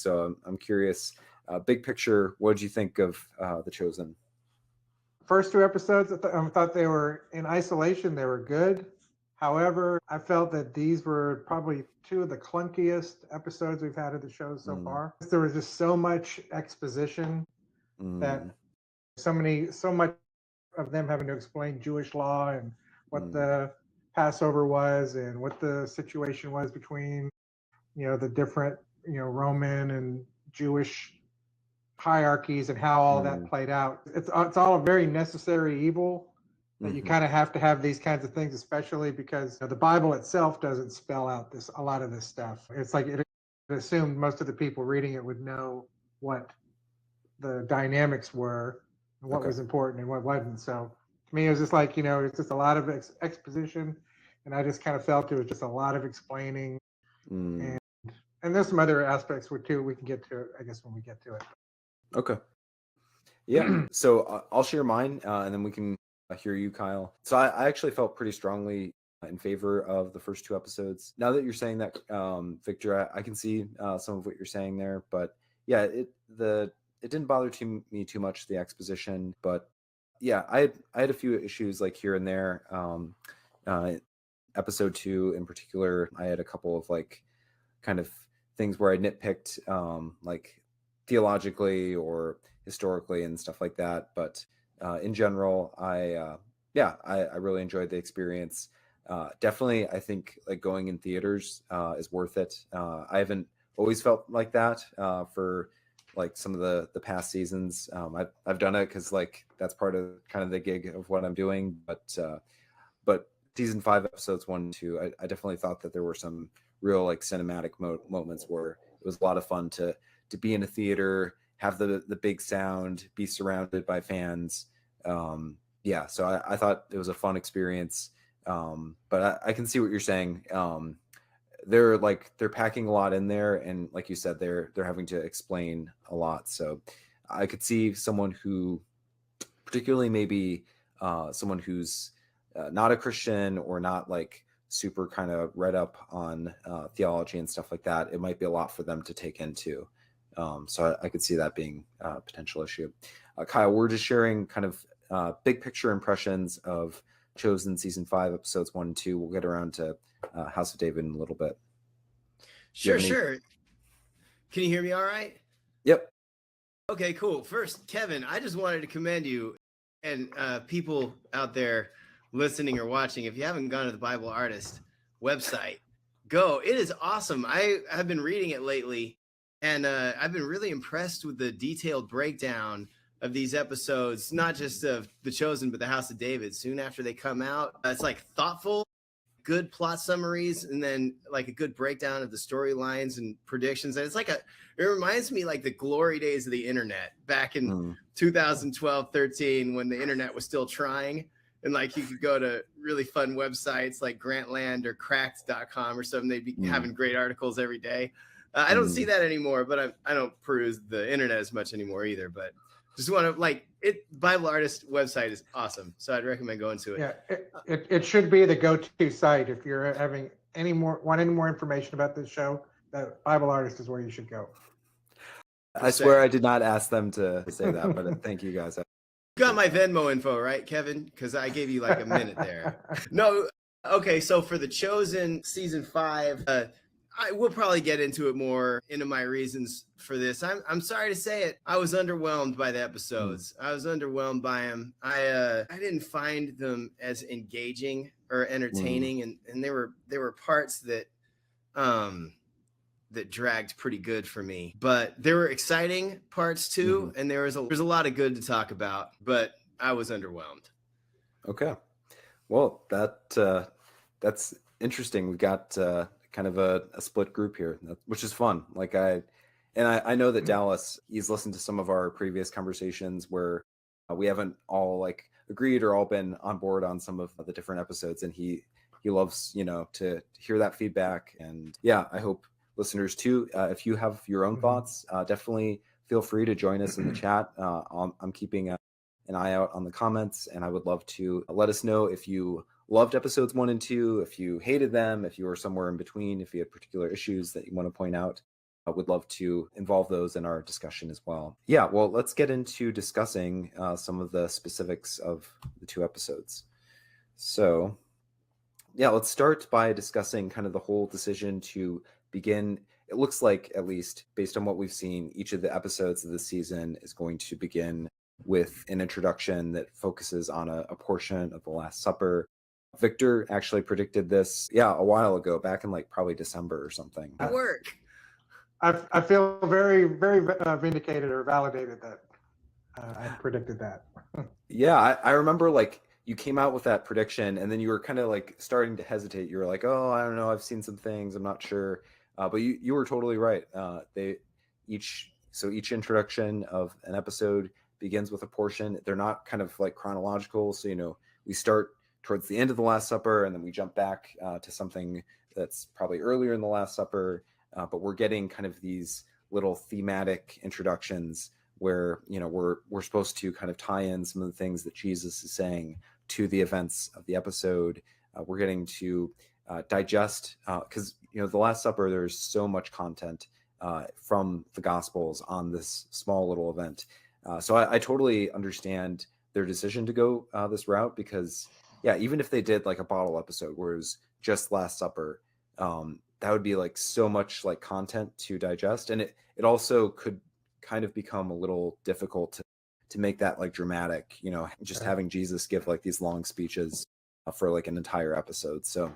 So I'm curious, big picture, what did you think of The Chosen? First two episodes, I thought they were in isolation. They were good. However, I felt that these were probably two of the clunkiest episodes we've had of the show so Mm, far. There was just so much exposition that mm, so much of them having to explain Jewish law and what mm, the Passover was and what the situation was between, the different, Roman and Jewish hierarchies and how all that mm, played out. It's all a very necessary evil, but you mhm. kind of have to have these kinds of things, especially because the Bible itself doesn't spell out a lot of this stuff. It's like it assumed most of the people reading it would know what the dynamics were and what Okay. was important and what wasn't. So to me, it was just like, it's just a lot of exposition. And I just kind of felt it was just a lot of explaining. Mm, And, and there's some other aspects too we can get to, I guess, when we get to it. okay. Yeah. So I'll share mine, and then we can hear you, Kyle. So I actually felt pretty strongly in favor of the first two episodes. Now that you're saying that, Victor, I can see some of what you're saying there. But yeah, it didn't bother me too much, the exposition. But yeah, I had a few issues like here and there. Uh, Episode two in particular, I had a couple of like kind of things where I nitpicked, like theologically or historically and stuff like that. But in general, I really enjoyed the experience. Definitely, I think like going in theaters is worth it. I haven't always felt like that for like some of the past seasons. I've done it because like that's part of kind of the gig of what I'm doing. But season 5, episodes 1 and 2, I definitely thought that there were some real like cinematic moments where it was a lot of fun to be in a theater, have the big sound, be surrounded by fans. Yeah, so I thought it was a fun experience. But I can see what you're saying. They're packing a lot in there, and like you said, they're having to explain a lot. So I could see someone who, particularly maybe someone who's not a Christian or not like super kind of read up on theology and stuff like that, it might be a lot for them to take into. So I could see that being a potential issue. Kyle, we're just sharing kind of big picture impressions of Chosen season 5, episodes 1 and 2. We'll get around to House of David in a little bit. Sure. Can you hear me all right? Yep. Okay, cool. First, Kevin, I just wanted to commend you and people out there listening or watching. If you haven't gone to the Bible Artist website, go. It is awesome. I have been reading it lately, and I've been really impressed with the detailed breakdown of these episodes, not just of The Chosen, but the House of David. Soon after they come out, it's like thoughtful, good plot summaries, and then like a good breakdown of the storylines and predictions. And it reminds me like the glory days of the internet back in 2012, 13, when the internet was still trying. And like you could go to really fun websites like Grantland or cracked.com or something. They'd be having great articles every day. I don't see that anymore, but I don't peruse the internet as much anymore either. But just want to like it. Bible Artist website is awesome, so I'd recommend going to it. Yeah, it should be the go-to site if you're having any more information about this show. The Bible Artist is where you should go. I swear I did not ask them to say that, but thank you guys. You got my Venmo info, right, Kevin? Because I gave you like a minute there. No, okay. So for The Chosen season 5, I will probably get into it more, into my reasons for this. I'm sorry to say it. I was underwhelmed by the episodes. I was underwhelmed by them. I didn't find them as engaging or entertaining, and there were parts that that dragged pretty good for me. But there were exciting parts too, and there's a lot of good to talk about. But I was underwhelmed. Okay, well that's interesting. We've got kind of a split group here, which is fun. Like I know that Dallas, he's listened to some of our previous conversations where we haven't all like agreed or all been on board on some of the different episodes, and he loves to hear that feedback. And yeah, I hope listeners too, if you have your own thoughts, definitely feel free to join us in the chat. I'm keeping an eye out on the comments, and I would love to let us know if you loved episodes 1 and 2, if you hated them, if you were somewhere in between, if you had particular issues that you want to point out. would love to involve those in our discussion as well. Yeah, well, let's get into discussing some of the specifics of the 2 episodes. So, yeah, let's start by discussing kind of the whole decision to begin. It looks like, at least based on what we've seen, each of the episodes of the season is going to begin with an introduction that focuses on a portion of the Last Supper. Victor actually predicted this, a while ago, back in like probably December or something. Good work. I feel very, very vindicated or validated that I predicted that. Yeah, I remember like you came out with that prediction and then you were kind of like starting to hesitate. You were like, oh, I don't know, I've seen some things, I'm not sure. But you were totally right. Each introduction of an episode begins with a portion. They're not kind of like chronological. So, we start towards the end of the Last Supper and then we jump back to something that's probably earlier in the Last Supper. But we're getting kind of these little thematic introductions where, we're supposed to kind of tie in some of the things that Jesus is saying to the events of the episode. We're getting to digest, because, the Last Supper, there's so much content from the Gospels on this small little event. So I totally understand their decision to go this route because, even if they did like a bottle episode where it was just Last Supper, that would be like so much like content to digest. And it also could kind of become a little difficult to make that like dramatic, just having Jesus give like these long speeches for like an entire episode. So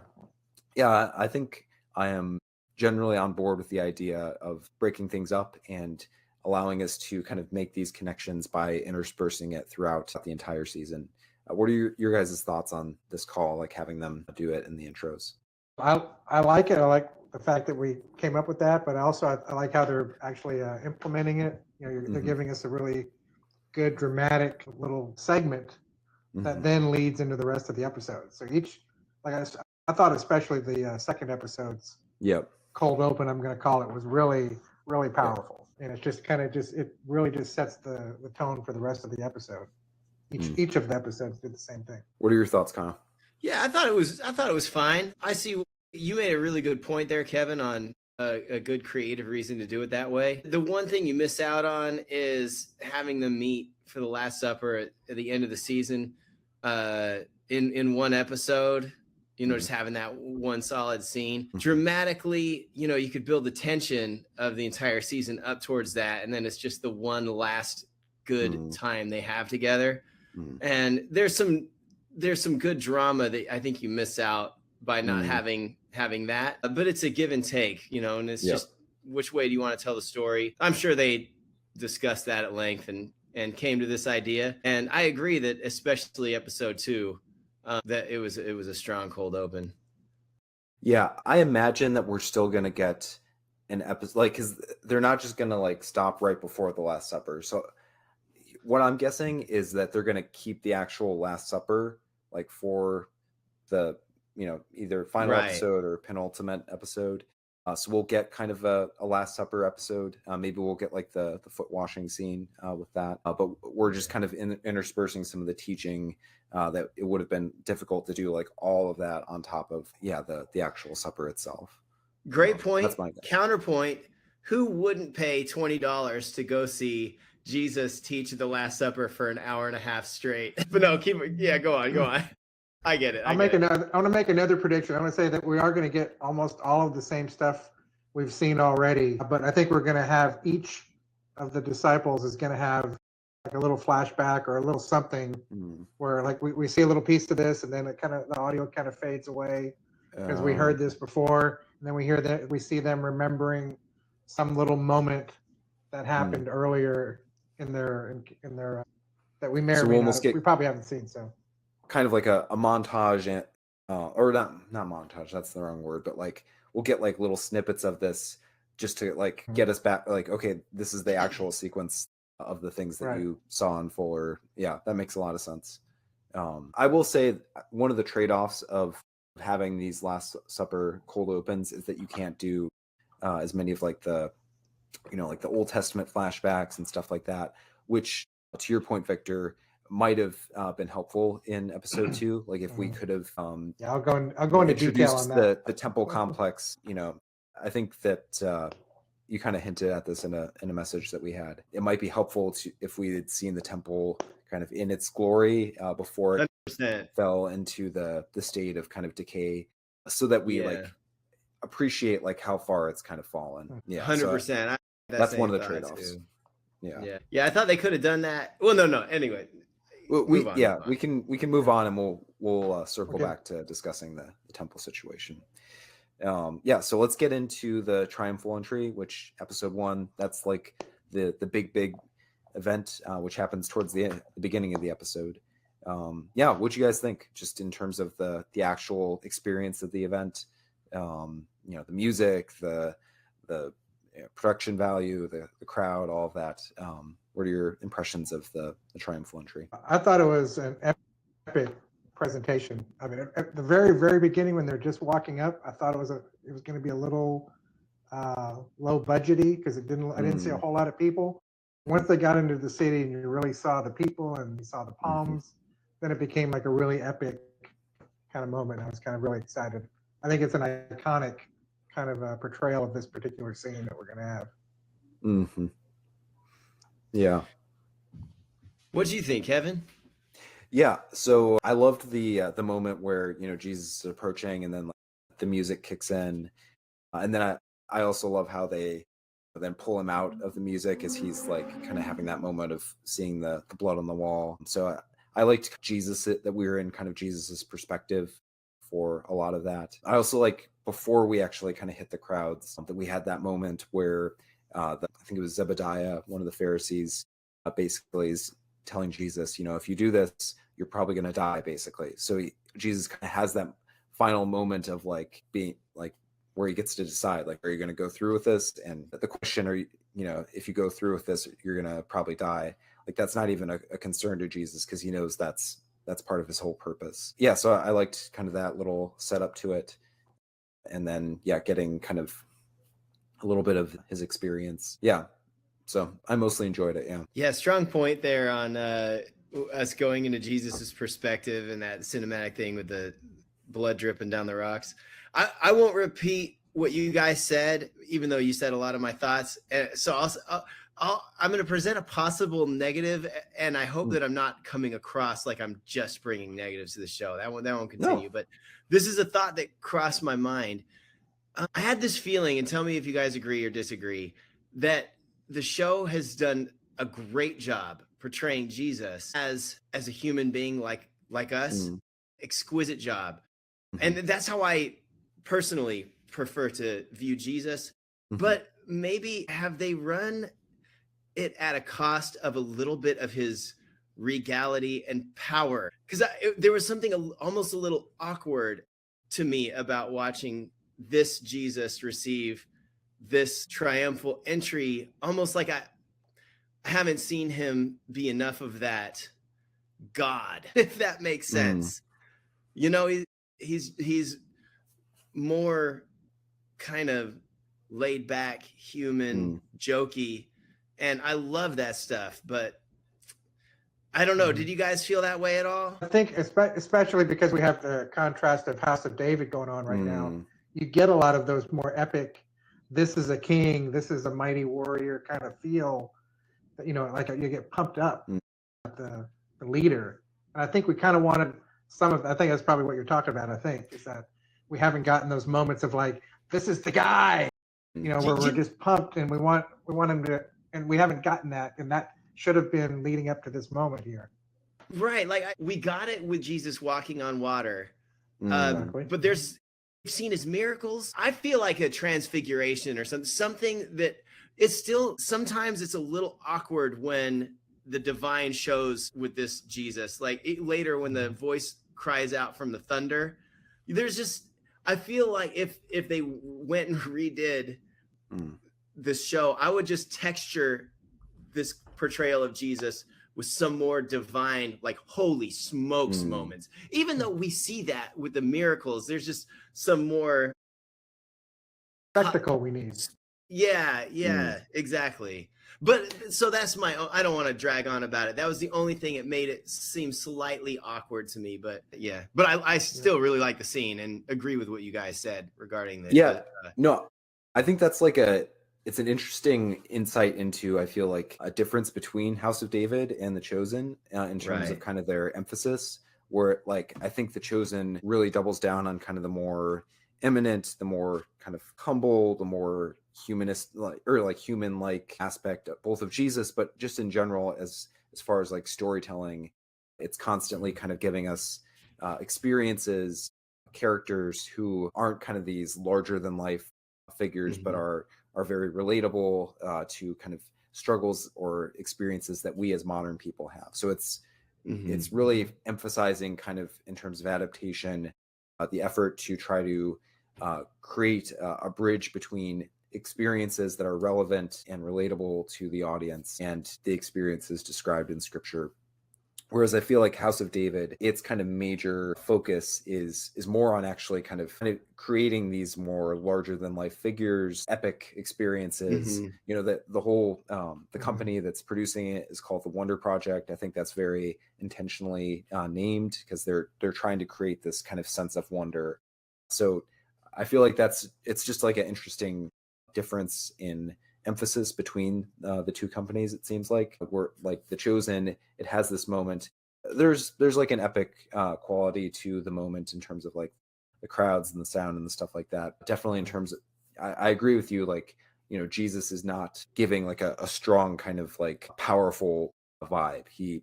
I think I am generally on board with the idea of breaking things up and allowing us to kind of make these connections by interspersing it throughout the entire season. What are your guys' thoughts on this call, like having them do it in the intros? I like it. I like the fact that we came up with that, but also I like how they're actually implementing it. They're giving us a really good dramatic little segment that then leads into the rest of the episode. So I thought especially the second episode's cold open, I'm going to call it, was really, really powerful. And it's just it really just sets the tone for the rest of the episode. Each of the episodes did the same thing. What are your thoughts, Kyle? Yeah, I thought it was fine. I see you made a really good point there, Kevin, on a good creative reason to do it that way. The one thing you miss out on is having them meet for the Last Supper at the end of the season in one episode. Just having that one solid scene. Dramatically, you could build the tension of the entire season up towards that, and then it's just the one last good time they have together. And there's some good drama that I think you miss out by not having that. But it's a give and take, and it's just which way do you want to tell the story? I'm sure they discussed that at length and came to this idea. And I agree that especially episode 2, that it was a strong cold open. Yeah, I imagine that we're still gonna get an episode, like, because they're not just gonna like stop right before the Last Supper. So what I'm guessing is that they're gonna keep the actual Last Supper like for the either final episode or penultimate episode. So we'll get kind of a Last Supper episode. Maybe we'll get like the foot washing scene with that. But we're just kind of interspersing some of the teaching that it would have been difficult to do like all of that on top of the actual supper itself. Great point. That's my guess. Counterpoint: who wouldn't pay $20 to go see Jesus teach the Last Supper for an hour and a half straight? But no, go on. I get it. I want to make another prediction. I want to say that we are going to get almost all of the same stuff we've seen already, but I think we're going to have each of the disciples is going to have like a little flashback or a little something where like we see a little piece of this and then the audio kind of fades away because we heard this before, and then we see them remembering some little moment that happened earlier in their that we may or may not, we probably haven't seen. So kind of like a montage, or not montage, that's the wrong word, but like we'll get like little snippets of this just to like get us back, like, okay, this is the actual sequence of the things that you saw in Fuller. Yeah, that makes a lot of sense. I will say one of the trade-offs of having these Last Supper cold opens is that you can't do as many of like the like the Old Testament flashbacks and stuff like that, which, to your point, Victor, might have been helpful in episode 2. Like if we could have I'll go into detail on that. the temple complex. I think that you kind of hinted at this in a message that we had. It might be helpful to if we had seen the temple kind of in its glory before it 100%. fell into the state of kind of decay, so that we Yeah. like appreciate like how far it's kind of fallen. Yeah, 100%. that's one of the trade-offs. Yeah. I thought they could have done that. Well, no. Anyway, we move on. we can move on, and we'll circle Okay. back to discussing the temple situation. So let's get into the triumphal entry, which episode 1, that's like the big event, which happens towards the beginning of the episode. What do you guys think, just in terms of the actual experience of the event? The music, the production value, the crowd, all of that. What are your impressions of the triumphal entry? I thought it was an epic presentation. I mean, at the very, very beginning, when they're just walking up, I thought it was going to be a little low budgety, because I didn't see a whole lot of people. Once they got into the city and you really saw the people and you saw the palms, then it became like a really epic kind of moment. I was kind of really excited. I think it's an iconic kind of portrayal of this particular scene that we're going to have. Mm-hmm. Yeah. What do you think, Kevin? Yeah, so I loved the moment where Jesus is approaching, and then like, the music kicks in, and then I also love how they then pull him out of the music as he's like kind of having that moment of seeing the blood on the wall. So I liked Jesus, that we were in kind of Jesus's perspective for a lot of that. I also like, before we actually kind of hit the crowds, that we had that moment where I think it was Zebediah, one of the Pharisees, basically is telling Jesus, if you do this, you're probably going to die, basically. So Jesus kind of has that final moment of like being like, where he gets to decide, like, are you going to go through with this? And the question, if you go through with this, you're going to probably die. Like, that's not even a concern to Jesus, because he knows that's part of his whole purpose. Yeah, so I liked kind of that little setup to it. And then, getting kind of a little bit of his experience. Yeah. So I mostly enjoyed it. Yeah. Yeah, strong point there on us going into Jesus's perspective and that cinematic thing with the blood dripping down the rocks. I won't repeat what you guys said, even though you said a lot of my thoughts. So I'm going to present a possible negative, and I hope that I'm not coming across like I'm just bringing negatives to the show. That won't continue. No. But this is a thought that crossed my mind. I had this feeling, and tell me if you guys agree or disagree, that the show has done a great job portraying Jesus as a human being like us. Exquisite job. And that's how I personally prefer to view Jesus. But maybe have they run it at a cost of a little bit of his regality and power? Because there was something almost a little awkward to me about watching this Jesus receive this triumphal entry, almost like I haven't seen him be enough of that God, if that makes sense. He's more kind of laid back, human, jokey, and I love that stuff. But I don't know. Did you guys feel that way at all? I think especially because we have the contrast of House of David going on right now. You get a lot of those more epic, this is a king, this is a mighty warrior kind of feel. Like you get pumped up at the leader. And I think we kind of wanted I think that's probably what you're talking about, I think, is that we haven't gotten those moments of like, this is the guy, where we're just pumped and we want him to, and we haven't gotten that. And that should have been leading up to this moment here. Right. Like we got it with Jesus walking on water. Exactly. But we've seen his miracles. I feel like a transfiguration or something that it's still, sometimes it's a little awkward when the divine shows with this Jesus, like later when the voice cries out from the thunder, there's just, I feel like if they went and redid this show, I would just texture this portrayal of Jesus with some more divine, like holy smokes moments. Even though we see that with the miracles, there's just some more spectacle we need. Yeah, exactly. But so that's I don't want to drag on about it. That was the only thing that made it seem slightly awkward to me. But yeah, but I still really like the scene and agree with what you guys said regarding this. Yeah, no, I think that's like it's an interesting insight into, I feel like, a difference between House of David and The Chosen in terms of Right. kind of their emphasis, where like I think The Chosen really doubles down on kind of the more eminent, the more kind of humble, the more humanist or like human like aspect of both of Jesus, but just in general as far as like storytelling, it's constantly kind of giving us experiences, characters who aren't kind of these larger than life figures, but Mhm. are very relatable to kind of struggles or experiences that we as modern people have. So it's Mhm. really emphasizing kind of in terms of adaptation, the effort to try to create a bridge between experiences that are relevant and relatable to the audience and the experiences described in scripture. Whereas I feel like House of David, its kind of major focus is more on actually kind of creating these more larger than life figures, epic experiences. Mhm. You know, that the whole the Mhm. company that's producing it is called the Wonder Project. I think that's very intentionally named because they're trying to create this kind of sense of wonder. So I feel like it's just like an interesting difference in emphasis between the two companies. It seems like we're like The Chosen, it has this moment, there's like an epic quality to the moment in terms of like the crowds and the sound and the stuff like that. Definitely in terms of, I agree with you, like, you know, Jesus is not giving like a strong kind of like powerful vibe. He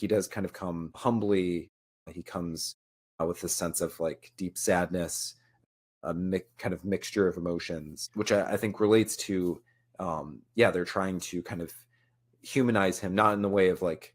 does kind of come humbly. He comes with this sense of like deep sadness, kind of mixture of emotions, which I think relates to, yeah, they're trying to kind of humanize him, not in the way of like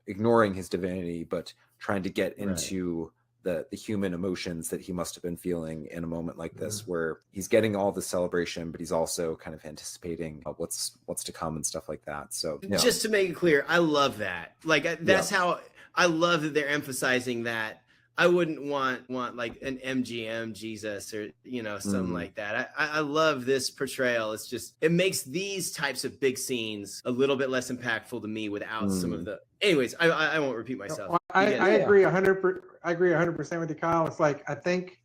ignoring his divinity, but trying to get Right. into the human emotions that he must have been feeling in a moment like Mhm. this, where he's getting all the celebration, but he's also kind of anticipating what's to come and stuff like that. So yeah, Just to make it clear, I love that. Like yeah, that's how I love that they're emphasizing that. I wouldn't want like an MGM Jesus or something mm, like that. I love this portrayal. It's just it makes these types of big scenes a little bit less impactful to me without some of mm, the. Anyways, I won't repeat myself. Well, You I guys. yeah, agree 100. I agree 100% with you, Kyle. It's like I think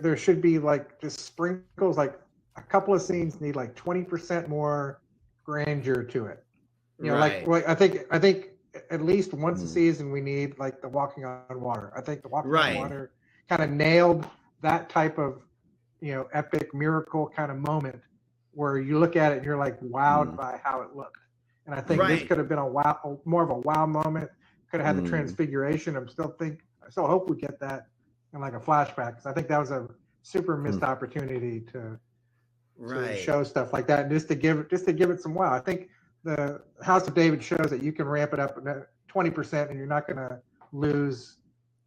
there should be like just sprinkles. Like a couple of scenes need like 20% more grandeur to it. You know, Right. I think at least once a mm, season we need like the walking on water. I think the walking on mm, Right. water kind of nailed that type of epic miracle kind of moment where you look at it and you're like wowed mm, by how it looked. And I think this Right. could have been more of a wow moment. Could have had the mm, transfiguration. I still hope we get that in like a flashback because I think that was a super mm, missed opportunity to Right. show stuff like that, and just to give it some wow. I think the House of David shows that you can ramp it up 20%, and you're not going to lose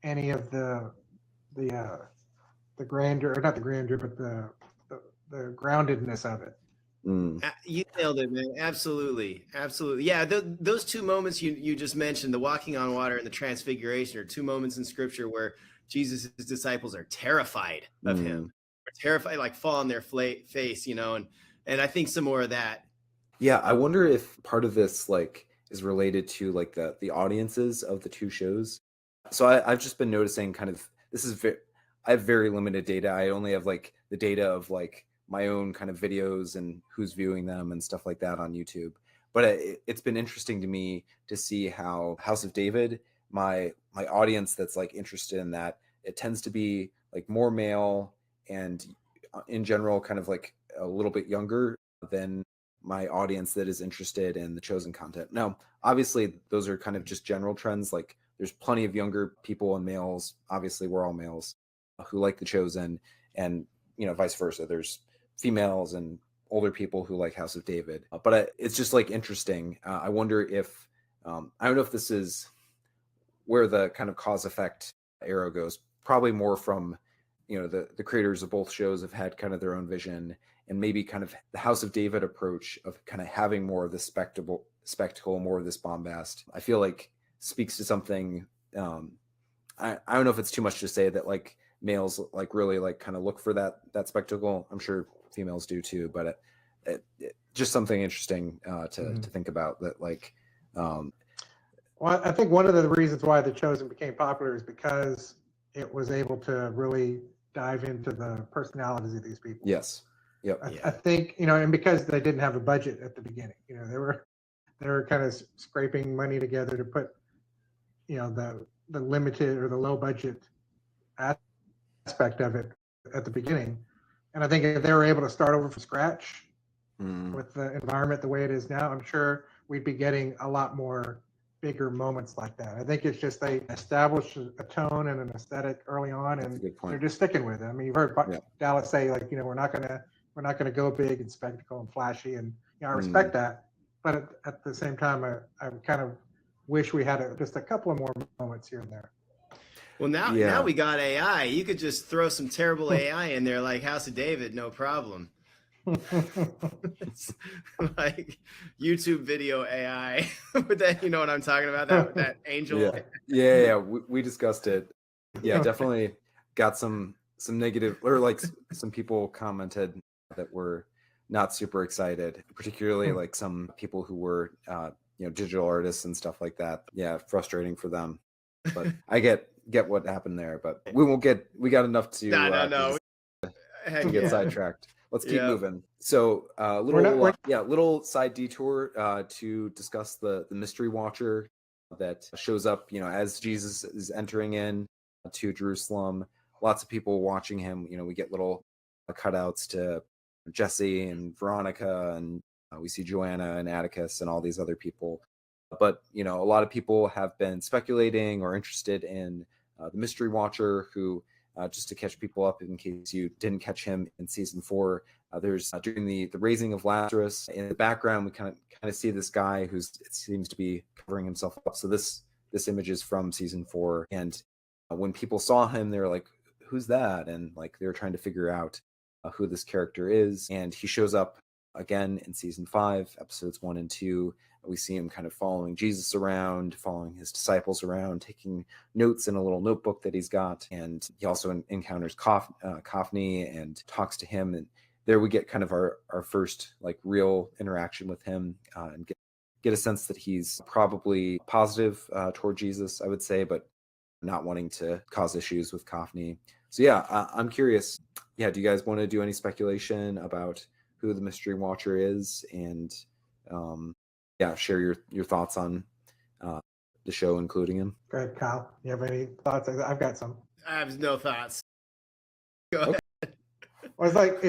any of the grandeur, or not the grandeur, but the groundedness of it. mm, You nailed it, man. Absolutely, absolutely. Yeah, those two moments you just mentioned, the walking on water and the transfiguration, are two moments in Scripture where Jesus' disciples are terrified of him, mm. are terrified, like fall on their face, and I think some more of that. Yeah, I wonder if part of this like is related to like the audiences of the two shows. So I've just been noticing kind of I have very limited data. I only have like the data of like my own kind of videos and who's viewing them and stuff like that on YouTube. But it's been interesting to me to see how House of David, my audience that's like interested in that, it tends to be like more male and in general kind of like a little bit younger than my audience that is interested in the chosen content. Now, obviously, those are kind of just general trends. Like, there's plenty of younger people and males. Obviously, we're all males who like the chosen, and vice versa. There's females and older people who like House of David. But it's just like interesting. I wonder if I don't know if this is where the kind of cause effect arrow goes. Probably more from the creators of both shows have had kind of their own vision, and maybe kind of the House of David approach of kind of having more of this spectacle, more of this bombast. I feel like speaks to something. I don't know if it's too much to say that like males like really like kind of look for that spectacle. I'm sure females do too, but just something interesting Mm-hmm. to think about that like um, Well, I think one of the reasons why The Chosen became popular is because it was able to really dive into the personalities of these people. yes. Yep. I think, and because they didn't have a budget at the beginning, they were kind of scraping money together to put, the limited or the low budget aspect of it at the beginning. And I think if they were able to start over from scratch with the environment the way it is now, I'm sure we'd be getting a lot more bigger moments like that. I think it's just they established a tone and an aesthetic early on, and they're just sticking with it. I mean, you've heard Dallas say, like, we're not gonna go big and spectacle and flashy, and I respect that, but at the same time, I kind of wish we had just a couple of more moments here and there. Well, now we got AI. You could just throw some terrible AI in there, like House of David, no problem. It's like YouTube video AI. But then, you know what I'm talking about? That angel. Yeah. We discussed it. Yeah, definitely got some negative, or like some people commented that were not super excited, particularly like some people who were digital artists and stuff like that. Yeah, frustrating for them. But I get what happened there, but we got enough to get sidetracked. Let's keep moving. So little side detour to discuss the mystery watcher that shows up, as Jesus is entering in to Jerusalem. Lots of people watching him. We get little cutouts to Jesse and Veronica, and we see Joanna and Atticus and all these other people. But a lot of people have been speculating or interested in the mystery watcher, who just to catch people up in case you didn't catch him in season 4, there's during the raising of Lazarus, in the background we kind of see this guy it seems to be covering himself up. So this image is from season 4, and when people saw him, they were like, who's that? And like they were trying to figure out who this character is. And he shows up again in season 5, episodes 1 and 2. We see him kind of following Jesus around, following his disciples around, taking notes in a little notebook that he's got. And he also encounters Kaphni and talks to him. And there we get kind of our first like real interaction with him, and get a sense that he's probably positive toward Jesus, I would say, but not wanting to cause issues with Kaphni. So I'm curious. Yeah, do you guys want to do any speculation about who the mystery watcher is, and share your thoughts on the show, including him? Go ahead, Kyle. You have any thoughts? I've got some. I have no thoughts. Go ahead. Well, it's like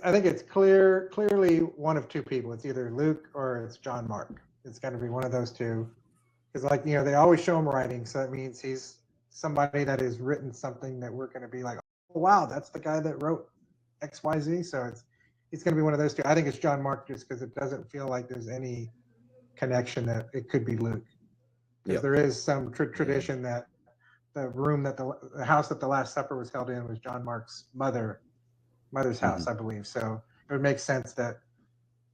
I think it's clearly one of two people. It's either Luke or it's John Mark. It's got to be one of those two, because they always show him writing, so that means he's somebody that has written something that we're going to be like, oh wow, that's the guy that wrote XYZ. So it's going to be one of those two. I think it's John Mark, just because it doesn't feel like there's any connection that it could be Luke, because there is some tradition that the house that the Last Supper was held in was John Mark's mother's house, I believe. So it would make sense that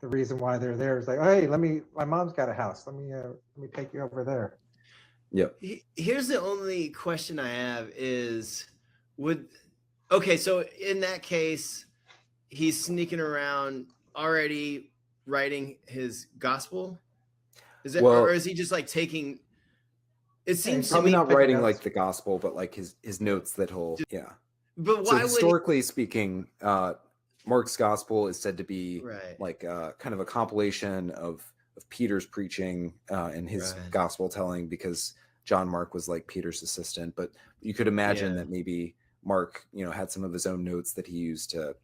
the reason why they're there is like, oh, hey, my mom's got a house, let me take you over there. Here's the only question I have is, so in that case, he's sneaking around already writing his gospel? Is it, or is he just like taking? It seems probably not writing like the gospel, but like his notes that he'll But why historically speaking, Mark's gospel is said to be like kind of a compilation of Peter's preaching and his gospel telling, because John Mark was like Peter's assistant. But you could imagine that maybe Mark, had some of his own notes that he used to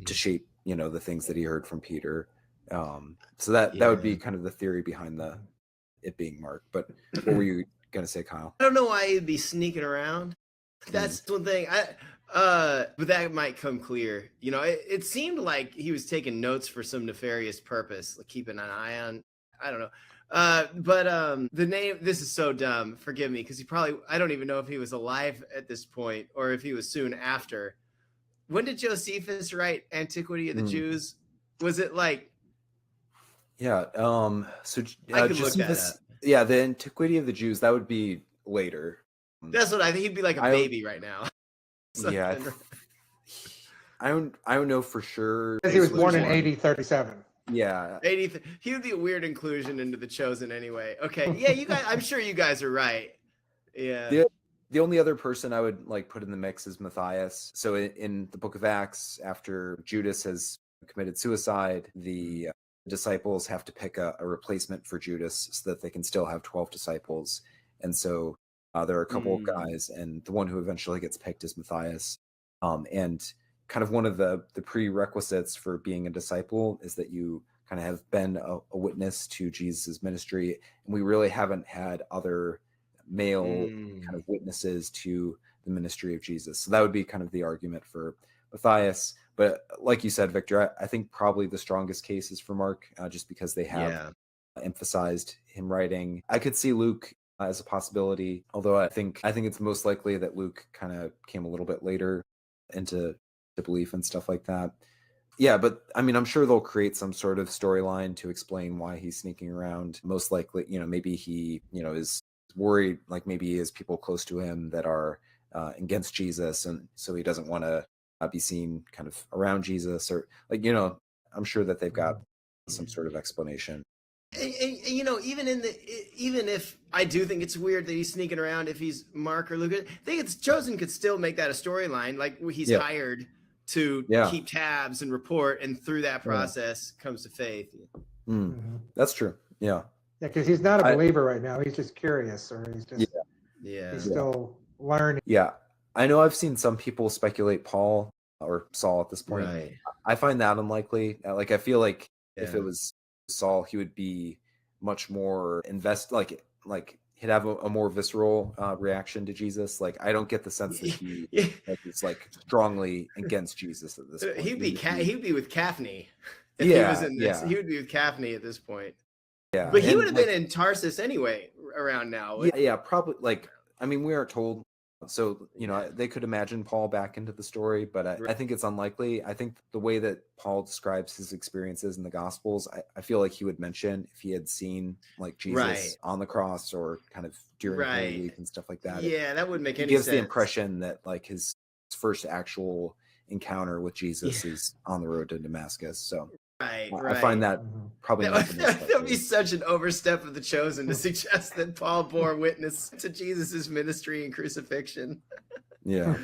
shape, the things that he heard from Peter. So that would be kind of the theory behind it being Mark. But what were you gonna say, Kyle? I don't know why he'd be sneaking around. That's one thing. But that might come clear. It seemed like he was taking notes for some nefarious purpose, like keeping an eye on. I don't know. But the name, this is so dumb. Forgive me, because I don't even know if he was alive at this point or if he was soon after. When did Josephus write Antiquity of the Jews? Was it like? Yeah. So I could look that up. Yeah, the Antiquity of the Jews, that would be later. That's what I think. He'd be like a baby right now. Yeah. I don't know for sure. Because he was born in AD 37. Yeah. He would be a weird inclusion into the Chosen anyway. Okay. Yeah, you guys, I'm sure you guys are right. Yeah. The only other person I would like put in the mix is Matthias. So in the book of Acts, after Judas has committed suicide, the disciples have to pick a replacement for Judas so that they can still have 12 disciples. And so there are a couple of guys, and the one who eventually gets picked is Matthias. And kind of one of the prerequisites for being a disciple is that you kind of have been a witness to Jesus's ministry. And we really haven't had other male kind of witnesses to the ministry of Jesus. So that would be kind of the argument for Matthias. But like you said, Victor, I think probably the strongest case is for Mark, just because they have emphasized him writing. I could see Luke as a possibility, although I think it's most likely that Luke kind of came a little bit later into the belief and stuff like that. Yeah, but I mean, I'm sure they'll create some sort of storyline to explain why he's sneaking around. Most likely, maybe he, is worried, like maybe he has people close to him that are against Jesus, and so he doesn't want to be seen kind of around Jesus, or like, I'm sure that they've got some sort of explanation. And, even if I do think it's weird that he's sneaking around, if he's Mark or Luke, I think it's Chosen could still make that a storyline, like he's hired to keep tabs and report, and through that process comes to faith. That's true. Yeah, because he's not a believer right now. He's just curious, or he's just he's still learning. Yeah, I know I've seen some people speculate Paul or Saul at this point. Right. I find that unlikely. Like, I feel like if it was Saul, he would be much more like he'd have a more visceral reaction to Jesus. Like, I don't get the sense that he is like strongly against Jesus at this point. He'd be with Caphne. If he was in this, he would be with Caphne at this point. Yeah, but he would have been in Tarsus anyway around now. Yeah, probably. Like, I mean, we aren't told. So, they could imagine Paul back into the story, but I think it's unlikely. I think the way that Paul describes his experiences in the Gospels, I feel like he would mention if he had seen like Jesus on the cross or kind of during Holy Week and stuff like that. Yeah, that wouldn't make any sense. It gives the impression that like his first actual encounter with Jesus is on the road to Damascus. So I find that probably that would be such an overstep of the Chosen to suggest that Paul bore witness to Jesus's ministry and crucifixion. Yeah.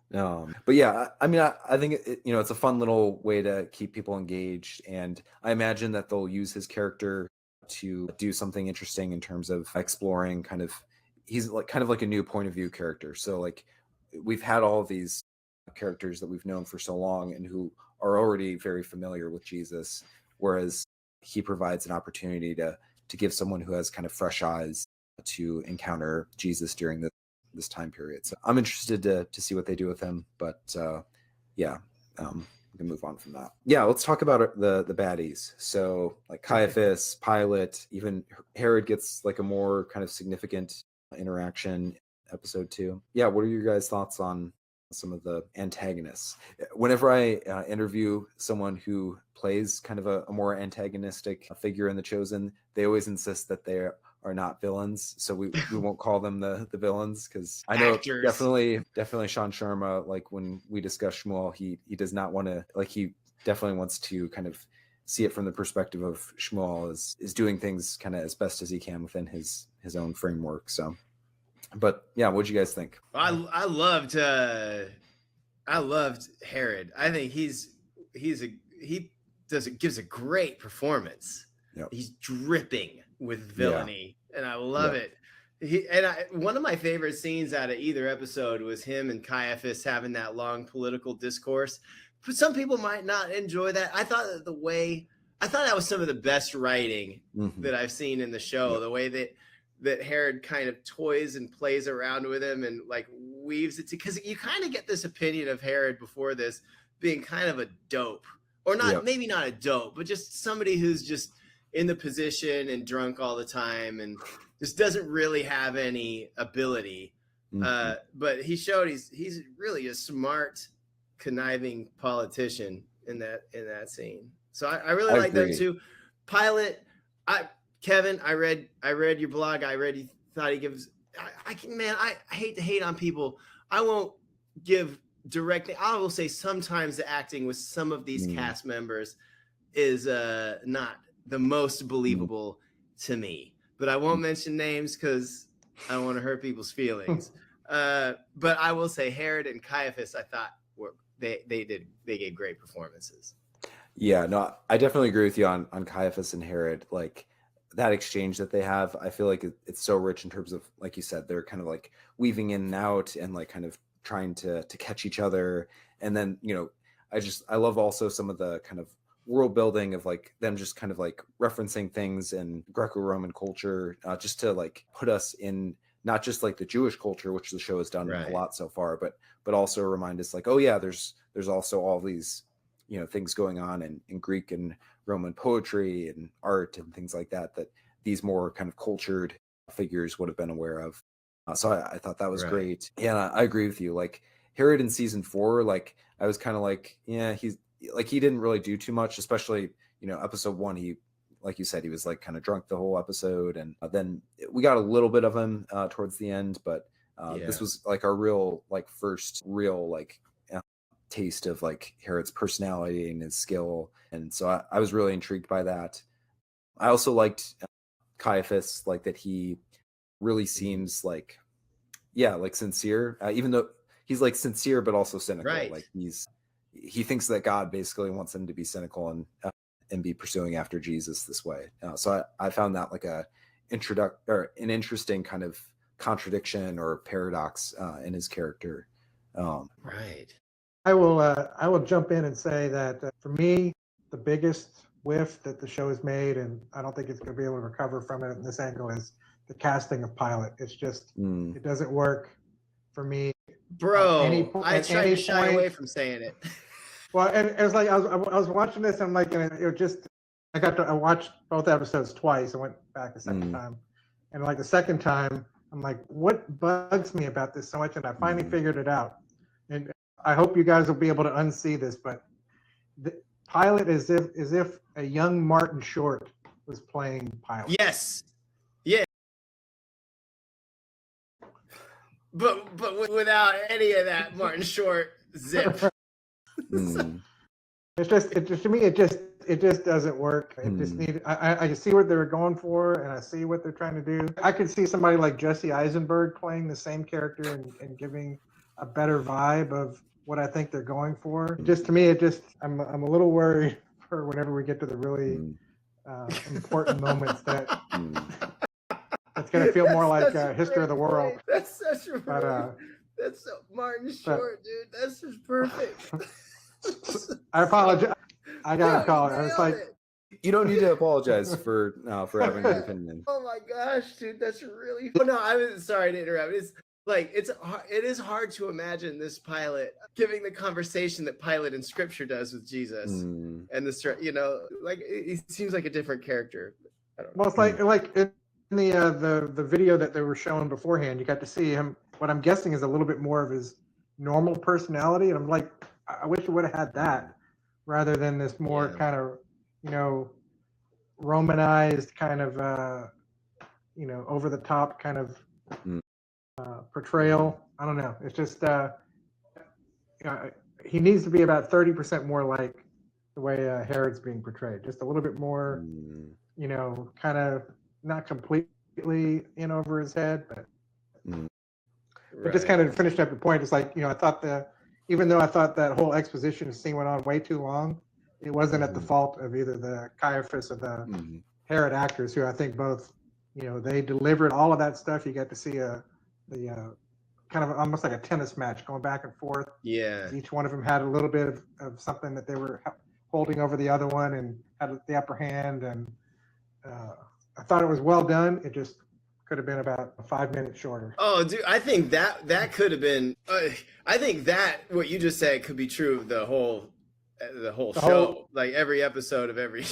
But yeah, I mean, I think it's a fun little way to keep people engaged, and I imagine that they'll use his character to do something interesting in terms of exploring he's like kind of like a new point of view character. So like we've had all of these characters that we've known for so long and who are already very familiar with Jesus, whereas he provides an opportunity to give someone who has kind of fresh eyes to encounter Jesus during this time period. So I'm interested to see what they do with him, but we can move on from that. Yeah, let's talk about the baddies. So like Caiaphas, Pilate, even Herod gets like a more kind of significant interaction episode 2. Yeah, what are your guys' thoughts on some of the antagonists? Whenever I interview someone who plays kind of a more antagonistic figure in The Chosen, they always insist that they are not villains, so we won't call them the villains, because I know definitely Sean Sharma, like when we discuss Shmuel, he does not want to, like, he definitely wants to kind of see it from the perspective of Shmuel is doing things kind of as best as he can within his own framework. So but yeah, what'd you guys think? I loved Herod. I think gives a great performance. Yep. He's dripping with villainy, and I love it. One of my favorite scenes out of either episode was him and Caiaphas having that long political discourse. But some people might not enjoy that. I thought that was some of the best writing that I've seen in the show. The way that Herod kind of toys and plays around with him and like weaves it, because you kind of get this opinion of Herod before this being kind of a dope, or not, maybe not a dope, but just somebody who's just in the position and drunk all the time and just doesn't really have any ability. But he showed he's really a smart, conniving politician in that scene. So I really like that too. Pilate, Kevin, I read your blog. You thought he gives. I hate to hate on people. I won't give direct. I will say sometimes the acting with some of these cast members is not the most believable to me. But I won't mention names because I don't want to hurt people's feelings. But I will say Herod and Caiaphas, I thought they gave great performances. Yeah, no, I definitely agree with you on Caiaphas and Herod. Like that exchange that they have, I feel like it's so rich in terms of, like you said, they're kind of like weaving in and out and like kind of trying to catch each other. And then, you know, I love also some of the kind of world building of like them just kind of like referencing things in Greco-Roman culture, just to like put us in not just like the Jewish culture, which the show has done a lot so far, but also remind us like, oh yeah, there's also all these, you know, things going on in Greek and Roman poetry and art and things like that these more kind of cultured figures would have been aware of. So I thought that was great. Yeah, I agree with you. Like Herod in season 4, like I was kind of like, yeah, he didn't really do too much, especially, you know, episode 1, he, like you said, he was like kind of drunk the whole episode. And then we got a little bit of him towards the end, but this was like our real, like first real, like taste of like Herod's personality and his skill. And so I was really intrigued by that. I also liked Caiaphas, like that he really seems like, yeah, like sincere, even though he's like sincere, but also cynical. Like he thinks that God basically wants him to be cynical and be pursuing after Jesus this way. So I found that like an interesting kind of contradiction or paradox in his character. I will jump in and say that for me, the biggest whiff that the show has made, and I don't think it's going to be able to recover from it in this angle, is the casting of Pilate. It's just it doesn't work for me. Bro, I tried to shy away from saying it. Well, and it was like I was watching this, and I'm like, and it just I watched both episodes twice. I went back a second time, and like the second time, I'm like, what bugs me about this so much? And I finally figured it out. And I hope you guys will be able to unsee this, but Pilate is as if a young Martin Short was playing Pilate. Yes. Yeah. But without any of that Martin Short zip. It's just to me it just doesn't work. It just need I see what they're going for, and I see what they're trying to do. I could see somebody like Jesse Eisenberg playing the same character and giving a better vibe of what I think they're going for. Just to me, I'm a little worried for whenever we get to the really important moments that it's going to feel more like History of the World. That's such a that's so Martin Short, dude. That's just perfect. I apologize. I gotta call it. I was like, you don't need to apologize for having an opinion. Oh my gosh, dude, that's really. Oh no, I was sorry to interrupt. It's like it is hard to imagine this Pilate giving the conversation that Pilate in Scripture does with Jesus, and this, you know, like he seems like a different character. I don't know. Well, it's like in the video that they were showing beforehand, you got to see him. What I'm guessing is a little bit more of his normal personality, and I'm like, I wish we would have had that rather than this more kind of, you know, Romanized kind of, you know, over the top kind of portrayal. I don't know. It's just he needs to be about 30% more like the way Herod's being portrayed. Just a little bit more, you know, kind of not completely in over his head, but. But just kind of finished up the point. It's like, you know, even though I thought that whole exposition scene went on way too long, it wasn't at the fault of either the Caiaphas or the Herod actors, who I think both, you know, they delivered all of that stuff. You got to see the kind of almost like a tennis match going back and forth. Yeah. Each one of them had a little bit of something that they were holding over the other one and had the upper hand. And I thought it was well done. It just could have been about 5 minutes shorter. Oh, dude, I think that could have been. I think that what you just said could be true of the whole show, like every episode of every.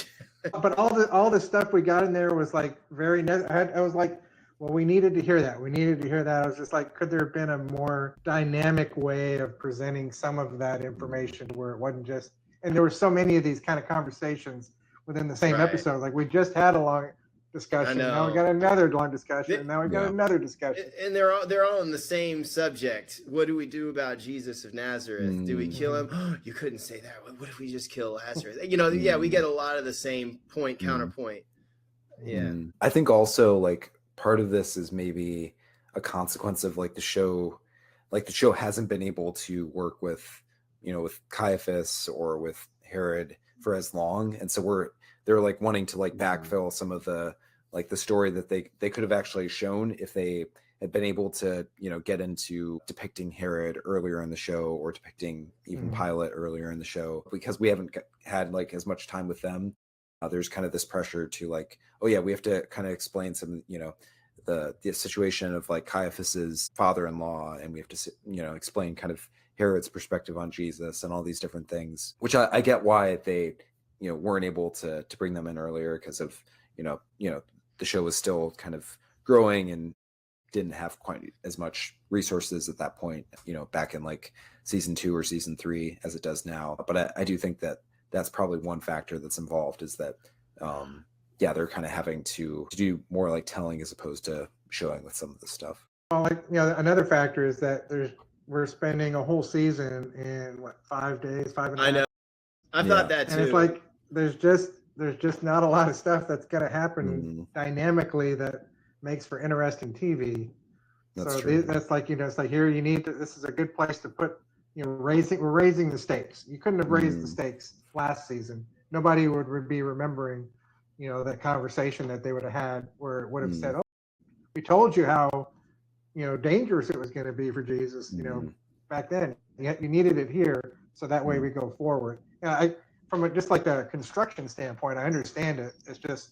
But all the stuff we got in there was like very. I was like, well, we needed to hear that. We needed to hear that. I was just like, could there have been a more dynamic way of presenting some of that information where it wasn't just? And there were so many of these kind of conversations within the same episode. Like we just had a long discussion. Now we got another long discussion. Now we got another discussion. And they're all on the same subject. What do we do about Jesus of Nazareth? Do we kill him? Oh, you couldn't say that. What if we just kill Lazarus? You know, we get a lot of the same point, counterpoint. Yeah. I think also like part of this is maybe a consequence of like the show hasn't been able to work with, with Caiaphas or with Herod for as long, and so they're like wanting to like backfill some of the like the story that they could have actually shown if they had been able to get into depicting Herod earlier in the show, or depicting even Pilate earlier in the show, because we haven't had like as much time with them. There's kind of this pressure to like, oh yeah, we have to kind of explain some the situation of like Caiaphas's father-in-law, and we have to explain kind of Herod's perspective on Jesus and all these different things, which I get why they weren't able to bring them in earlier, because of the show was still kind of growing and didn't have quite as much resources at that point, back in like season 2 or season 3 as it does now. But I do think that that's probably one factor that's involved, is that they're kind of having to do more like telling as opposed to showing with some of this stuff. Well, like another factor is that we're spending a whole season in 5 days, 5 and a half. I know. I thought that too. And it's like there's just not a lot of stuff that's going to happen dynamically that makes for interesting TV. That's so true. That's like it's like here you need to. This is a good place to put. We're raising the stakes. You couldn't have raised the stakes last season. Nobody would be remembering, that conversation that they would have had, where it would have said, "Oh, we told you how, dangerous it was going to be for Jesus, back then. You needed it here, so that way we go forward." From just like the construction standpoint, I understand it. It's just,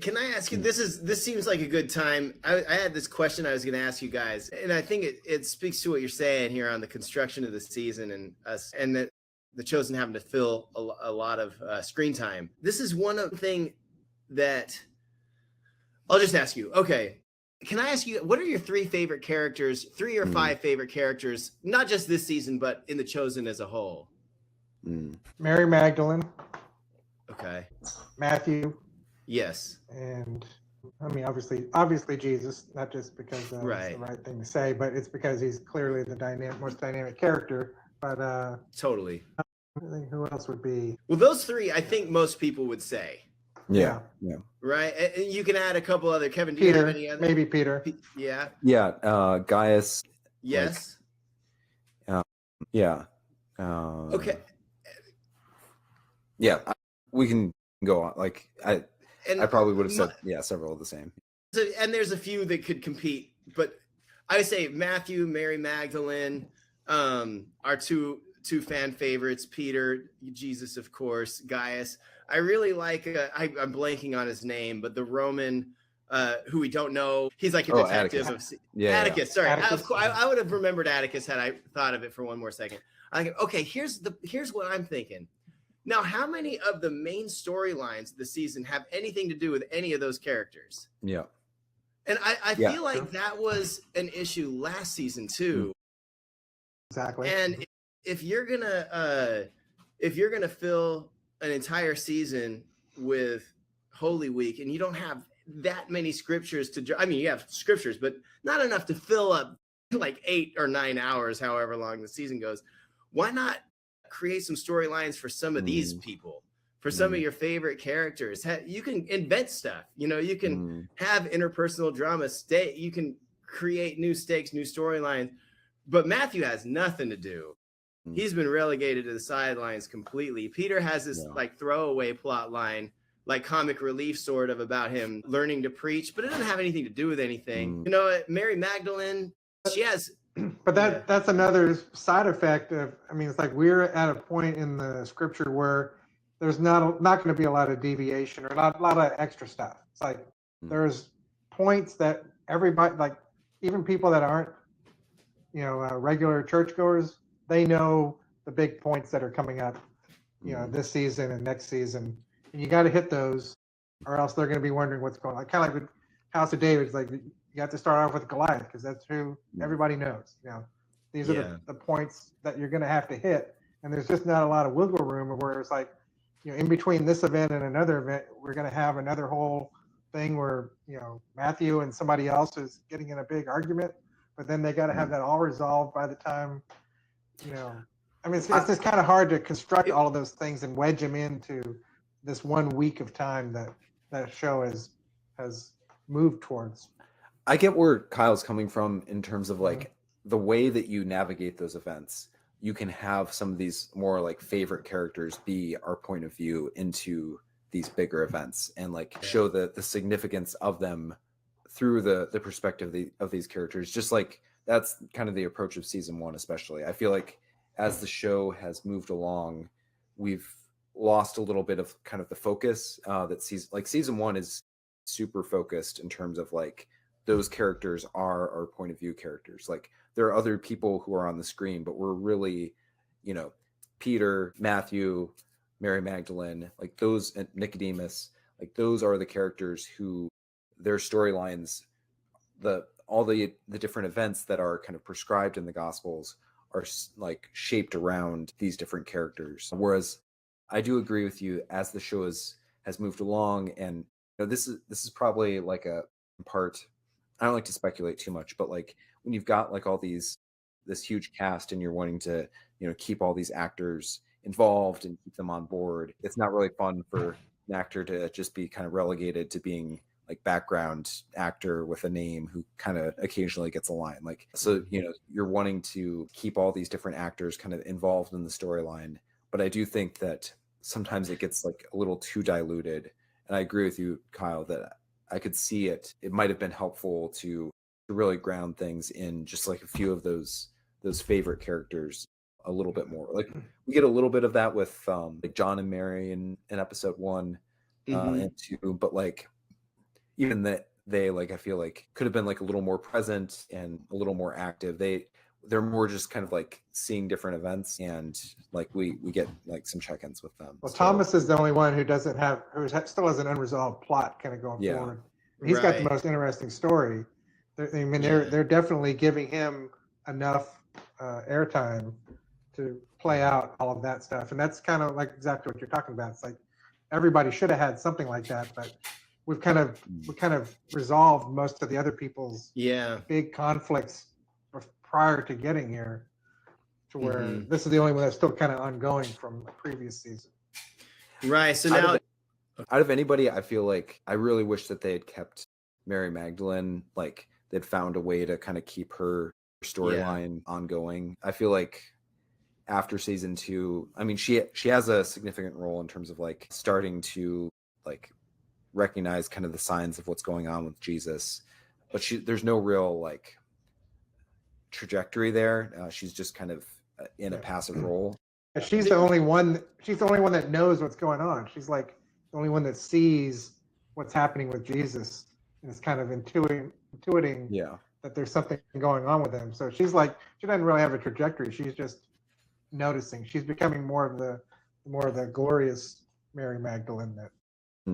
Can I ask you? This seems like a good time. I had this question I was going to ask you guys, and I think it speaks to what you're saying here on the construction of the season and us, and that the Chosen having to fill a lot of screen time. This is one of the thing that I'll just ask you. Okay, can I ask you, what are your 3 favorite characters, 3 or 5 favorite characters, not just this season, but in the Chosen as a whole? Mary Magdalene. Okay. Matthew. Yes. And I mean, obviously Jesus, not just because it's the right thing to say, but it's because he's clearly the most dynamic character. But totally. I think who else would be? Well, those 3, I think most people would say. Yeah. Right. And you can add a couple other. Kevin, do Peter, you have any other? Maybe Peter. Yeah. Gaius. Yes. Okay. Yeah, we can go on. Like I probably would have said several of the same. So, and there's a few that could compete, but I would say Matthew, Mary Magdalene, are two fan favorites. Peter, Jesus, of course, Gaius. I really like. I'm blanking on his name, but the Roman, who we don't know. He's like a detective Atticus. Atticus. Sorry, Atticus. I would have remembered Atticus had I thought of it for one more second. Okay, here's what I'm thinking. Now, how many of the main storylines of the season have anything to do with any of those characters? Yeah. And I feel like that was an issue last season too. Exactly. And if you're gonna fill an entire season with Holy Week and you don't have that many scriptures you have scriptures, but not enough to fill up like 8 or 9 hours, however long the season goes, why not create some storylines for some of these people, for some of your favorite characters? You can invent stuff, you can have interpersonal drama, you can create new stakes, new storylines, but Matthew has nothing to do. He's been relegated to the sidelines completely. Peter has this like throwaway plot line, like comic relief sort of, about him learning to preach, but it doesn't have anything to do with anything. Mary Magdalene, she has. But that's another side effect of, it's like we're at a point in the scripture where there's not going to be a lot of deviation or not a lot of extra stuff. It's like there's points that everybody, like even people that aren't, regular churchgoers, they know the big points that are coming up, this season and next season, and you got to hit those, or else they're going to be wondering what's going on. Kind of like with House of David, it's like you have to start off with Goliath because that's who everybody knows. These are the points that you're going to have to hit, and there's just not a lot of wiggle room where it's like, in between this event and another event, we're going to have another whole thing where Matthew and somebody else is getting in a big argument, but then they got to have that all resolved by the time, it's just kind of hard to construct all of those things and wedge them into this 1 week of time that show has moved towards. I get where Kyle's coming from in terms of like the way that you navigate those events. You can have some of these more like favorite characters be our point of view into these bigger events and like show the significance of them through the perspective of these characters. Just like that's kind of the approach of season 1, especially. I feel like as the show has moved along, we've lost a little bit of kind of the focus that season 1 is super focused in terms of like those characters are our point of view characters. Like there are other people who are on the screen, but we're really, Peter, Matthew, Mary Magdalene, like those, and Nicodemus, like those are the characters who their storylines, all the different events that are kind of prescribed in the Gospels are like shaped around these different characters. Whereas I do agree with you, as the show has moved along, and this is probably like a part. I don't like to speculate too much, but like when you've got like all this huge cast and you're wanting to keep all these actors involved and keep them on board, it's not really fun for an actor to just be kind of relegated to being like background actor with a name who kind of occasionally gets a line. Like, so you're wanting to keep all these different actors kind of involved in the storyline, but I do think that sometimes it gets like a little too diluted. And I agree with you, Kyle, that I could see it might have been helpful to really ground things in just like a few of those favorite characters a little bit more. Like we get a little bit of that with like John and Mary in episode 1 and 2, but like even that they like, I feel like could have been like a little more present and a little more active. They're more just kind of like seeing different events, and like we get like some check-ins with them. Well, so, Thomas is the only one who still has an unresolved plot kind of going forward. He's got the most interesting story. They're definitely giving him enough airtime to play out all of that stuff, and that's kind of like exactly what you're talking about. It's like everybody should have had something like that, but we kind of resolved most of the other people's big conflicts prior to getting here, to where this is the only one that's still kind of ongoing from the previous season. Right. So now, out of anybody, I feel like I really wish that they had kept Mary Magdalene. Like they'd found a way to kind of keep her storyline ongoing. I feel like after season 2, I mean, she has a significant role in terms of like starting to like recognize kind of the signs of what's going on with Jesus, but there's no real like trajectory there. She's just kind of in a passive role. She's the only one that knows what's going on. She's like the only one that sees what's happening with Jesus and is kind of intuiting that there's something going on with him. So she doesn't really have a trajectory. She's just noticing. She's becoming more of the glorious Mary Magdalene that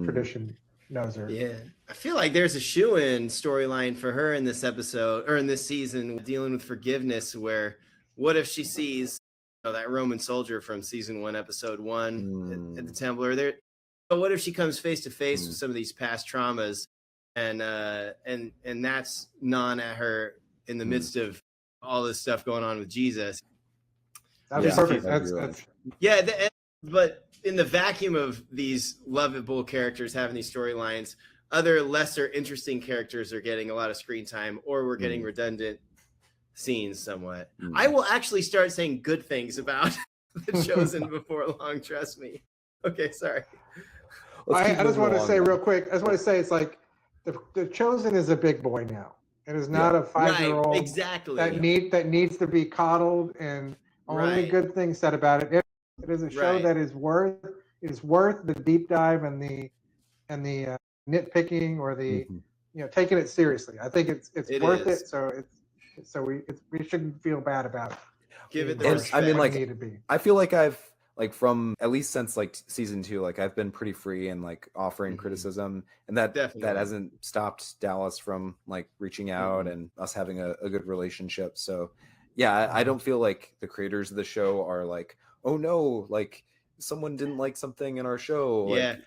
tradition knows her. Yeah, I feel like there's a shoe-in storyline for her in this episode or in this season, dealing with forgiveness. Where what if she sees that Roman soldier from season 1, episode 1 at the temple? Or there, but what if she comes face to face with some of these past traumas, and that's gnawing at her in the midst of all this stuff going on with Jesus? That'd be perfect. But in the vacuum of these lovable characters having these storylines, other lesser interesting characters are getting a lot of screen time, or we're getting redundant scenes somewhat. I will actually start saying good things about The Chosen before long, trust me. Okay, sorry. I just want to say real quick, it's like the Chosen is a big boy now. It is not a 5-year-old exactly that needs to be coddled and only good things said about it. It is a show that is worth the deep dive and the nitpicking or the taking it seriously. I think it's worth it. So we shouldn't feel bad about it. Give it the respect. I mean, like, need to be. I feel like I've like from at least since like season 2, like I've been pretty free and like offering criticism, and that hasn't stopped Dallas from like reaching out and us having a good relationship. So yeah, I don't feel like the creators of the show are like, oh no, like someone didn't like something in our show. Like,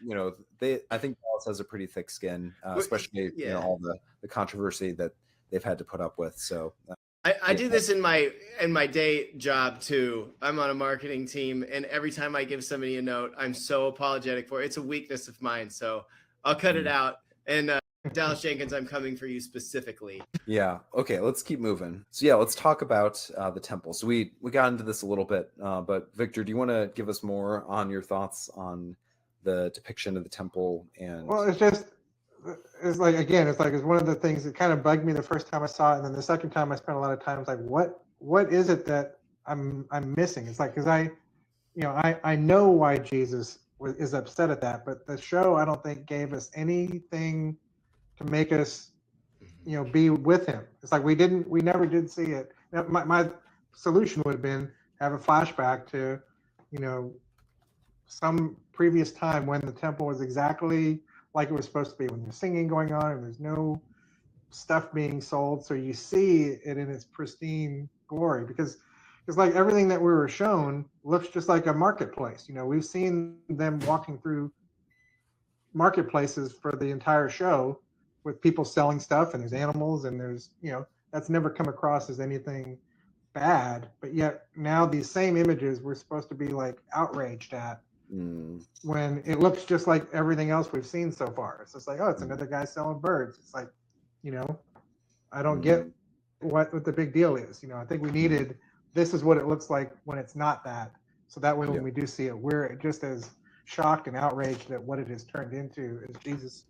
I think Dallas has a pretty thick skin, especially all the controversy that they've had to put up with. So I do this in my day job too. I'm on a marketing team, and every time I give somebody a note, I'm so apologetic for it. It's a weakness of mine, so I'll cut it out. And Dallas Jenkins, I'm coming for you specifically. Yeah. Okay. Let's keep moving. So yeah, let's talk about the temple. So we got into this a little bit, but Victor, do you want to give us more on your thoughts on the depiction of the temple? And Well, it's just, it's like, again, it's like, it's one of the things that kind of bugged me the first time I saw it. And then the second time I spent a lot of time, like, what is it that I'm missing? It's like, because I know why Jesus is upset at that, but the show, I don't think, gave us anything to make us, be with him. It's like we never did see it. My solution would have been have a flashback to, some previous time when the temple was exactly like it was supposed to be, when there's singing going on and there's no stuff being sold, so you see it in its pristine glory. Because it's like everything that we were shown looks just like a marketplace. We've seen them walking through marketplaces for the entire show with people selling stuff, and there's animals, and there's, that's never come across as anything bad. But yet now these same images we're supposed to be like outraged at when it looks just like everything else we've seen so far. It's just like, oh, it's another guy selling birds. It's like, I don't get what the big deal is. I think we needed, this is what it looks like when it's not that. So that way when we do see it, we're just as shocked and outraged at what it has turned into as Jesus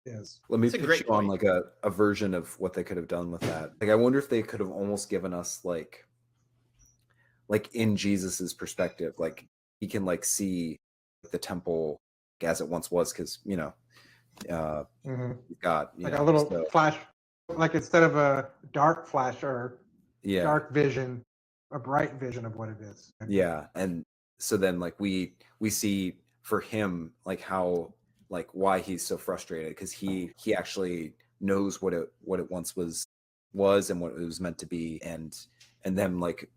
is. let me pitch you on like a version of what they could have done with that. Like, I wonder if they could have almost given us like in Jesus's perspective, like he can like see the temple as it once was, because you've got like a little flash, like instead of a dark flash or dark vision, a bright vision of what it is. Yeah. And so then like we see for him like how, like why he's so frustrated, because he actually knows what it once was and what it was meant to be. And then like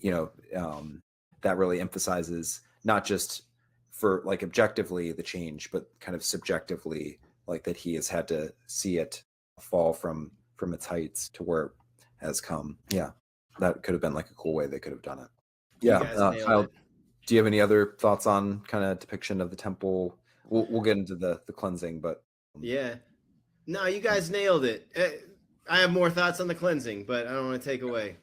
that really emphasizes not just for like objectively the change, but kind of subjectively, like that he has had to see it fall from its heights to where it has come. Yeah, that could have been like a cool way they could have done it. Yeah. Kyle, do you have any other thoughts on kind of depiction of the temple? We'll get into the cleansing, but no, you guys nailed it. I have more thoughts on the cleansing, but I don't want to take away.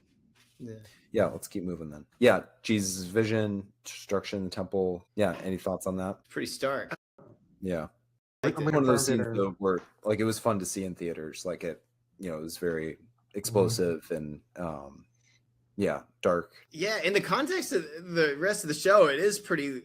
Yeah, let's keep moving then. Yeah, Jesus' vision, destruction in the temple. Yeah, any thoughts on that? Pretty stark. Yeah, like one of those scenes though, where like it was fun to see in theaters. Like it was very explosive and dark. Yeah, in the context of the rest of the show, it is pretty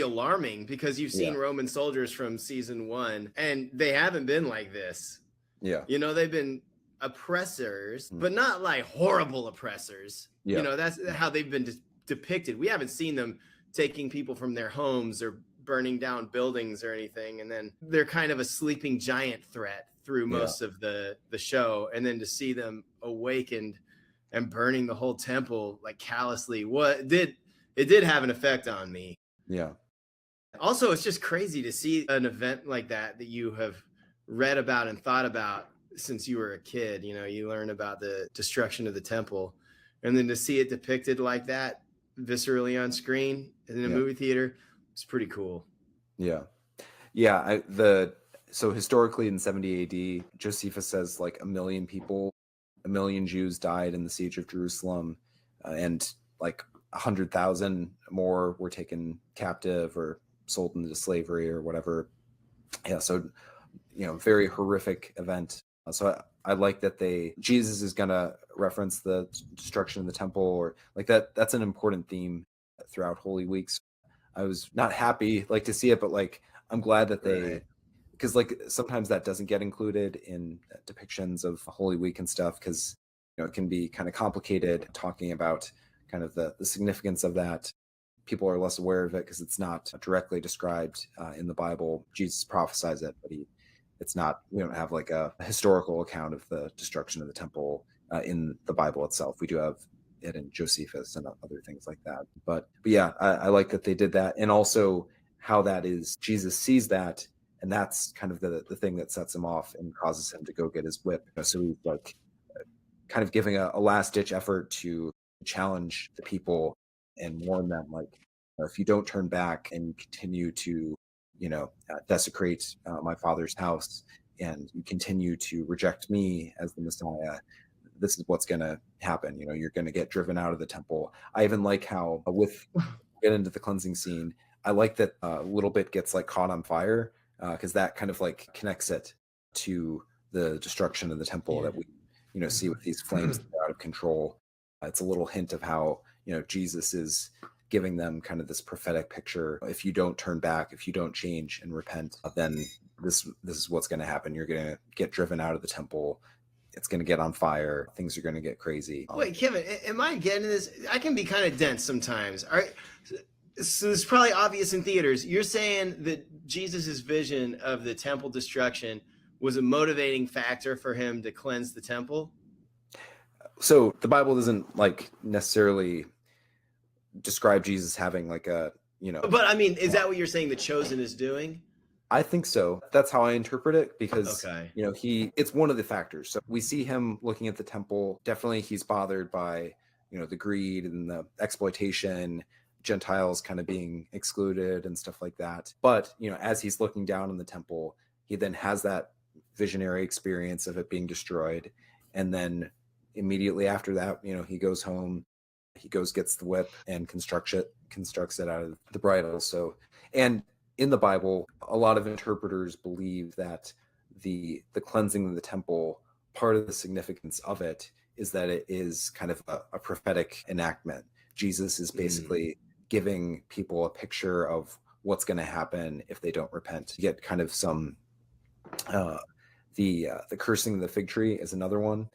alarming, because you've seen Roman soldiers from season 1, and they haven't been like this. Yeah, they've been oppressors, but not like horrible oppressors. That's how they've been depicted. We haven't seen them taking people from their homes or burning down buildings or anything, and then they're kind of a sleeping giant threat through most of the show, and then to see them awakened and burning the whole temple like callously, it did have an effect on me. Yeah. Also, it's just crazy to see an event like that you have read about and thought about since you were a kid. You learn about the destruction of the temple, and then to see it depicted like that viscerally on screen in a movie theater, it's pretty cool. So historically in 70 AD, Josephus says like 1 million people, 1 million Jews died in the siege of Jerusalem, and like 100,000 more were taken captive or sold into slavery or whatever. Yeah, so very horrific event. So I like that Jesus is gonna reference the destruction of the temple, or like that. That's an important theme throughout Holy Weeks. I was not happy like to see it, but like I'm glad that they, because like sometimes that doesn't get included in depictions of Holy Week and stuff, because it can be kind of complicated talking about kind of the significance of that. People are less aware of it because it's not directly described in the Bible. Jesus prophesies it, but we don't have like a historical account of the destruction of the temple in the Bible itself. We do have it in Josephus and other things like that. But yeah, I like that they did that. And also how that is, Jesus sees that, and that's kind of the thing that sets him off and causes him to go get his whip. So he's like kind of giving a last ditch effort to challenge the people and warn them, like, if you don't turn back and continue to desecrate my father's house, and you continue to reject me as the Messiah, this is what's going to happen. You're going to get driven out of the temple. I even like how get into the cleansing scene, I like that a little bit gets like caught on fire, because that kind of like connects it to the destruction of the temple that we see with these flames that are out of control. It's a little hint of how Jesus is giving them kind of this prophetic picture. If you don't turn back, if you don't change and repent, then this is what's going to happen. You're going to get driven out of the temple. It's going to get on fire. Things are going to get crazy. Wait, Kevin, am I getting this? I can be kind of dense sometimes. All right. So it's probably obvious in theaters. You're saying that Jesus's vision of the temple destruction was a motivating factor for him to cleanse the temple? So the Bible doesn't like necessarily describe Jesus having like a, But I mean, is that what you're saying the Chosen is doing? I think so. That's how I interpret it, because Okay. It's one of the factors. So we see him looking at the temple. Definitely he's bothered by, the greed and the exploitation, Gentiles kind of being excluded and stuff like that. But, as he's looking down on the temple, he then has that visionary experience of it being destroyed. And then immediately after that, he goes home, he gets the whip and constructs it out of the bridle. So, and in the Bible, a lot of interpreters believe that the cleansing of the temple, part of the significance of it is that it is kind of a prophetic enactment. Jesus is basically giving people a picture of what's going to happen if they don't repent. You get kind of some the cursing of the fig tree is another one.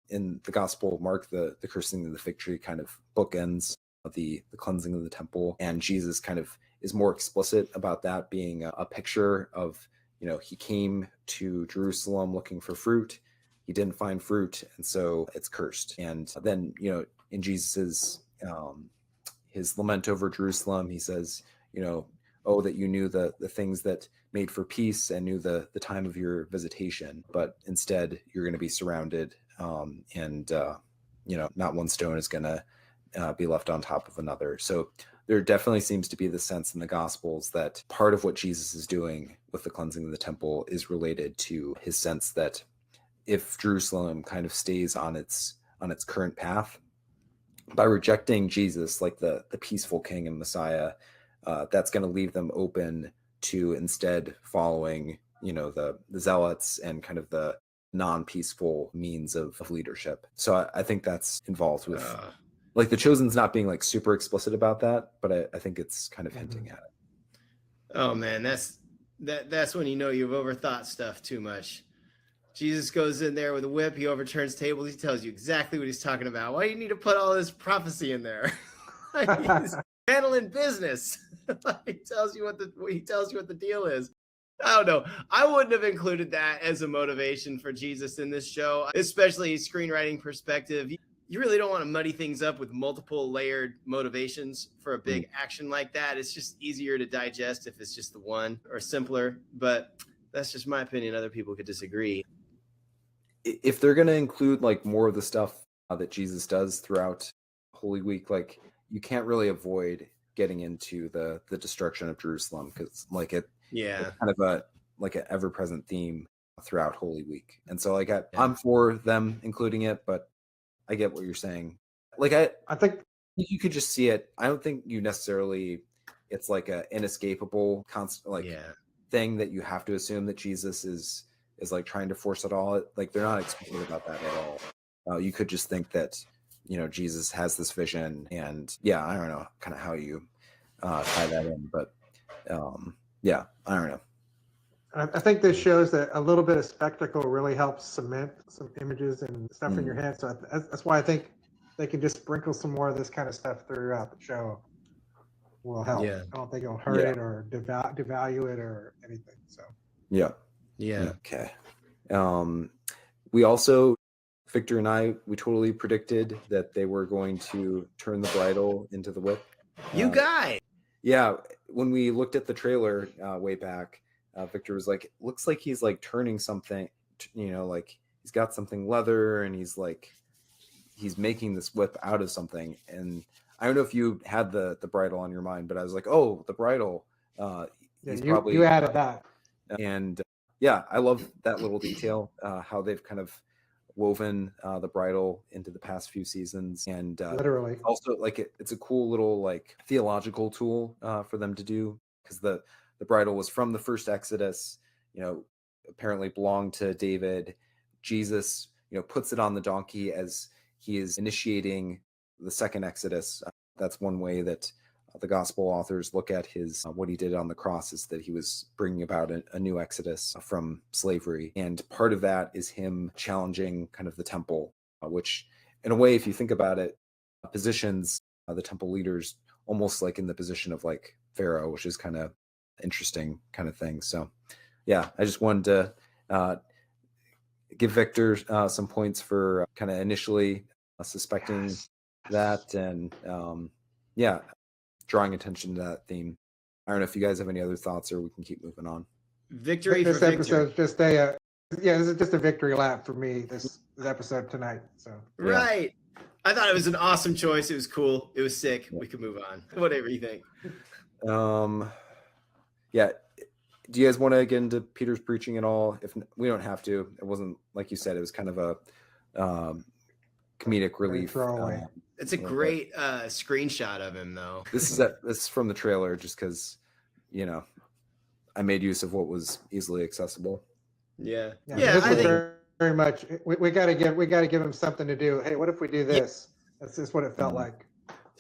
In the Gospel of Mark, the cursing of the fig tree kind of bookends the cleansing of the temple, and Jesus kind of is more explicit about that being a picture of, he came to Jerusalem looking for fruit. He didn't find fruit, and so it's cursed. And then, in Jesus's his lament over Jerusalem, he says, oh, that you knew the things that made for peace and knew the time of your visitation, but instead you're going to be surrounded, and not one stone is going to be left on top of another. So there definitely seems to be the sense in the Gospels that part of what Jesus is doing with the cleansing of the temple is related to his sense that if Jerusalem kind of stays on its current path, by rejecting Jesus, like the peaceful king and Messiah, that's going to leave them open to instead following, the zealots and kind of the non-peaceful means of leadership. So I think that's involved with like the Chosen's not being like super explicit about that, but I think it's kind of hinting at it. Oh man, that's when you've overthought stuff too much. Jesus goes in there with a whip, he overturns tables, he tells you exactly what he's talking about. Why do you need to put all this prophecy in there? He's handling business. He tells you what the deal is. I don't know. I wouldn't have included that as a motivation for Jesus in this show, especially screenwriting perspective. You really don't want to muddy things up with multiple layered motivations for a big action like that. It's just easier to digest if it's just the one, or simpler. But that's just my opinion. Other people could disagree. If they're going to include like more of the stuff that Jesus does throughout Holy Week, like you can't really avoid getting into the destruction of Jerusalem, because like it's kind of a like an ever-present theme throughout Holy Week. And so like I'm for them including it, but I get what you're saying. Like I think you could just see it. I don't think you necessarily, it's like a inescapable constant thing that you have to assume that Jesus is like trying to force it all. Like they're not explicit about that at all. You could just think that, Jesus has this vision, and I don't know kind of how you tie that in, but I don't know. I think this shows that a little bit of spectacle really helps cement some images and stuff in your head. So that's why I think they can just sprinkle some more of this kind of stuff throughout the show. Will help. Yeah. I don't think it'll hurt it or devalue it or anything. So yeah. Okay. We also, Victor and I, we totally predicted that they were going to turn the bridle into the whip. You guys. Yeah. When we looked at the trailer way back, Victor was like, looks like he's like turning something, like he's got something leather and he's making this whip out of something. And I don't know if you had the bridle on your mind, but I was like, oh, the bridle. you added that. And yeah, I love that little detail, how they've kind of woven the bridal into the past few seasons, and Literally. also like it's a cool little like theological tool for them to do, because the bridle was from the first Exodus, apparently belonged to David. Jesus, puts it on the donkey as he is initiating the second Exodus. That's one way that the gospel authors look at his what he did on the cross, is that he was bringing about a new exodus from slavery, and part of that is him challenging kind of the temple, which in a way, if you think about it, positions the temple leaders almost like in the position of like Pharaoh, which is kind of interesting kind of thing. So yeah, I just wanted to give Victor some points for kind of initially suspecting Yes. that, and yeah, drawing attention to that theme. I don't know if you guys have any other thoughts, or we can keep moving on. Victory This for episode Victor. is just this is just a victory lap for me. This episode tonight. So Yeah. Right. I thought it was an awesome choice. It was cool. It was sick. Yeah. We could move on. Whatever you think. Yeah. Do you guys want to get into Peter's preaching at all? If we don't have to, it wasn't, like you said, it was kind of a comedic relief. throwaway. It's a great screenshot of him, though. This is from the trailer, just because, I made use of what was easily accessible. Yeah. This I was think very much. We got to give him something to do. Hey, what if we do this? That's just what it felt like.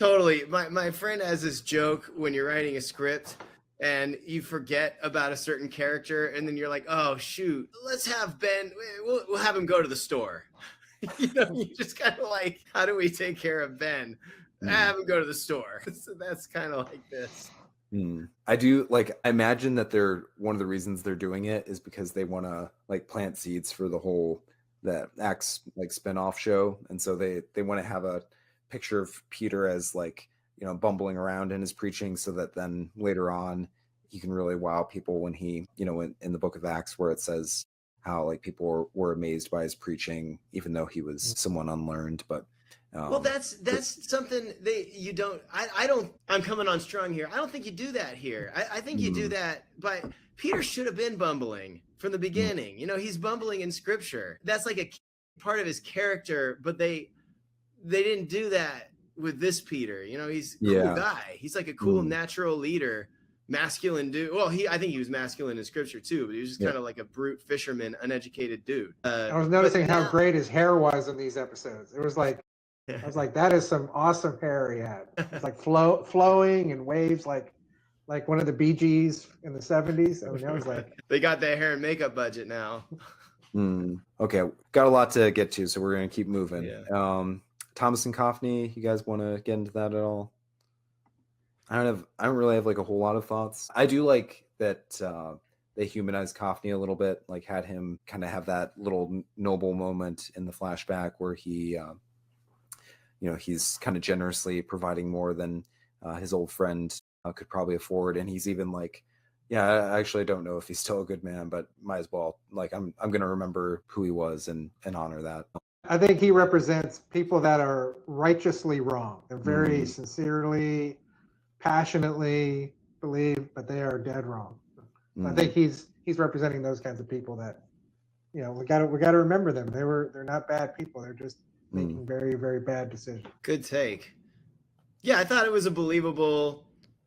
totally. My friend has this joke when you're writing a script and you forget about a certain character, and then you're like, oh shoot, let's have Ben. We'll have him go to the store. You just kind of like, how do we take care of Ben? Have him go to the store. So that's kind of like this. I do I imagine that one of the reasons they're doing it is because they want to like plant seeds for the whole that Acts like spin-off show, and so they want to have a picture of Peter as like bumbling around in his preaching, so that then later on he can really wow people when he in the book of Acts, where it says how like people were amazed by his preaching even though he was someone unlearned. But well, that's something you don't. I don't. I'm coming on strong here. I don't think you do that here. I think you do that. But Peter should have been bumbling from the beginning. He's bumbling in Scripture. That's like a part of his character. But they didn't do that with this Peter. He's a cool guy. He's like a cool natural leader, masculine dude. Well, I think he was masculine in Scripture too, but he was just kind of like a brute fisherman, uneducated dude. I was noticing how great his hair was in these episodes. It was like. I was like, that is some awesome hair he had. It's like flowing and waves like one of the Bee Gees in the 70s. I mean, that was like they got their hair and makeup budget now. Okay, got a lot to get to, so we're gonna keep moving. Yeah. Thomas and Coffney, you guys want to get into that at all? I don't really have like a whole lot of thoughts. I do like that they humanized Coffney a little bit, like had him kind of have that little noble moment in the flashback where he he's kind of generously providing more than his old friend could probably afford. And he's even like, I actually don't know if he's still a good man, but might as well. Like, I'm going to remember who he was and honor that. I think he represents people that are righteously wrong. They're very sincerely, passionately believe, but they are dead wrong. I think he's representing those kinds of people that, we got to remember them. They're not bad people. They're just making very, very bad decisions. Good take. Yeah, I thought it was a believable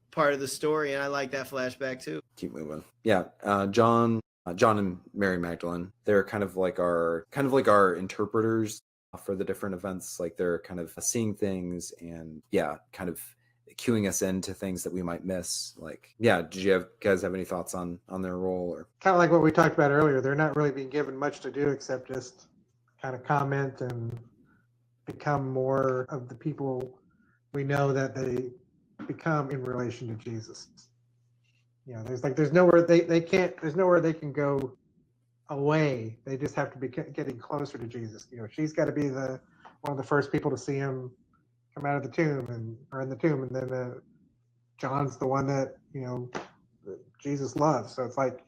part of the story, and I like that flashback too. Keep moving. Yeah, John and Mary Magdalene, they're kind of like our interpreters for the different events. Like they're kind of seeing things and kind of cueing us into things that we might miss. Like, did you guys have any thoughts on their role? Or kind of like what we talked about earlier, they're not really being given much to do except just kind of comment and become more of the people we know that they become in relation to Jesus. There's nowhere they can go away. They just have to be getting closer to Jesus. She's got to be one of the first people to see him come out of the tomb or in the tomb, and then John's the one that Jesus loves. So it's like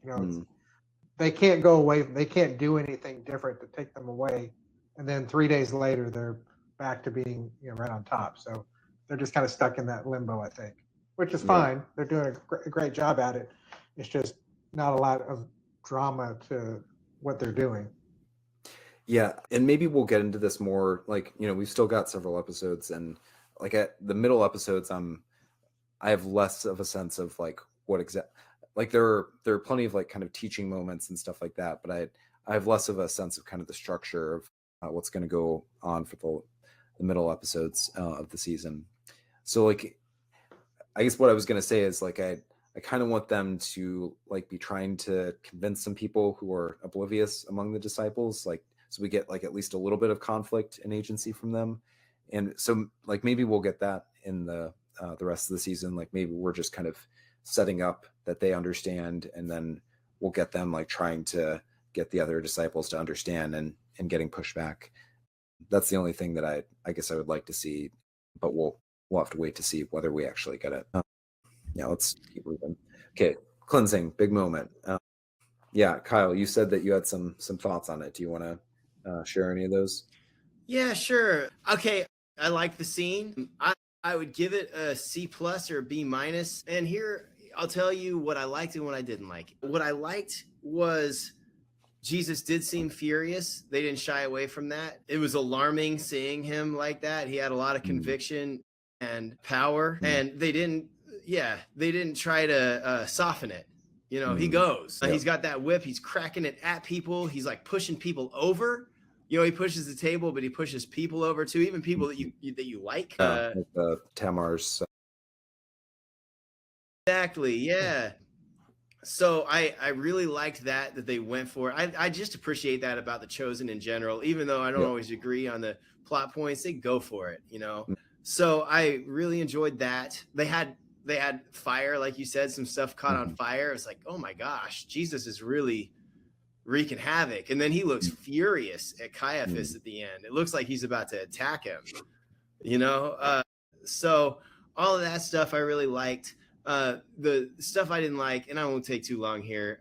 they can't go away. They can't do anything different to take them away. And then 3 days later, they're back to being right on top. So they're just kind of stuck in that limbo, I think, which is fine. They're doing a great job at it. It's just not a lot of drama to what they're doing. Yeah, and maybe we'll get into this more. Like, we've still got several episodes, and like at the middle episodes, I have less of a sense of like what exact. Like there are plenty of like kind of teaching moments and stuff like that, but I have less of a sense of kind of the structure of what's going to go on for the middle episodes of the season. So like, I guess what I was going to say is like I kind of want them to like be trying to convince some people who are oblivious among the disciples, like so we get like at least a little bit of conflict and agency from them. And so like maybe we'll get that in the rest of the season. Like maybe we're just kind of setting up that they understand, and then we'll get them like trying to get the other disciples to understand and getting pushed back. That's the only thing that I guess I would like to see, but we'll have to wait to see whether we actually get it. Yeah, let's keep moving. Okay, cleansing, big moment. Yeah, Kyle, you said that you had some thoughts on it. Do you want to share any of those? Yeah, sure. Okay, I like the scene. I would give it a C plus or a B minus. And here I'll tell you what I liked and what I didn't like. What I liked was Jesus did seem furious. They didn't shy away from that. It was alarming seeing him like that. He had a lot of conviction and power, and they didn't try to soften it. He goes. Yep. He's got that whip. He's cracking it at people. He's like pushing people over. He pushes the table, but he pushes people over too, even people that you like. Like the Tamar's. Exactly. Yeah. So I really liked that they went for it. I just appreciate that about The Chosen in general, even though I don't always agree on the plot points. They go for it, So I really enjoyed that. They had fire, like you said, some stuff caught on fire. It's like, oh my gosh, Jesus is really wreaking havoc. And then he looks furious at Caiaphas at the end. It looks like he's about to attack him, So all of that stuff I really liked. The stuff I didn't like, and I won't take too long here,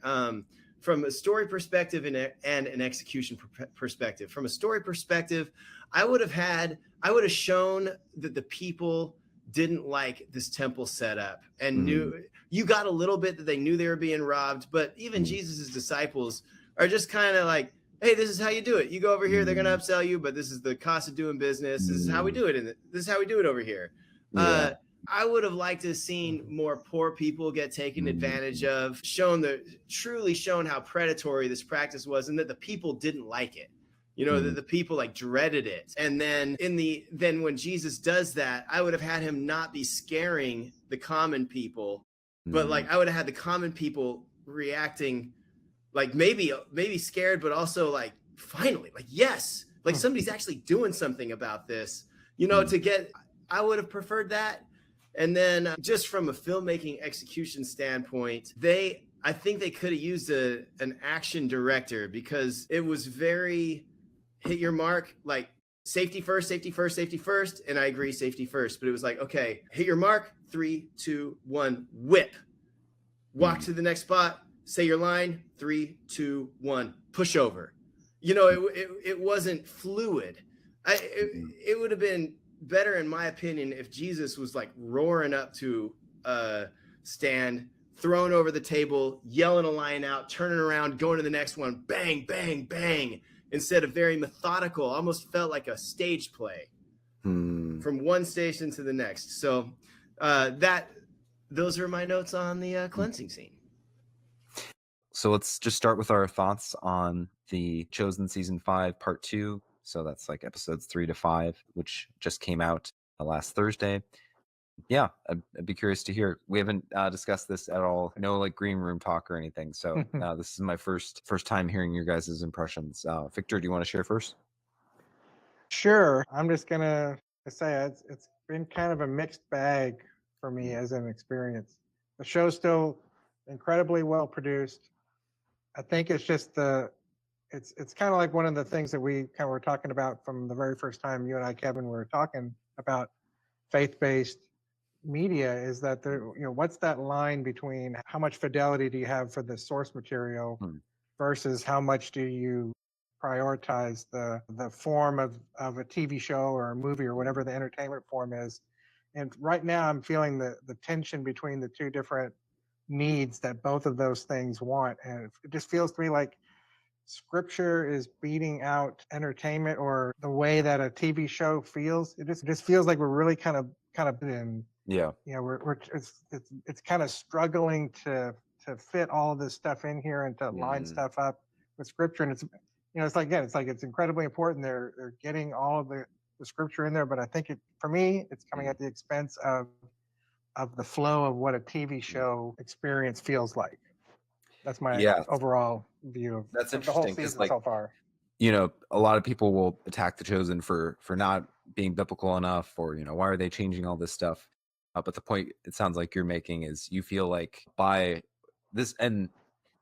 from a story perspective and an execution perspective. From a story perspective, I would have shown that the people didn't like this temple setup and knew you got a little bit that they knew they were being robbed, but even Jesus's disciples are just kind of like, hey, this is how you do it. You go over here, they're going to upsell you, but this is the cost of doing business. This is how we do it. And this is how we do it over here. Yeah. I would have liked to have seen more poor people get taken advantage of, truly shown how predatory this practice was, and that the people didn't like it. That the people like dreaded it. And then then when Jesus does that, I would have had him not be scaring the common people, but like I would have had the common people reacting like maybe scared, but also like finally, like yes, like somebody's actually doing something about this. I would have preferred that. And then just from a filmmaking execution standpoint, I think they could have used an action director, because it was very hit your mark, like safety first, safety first, safety first. And I agree, safety first. But it was like, okay, hit your mark, 3, 2, 1, whip. Walk to the next spot, say your line, 3, 2, 1, push over. It wasn't fluid. It would have been better, in my opinion, if Jesus was like roaring up to a stand, thrown over the table, yelling a line out, turning around, going to the next one, bang, bang, bang, instead of very methodical. Almost felt like a stage play from one station to the next. So those are my notes on the cleansing scene. So let's just start with our thoughts on The Chosen Season 5, Part 2. So that's like episodes 3 to 5, which just came out last Thursday. Yeah, I'd be curious to hear. We haven't discussed this at all. No like green room talk or anything. So this is my first time hearing your guys' impressions. Victor, do you want to share first? Sure. I'm just gonna say it's been kind of a mixed bag for me as an experience. The show's still incredibly well produced. I think it's just it's kind of like one of the things that we kind of were talking about from the very first time you and I, Kevin, were talking about faith-based media, is that what's that line between how much fidelity do you have for the source material versus how much do you prioritize the form of a TV show or a movie or whatever the entertainment form is. And right now I'm feeling the tension between the two different needs that both of those things want. And it just feels to me like scripture is beating out entertainment, or the way that a TV show feels. It just feels like we're really kind of in, Yeah. we're it's kind of struggling to fit all this stuff in here and to line stuff up with scripture. And it's like, again, it's incredibly important. They're getting all of the scripture in there, but I think for me, it's coming at the expense of the flow of what a TV show experience feels like. That's my Yeah. overall view That's of the whole interesting, 'cause, season like, so far. a lot of people will attack The Chosen for not being biblical enough, or why are they changing all this stuff? But the point it sounds like you're making is you feel like by this, and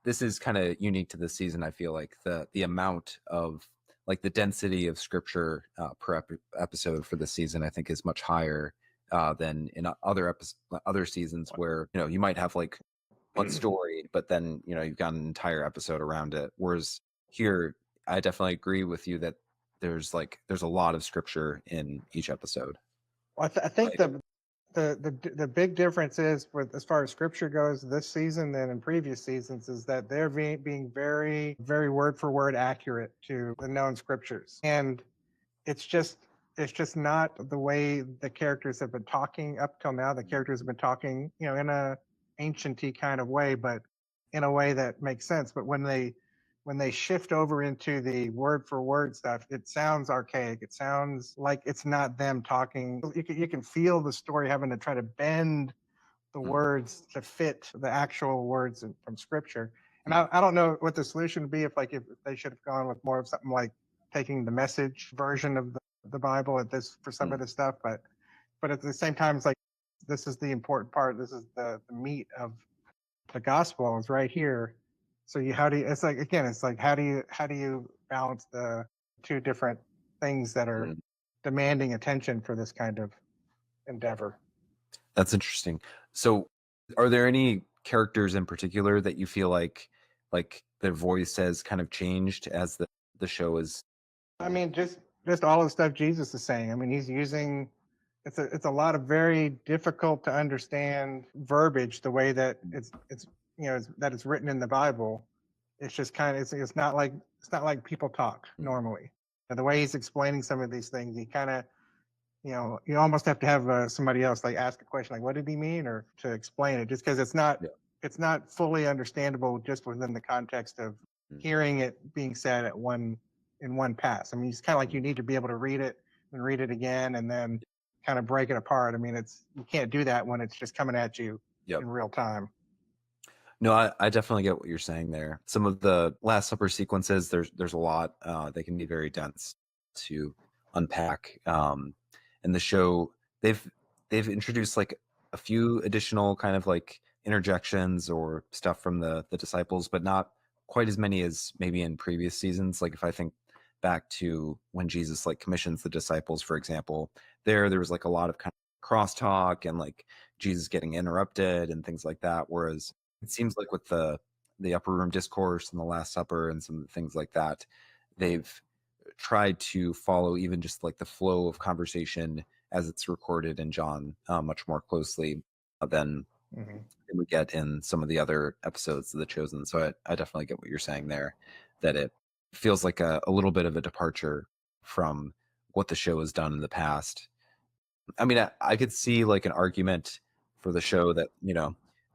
this is kind of unique to this season. I feel like the amount of, like, the density of scripture per episode for this season, I think, is much higher than in other seasons, where you might have like one story, but then you've got an entire episode around it. Whereas here, I definitely agree with you that there's a lot of scripture in each episode. Well, I think Like, the big difference is, with as far as scripture goes this season than in previous seasons, is that they're being very, very word for word accurate to the known scriptures. And it's just not the way the characters have been talking up till now. The characters have been talking, in a ancient-y kind of way, but in a way that makes sense. But when they shift over into the word for word stuff, it sounds archaic. It sounds like it's not them talking. You can feel the story having to try to bend the words to fit the actual words from scripture. And I don't know what the solution would be, if they should have gone with more of something like taking the Message version of the Bible at this for some of this stuff. But at the same time, it's like, this is the important part. This is the meat of the gospel is right here. So how do you, it's like, again, it's like, how do you balance the two different things that are demanding attention for this kind of endeavor? that's interesting. So, are there any characters in particular that you feel like their voice has kind of changed as the show is? I mean, just all the stuff Jesus is saying. I mean, he's using, it's a lot of very difficult to understand verbiage, the way that that it's written in the Bible. It's just kind of, it's not like people talk normally. And the way he's explaining some of these things, he kind of, you almost have to have somebody else like ask a question, like, what did he mean, or to explain it, just because it's not fully understandable just within the context of hearing it being said in one pass. I mean, it's kind of like you need to be able to read it and read it again and then kind of break it apart. I mean, you can't do that when it's just coming at you in real time. No, I definitely get what you're saying there. Some of the Last Supper sequences, there's a lot. They can be very dense to unpack. And the show, they've introduced like a few additional kind of like interjections or stuff from the disciples, but not quite as many as maybe in previous seasons. Like, if I think back to when Jesus like commissions the disciples, for example, there was like a lot of kind of crosstalk and like Jesus getting interrupted and things like that. Whereas it seems like with the upper room discourse and the Last Supper and some things like that, they've tried to follow even just like the flow of conversation as it's recorded in John much more closely than we get in some of the other episodes of The Chosen. So I definitely get what you're saying there, that it feels like a little bit of a departure from what the show has done in the past. I mean, I could see like an argument for the show that,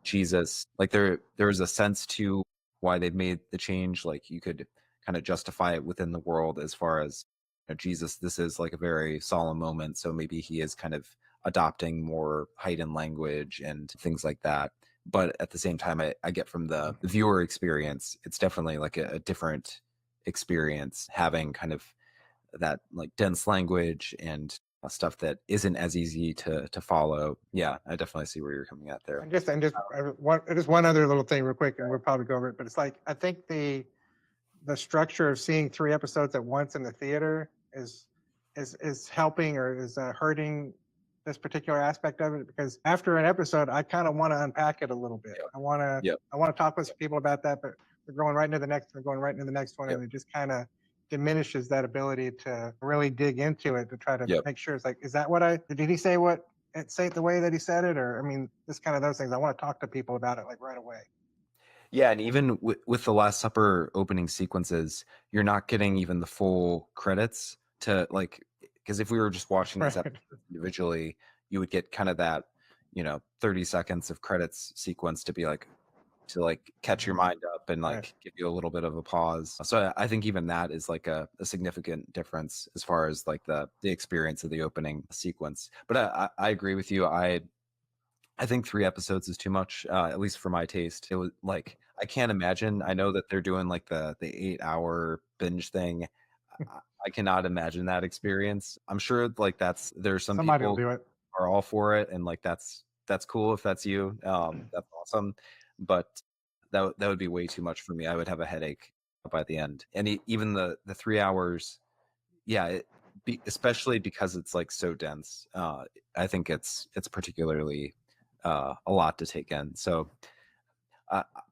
Jesus, like there's a sense to why they've made the change. Like, you could kind of justify it within the world, as far as Jesus, this is like a very solemn moment. So maybe he is kind of adopting more heightened language and things like that. But at the same time, I get from the viewer experience, it's definitely like a different experience, having kind of that like dense language and stuff that isn't as easy to follow. Yeah, I definitely see where you're coming at there. And just one other little thing real quick, and we'll probably go over it, but it's like, I think the structure of seeing 3 episodes at once in the theater is helping, or is hurting this particular aspect of it, because after an episode, I kind of want to unpack it a little bit. I want to talk with some people about that, but they're going right into the next one, and it just kind of diminishes that ability to really dig into it, to try to make sure it's like, is that what did he say what say it the way that he said it, or I mean, just kind of those things. I want to talk to people about it like right away. Yeah, and even with the Last Supper opening sequences, you're not getting even the full credits to like, because if we were just watching these Right. episodes individually, you would get kind of that, 30 seconds of credits sequence to be like, to like catch your mind up and like Right. give you a little bit of a pause. So I think even that is like a significant difference as far as like the experience of the opening sequence. But I agree with you. I think 3 episodes is too much, at least for my taste. It was like I can't imagine. I know that they're doing like the 8-hour binge thing. I cannot imagine that experience. I'm sure like there's some Somebody will people do it. are all for it, and like that's cool if that's you. That's awesome. But that would be way too much for me. I would have a headache by the end. And even the 3 hours, yeah, especially because it's like so dense. I think it's particularly a lot to take in. So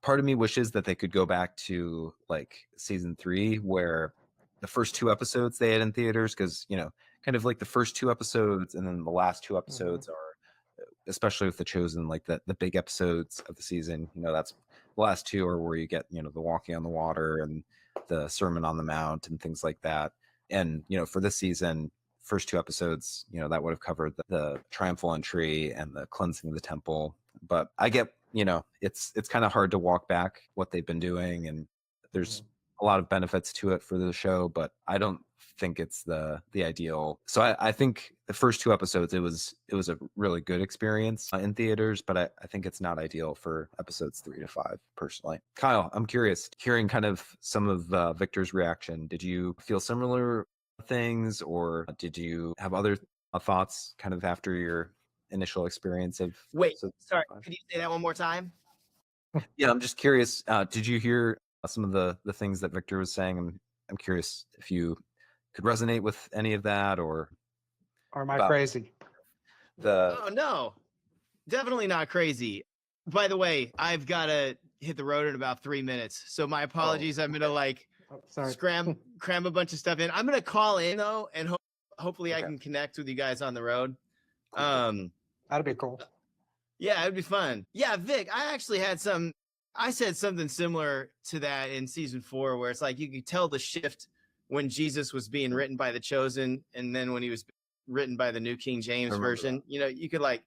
part of me wishes that they could go back to like season 3 where the first 2 episodes they had in theaters, because kind of like the first 2 episodes and then the last 2 episodes are, especially with the chosen, like the big episodes of the season, that's the last 2 are where you get the walking on the water and the Sermon on the Mount and things like that. And for this season, first 2 episodes, that would have covered the triumphal entry and the cleansing of the temple. But I get, it's kind of hard to walk back what they've been doing, and there's a lot of benefits to it for the show, but I don't think it's the ideal. So I think the first 2 episodes, it was a really good experience in theaters, but I think it's not ideal for episodes 3 to 5 personally. Kyle, I'm curious, hearing kind of some of Victor's reaction. Did you feel similar things, or did you have other thoughts kind of after your initial experience of Wait, sorry, could you say that one more time? Yeah, I'm just curious, did you hear some of the things that Victor was saying? I'm curious if you could resonate with any of that, or am I about crazy? Oh no, definitely not crazy. By the way, I've got to hit the road in about 3 minutes, so my apologies. I'm gonna like cram a bunch of stuff in. I'm gonna call in though, and hopefully I can connect with you guys on the road. That'd be cool. Yeah, it'd be fun. Yeah, Vic, I said something similar to that in season 4, where it's like you could tell the shift when Jesus was being written by the chosen, and then when he was written by the New King James version. You could like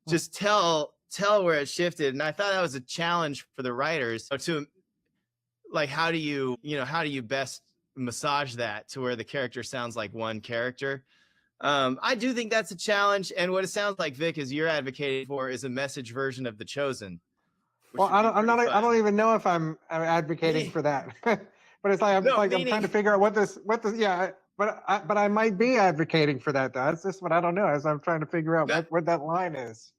just tell where it shifted. And I thought that was a challenge for the writers to like, how do you best massage that to where the character sounds like one character? I do think that's a challenge. And what it sounds like, Vic, is you're advocating for is a message version of The Chosen. Well, I don't even know if I'm advocating for that, but it's like I'm trying to figure out what this but I might be advocating for that though. That's just what I don't know, as I'm trying to figure out what that line is.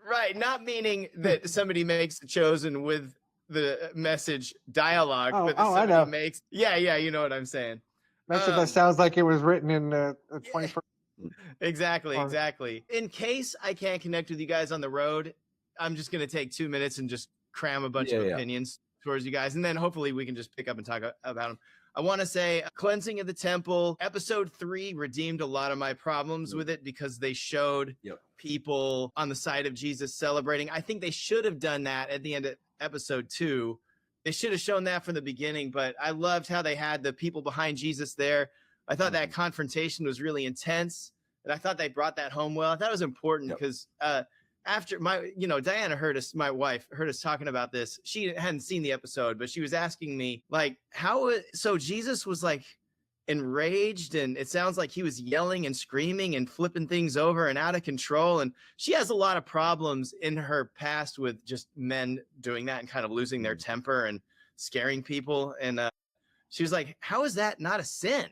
Right, not meaning that somebody makes The Chosen with the message dialogue, but somebody I know. makes you know what I'm saying. Message that sounds like it was written in the 21st. Exactly. In case I can't connect with you guys on the road, I'm just going to take 2 minutes and just cram a bunch of opinions towards you guys. And then hopefully we can just pick up and talk about them. I want to say cleansing of the temple, episode 3 redeemed a lot of my problems with it, because they showed people on the side of Jesus celebrating. I think they should have done that at the end of episode 2. They should have shown that from the beginning, but I loved how they had the people behind Jesus there. I thought that confrontation was really intense, and I thought they brought that home well. I thought it was important because after my wife heard us talking about this. She hadn't seen the episode, but she was asking me like, so Jesus was like enraged, and it sounds like he was yelling and screaming and flipping things over and out of control. And she has a lot of problems in her past with just men doing that and kind of losing their temper and scaring people. And she was like, how is that not a sin?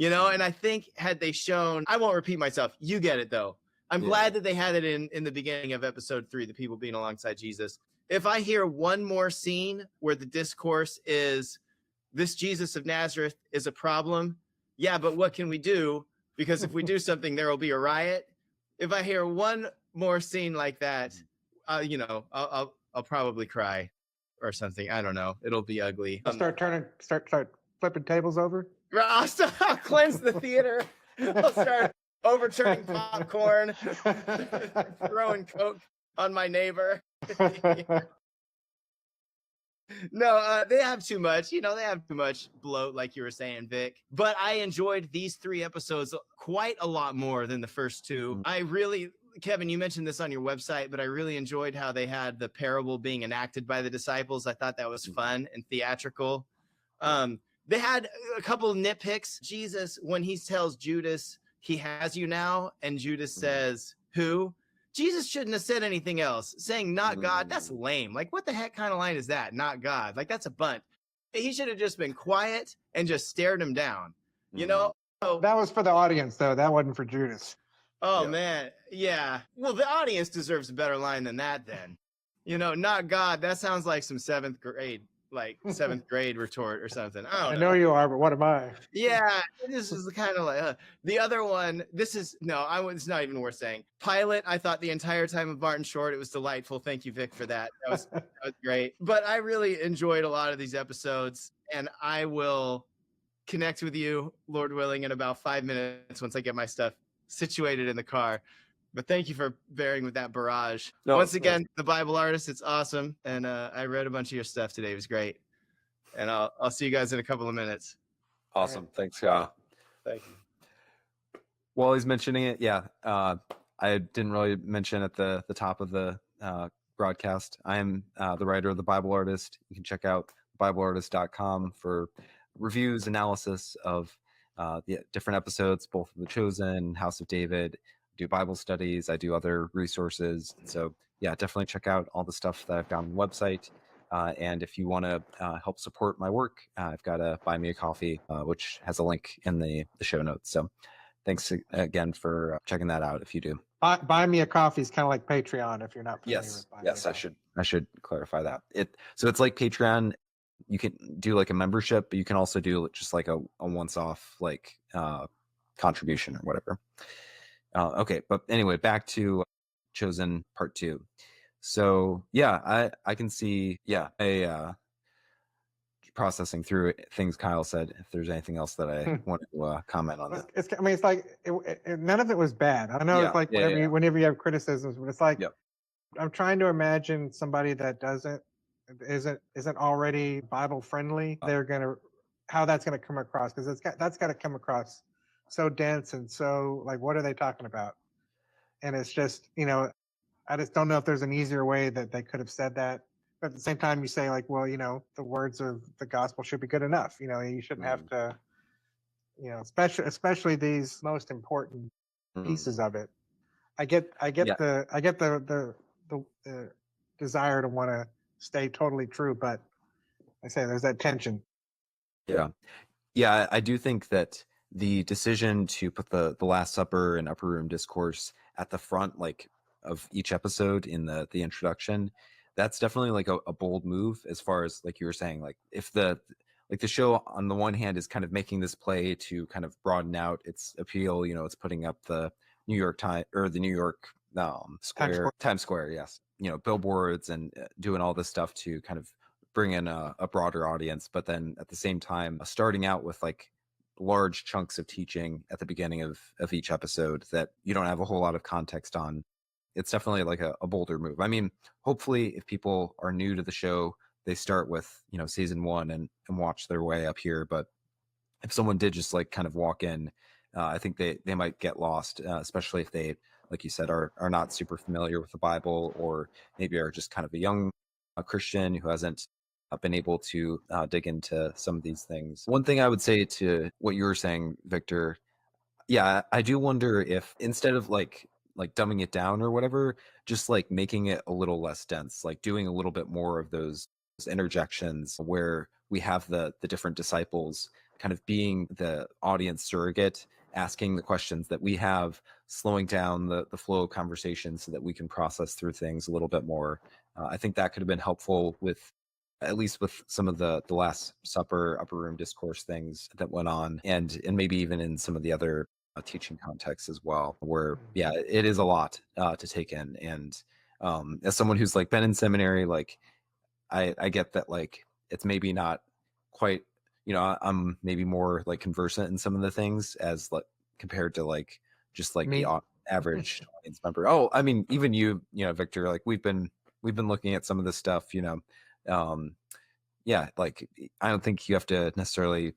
And I think had they shown, I won't repeat myself. You get it though. I'm glad that they had it in the beginning of episode 3, the people being alongside Jesus. If I hear one more scene where the discourse is, this Jesus of Nazareth is a problem, but what can we do? Because if we do something, there will be a riot. If I hear one more scene like that, I'll probably cry or something. I don't know. It'll be ugly. Start flipping tables over. I'll cleanse the theater. I'll start overturning popcorn, throwing Coke on my neighbor. No, they have too much. They have too much bloat, like you were saying, Vic. But I enjoyed these 3 episodes quite a lot more than the first 2. I really, Kevin, you mentioned this on your website, but I really enjoyed how they had the parable being enacted by the disciples. I thought that was fun and theatrical. They had a couple of nitpicks. Jesus, when he tells Judas, he has you now, and Judas says, who? Jesus shouldn't have said anything else. Saying not God, that's lame. Like, what the heck kind of line is that? Not God. Like, that's a bunt. He should have just been quiet and just stared him down. So, that was for the audience, though. That wasn't for Judas. Oh, man. Yeah. Well, the audience deserves a better line than that then. Not God. That sounds like some 7th grade retort or something. I don't know. I know you are, but what am I? Yeah, this is kind of like the other one. It's not even worth saying. Pilot, I thought the entire time of Martin Short, it was delightful. Thank you, Vic, for that. That was great. But I really enjoyed a lot of these episodes, and I will connect with you, Lord willing, in about 5 minutes once I get my stuff situated in the car. But thank you for bearing with that barrage. Once again, the Bible Artist, it's awesome. And I read a bunch of your stuff today. It was great. And I'll see you guys in a couple of minutes. Awesome. Right. Thanks, Kyle. Thank you. While he's mentioning it, I didn't really mention at the top of the broadcast. I am the writer of The Bible Artist. You can check out BibleArtist.com for reviews, analysis of the different episodes, both of The Chosen, House of David. I do Bible studies. I do other resources. So yeah, definitely check out all the stuff that I've got on the website. And if you want to help support my work, I've got a Buy Me a Coffee, which has a link in the show notes. So thanks again for checking that out if you do. Buy Me a Coffee is kind of like Patreon if you're not familiar with Buy Me a Coffee. I should clarify that. So it's like Patreon. You can do like a membership, but you can also do just like a once-off like contribution or whatever. Okay, but anyway, back to Chosen Part 2. So yeah, I can see processing through things Kyle said. If there's anything else that I want to comment on that, it's like none of it was bad. I know it's like whenever you have criticisms, but it's like I'm trying to imagine somebody that isn't already Bible friendly. How that's gonna come across, because that's got to come across so dense and so like, what are they talking about? And it's just I just don't know if there's an easier way that they could have said that. But at the same time, you say like, well, the words of the gospel should be good enough. You shouldn't have to, especially these most important pieces of it. I get the desire to want to stay totally true, but I say there's that tension. Yeah, I do think that the decision to put the Last Supper and Upper Room Discourse at the front, like, of each episode in the introduction, that's definitely like a bold move, as far as like you were saying, like if the show on the one hand is kind of making this play to kind of broaden out its appeal, it's putting up the New York Times or the New York Times Square, yes, billboards and doing all this stuff to kind of bring in a broader audience, but then at the same time starting out with like large chunks of teaching at the beginning of each episode that you don't have a whole lot of context on. It's definitely like a bolder move. I mean, hopefully if people are new to the show, they start with, season 1 and watch their way up here. But if someone did just like kind of walk in, I think they might get lost, especially if they, like you said, are not super familiar with the Bible, or maybe are just kind of a young Christian who hasn't been able to dig into some of these things. One thing I would say to what you were saying, Victor, yeah, I do wonder if instead of like dumbing it down or whatever, just like making it a little less dense, like doing a little bit more of those interjections where we have the different disciples kind of being the audience surrogate, asking the questions that we have, slowing down the flow of conversation so that we can process through things a little bit more. I think that could have been helpful with, at least with some of the Last Supper, Upper Room Discourse things that went on, and maybe even in some of the other teaching contexts as well, where it is a lot to take in. And as someone who's like been in seminary, like I get that like it's maybe not quite, I'm maybe more like conversant in some of the things as like compared to like just like Me. the average audience member. Oh, I mean, even you know, Victor, like we've been looking at some of this stuff, you know. Yeah, like I don't think you have to necessarily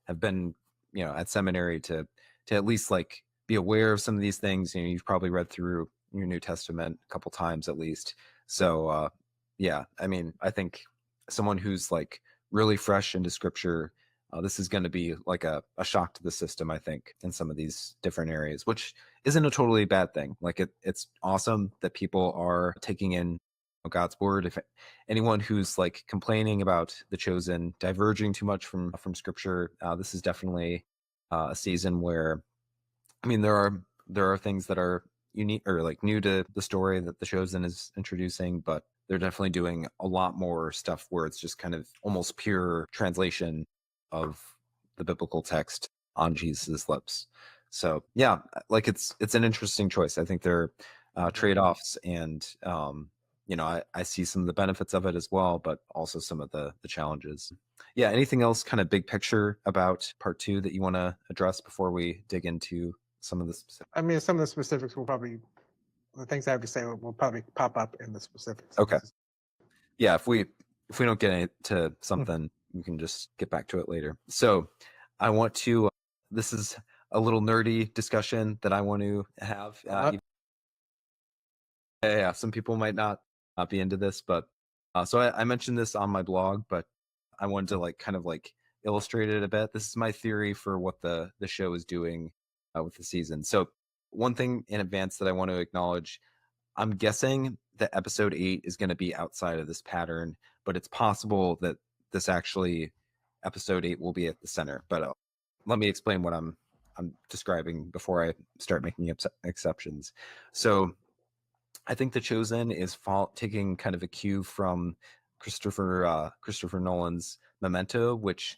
have been, you know, at seminary to at least like be aware of some of these things. You know, you've probably read through your New Testament a couple times at least. So yeah, I mean, I think someone who's like really fresh into scripture, this is going to be like a shock to the system, I think, in some of these different areas, which isn't a totally bad thing. Like it's awesome that people are taking in God's word. If anyone who's like complaining about The Chosen diverging too much from scripture, this is definitely a season where, I mean, there are things that are unique or like new to the story that The Chosen is introducing, but they're definitely doing a lot more stuff where it's just kind of almost pure translation of the biblical text on Jesus's lips. So yeah, like it's an interesting choice. I think there are trade-offs, and you know, I see some of the benefits of it as well, but also some of the challenges. Yeah, anything else kind of big picture about part 2 that you want to address before we dig into some of the specifics? I mean, some of the specifics will probably, the things I have to say will probably pop up in the specifics. Okay. Yeah, if we don't get into something, we can just get back to it later. So I want to, this is a little nerdy discussion that I want to have. Yeah, some people might not be into this, but so I mentioned this on my blog, but I wanted to like kind of like illustrate it a bit. This is my theory for what the show is doing with the season. So one thing in advance that I want to acknowledge, I'm guessing that episode 8 is going to be outside of this pattern, but it's possible that this actually episode 8 will be at the center. But let me explain what I'm describing before I start making exceptions. So I think The Chosen is taking kind of a cue from Christopher Nolan's Memento, which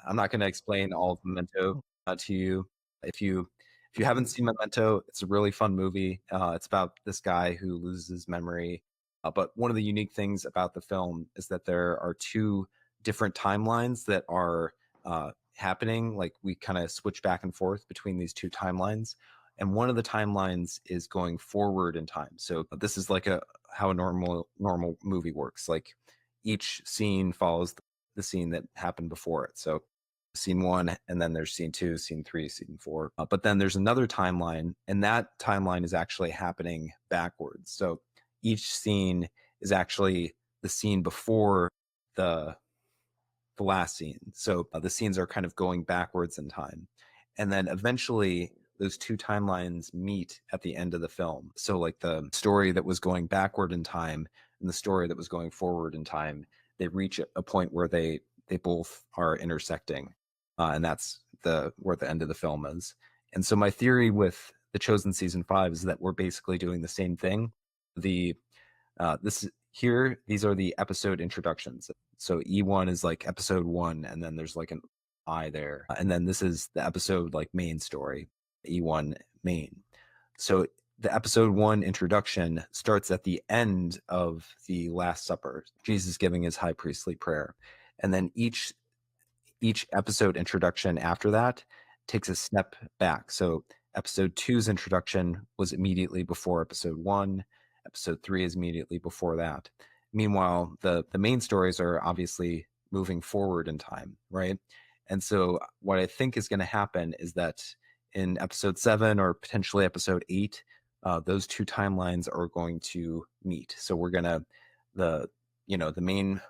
I'm not going to explain all of Memento to you. If you haven't seen Memento, it's a really fun movie. It's about this guy who loses his memory. But one of the unique things about the film is that there are 2 different timelines that are happening. Like we kind of switch back and forth between these 2 timelines, and one of the timelines is going forward in time. So this is like how a normal movie works. Like each scene follows the scene that happened before it. So scene 1, and then there's scene 2, scene 3, scene 4. But then there's another timeline, and that timeline is actually happening backwards. So each scene is actually the scene before the last scene. So the scenes are kind of going backwards in time. And then eventually those 2 timelines meet at the end of the film. So like the story that was going backward in time and the story that was going forward in time, they reach a point where they both are intersecting. And that's where the end of the film is. And so my theory with The Chosen season 5 is that we're basically doing the same thing. These are the episode introductions. So E1 is like episode 1, and then there's like an I there. And then this is the episode like main story, E1 main. So the episode 1 introduction starts at the end of the Last Supper, Jesus giving his high priestly prayer. And then each episode introduction after that takes a step back. So episode 2's introduction was immediately before episode 1. Episode 3 is immediately before that. Meanwhile, the main stories are obviously moving forward in time, right? And so what I think is going to happen is that in episode 7 or potentially episode 8, those 2 timelines are going to meet. So we're going to, the main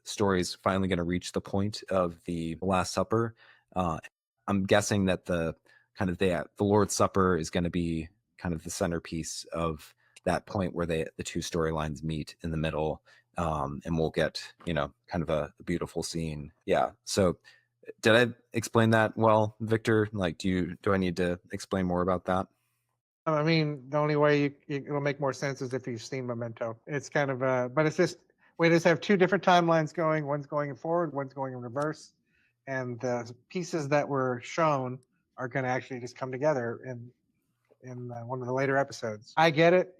story is finally going to reach the point of the Last Supper. I'm guessing that the Lord's Supper is going to be kind of the centerpiece of that point where the 2 storylines meet in the middle, and we'll get kind of a beautiful scene. Yeah. So did I explain that well, Victor? Like, do I need to explain more about that? I mean, the only way it'll make more sense is if you've seen Memento. It's kind of but it's just, we just have 2 different timelines going. One's going forward, one's going in reverse, and the pieces that were shown are going to actually just come together in one of the later episodes. I get it.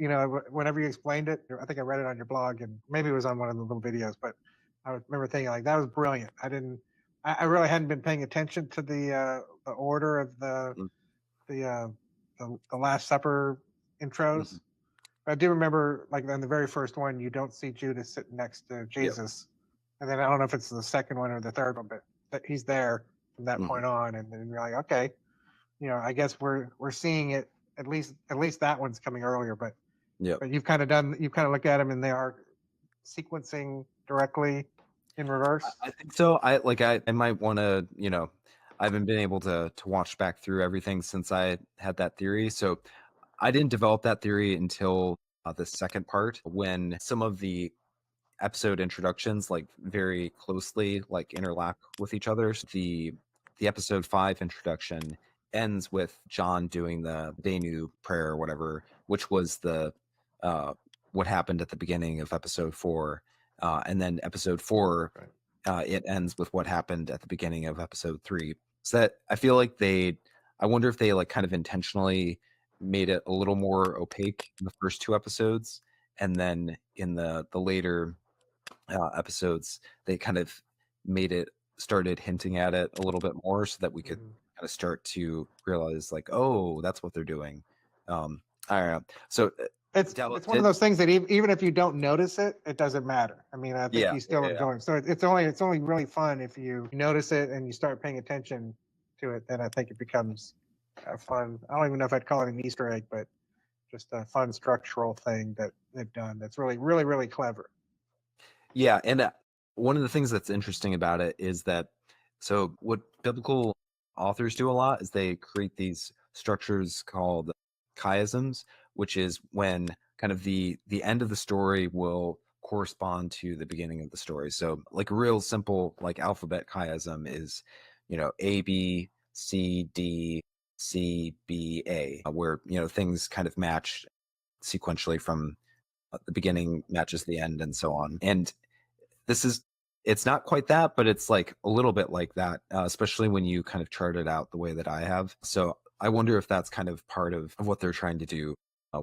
Whenever you explained it, I think I read it on your blog, and maybe it was on one of the little videos, but I remember thinking like that was brilliant. I really hadn't been paying attention to the order of the the Last Supper intros. Mhm. I do remember, like in the very first one, you don't see Judas sitting next to Jesus, and then I don't know if it's the second one or the third one, but he's there from that point on, and then you're like, okay, I guess we're seeing it at least that one's coming earlier, but you've kind of looked at them and they are sequencing directly in reverse. I think so. I might want to, I haven't been able to watch back through everything since I had that theory. So I didn't develop that theory until the second part, when some of the episode introductions like very closely like interlap with each other. So the episode 5 introduction ends with John doing the Dayenu prayer or whatever, which was the what happened at the beginning of episode 4, and then episode 4 it ends with what happened at the beginning of episode 3. So that I feel like I wonder if they like kind of intentionally made it a little more opaque in the first 2 episodes, and then in the later episodes they kind of started hinting at it a little bit more, so that we could kind of start to realize like, oh, that's what they're doing. I don't know. So It's one of those things that even if you don't notice it, it doesn't matter. I mean, I think you still enjoy it. So it's only really fun if you notice it and you start paying attention to it. Then I think it becomes fun. I don't even know if I'd call it an Easter egg, but just a fun structural thing that they've done that's really, really, really clever. Yeah, and one of the things that's interesting about it is that, so what biblical authors do a lot is they create these structures called chiasms, which is when kind of the end of the story will correspond to the beginning of the story. So like a real simple like alphabet chiasm is, A B C D C B A, where things kind of match sequentially from the beginning matches the end and so on. And it's not quite that, but it's like a little bit like that, especially when you kind of chart it out the way that I have. So I wonder if that's kind of part of what they're trying to do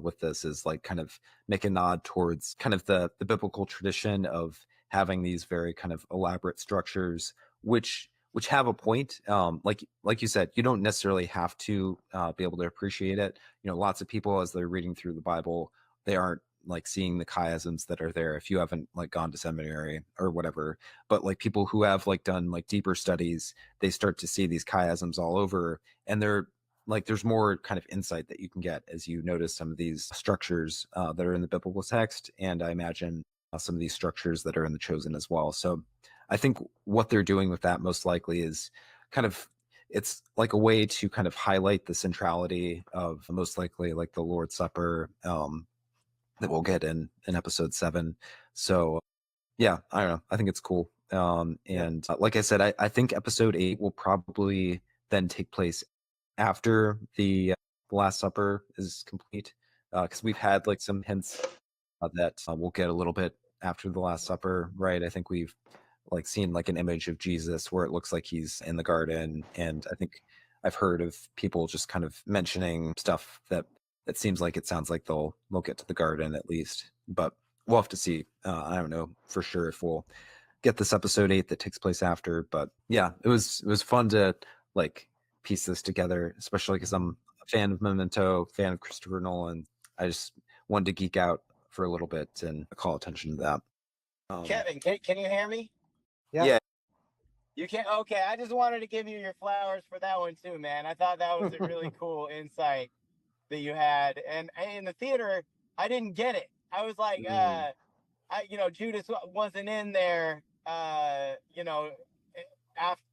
with this, is like kind of make a nod towards kind of the biblical tradition of having these very kind of elaborate structures, which have a point. Like you said, you don't necessarily have to be able to appreciate it. Lots of people, as they're reading through the Bible, they aren't like seeing the chiasms that are there if you haven't like gone to seminary or whatever. But like people who have like done like deeper studies, they start to see these chiasms all over, and they're like, there's more kind of insight that you can get as you notice some of these structures that are in the biblical text, and I imagine some of these structures that are in the Chosen as well. So I think what they're doing with that most likely is kind of, it's like a way to kind of highlight the centrality of most likely like the Lord's Supper, that we'll get in episode 7. So yeah, I don't know, I think it's cool. And like I said, I think episode 8 will probably then take place after the Last Supper is complete, because we've had like some hints that we'll get a little bit after the Last Supper, right? I think we've like seen like an image of Jesus where it looks like he's in the garden, and I think I've heard of people just kind of mentioning stuff that it seems like, it sounds like they'll get to the garden at least, but we'll have to see. I don't know for sure if we'll get this episode 8 that takes place after, but yeah, it was fun to like piece this together, especially because I'm a fan of Memento, fan of Christopher Nolan. I just wanted to geek out for a little bit and call attention to that. Kevin, can you hear me? Yeah. You can. Okay, I just wanted to give you your flowers for that one too, man. I thought that was a really cool insight that you had, and in the theater, I didn't get it. I was like, Judas wasn't in there,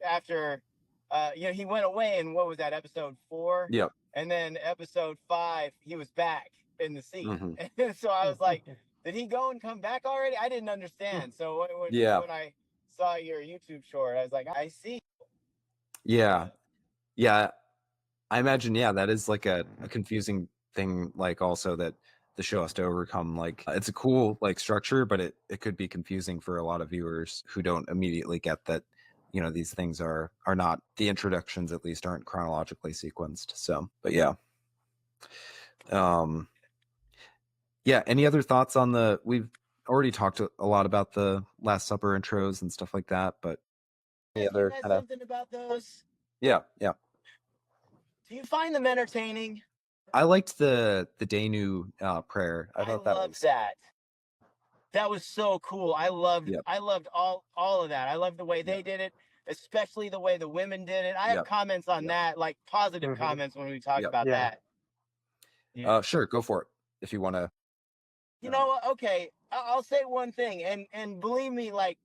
after, he went away, and what was that, episode 4? Yep. And then episode 5, he was back in the seat. And so I was like, did he go and come back already? I didn't understand. So when I saw your YouTube short, I was like, I see. Yeah. I imagine, that is like a confusing thing, like also that the show has to overcome. Like it's a cool like structure, but it could be confusing for a lot of viewers who don't immediately get that, these things are not, the introductions at least aren't chronologically sequenced. So, but any other thoughts on we've already talked a lot about the Last Supper intros and stuff like that, but any other kind of something about those? Yeah. Do you find them entertaining? I liked the Dayenu prayer. I I thought that loved was that. That was so cool. yep, I loved all of that. I loved the way yep, they did it, especially the way the women did it. I have yep, comments on yep, that, like positive Hmm. comments when we talk yep. about Yeah. that. Yeah. Sure, go for it if you want to. You know what? Okay, I'll say one thing, and believe me, like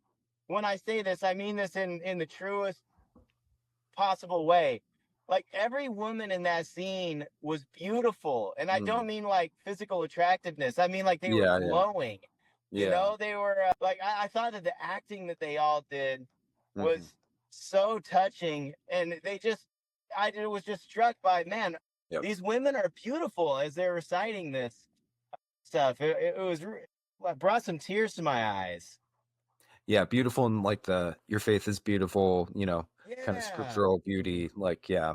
when I say this, I mean this in the truest possible way. Like every woman in that scene was beautiful, and I Mm, don't mean like physical attractiveness. I mean like they were yeah, yeah, glowing. You yeah. know, they were like I thought that the acting that they all did Hmm. was so touching, and I was just struck by, man, Yep. these women are beautiful as they're reciting this stuff. It brought some tears to my eyes. Yeah, beautiful and like the your faith is beautiful, kind of Yeah, scriptural beauty. Like, yeah,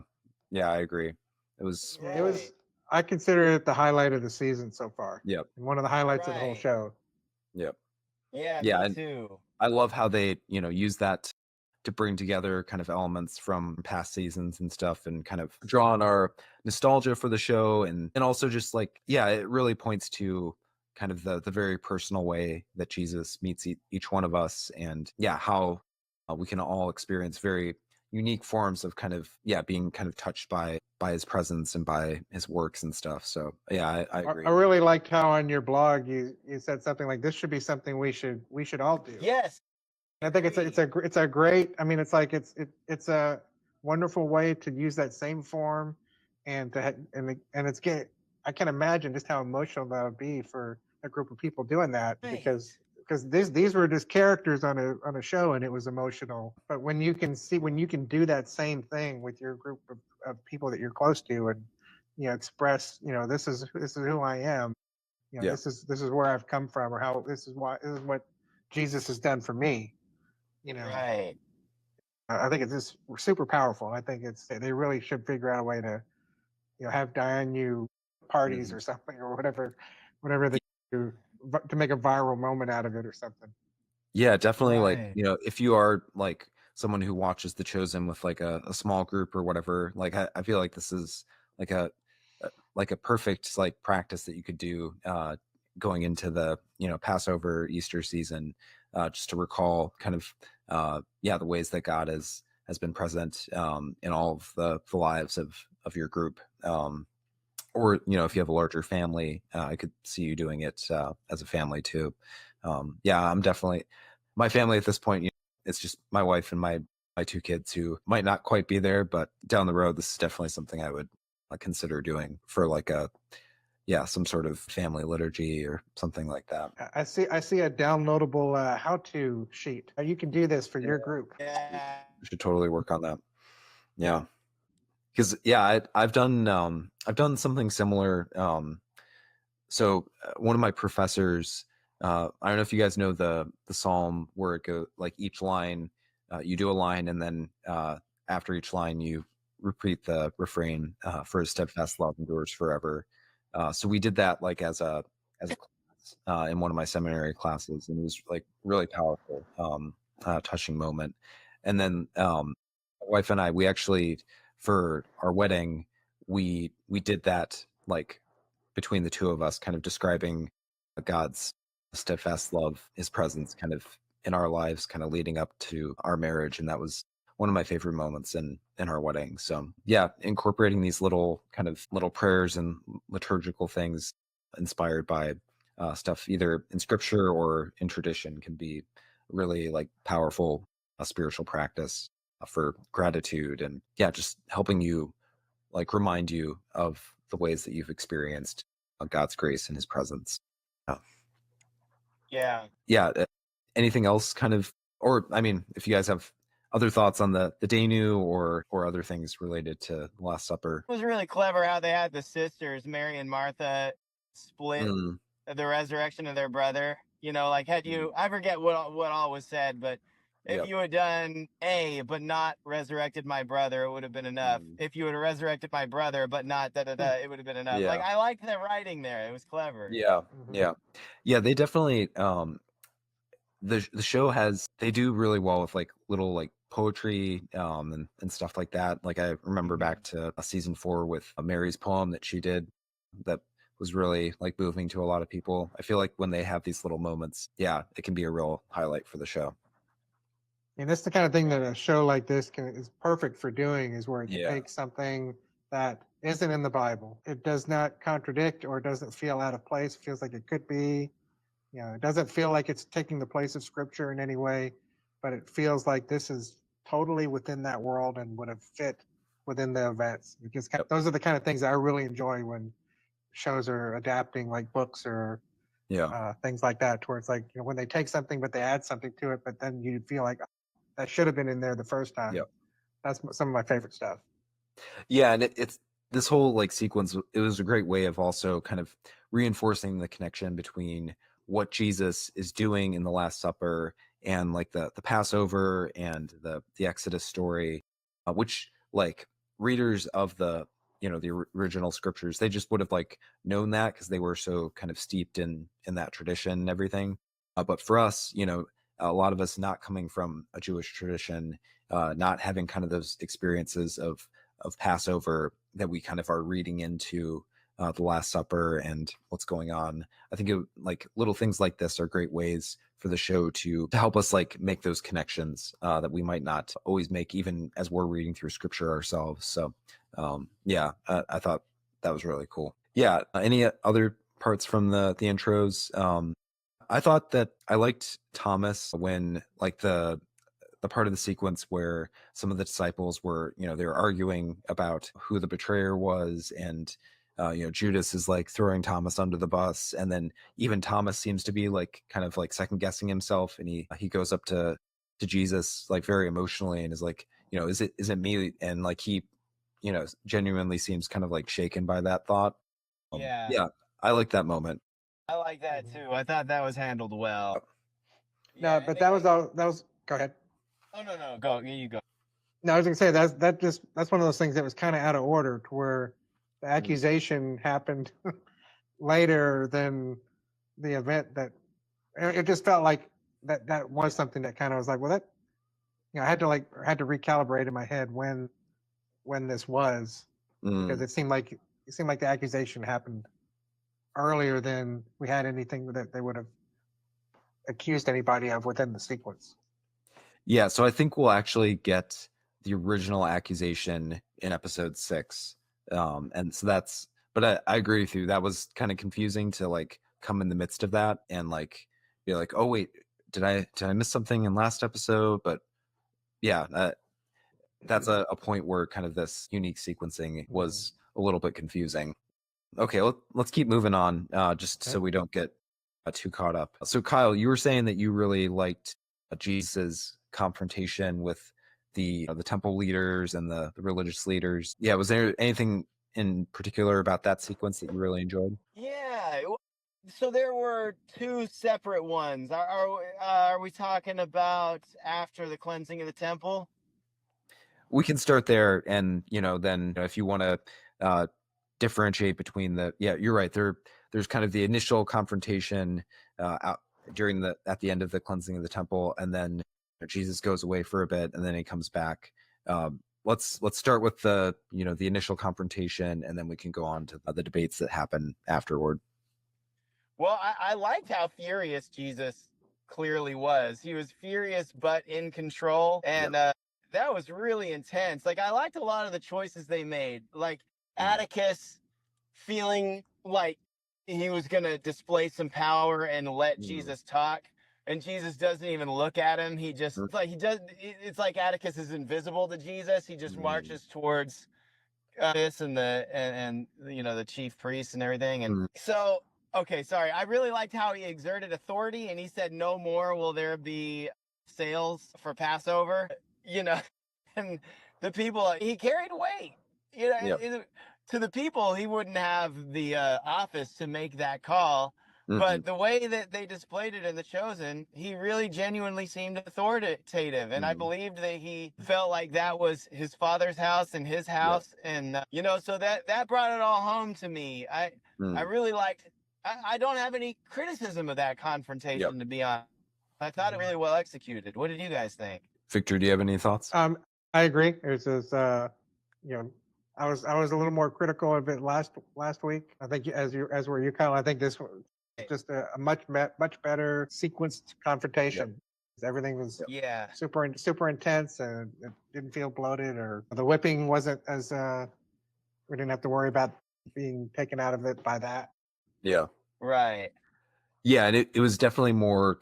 yeah, I agree. It was, Yeah, it right, was. I consider it the highlight of the season so far, yep, and one of the highlights of the whole right. show. yep, Yeah, yeah, me and too. I love how they, use that to bring together kind of elements from past seasons and stuff and kind of draw on our nostalgia for the show and also just like, yeah, it really points to kind of the very personal way that Jesus meets each one of us and yeah, how we can all experience very unique forms of kind of yeah being kind of touched by his presence and by his works and stuff. So yeah, I I agree. really liked how on your blog you said something like this should be something we should all do. Yes, I think agree. it's a great. I mean, it's like it's a wonderful way to use that same form, and and it's get. I can imagine just how emotional that would be for a group of people doing that Right. because these were just characters on a show and it was emotional. But when you can do that same thing with your group of people that you're close to and express this is who I am. Yeah, This is where I've come from or how this is what Jesus has done for me. Right. I think it's just super powerful. I think they really should figure out a way to have Dayenu parties hmm, or something or whatever they do to make a viral moment out of it or something. yeah, definitely. Like Right. if you are like someone who watches The Chosen with like a small group or whatever, like I feel like this is like like a perfect like practice that you could do going into the Passover Easter season, just to recall kind of yeah the ways that God has been present in all of the lives of your group. Or if you have a larger family, I could see you doing it as a family too. Yeah, I'm definitely my family at this point. It's just my wife and my two kids who might not quite be there, but down the road, this is definitely something I would consider doing for like a yeah some sort of family liturgy or something like that. I see a downloadable how-to sheet. You can do this for Yeah, your group. Yeah. we should totally work on that. Yeah, because yeah, I've done something similar. So one of my professors, I don't know if you guys know the psalm where it goes like each line, you do a line and then after each line you repeat the refrain, for his steadfast love endures forever. So we did that like as a class in one of my seminary classes, and it was like really powerful, touching moment. And then my wife and I, we actually for our wedding, we did that like between the two of us, kind of describing God's steadfast love, his presence kind of in our lives, kind of leading up to our marriage. And that was one of my favorite moments in our wedding. So yeah, incorporating these little kind of little prayers and liturgical things inspired by stuff either in scripture or in tradition can be really like powerful spiritual practice for gratitude and yeah, just helping you like remind you of the ways that you've experienced God's grace and his presence. Uh, Yeah. yeah. Anything else kind of, or I mean, if you guys have other thoughts on the Dayenu or other things related to the Last Supper. It was really clever how they had the sisters, Mary and Martha, split Mm, the resurrection of their brother. You know, like had mm, you, I forget what all was said, but if yep. you had done A but not resurrected my brother, it would have been enough. Mm, If you had resurrected my brother but not da da da, it would have been enough. Like yeah. I liked the writing there; it was clever. Yeah. Hmm. Yeah. Yeah. They definitely the show has they do really well with like little like poetry and stuff like that. Like I remember Hmm. back to season 4 with Mary's poem that she did that was really like moving to a lot of people. I feel like when they have these little moments, yeah, it can be a real highlight for the show. And that's the kind of thing that a show like this is perfect for doing, is where it Yeah. takes something that isn't in the Bible. It does not contradict or doesn't feel out of place. It feels like it could be. It doesn't feel like it's taking the place of Scripture in any way, but it feels like this is totally within that world and would have fit within the events. Because those are the kind of things I really enjoy when shows are adapting, like books or things like that, towards like, when they take something but they add something to it, but then you feel like that should have been in there the first time. That's some of my favorite stuff. Yeah, and it's this whole like sequence. It was a great way of also kind of reinforcing the connection between what Jesus is doing in the Last Supper and like the Passover and the Exodus story, which like readers of the the original scriptures, they just would have like known that because they were so kind of steeped in that tradition and everything. But for us, a lot of us not coming from a Jewish tradition, not having kind of those experiences of Passover that we kind of are reading into the Last Supper and what's going on. I think like little things like this are great ways for the show to help us like make those connections that we might not always make, even as we're reading through scripture ourselves. So I thought that was really cool. Yeah. Any other parts from the intros? I thought that I liked Thomas when like the part of the sequence where some of the disciples were, they were arguing about who the betrayer was, and Judas is like throwing Thomas under the bus, and then even Thomas seems to be like kind of like second guessing himself, and he goes up to Jesus like very emotionally and is like, is it me? And like he, genuinely seems kind of like shaken by that thought. Yeah, I like that moment. I like that too. I thought that was handled well. No, but that was all. That was. Go ahead. Oh no, go. You go. No, I was gonna say that's one of those things that was kind of out of order, to where the accusation happened later than the event. That it just felt like that was something that kind of was like, well, that I had to recalibrate in my head when this was, because it seemed like the accusation happened earlier than we had anything that they would have accused anybody of within the sequence. Yeah, so I think we'll actually get the original accusation in episode 6, and so that's. But I agree with you. That was kind of confusing to like come in the midst of that and like be like, oh wait, did I miss something in last episode? But yeah, that's a point where kind of this unique sequencing was a little bit confusing. Okay, let's keep moving on, just so we don't get too caught up. So Kyle, you were saying that you really liked Jesus' confrontation with the temple leaders and the religious leaders. Yeah, was there anything in particular about that sequence that you really enjoyed? Yeah. So there were 2 separate ones. Are we talking about after the cleansing of the temple? We can start there, and then if you want to differentiate between you're right. There's kind of the initial confrontation out at the end of the cleansing of the temple, and then Jesus goes away for a bit, and then he comes back. Let's start with the initial confrontation, and then we can go on to the debates that happen afterward. Well, I liked how furious Jesus clearly was. He was furious but in control, and that was really intense. Like, I liked a lot of the choices they made, like Atticus feeling like he was going to display some power and let Jesus talk, and Jesus doesn't even look at him. He just it's like Atticus is invisible to Jesus. He just marches towards this and the chief priests and everything. And so, okay, sorry, I really liked how he exerted authority, and he said, no more will there be sales for Passover, and the people, he carried weight, to the people. He wouldn't have the office to make that call, but the way that they displayed it in The Chosen, he really genuinely seemed authoritative, and I believed that he felt like that was his father's house and his house, and so that brought it all home to me. I really liked. I don't have any criticism of that confrontation, to be honest. I thought it really well executed. What did you guys think? Victor, do you have any thoughts? I agree. There's this, I was a little more critical of it last week. I think as were you, Kyle. I think this was just a much better sequenced confrontation. Everything was Yeah. super intense, and it didn't feel bloated, or the whipping wasn't as we didn't have to worry about being taken out of it by that. Yeah. Right. Yeah, and it was definitely more.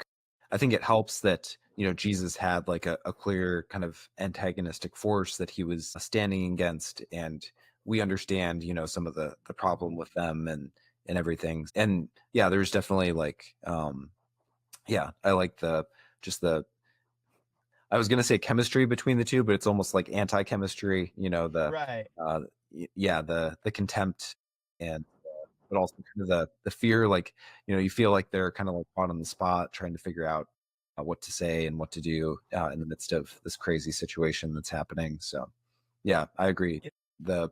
I think it helps that Jesus had like a clear kind of antagonistic force that he was standing against, and we understand some of the problem with them and everything. And yeah, there's definitely like yeah, I like the just the I was gonna say chemistry between the two, but it's almost like anti-chemistry. Right. Yeah, the contempt and but also kind of the fear. Like you feel like they're kind of like caught on the spot, trying to figure out what to say and what to do in the midst of this crazy situation that's happening. So, yeah, I agree. The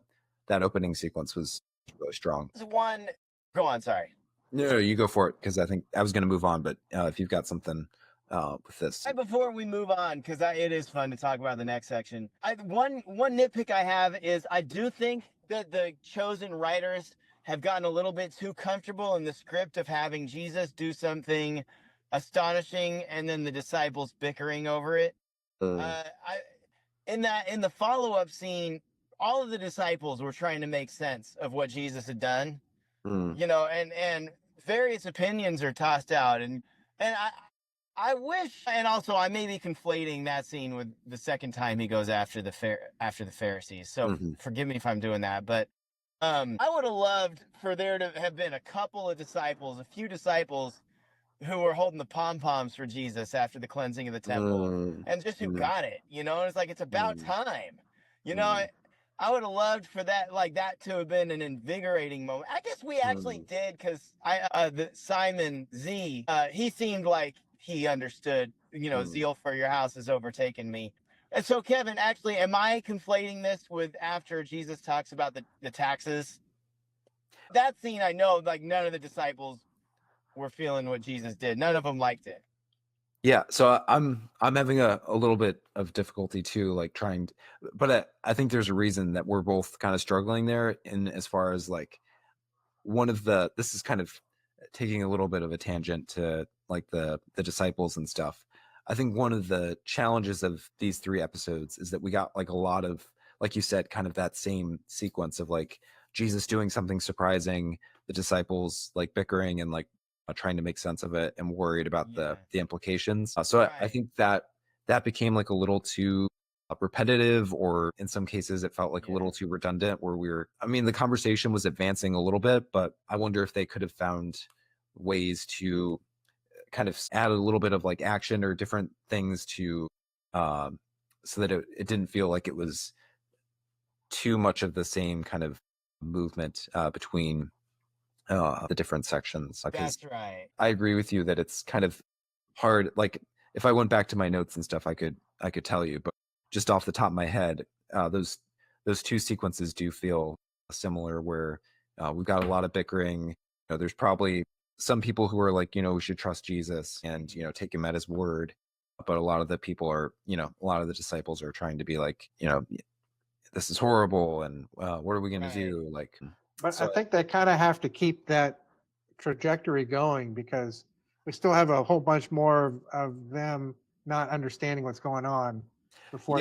that opening sequence was really strong. One. Go on. Sorry. No, you go for it because I think I was going to move on, but if you've got something with this, Before we move on, because it is fun to talk about the next section. One nitpick I have is I do think that the chosen writers have gotten a little bit too comfortable in the script of having Jesus do something astonishing and then the disciples bickering over it. In the follow-up scene, all of the disciples were trying to make sense of what Jesus had done. And various opinions are tossed out, and I wish, and also I may be conflating that scene with the second time he goes after the Pharisees. So forgive me if I'm doing that, but I would have loved for there to have been a few disciples who were holding the pom-poms for Jesus after the cleansing of the temple, and just who got it. It's like it's about time. I would have loved for that, like that, to have been an invigorating moment. I guess we actually did, because Simon Z, he seemed like he understood. Zeal for your house has overtaken me. And so, Kevin, actually, am I conflating this with after Jesus talks about the taxes? That scene, I know, like none of the disciples were feeling what Jesus did. None of them liked it. Yeah, so I'm having a little bit of difficulty too, like trying to, but I think there's a reason that we're both kind of struggling there. In as far as like this is kind of taking a little bit of a tangent to like the disciples and stuff. I think one of the challenges of these 3 episodes is that we got like a lot of, like you said, kind of that same sequence of like Jesus doing something surprising, the disciples like bickering and like trying to make sense of it and worried about the implications. So I think that became like a little too repetitive, or in some cases it felt like a little too redundant, where the conversation was advancing a little bit, but I wonder if they could have found ways to kind of add a little bit of like action or different things to so that it didn't feel like it was too much of the same kind of movement between the different sections. That's right. I agree with you that it's kind of hard. Like if I went back to my notes and stuff, I could tell you, but just off the top of my head, those 2 sequences do feel similar, where we've got a lot of bickering. There's probably some people who are like, we should trust Jesus and take him at his word, but a lot of the people are, a lot of the disciples are trying to be like, this is horrible, and what are we going to do? Like, but I think they kind of have to keep that trajectory going, because we still have a whole bunch more of them not understanding what's going on before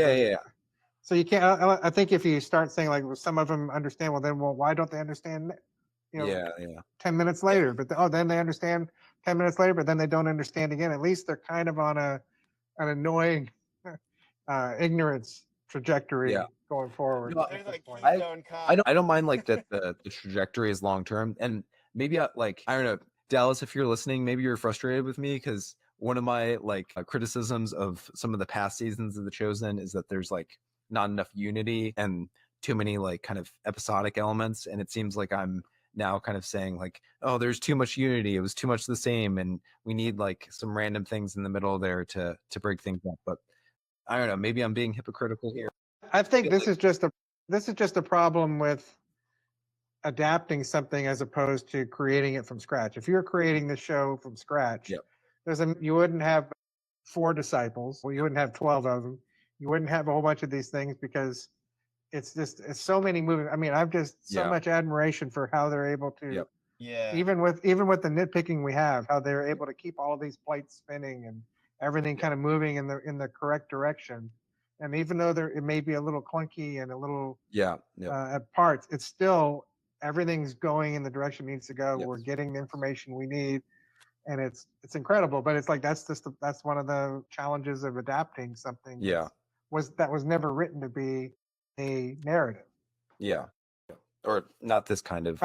So you can't. I think if you start saying like, well, some of them understand, well, why don't they understand? 10 minutes later, but then they understand 10 minutes later, but then they don't understand again. At least they're kind of on an annoying ignorance trajectory going forward. I don't mind like that the trajectory is long term, and maybe I don't know, Dallas, if you're listening, maybe you're frustrated with me, because one of my like criticisms of some of the past seasons of The Chosen is that there's like not enough unity and too many like kind of episodic elements, and it seems like I'm now kind of saying like, oh, there's too much unity, it was too much the same, and we need like some random things in the middle there to break things up. But I don't know, maybe I'm being hypocritical here. I think this is just a problem with adapting something as opposed to creating it from scratch. If you're creating the show from scratch, you wouldn't have 4 disciples, well, you wouldn't have 12 of them, you wouldn't have a whole bunch of these things, because it's so many moving. I mean, I've just so much admiration for how they're able to, Yeah. even with the nitpicking we have, how they're able to keep all these plates spinning and everything kind of moving in the correct direction. And even though it may be a little clunky and a little at parts, it's still everything's going in the direction it needs to go. We're getting the information we need, and it's incredible. But it's like that's one of the challenges of adapting something. That was never written to be a narrative. Or not this kind of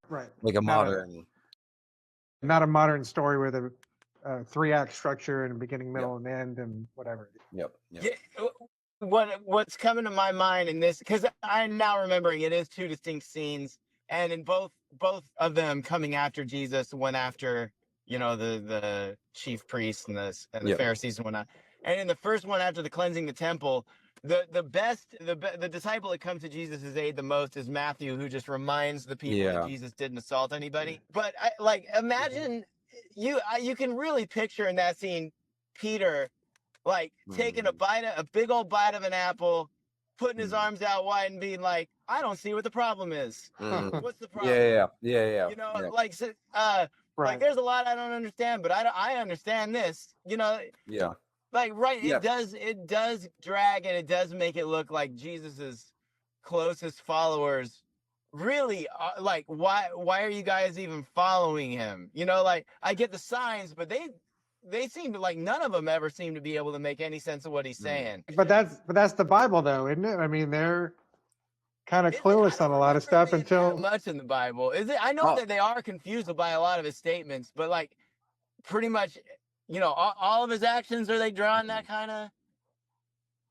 right. like a modern, not a modern story with a 3-act structure and a beginning, middle, and end, and whatever. Yeah, what's coming to my mind in this, because I'm now remembering it is 2 distinct scenes, and in both of them coming after Jesus, went after the chief priests and the Pharisees and whatnot. And in the first one, after the cleansing the temple, the disciple that comes to Jesus' aid the most is Matthew, who just reminds the people that Jesus didn't assault anybody. But imagine you can really picture in that scene Peter taking a big old bite of an apple, putting his arms out wide and being like, I don't see what the problem is. What's the problem? Right. There's a lot I don't understand, but I understand this. It does drag, and it does make it look like Jesus's closest followers really why are you guys even following him? I get the signs, but they seem to none of them ever seem to be able to make any sense of what he's saying. But that's the Bible, though, isn't it? I mean, they're kind of clueless on a lot of stuff until much in the Bible. Is it? I know that they are confused by a lot of his statements, but pretty much, all of his actions, are they drawing that kind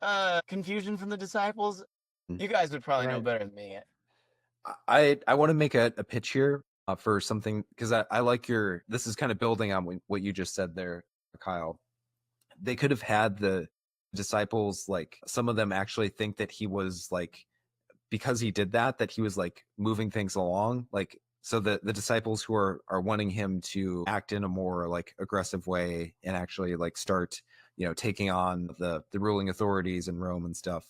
of confusion from the disciples? You guys would probably know better than me. I want to make a pitch here for something, because I like this is kind of building on what you just said there, Kyle. They could have had the disciples, some of them actually think that he was because he did that he was moving things along, so the disciples who are wanting him to act in a more aggressive way and actually start taking on the ruling authorities in Rome and stuff.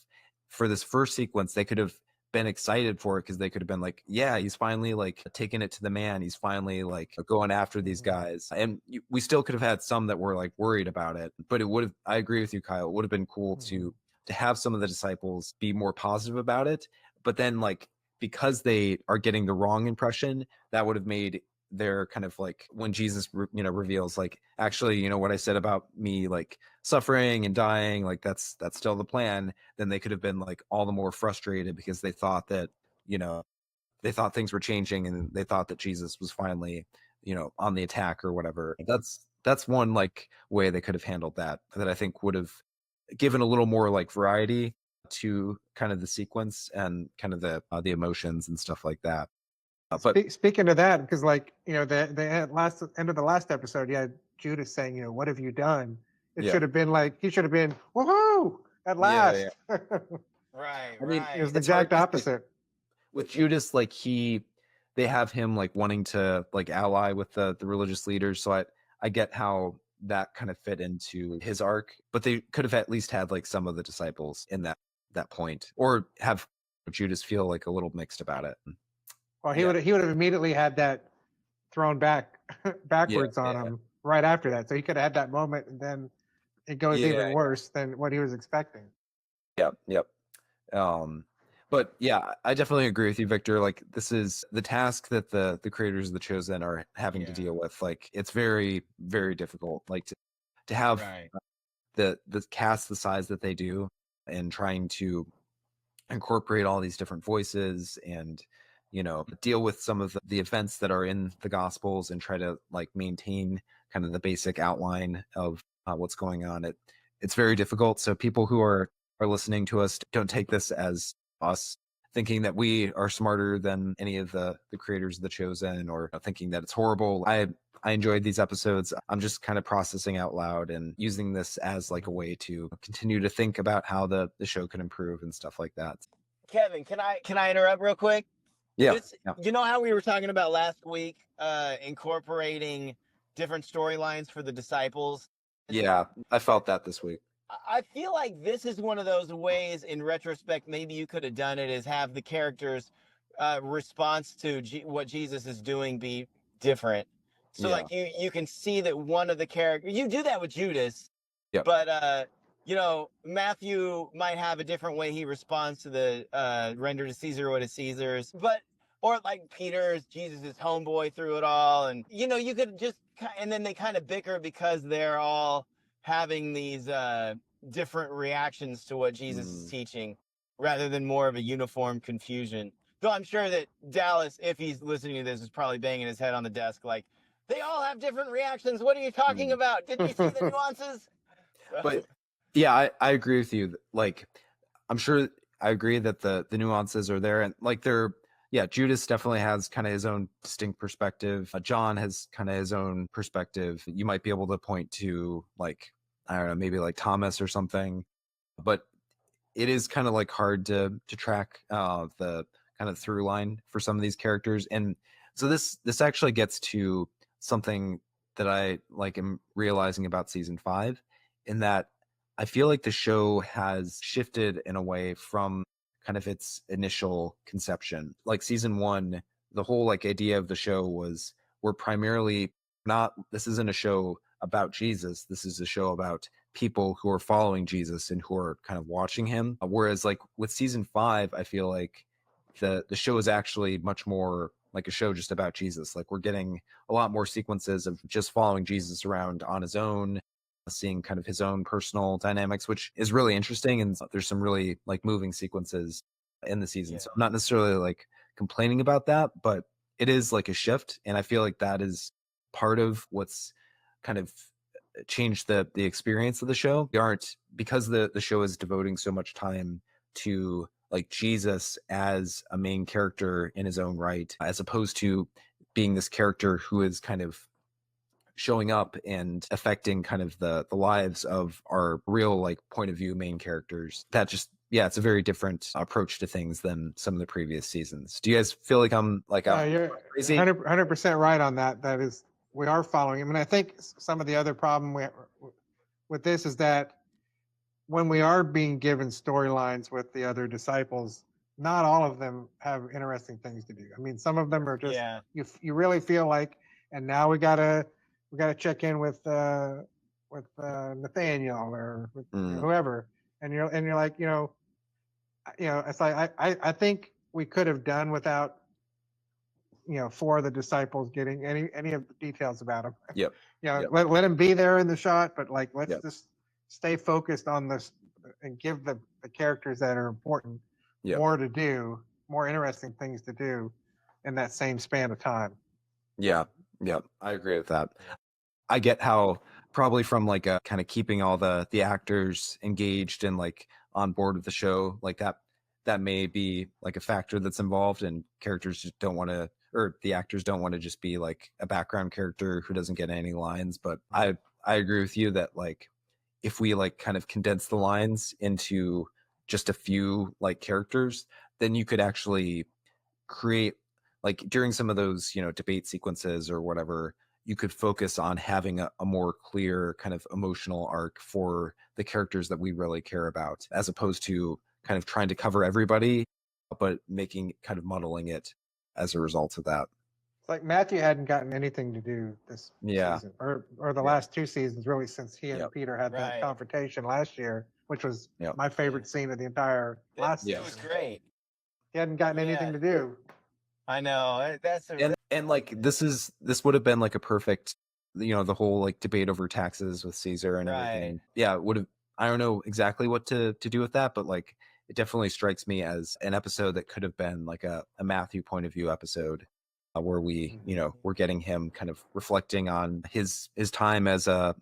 For this first sequence, they could have been excited for it, because they could have been yeah, he's finally taking it to the man, he's finally going after these guys. And we still could have had some that were worried about it, but it would have, I agree with you, Kyle, it would have been cool to have some of the disciples be more positive about it. But then because they are getting the wrong impression, that would have made their kind of when Jesus reveals actually, what I said about me suffering and dying, that's still the plan. Then they could have been all the more frustrated, because they thought that they thought things were changing, and they thought that Jesus was finally on the attack or whatever. That's one way they could have handled that I think would have given a little more variety to kind of the sequence and kind of the emotions and stuff like that. But speaking of that, because the end of the last episode, you had Judas saying, what have you done? It should have been he should have been, woohoo, at last. Right. It was the exact opposite. With Judas, they have him wanting to ally with the religious leaders. So I get how that kind of fit into his arc, but they could have at least had Mm-hmm. some of the disciples in that point, or have Judas feel a little mixed about it. Well, he would have immediately had that thrown backwards on him right after that. So he could have had that moment, and then it goes even worse than what he was expecting. Yep. But yeah, I definitely agree with you, Victor. This is the task that the creators of The Chosen are having to deal with. It's very, very difficult. To have the cast the size that they do, and trying to incorporate all these different voices, and deal with some of the events that are in the Gospels, and try to maintain kind of the basic outline of what's going on. It's very difficult. So people who are listening to us, don't take this as us thinking that we are smarter than any of the creators of The Chosen, or thinking that it's horrible. I enjoyed these episodes. I'm just kind of processing out loud and using this as a way to continue to think about how the show can improve and stuff like that. Kevin, can I interrupt real quick? Yeah. You know how we were talking about last week, incorporating different storylines for the disciples? Yeah, I felt that this week. I feel like this is one of those ways in retrospect, maybe you could have done it, is have the characters response to what Jesus is doing be different. So Yeah. like you can see that one of the characters, you do that with Judas, Yep. but you know, Matthew might have a different way he responds to the render to Caesar what is Caesar's, but or like Peter's Jesus' homeboy through it all, and you know, you could just, and then they kind of bicker because they're all having these different reactions to what Jesus is teaching, rather than more of a uniform confusion. Though I'm sure that Dallas, if he's listening to this, is probably banging his head on the desk like, they all have different reactions. What are you talking about? Didn't you see the nuances? But yeah, I agree with you. Like, I'm sure I agree that the nuances are there, and like Judas definitely has kind of his own distinct perspective. John has kind of his own perspective. You might be able to point to, like, I don't know, maybe like Thomas or something, but it is kind of like hard to track the kind of through line for some of these characters. And so this actually gets to something that I like am realizing about season 5, in that I feel like the show has shifted in a way from kind of its initial conception. Like season 1, the whole like idea of the show was, we're primarily not, this isn't a show about Jesus. This is a show about people who are following Jesus and who are kind of watching him. Whereas like with season 5, I feel like the show is actually much more like a show just about Jesus. Like we're getting a lot more sequences of just following Jesus around on his own, seeing kind of his own personal dynamics, which is really interesting. And there's some really like moving sequences in the season. So I'm not necessarily like complaining about that, but it is like a shift. And I feel like that is part of what's kind of changed the experience of the show. They aren't, because the show is devoting so much time to like Jesus as a main character in his own right, as opposed to being this character who is kind of showing up and affecting kind of the lives of our real like point of view main characters. That just, yeah, it's a very different approach to things than some of the previous seasons. Do you guys feel like I'm like You're crazy? 100% right on that. That is, we are following. I mean, I think some of the other problem with this is that when we are being given storylines with the other disciples, not all of them have interesting things to do. I mean, some of them are just, you really feel like, and now we gotta check in with Nathaniel or with whoever, and you're like, it's like I think we could have done without 4 of the disciples getting any of the details about him. Yep. Let him be there in the shot, but like let's just stay focused on this and give the characters that are important more to do, more interesting things to do in that same span of time. Yeah, I agree with that. I get how probably from like a kind of keeping all the actors engaged and like on board with the show, like that may be like a factor that's involved, and characters just don't want to, or the actors don't want to just be like a background character who doesn't get any lines. But I agree with you that like if we like kind of condense the lines into just a few like characters, then you could actually create, like during some of those debate sequences or whatever, you could focus on having a more clear kind of emotional arc for the characters that we really care about, as opposed to kind of trying to cover everybody but kind of muddling it as a result of that. It's like Matthew hadn't gotten anything to do this season, or the last 2 seasons, really, since he and Peter had that confrontation last year, which was my favorite scene of the entire last season. It was great. He hadn't gotten anything to do. I know. And like this would have been like a perfect, the whole like debate over taxes with Caesar and everything. Yeah, it would have. I don't know exactly what to do with that, but like it definitely strikes me as an episode that could have been like a Matthew point of view episode, where we we're getting him kind of reflecting on his time as a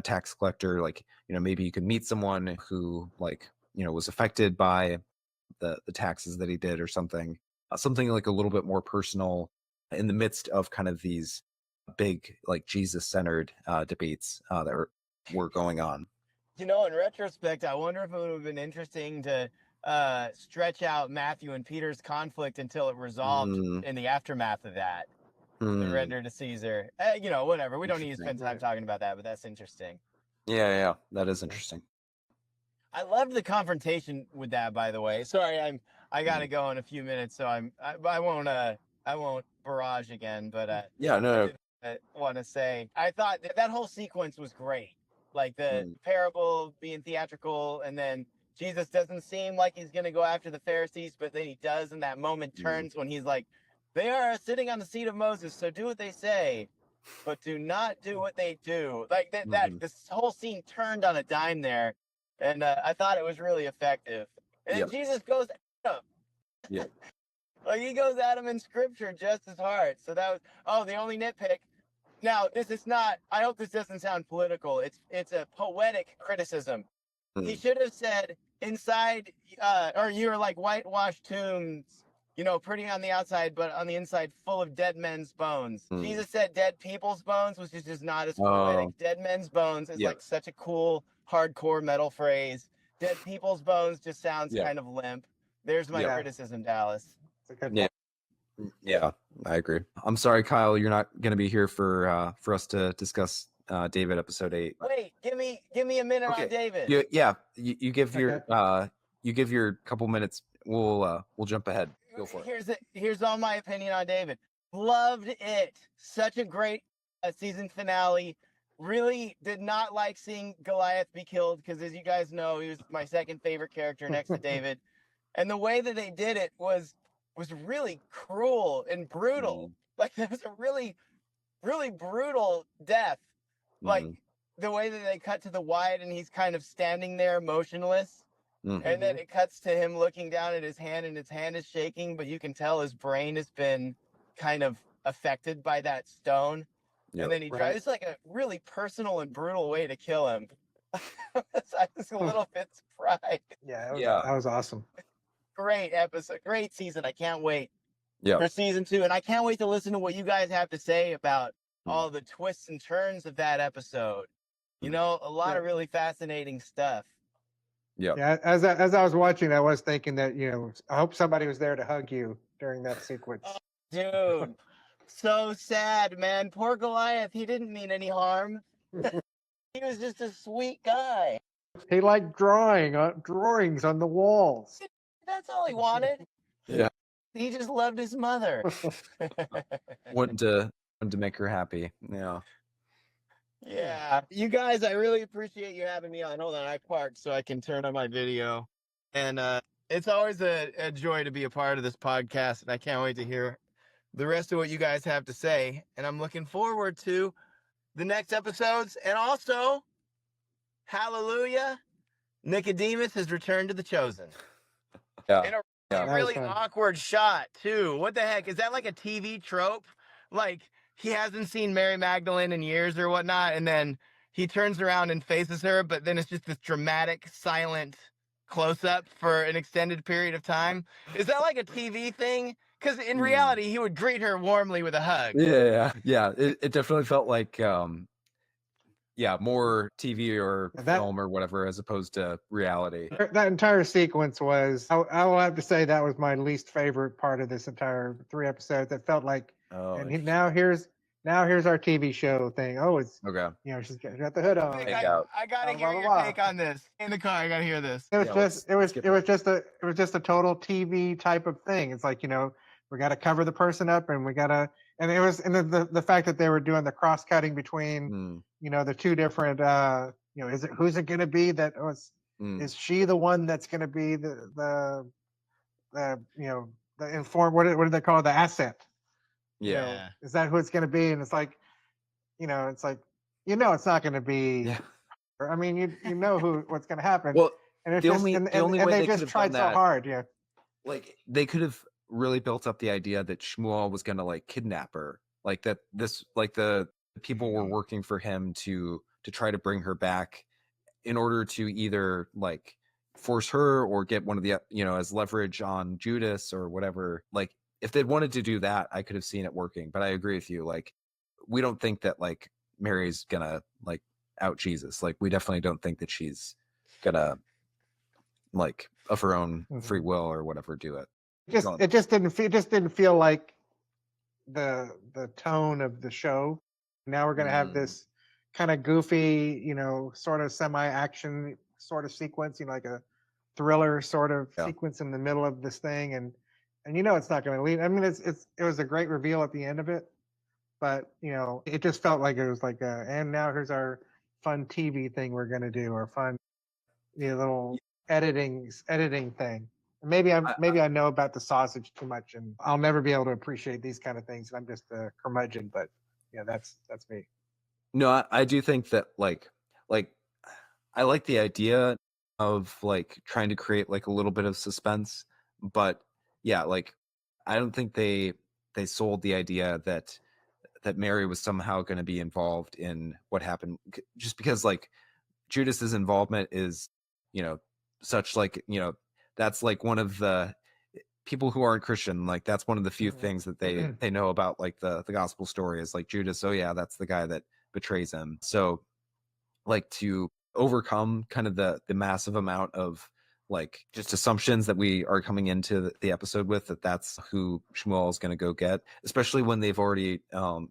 tax collector. Like maybe you could meet someone who like was affected by the taxes that he did or something like a little bit more personal in the midst of kind of these big like Jesus centered debates that were going on. In retrospect, I wonder if it would have been interesting to stretch out Matthew and Peter's conflict until it resolved in the aftermath of that. The render to Caesar. Whatever. We don't need to spend time talking about that, but that's interesting. Yeah, that is interesting. I loved the confrontation with that, by the way. Sorry, I gotta go in a few minutes, so I won't barrage again, but Yeah, I no, did want to say I thought that whole sequence was great. Like the Mm. parable being theatrical, and then Jesus doesn't seem like he's gonna go after the Pharisees, but then he does, and that moment turns when he's like, "They are sitting on the seat of Moses, so do what they say, but do not do what they do." Like that this whole scene turned on a dime there, and I thought it was really effective. And Yep. then Jesus goes at him. Yep. Like he goes at him in scripture just as hard. So that was the only nitpick. Now, this is not, I hope this doesn't sound political. It's a poetic criticism. He should have said inside, or you're like whitewashed tombs, pretty on the outside, but on the inside full of dead men's bones. Jesus said dead people's bones, which is just not as poetic. Dead men's bones is like such a cool, hardcore metal phrase. Dead people's bones just sounds kind of limp. There's my criticism, Dallas. Yeah. Yeah, I agree. I'm sorry, Kyle, you're not going to be here for us to discuss David episode 8. Wait, give me a minute on David. You give your couple minutes. We'll jump ahead. Go for it. Here's all my opinion on David. Loved it. Such a great season finale. Really did not like seeing Goliath be killed because, as you guys know, he was my second favorite character next to David. And the way that they did it was really cruel and brutal. Like there was a really, really brutal death. Like the way that they cut to the wide and he's kind of standing there motionless. And then it cuts to him looking down at his hand and his hand is shaking, but you can tell his brain has been kind of affected by that stone. And then he tries, it's like a really personal and brutal way to kill him. I was a little bit surprised. That was awesome. Great episode, great season. I can't wait Yeah. for season 2. And I can't wait to listen to what you guys have to say about all the twists and turns of that episode. A lot of really fascinating stuff. Yeah. As I was watching, I was thinking that, I hope somebody was there to hug you during that sequence. Oh, dude, so sad, man. Poor Goliath. He didn't mean any harm. He was just a sweet guy. He liked drawings on the walls. That's all he wanted. Yeah. He just loved his mother. wanted to make her happy. Yeah. Yeah. You guys, I really appreciate you having me on. Hold on, I parked so I can turn on my video. And it's always a joy to be a part of this podcast, and I can't wait to hear the rest of what you guys have to say. And I'm looking forward to the next episodes. And also, hallelujah, Nicodemus has returned to the chosen. Yeah. In a really awkward shot, too. What the heck? Is that like a TV trope? Like, he hasn't seen Mary Magdalene in years or whatnot, and then he turns around and faces her, but then it's just this dramatic, silent close-up for an extended period of time. Is that like a TV thing? Because in reality, he would greet her warmly with a hug. Yeah. It definitely felt like more TV or film or whatever as opposed to reality. That entire sequence was, I will have to say, that was my least favorite part of this entire 3 episodes. It felt like, now here's our TV show thing. Oh, it's okay. She's got the hood on. I gotta hear your take on this. In the car, I gotta hear this. It was just a total TV type of thing. It's like, we got to cover the person up, and we got to, and it was, and the fact that they were doing the cross cutting between, the two different, who's it going to be that was, is she the one that's going to be the informed, what do they call it? The asset? Yeah. Is that who it's going to be? And it's like, it's like, it's not going to be. Yeah. I mean, you know what's going to happen. Well, and it's the only way they just tried so hard. Yeah. Like they could have really built up the idea that Shmuel was going to like kidnap her, like that. The people were working for him to try to bring her back in order to either like force her or get one of the as leverage on Judas or whatever. Like if they'd wanted to do that, I could have seen it working. But I agree with you. Like we don't think that like Mary's gonna like out Jesus. Like we definitely don't think that she's gonna like of her own free will or whatever do it. It just didn't feel like the tone of the show. Now we're gonna have this kind of goofy, sort of semi-action sort of sequence, like a thriller sort of sequence in the middle of this thing, and it's not going to lead. I mean, it was a great reveal at the end of it, but it just felt like it was like and now here's our fun TV thing we're going to do, or fun little editing thing. Maybe I know about the sausage too much, and I'll never be able to appreciate these kind of things. I'm just a curmudgeon, but that's me. No, I do think that like I like the idea of like trying to create like a little bit of suspense, but yeah, like I don't think they sold the idea that Mary was somehow going to be involved in what happened, just because like Judas's involvement is, such like, that's like one of the people who aren't Christian, like that's one of the few things that they know about like the gospel story is like Judas. Oh yeah, that's the guy that betrays him. So like to overcome kind of the massive amount of like just assumptions that we are coming into the episode with, that's who Shmuel is going to go get, especially when they've already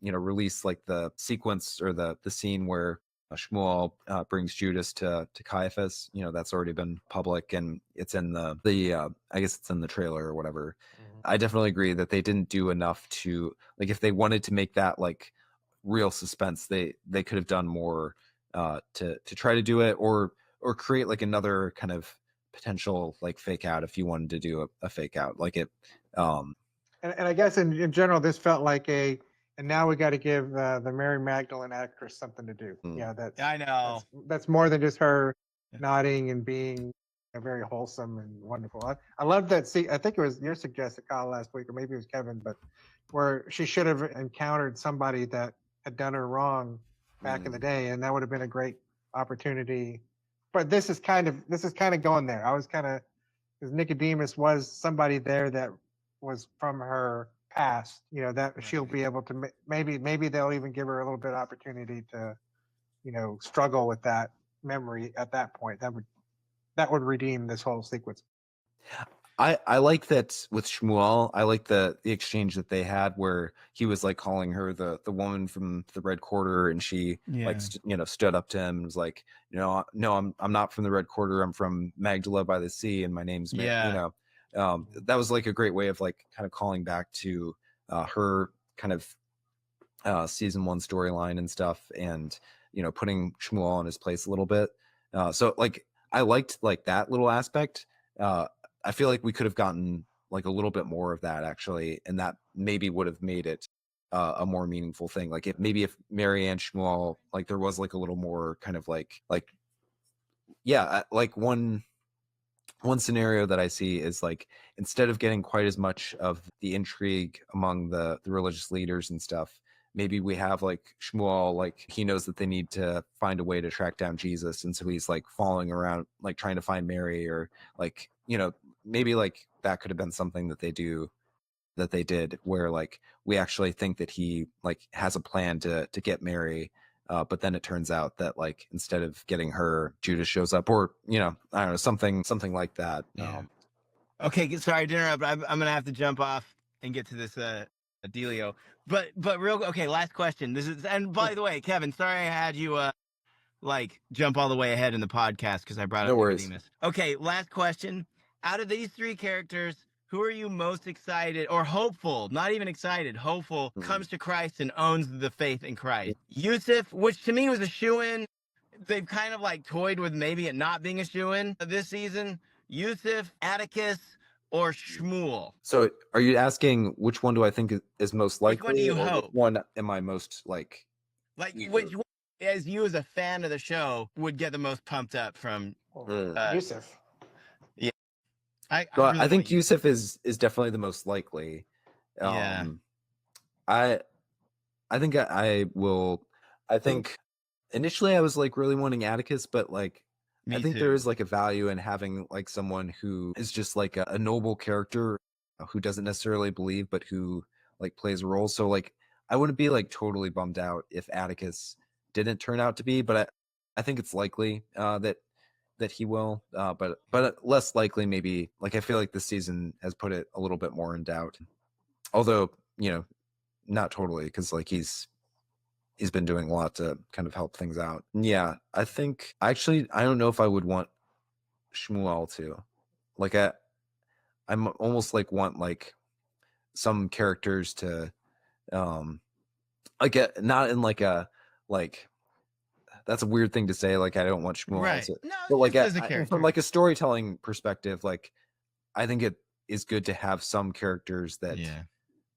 released like the sequence or the scene where Shmuel brings Judas to Caiaphas. That's already been public, and it's in the I guess it's in the trailer or whatever. I definitely agree that they didn't do enough to, like, if they wanted to make that like real suspense, they could have done more to try to do it, or create like another kind of potential like fake out if you wanted to do a fake out like it. And I guess in general, this felt like and now we got to give the Mary Magdalene actress something to do. Yeah, I know. That's more than just her nodding and being very wholesome and wonderful. I love that. See, I think it was your suggestion, Kyle, last week, or maybe it was Kevin, but where she should have encountered somebody that had done her wrong back in the day, and that would have been a great opportunity. But this is kind of going there. I was kind of, because Nicodemus was somebody there that was from her past, that she'll be able to maybe they'll even give her a little bit of opportunity to struggle with that memory at that point. That would redeem this whole sequence. I like that with Shmuel. I like the exchange that they had where he was like calling her the woman from the Red Quarter, and she like stood up to him and was like, no, I'm not from the Red Quarter. I'm from Magdala by the Sea, and my name's Mary. That was like a great way of like kind of calling back to her kind of season 1 storyline and stuff, and putting Shmuel in his place a little bit. So like I liked like that little aspect. I feel like we could have gotten like a little bit more of that actually, and that maybe would have made it a more meaningful thing. Like if Mary and Shmuel, like there was like a little more kind of like one scenario that I see is like, instead of getting quite as much of the intrigue among the religious leaders and stuff, maybe we have like Shmuel, like he knows that they need to find a way to track down Jesus, and so he's like following around like trying to find Mary, or like maybe like that could have been something that they did where like we actually think that he like has a plan to get Mary, but then it turns out that like instead of getting her, Judas shows up, or I don't know, something like that. Okay, sorry to interrupt. I'm gonna have to jump off and get to this dealio. But okay, last question. This is, and by the way, Kevin, sorry I had you like jump all the way ahead in the podcast because I brought up Nicodemus. Okay, last question. Out of these 3 characters, who are you most excited or hopeful, not even excited, hopeful, comes to Christ and owns the faith in Christ? Yusuf, which to me was a shoo-in. They've kind of like toyed with maybe it not being a shoo-in this season. Yusuf, Atticus, or Shmuel. So are you asking which one do I think is most likely? Which one do you hope? Which one am I most like which one, as you as a fan of the show, would get the most pumped up from Yusuf? Yeah. I think Yusuf is definitely the most likely. Yeah. I think I will. I think initially I was like really wanting Atticus, but like I think there is like a value in having like someone who is just like a noble character who doesn't necessarily believe, but who like plays a role. So like I wouldn't be like totally bummed out if Atticus didn't turn out to be, but I think it's likely that he will, but less likely maybe. Like I feel like this season has put it a little bit more in doubt, although not totally, because like he's been doing a lot to kind of help things out. Yeah, I think actually I don't know if I would want Shmuel too. Like I'm almost like want like some characters to like not in like a like that's a weird thing to say. Like I don't want Shmuel Right. to, No, but like just as a character. from like a storytelling perspective, like I think it is good to have some characters that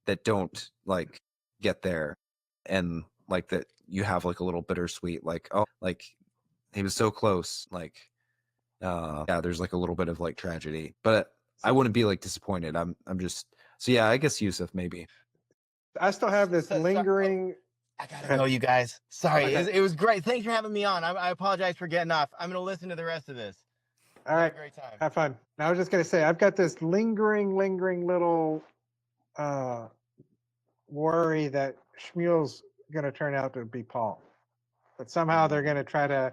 that don't like get there, and like that you have like a little bittersweet, like oh, like he was so close, like yeah, there's like a little bit of like tragedy, but I wouldn't be like disappointed. I'm just so yeah, I guess Yusuf maybe. I still have this lingering. I gotta go, you guys. Sorry, Okay. it was great. Thanks for having me on. I apologize for getting off. I'm gonna listen to the rest of this. All Have right, a great time. have fun. Now I was just gonna say I've got this lingering little worry that Shmuel's gonna turn out to be Paul, but somehow they're gonna try to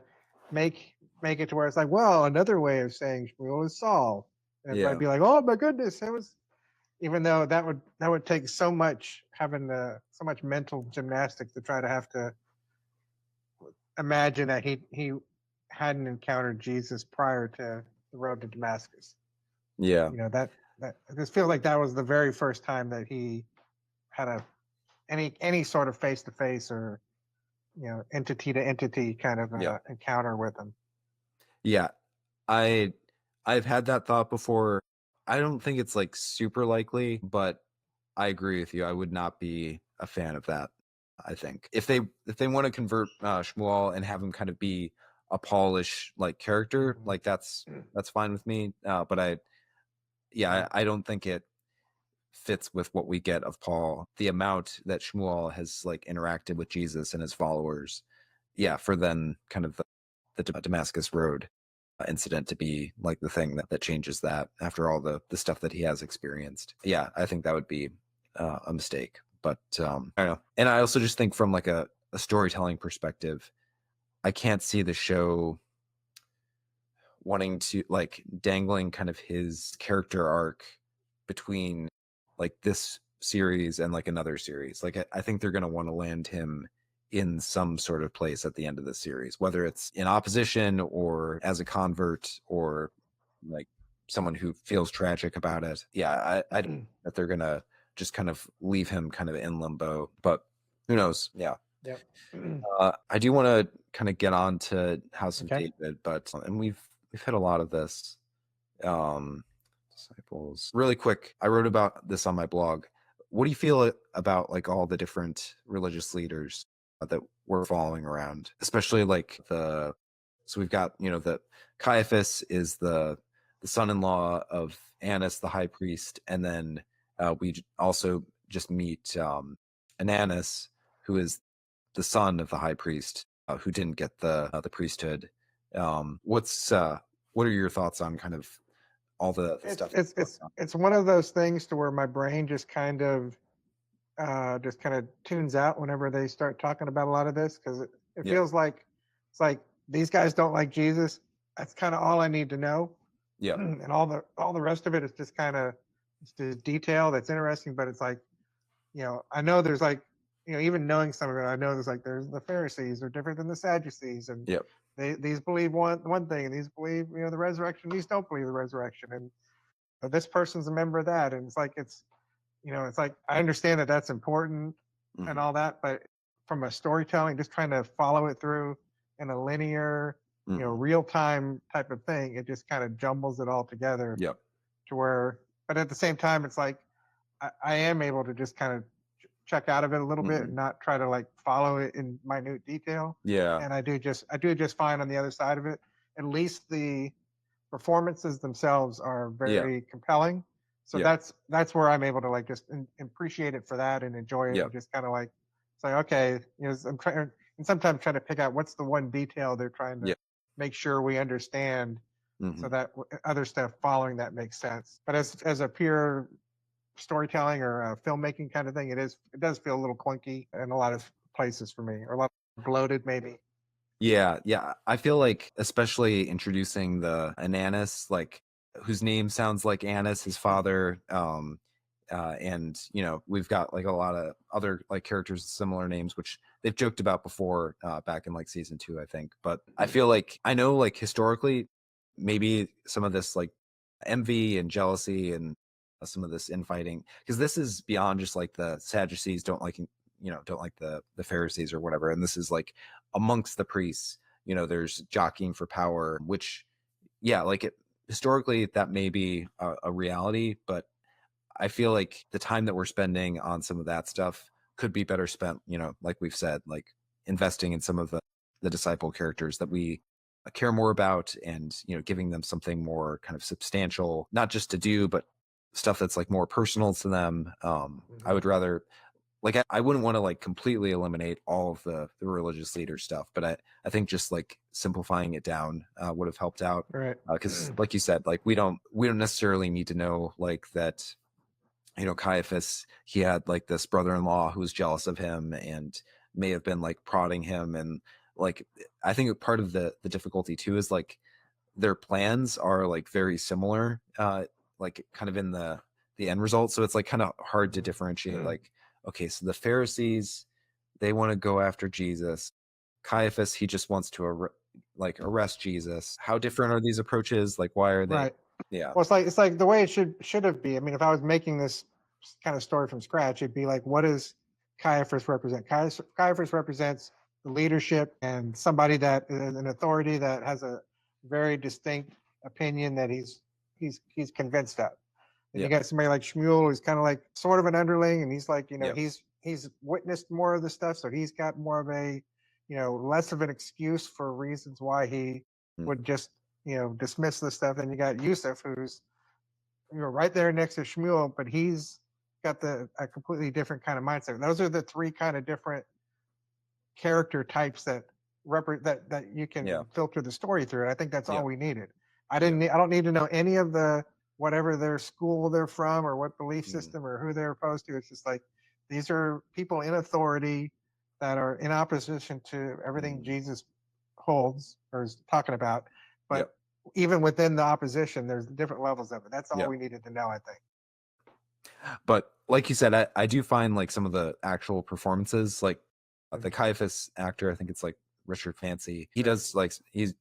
make it to where it's like, well, another way of saying Shmuel is Saul, and everybody Yeah. be like, oh my goodness, it was. Even though that would take so much so much mental gymnastics to try to have to imagine that he hadn't encountered Jesus prior to the road to Damascus. Yeah. You know, that I just feel like that was the very first time that he had any sort of face to face or entity to entity kind of encounter with him. Yeah. I've had that thought before. I don't think it's like super likely, but I agree with you. I would not be a fan of that. I think if they want to convert Shmuel and have him kind of be a Paulish like character, like that's fine with me. But I don't think it fits with what we get of Paul. The amount that Shmuel has like interacted with Jesus and his followers, for then kind of the Damascus Road incident to be like the thing that changes that after all the stuff that he has experienced. Yeah, I think that would be a mistake. But I don't know. And I also just think from like a storytelling perspective, I can't see the show wanting to like dangling kind of his character arc between like this series and like another series. Like I think they're going to want to land him in some sort of place at the end of the series, whether it's in opposition or as a convert or like someone who feels tragic about it. Yeah, I don't that they're gonna just kind of leave him kind of in limbo, but who knows? Yeah. Yep. I do want to kind of get on to House of Okay. David, but and we've hit a lot of this. Disciples. Really quick, I wrote about this on my blog. What do you feel about like all the different religious leaders that we're following around, especially like so we've got the Caiaphas is the son-in-law of Annas the high priest, and then we also just meet Ananus, who is the son of the high priest, who didn't get the priesthood. What are your thoughts on kind of all the stuff? It's one of those things to where my brain just kind of tunes out whenever they start talking about a lot of this, because it feels like it's like these guys don't like Jesus. That's kind of all I need to know. Yeah. And all the rest of it is just kind of it's just detail that's interesting, but it's like, I know there's like, even knowing some of it, I know there's the Pharisees are different than the Sadducees, and these believe one thing, and these believe the resurrection. These don't believe the resurrection, and this person's a member of that, and it's like it's like I understand that that's important and all that, but from a storytelling, just trying to follow it through in a linear, real time type of thing, it just kind of jumbles it all together. Yep. To where, but at the same time, it's like I am able to just kind of check out of it a little bit and not try to like follow it in minute detail. Yeah. And I do just fine on the other side of it. At least the performances themselves are very compelling. So that's where I'm able to like just appreciate it for that and enjoy it and just kind of like say, okay, I'm trying and sometimes trying to pick out what's the one detail they're trying to make sure we understand, so that other stuff following that makes sense. But as a pure storytelling or filmmaking kind of thing, it does feel a little clunky in a lot of places for me, or a lot bloated maybe. Yeah. I feel like especially introducing the Ananus, like whose name sounds like Annas, his father, and we've got like a lot of other like characters with similar names, which they've joked about before back in like season 2, I think. But I feel like I know like historically maybe some of this like envy and jealousy and some of this infighting, because this is beyond just like the Sadducees don't like the Pharisees or whatever, and this is like amongst the priests. There's jockeying for power, which like historically that may be a reality, but I feel like the time that we're spending on some of that stuff could be better spent, like we've said, like investing in some of the disciple characters that we care more about, and giving them something more kind of substantial, not just to do, but stuff that's like more personal to them. I would rather, like, I wouldn't want to like completely eliminate all of the religious leader stuff, but I think just like simplifying it down would have helped out. Right. Because like you said, like we don't necessarily need to know like that, Caiaphas, he had like this brother-in-law who was jealous of him and may have been like prodding him. And like, I think part of the difficulty too is like their plans are like very similar, like kind of in the end result. So it's like kind of hard to differentiate. Like, okay, so the Pharisees, they want to go after Jesus. Caiaphas, he just wants to arrest Jesus. How different are these approaches? Like, why are they? Right. Yeah. Well, it's like the way it should have been. I mean, if I was making this kind of story from scratch, it'd be like, what does Caiaphas represent? Caiaphas represents the leadership and somebody that is an authority that has a very distinct opinion that he's convinced of. And you got somebody like Shmuel who's kind of like sort of an underling, and he's like, he's witnessed more of the stuff, so he's got more of a, less of an excuse for reasons why he would just dismiss the stuff. Then you got Yusuf, who's right there next to Shmuel, but he's got a completely different kind of mindset. Those are the three kind of different character types that you can filter the story through. And I think that's all we needed. I don't need to know any of the whatever their school they're from or what belief system or who they're opposed to. It's just like these are people in authority that are in opposition to everything Jesus holds or is talking about. But even within the opposition, there's different levels of it. That's all we needed to know, I think. But like you said, I do find like some of the actual performances, like the Caiaphas actor, I think it's like Richard Fancy. He does like he's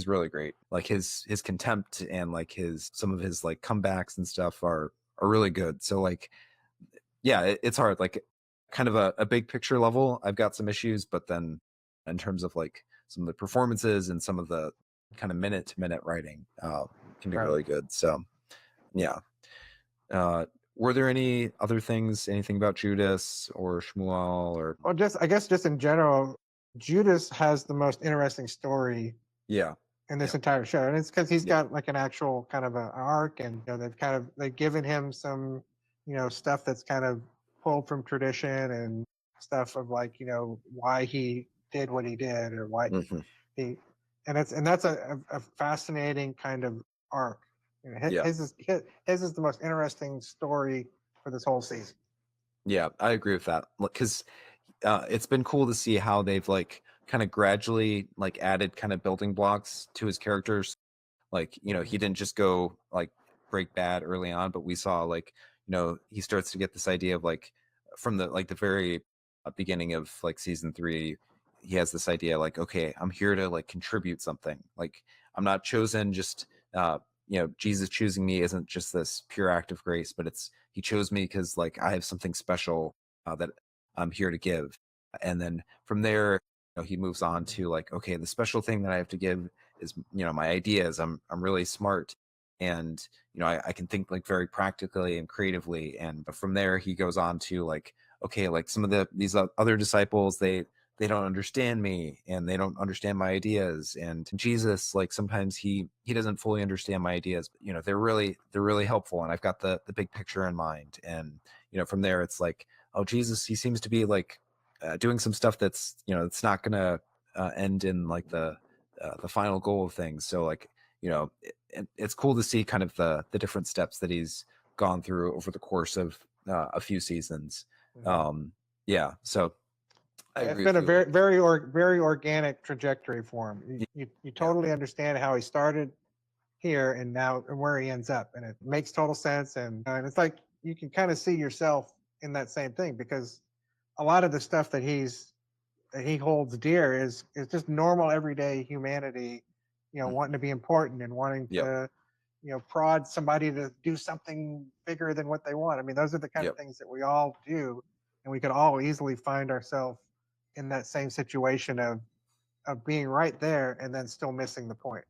really great. Like his contempt and like some of his like comebacks and stuff are really good. So like it's hard. Like kind of a big picture level, I've got some issues, but then in terms of like some of the performances and some of the kind of minute to minute writing can be really good. So were there any other things, anything about Judas or Shmuel or? Well, I guess just in general, Judas has the most interesting story in this entire show. And it's because he's got like an actual kind of an arc, and they've given him some, stuff that's kind of pulled from tradition and stuff of like, why he did what he did or why he and that's a fascinating kind of arc. His is the most interesting story for this whole season. Yeah, I agree with that, because it's been cool to see how they've like kind of gradually like added kind of building blocks to his characters. Like, he didn't just go like break bad early on, but we saw like, he starts to get this idea of like from the very beginning of like season 3, he has this idea like, okay, I'm here to like contribute something. Like I'm not chosen just Jesus choosing me isn't just this pure act of grace, but he chose me because like I have something special that I'm here to give. And then from there, he moves on to like, okay, the special thing that I have to give is, my ideas. I'm really smart, and I can think like very practically and creatively. And from there, he goes on to like, okay, like some of these other disciples, they don't understand me and they don't understand my ideas. And Jesus, like sometimes he doesn't fully understand my ideas, but they're really helpful, and I've got the big picture in mind. And from there it's like, oh, Jesus, he seems to be like doing some stuff that's it's not gonna end in like the final goal of things. So like it's cool to see kind of the different steps that he's gone through over the course of a few seasons. So it's been a very organic trajectory for him. You totally understand how he started here and now and where he ends up, and it makes total sense. And it's like you can kind of see yourself in that same thing, because a lot of the stuff that he holds dear is just normal everyday humanity wanting to be important and wanting Yep. to, prod somebody to do something bigger than what they want. I mean, those are the kind Yep. of things that we all do, and we could all easily find ourselves in that same situation of being right there and then still missing the point.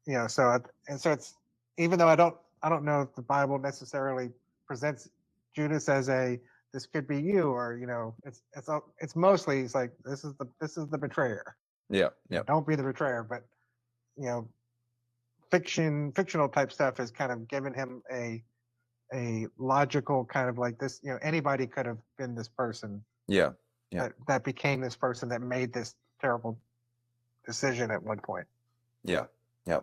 Yeah. So it's, even though I don't know if the Bible necessarily presents Judas as this could be you, or it's mostly, it's like, this is the betrayer. Yeah. Yeah. Don't be the betrayer. But you know fictional type stuff has kind of given him a logical kind of like this. Anybody could have been this person Yeah. Yeah. that became this person that made this terrible decision at one point. Yeah. Yeah.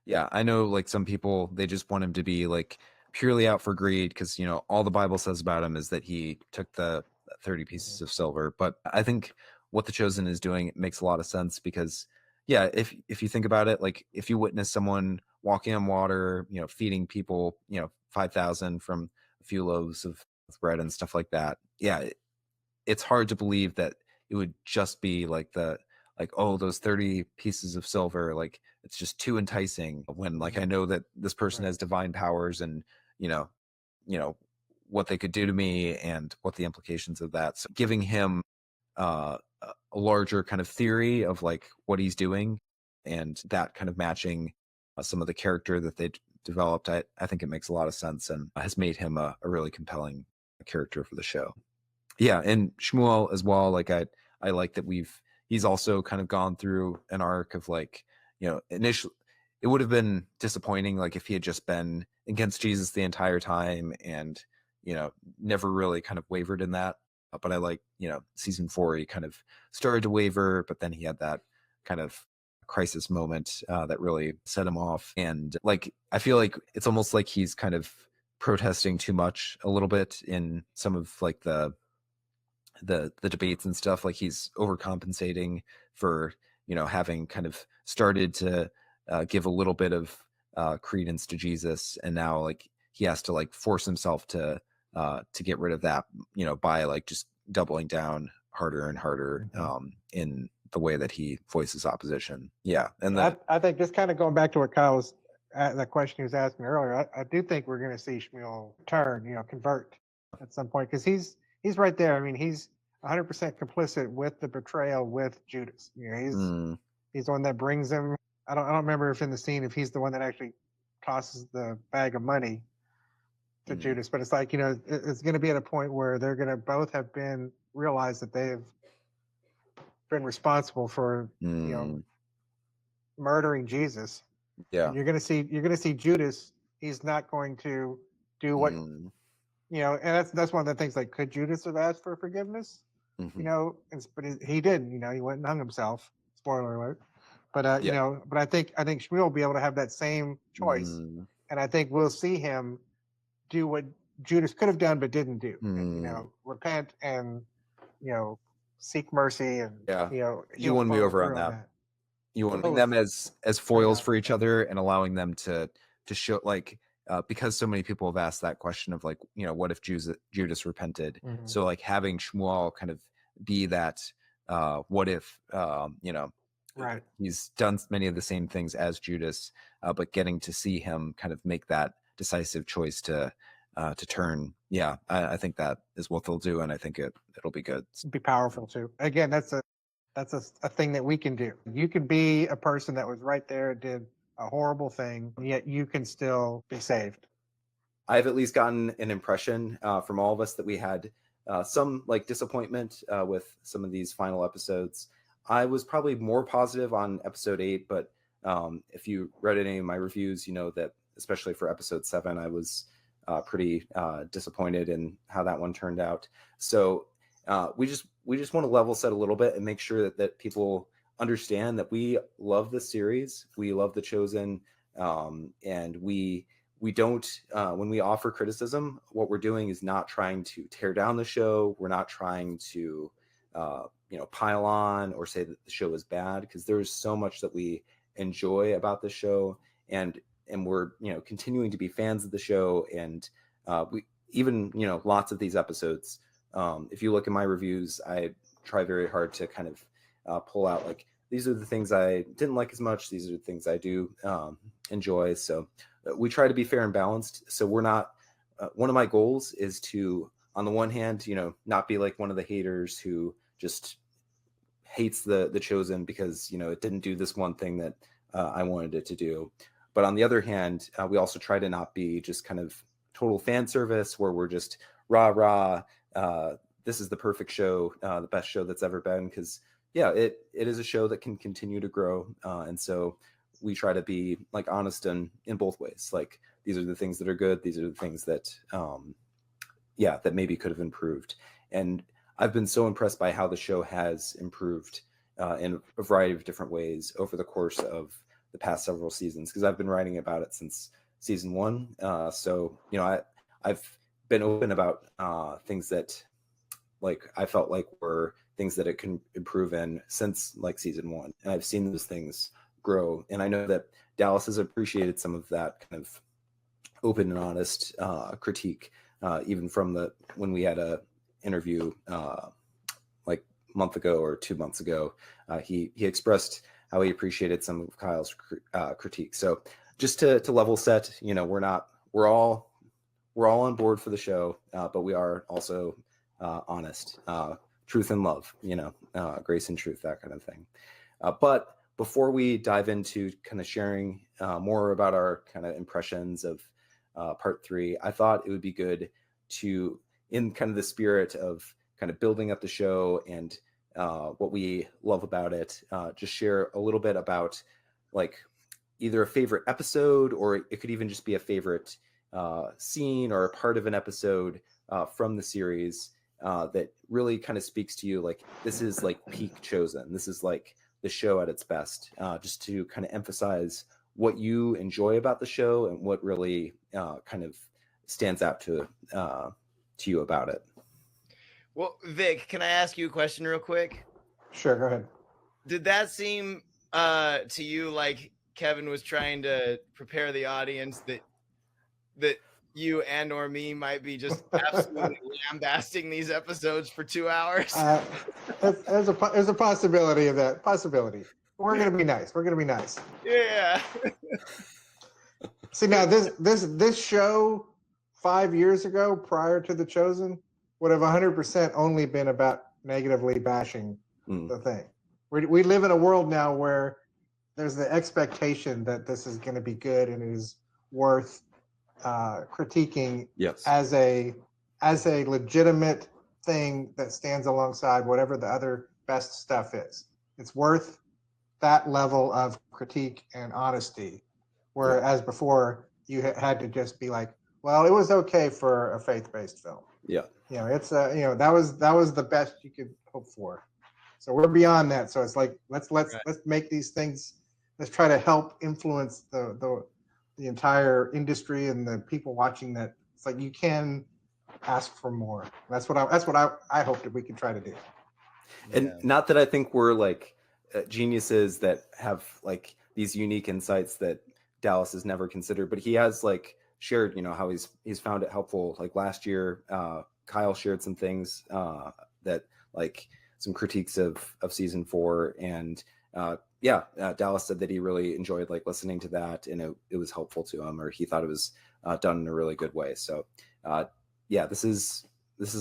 Yeah. I know, like, some people, they just want him to be like purely out for greed, because all the Bible says about him is that he took the 30 pieces of silver. But I think what The Chosen is doing makes a lot of sense, because if you think about it, like, if you witness someone walking on water, feeding people, 5,000 from a few loaves of bread and stuff like that, it's hard to believe that it would just be like oh, those 30 pieces of silver, like, it's just too enticing, when, like, I know that this person Right. has divine powers, and you know what they could do to me and what the implications of that. So giving him a larger kind of theory of like what he's doing, and that kind of matching some of the character that they developed, I think it makes a lot of sense, and has made him a really compelling character for the show. Yeah, and Shmuel as well. Like, I like that he's also kind of gone through an arc of, like, initially it would have been disappointing, like, if he had just been against Jesus the entire time, and never really kind of wavered in that. But I like, season 4, he kind of started to waver, but then he had that kind of crisis moment that really set him off. And, like, I feel like it's almost like he's kind of protesting too much a little bit in some of, like, the debates and stuff. Like, he's overcompensating for having kind of started to give a little bit of credence to Jesus, and now, like, he has to, like, force himself to get rid of that, by, like, just doubling down harder and harder in the way that he voices opposition. And I think, just kind of going back to what Kyle was, the question he was asking earlier, I do think we're going to see Shmuel turn, convert at some point, because he's right there. I mean, he's 100% complicit with the betrayal with Judas. He's the one that brings him. I don't remember if in the scene, if he's the one that actually tosses the bag of money to Judas, but it's like, it's going to be at a point where they're going to both have realized that they've been responsible for murdering Jesus. And you're going to see Judas. He's not going to do what and that's one of the things. Like, could Judas have asked for forgiveness? But he didn't. He went and hung himself. Spoiler alert. But but I think Shmuel will be able to have that same choice, and I think we'll see him do what Judas could have done but didn't do. And, repent and seek mercy, and you won me over on that. You want them as foils for each other, and allowing them to show, like, because so many people have asked that question of, like, what if Judas repented? So, like, having Shmuel kind of be that what if right, he's done many of the same things as Judas, but getting to see him kind of make that decisive choice to turn. I think that is what they'll do, and I think it'll be good. It'd be powerful too. Again, that's a thing that we can do. You can be a person that was right there, did a horrible thing, yet you can still be saved. I've at least gotten an impression from all of us that we had some, like, disappointment with some of these final episodes. I was probably more positive on episode 8, but if you read any of my reviews, that especially for episode 7, I was pretty disappointed in how that one turned out. So we just want to level set a little bit and make sure that people understand that we love this series, we love The Chosen, and we don't, when we offer criticism, what we're doing is not trying to tear down the show. We're not trying to pile on or say that the show is bad, because there's so much that we enjoy about the show, and we're continuing to be fans of the show, and we even lots of these episodes, if you look at my reviews, I try very hard to kind of pull out, like, these are the things I didn't like as much. These are the things I do enjoy. So we try to be fair and balanced. So we're not, one of my goals is to, on the one hand, not be like one of the haters who just hates the Chosen because, it didn't do this one thing that I wanted it to do. But on the other hand, we also try to not be just kind of total fan service where we're just rah, this is the perfect show, the best show that's ever been. Because it is a show that can continue to grow, and so we try to be like honest in both ways. Like, these are the things that are good, these are the things that that maybe could have improved. And I've been so impressed by how the show has improved in a variety of different ways over the course of the past several seasons, because I've been writing about it since season 1. So I've been open about things that like I felt like were things that it can improve in since like season 1, and I've seen those things grow. And I know that Dallas has appreciated some of that kind of open and honest critique, even from when we had a interview like a month ago or 2 months ago. He expressed how he appreciated some of Kyle's critique. So just to level set, we're all on board for the show, but we are also honest, truth and love, grace and truth, that kind of thing. But before we dive into kind of sharing more about our kind of impressions of part 3, I thought it would be good to, in kind of the spirit of kind of building up the show and what we love about it, just share a little bit about like either a favorite episode, or it could even just be a favorite scene or a part of an episode from the series that really kind of speaks to you. Like, this is like peak Chosen. This is like the show at its best, just to kind of emphasize what you enjoy about the show and what really kind of stands out to you about it. Well, Vic, can I ask you a question real quick? Sure, go ahead. Did that seem to you like Kevin was trying to prepare the audience that you and or me might be just absolutely lambasting these episodes for 2 hours? There's a possibility of that. Possibility. We're gonna be nice. Yeah. See, now this show 5 years ago, prior to The Chosen, would have 100% only been about negatively bashing the thing. We live in a world now where there's the expectation that this is going to be good and it is worth critiquing as a legitimate thing that stands alongside whatever the other best stuff is. It's worth that level of critique and honesty, whereas before you had to just be like, well, it was okay for a faith-based film. It's that was the best you could hope for. So we're beyond that. So it's like let's make these things. Let's try to help influence the entire industry and the people watching that. It's like you can ask for more. That's what I hope that we can try to do. And not that I think we're like geniuses that have like these unique insights that Dallas has never considered, but he has like shared, how he's found it helpful. Like last year, Kyle shared some things that like some critiques of season 4, and Dallas said that he really enjoyed like listening to that, and it was helpful to him, or he thought it was done in a really good way. So this is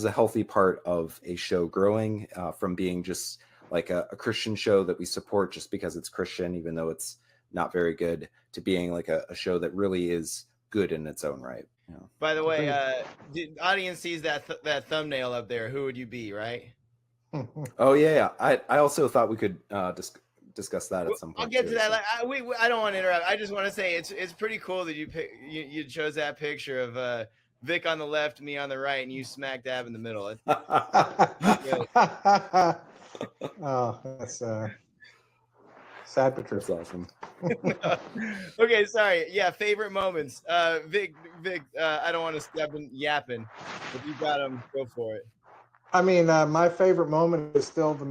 a healthy part of a show growing from being just like a Christian show that we support just because it's Christian, even though it's not very good, to being like a show that really is good in its own right. By the way, the audience sees that thumbnail up there. Who would you be, right? Oh yeah. I also thought we could discuss that at some point. I'll get to that. So. I don't want to interrupt. I just want to say it's pretty cool that you chose that picture of Vic on the left, me on the right, and you smack dab in the middle. Oh, that's sad but true. That's awesome. Okay, sorry. Yeah, favorite moments. Vic, I don't want to step in yapping. If you got them, go for it. I mean, my favorite moment is still the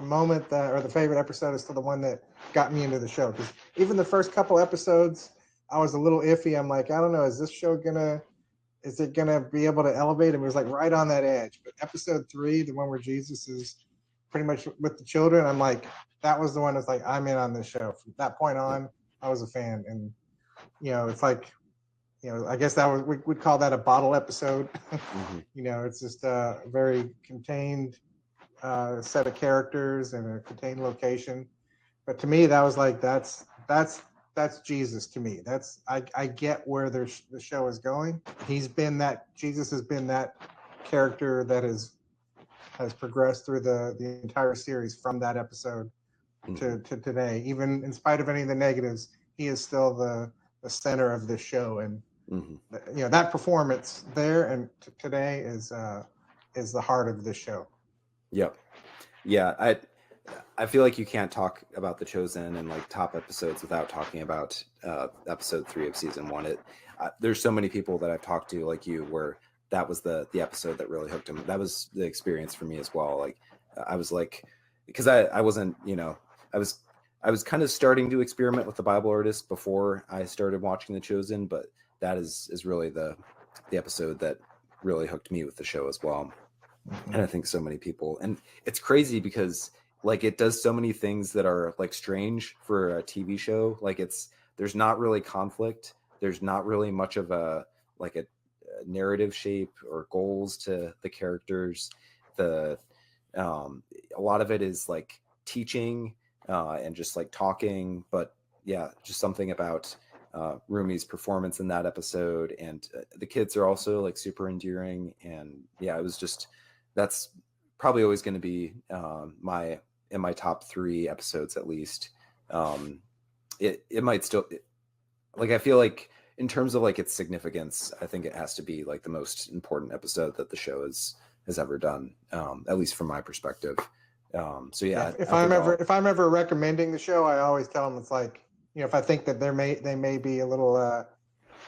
moment that, or the favorite episode is still the one that got me into the show. Because even the first couple episodes, I was a little iffy. I'm like, I don't know, is this show is it gonna be able to elevate? And it was like right on that edge. But episode 3, the one where Jesus is pretty much with the children, I'm like, that was the one that's like, I'm in on this show. From that point on, I was a fan. And, it's like, I guess that was, we'd call that a bottle episode. It's just a very contained set of characters and a contained location. But to me, that was like, that's Jesus to me. I get where the show is going. Jesus has been that character that has progressed through the entire series from that episode to today. Even in spite of any of the negatives, he is still the center of this show. And that performance there and today is the heart of this show. Yep. Yeah. I feel like you can't talk about The Chosen and like top episodes without talking about episode 3 of season 1. There's so many people that I've talked to like you where that was the episode that really hooked them. That was the experience for me as well. Like I was like, because I wasn't, I was kind of starting to experiment with the Bible artist before I started watching The Chosen, but that is really the episode that really hooked me with the show as well. And I think so many people, and it's crazy because like it does so many things that are like strange for a TV show. Like there's not really conflict. There's not really much of a narrative shape or goals to the characters. A lot of it is like teaching and just like talking, but yeah, just something about Rumi's performance in that episode, and the kids are also like super endearing. And yeah, it was just, that's probably always going to be in my top 3 episodes at least. It might still like, I feel like in terms of like its significance, I think it has to be like the most important episode that the show has ever done, at least from my perspective. So yeah, if I'm ever recommending the show, I always tell them it's like, if I think that they may be a little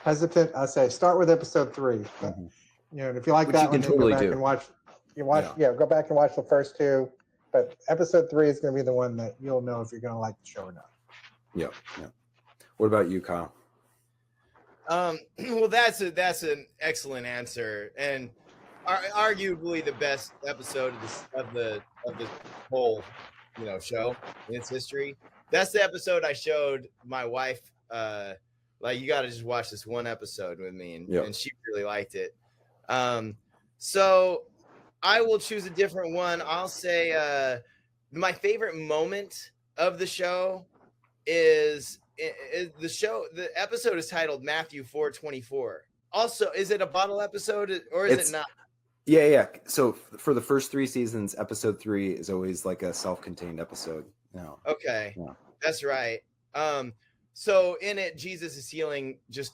hesitant, I say start with episode 3. But, and if you like that one, then go back and watch. Go back and watch the first 2. But episode 3 is going to be the one that you'll know if you're going to like the show or not. Yeah. What about you, Kyle? Well, that's an excellent answer, and arguably the best episode of the whole show in its history. That's the episode I showed my wife. Like, you got to just watch this one episode with me, and she really liked it. So I will choose a different one. I'll say my favorite moment of the show is the episode is titled Matthew 4:24. Also, is it a bottle episode or is it not? Yeah. So for the first 3 seasons, episode 3 is always like a self-contained episode. No. Okay. Yeah. That's right. So in it, Jesus is healing just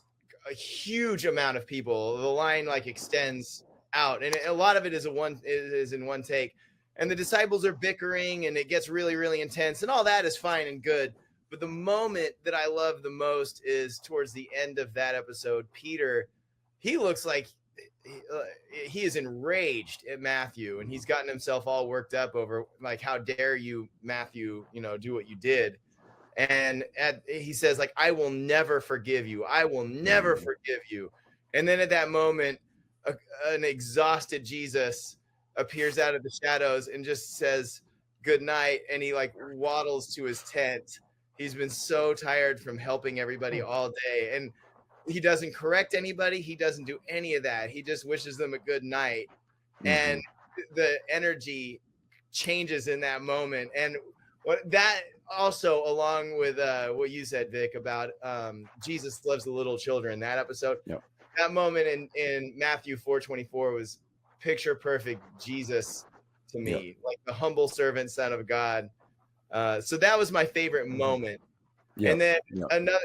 a huge amount of people. The line like extends out, and a lot of it is in one take. And the disciples are bickering, and it gets really, really intense, and all that is fine and good. But the moment that I love the most is towards the end of that episode. Peter, he looks like he is enraged at Matthew, and he's gotten himself all worked up over like, how dare you, Matthew, do what you did. And he says like, I will never forgive you. I will never forgive you. And then at that moment, an exhausted Jesus appears out of the shadows and just says good night. And he like waddles to his tent. He's been so tired from helping everybody all day. And he doesn't correct anybody. He doesn't do any of that. He just wishes them a good night. And the energy changes in that moment. And that also, along with what you said, Vic, about Jesus loves the little children, that episode, that moment in Matthew 4:24 was picture perfect Jesus to me, like the humble servant, son of God. So that was my favorite moment. And then another,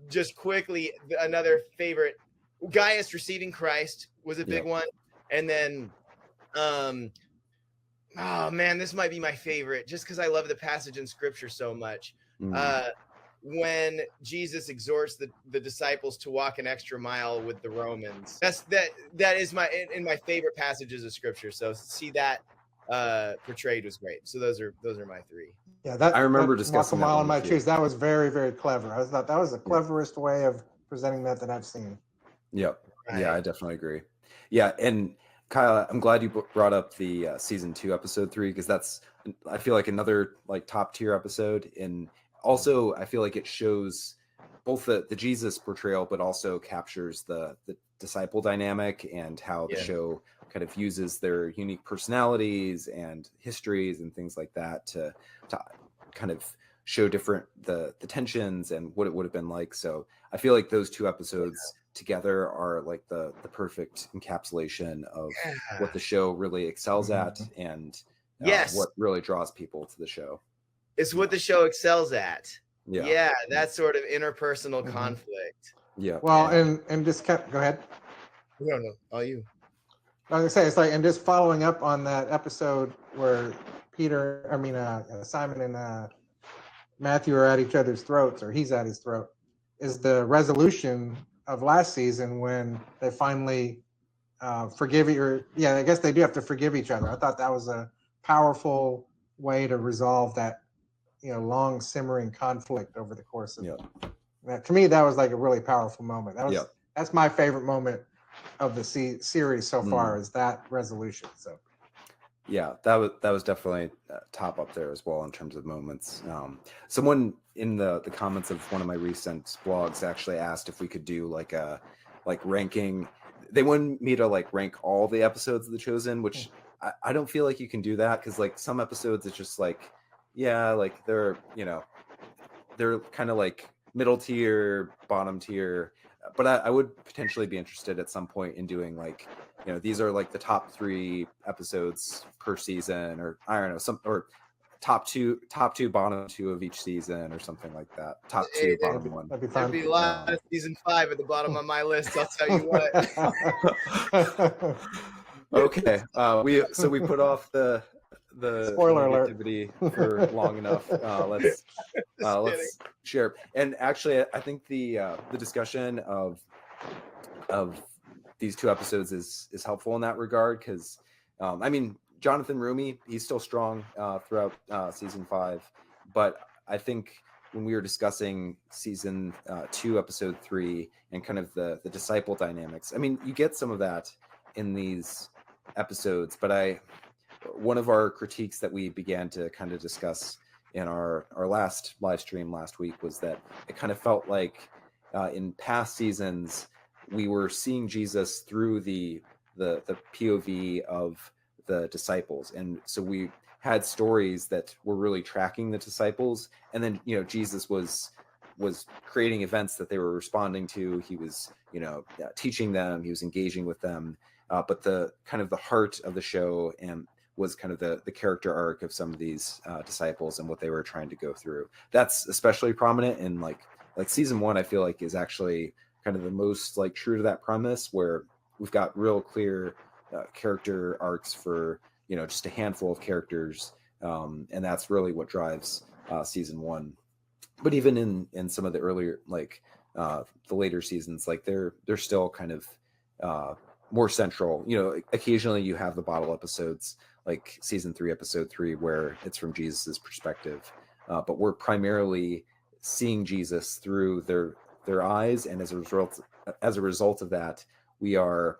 just quickly, another favorite, Gaius receiving Christ was a big one. And then, oh man, this might be my favorite just because I love the passage in scripture so much. When Jesus exhorts the disciples to walk an extra mile with the Romans. That is in my favorite passages of scripture. So see that portrayed was great. So those are my 3. Yeah, I remember discussing walk a mile in my shoes. That was very, very clever. I thought that was the cleverest way of presenting that I've seen. Yep. Right. Yeah, I definitely agree. Yeah, and Kyle, I'm glad you brought up the season 2 episode 3, because that's, I feel like, another like top tier episode. And also I feel like it shows both the Jesus portrayal, but also captures the disciple dynamic and how the show kind of uses their unique personalities and histories and things like that to kind of show different the tensions and what it would have been like. So I feel like those 2 episodes together are like the perfect encapsulation of what the show really excels at, and what really draws people to the show. It's what the show excels at. Yeah, that sort of interpersonal conflict. Yeah. Well, and just go ahead. No, all you. I was gonna say, it's like, and just following up on that episode where Simon and Matthew are at each other's throats, or he's at his throat, is the resolution of last season when they finally forgive you. I guess they do have to forgive each other. I thought that was a powerful way to resolve that, long simmering conflict over the course of that. To me, that was like a really powerful moment. That's my favorite moment of the series so far, is that resolution. So yeah, that was definitely top up there as well in terms of moments. Someone in the comments of one of my recent blogs actually asked if we could do like a ranking. They wanted me to like rank all the episodes of The Chosen, which I don't feel like you can do that, because like some episodes it's just like, like they're kind of like middle tier, bottom tier. But I would potentially be interested at some point in doing like, these are like the top 3 episodes per season, or I don't know, or top two, bottom 2 of each season, or something like that. Top 2, bottom 1. That'd be fun. There'd be a lot of season 5 at the bottom of my list. I'll tell you what. Okay, we put off the spoiler alert negativity for long enough. Let's share. And actually, I think the discussion of these 2 episodes is helpful in that regard, because Jonathan Rumi, he's still strong throughout season 5, but I think when we were discussing season 2 episode 3 and kind of the disciple dynamics, you get some of that in these episodes, but one of our critiques that we began to kind of discuss in our last live stream last week was that it kind of felt like in past seasons we were seeing Jesus through the POV of the disciples, and so we had stories that were really tracking the disciples, and then Jesus was creating events that they were responding to. He was teaching them, he was engaging with them, but the kind of the heart of the show and was kind of the character arc of some of these disciples and what they were trying to go through. That's especially prominent in like season 1. I feel like is actually kind of the most like true to that premise, where we've got real clear character arcs for just a handful of characters, and that's really what drives season 1. But even in some of the earlier the later seasons, like they're still kind of more central. Occasionally you have the bottle episodes like season 3 episode 3 where it's from Jesus's perspective, but we're primarily seeing Jesus through their eyes, and as a result of that, we are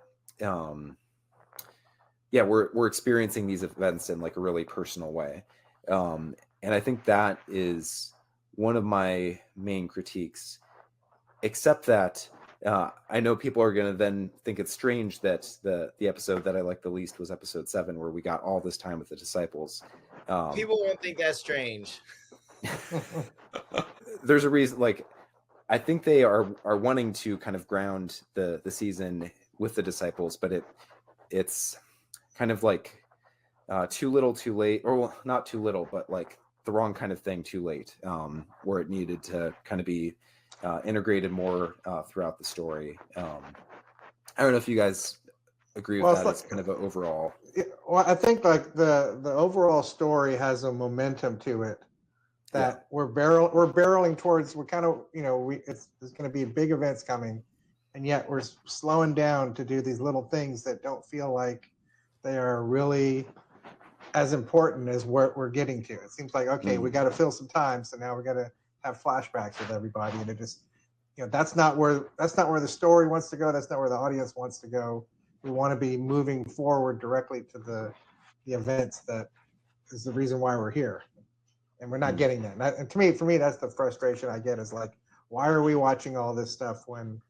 we're experiencing these events in like a really personal way, and I think that is one of my main critiques, except that I know people are going to then think it's strange that the episode that I liked the least was episode 7, where we got all this time with the disciples. People won't think that's strange. There's a reason. Like, I think they are wanting to kind of ground the season with the disciples, but it's kind of like too little too late, or well, not too little, but like the wrong kind of thing too late, where it needed to kind of be integrated more throughout the story. I don't know if you guys agree with that. It's kind of an overall. Well, I think like the overall story has a momentum to it that we're barreling towards. We're kind of there's going to be big events coming, and yet we're slowing down to do these little things that don't feel like they are really as important as what we're getting to. It seems like, okay, we got to fill some time, so now we got to have flashbacks with everybody, and it just that's not where the story wants to go. That's not where the audience wants to go, we want to be moving forward directly to the events that is the reason why we're here, and we're not getting that. And for me, that's the frustration I get, is like, why are we watching all this stuff when,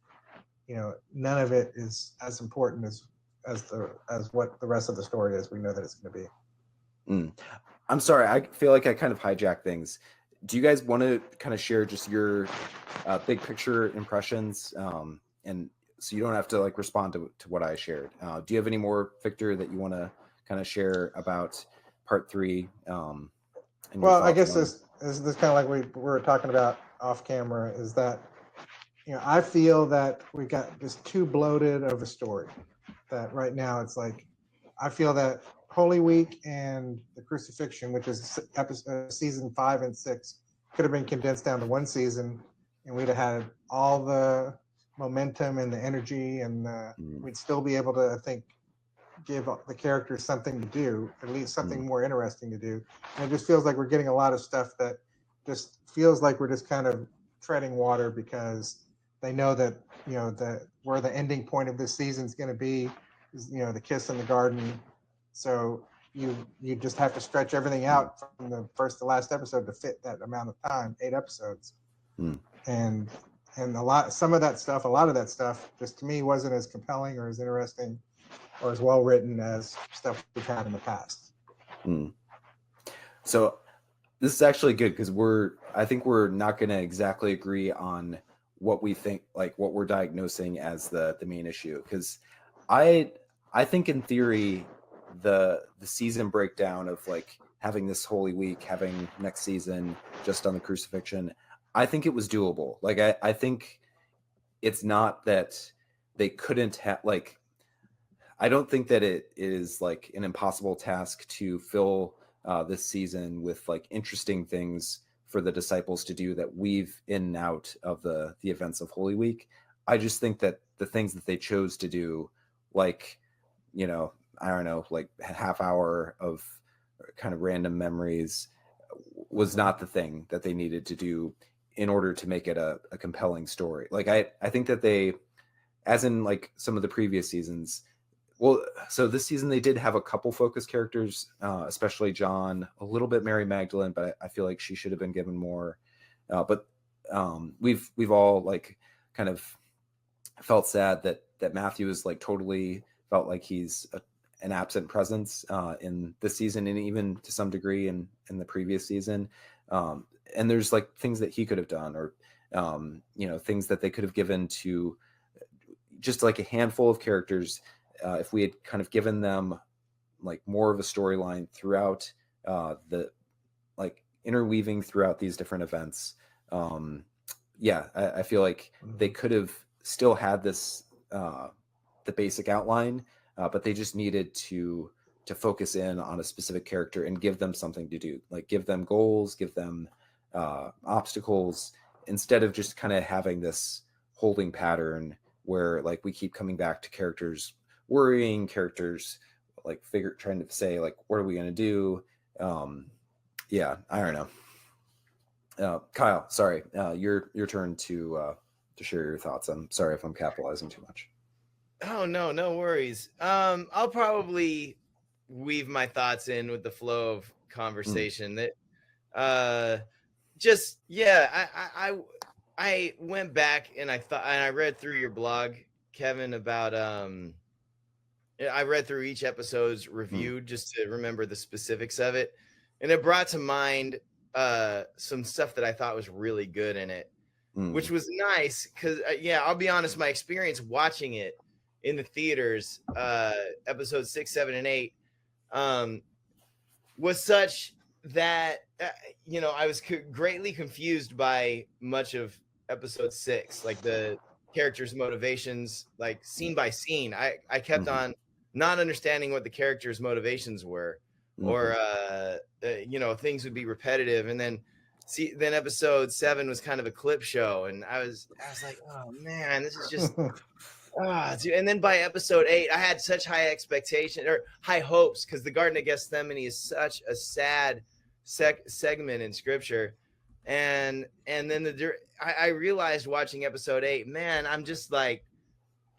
you know, none of it is as important as what the rest of the story is. We know that it's going to be. I'm sorry, I feel like I kind of hijacked things. Do you guys want to kind of share just your big picture impressions? And so you don't have to like respond to what I shared. Do you have any more, Victor, that you want to kind of share about part 3? Well, I guess this kind of like we were talking about off camera, is that, you know, I feel that we got just too bloated of a story. That right now it's like, I feel that Holy Week and the Crucifixion, which is season 5 and 6, could have been condensed down to one season, and we'd have had all the momentum and the energy, and we'd still be able to, I think, give the characters something to do, at least something more interesting to do. And it just feels like we're getting a lot of stuff that just feels like we're just kind of treading water, because they know that, you know, that where the ending point of this season is going to be is, you know, the kiss in the garden. So you just have to stretch everything out from the first to last episode to fit that amount of time, 8 episodes. And a lot of that stuff just to me wasn't as compelling or as interesting or as well written as stuff we've had in the past. So this is actually good, because I think we're not going to exactly agree on what we think, like what we're diagnosing as the main issue. Because I think in theory, the season breakdown of like having this Holy Week, having next season just on the Crucifixion, I think it was doable. Like I think it's not that they couldn't have, like, I don't think that it is like an impossible task to fill this season with like interesting things for the disciples to do that weave in and out of the events of Holy Week. I just think that the things that they chose to do, like, you know, I don't know, like a half hour of kind of random memories, was not the thing that they needed to do in order to make it a compelling story. Like I think that they, as in like some of the previous seasons, well, so this season they did have a couple focus characters, especially John, a little bit Mary Magdalene, but I feel like she should have been given more. But we've all like kind of felt sad that Matthew is like totally felt like he's an absent presence in this season, and even to some degree in the previous season. And there's like things that he could have done, or you know, things that they could have given to just like a handful of characters. If we had kind of given them like more of a storyline throughout the like interweaving throughout these different events. I feel like they could have still had this, the basic outline, but they just needed to focus in on a specific character and give them something to do, like give them goals, give them obstacles, instead of just kind of having this holding pattern where like we keep coming back to characters worrying, characters like trying to say like, what are we going to do? I don't know. Kyle, sorry, your turn to share your thoughts. I'm sorry if I'm capitalizing too much. Oh no worries. I'll probably weave my thoughts in with the flow of conversation. That I went back and I read through your blog, Kevin, about I read through each episode's review just to remember the specifics of it, and it brought to mind some stuff that I thought was really good in it, which was nice because I'll be honest, my experience watching it in the theaters, episodes 6, 7, and 8, was such that I was greatly confused by much of episode 6, like the characters' motivations, like scene by scene. I kept on not understanding what the characters' motivations were, or things would be repetitive, and then episode 7 was kind of a clip show, and I was like, oh man, this is just and then by episode 8, I had such high expectation or high hopes, because the Garden of Gethsemane is such a sad segment in Scripture, and then I realized watching episode 8, man, I'm just like,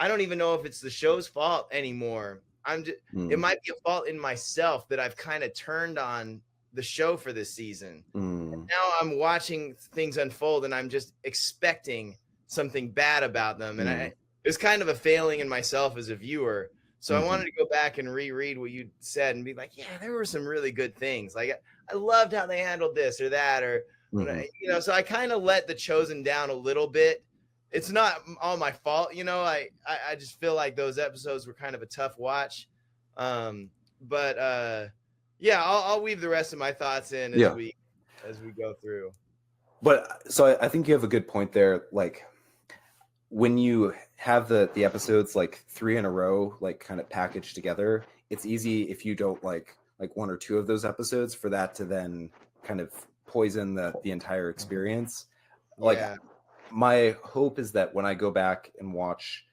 I don't even know if it's the show's fault anymore. It might be a fault in myself that I've kind of turned on the show for this season. Now I'm watching things unfold and I'm just expecting something bad about them. And it's kind of a failing in myself as a viewer. So I wanted to go back and reread what you said and be like, yeah, there were some really good things. Like I loved how they handled this or that, or, you know, so I kind of let The Chosen down a little bit. It's not all my fault. You know, I just feel like those episodes were kind of a tough watch. Yeah, I'll weave the rest of my thoughts in as we go through. But so I think you have a good point there. Like when you have the episodes like 3 in a row, like kind of packaged together, it's easy if you don't like 1 or 2 of those episodes for that to then kind of poison the entire experience. Like my hope is that when I go back and watch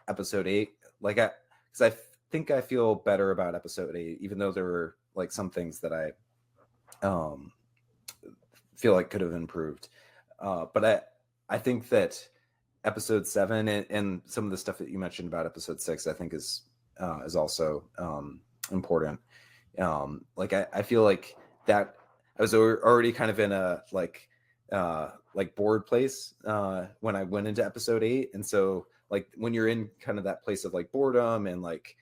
episode 8, like because I think I feel better about episode 8, even though there were like some things that I feel like could have improved. But I think that episode 7 and some of the stuff that you mentioned about episode 6, I think is also important. Like I feel like that I was already kind of in a like bored place when I went into episode 8, and so like when you're in kind of that place of like boredom and like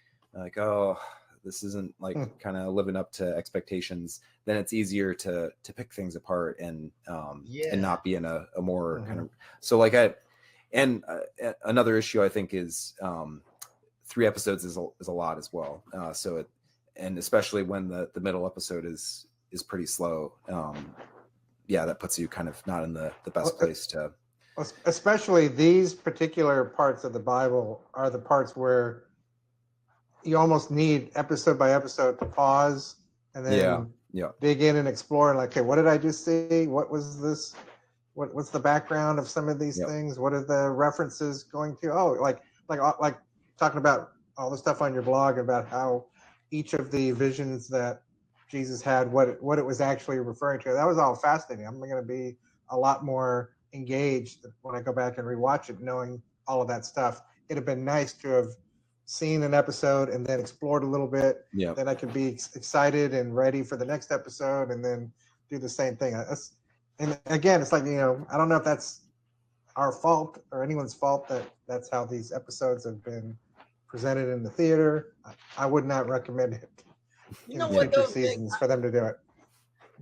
oh, this isn't like kind of living up to expectations, then it's easier to pick things apart and not be in a more kind of, so like another issue I think is 3 episodes is a lot as well. So and especially when the middle episode is pretty slow. That puts you kind of not in the best place to. Especially these particular parts of the Bible are the parts where you almost need episode by episode to pause and then dig in and explore. Like, okay, what did I just see? What was this? What's the background of some of these things? What are the references going to? Oh, like talking about all the stuff on your blog about how each of the visions that Jesus had, what it was actually referring to. That was all fascinating. I'm going to be a lot more engaged when I go back and rewatch it, knowing all of that stuff. It'd have been nice to have seen an episode and then explored a little bit. Then I could be excited and ready for the next episode and then do the same thing. And again, it's like, you know, I don't know if that's our fault or anyone's fault that that's how these episodes have been presented in the theater. I would not recommend it in future seasons for them to do it.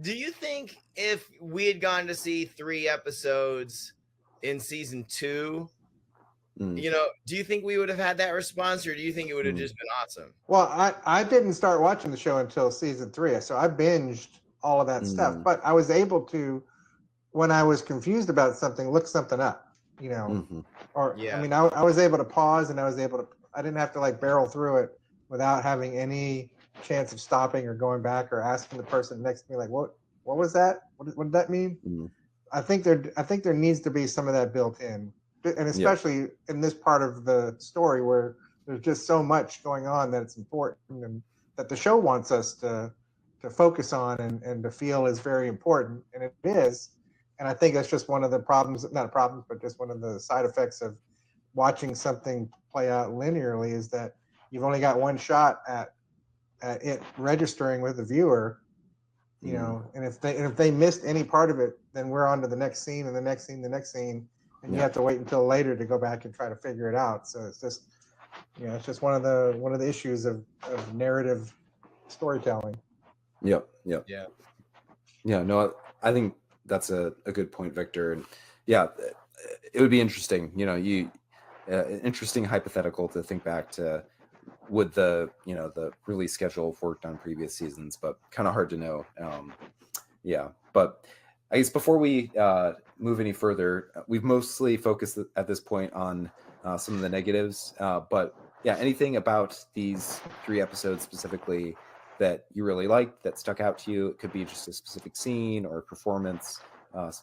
Do you think if we had gone to see 3 episodes in season 2, you know, do you think we would have had that response, or do you think it would have just been awesome? Well, I didn't start watching the show until season 3, so I binged all of that stuff. But I was able to, when I was confused about something, look something up, you know, I mean, I was able to pause and I didn't have to like barrel through it without having any chance of stopping or going back or asking the person next to me, like, what was that? What did that mean? I think there needs to be some of that built in, and especially in this part of the story where there's just so much going on that it's important and that the show wants us to focus on and to feel is very important, and it is. And I think that's just one of the problems, not problems, but just one of the side effects of watching something play out linearly is that you've only got one shot at it registering with the viewer, you know, and if they missed any part of it, then we're on to the next scene and the next scene, and you have to wait until later to go back and try to figure it out. So it's just, you know, it's just one of the issues of narrative storytelling. No, I think that's a good point, Victor. And it would be interesting, you know, interesting hypothetical to think back to, would the release schedule have worked on previous seasons, but kind of hard to know. But I guess before we move any further, we've mostly focused at this point on some of the negatives, but anything about these 3 episodes specifically that you really liked, that stuck out to you? It could be just a specific scene or performance,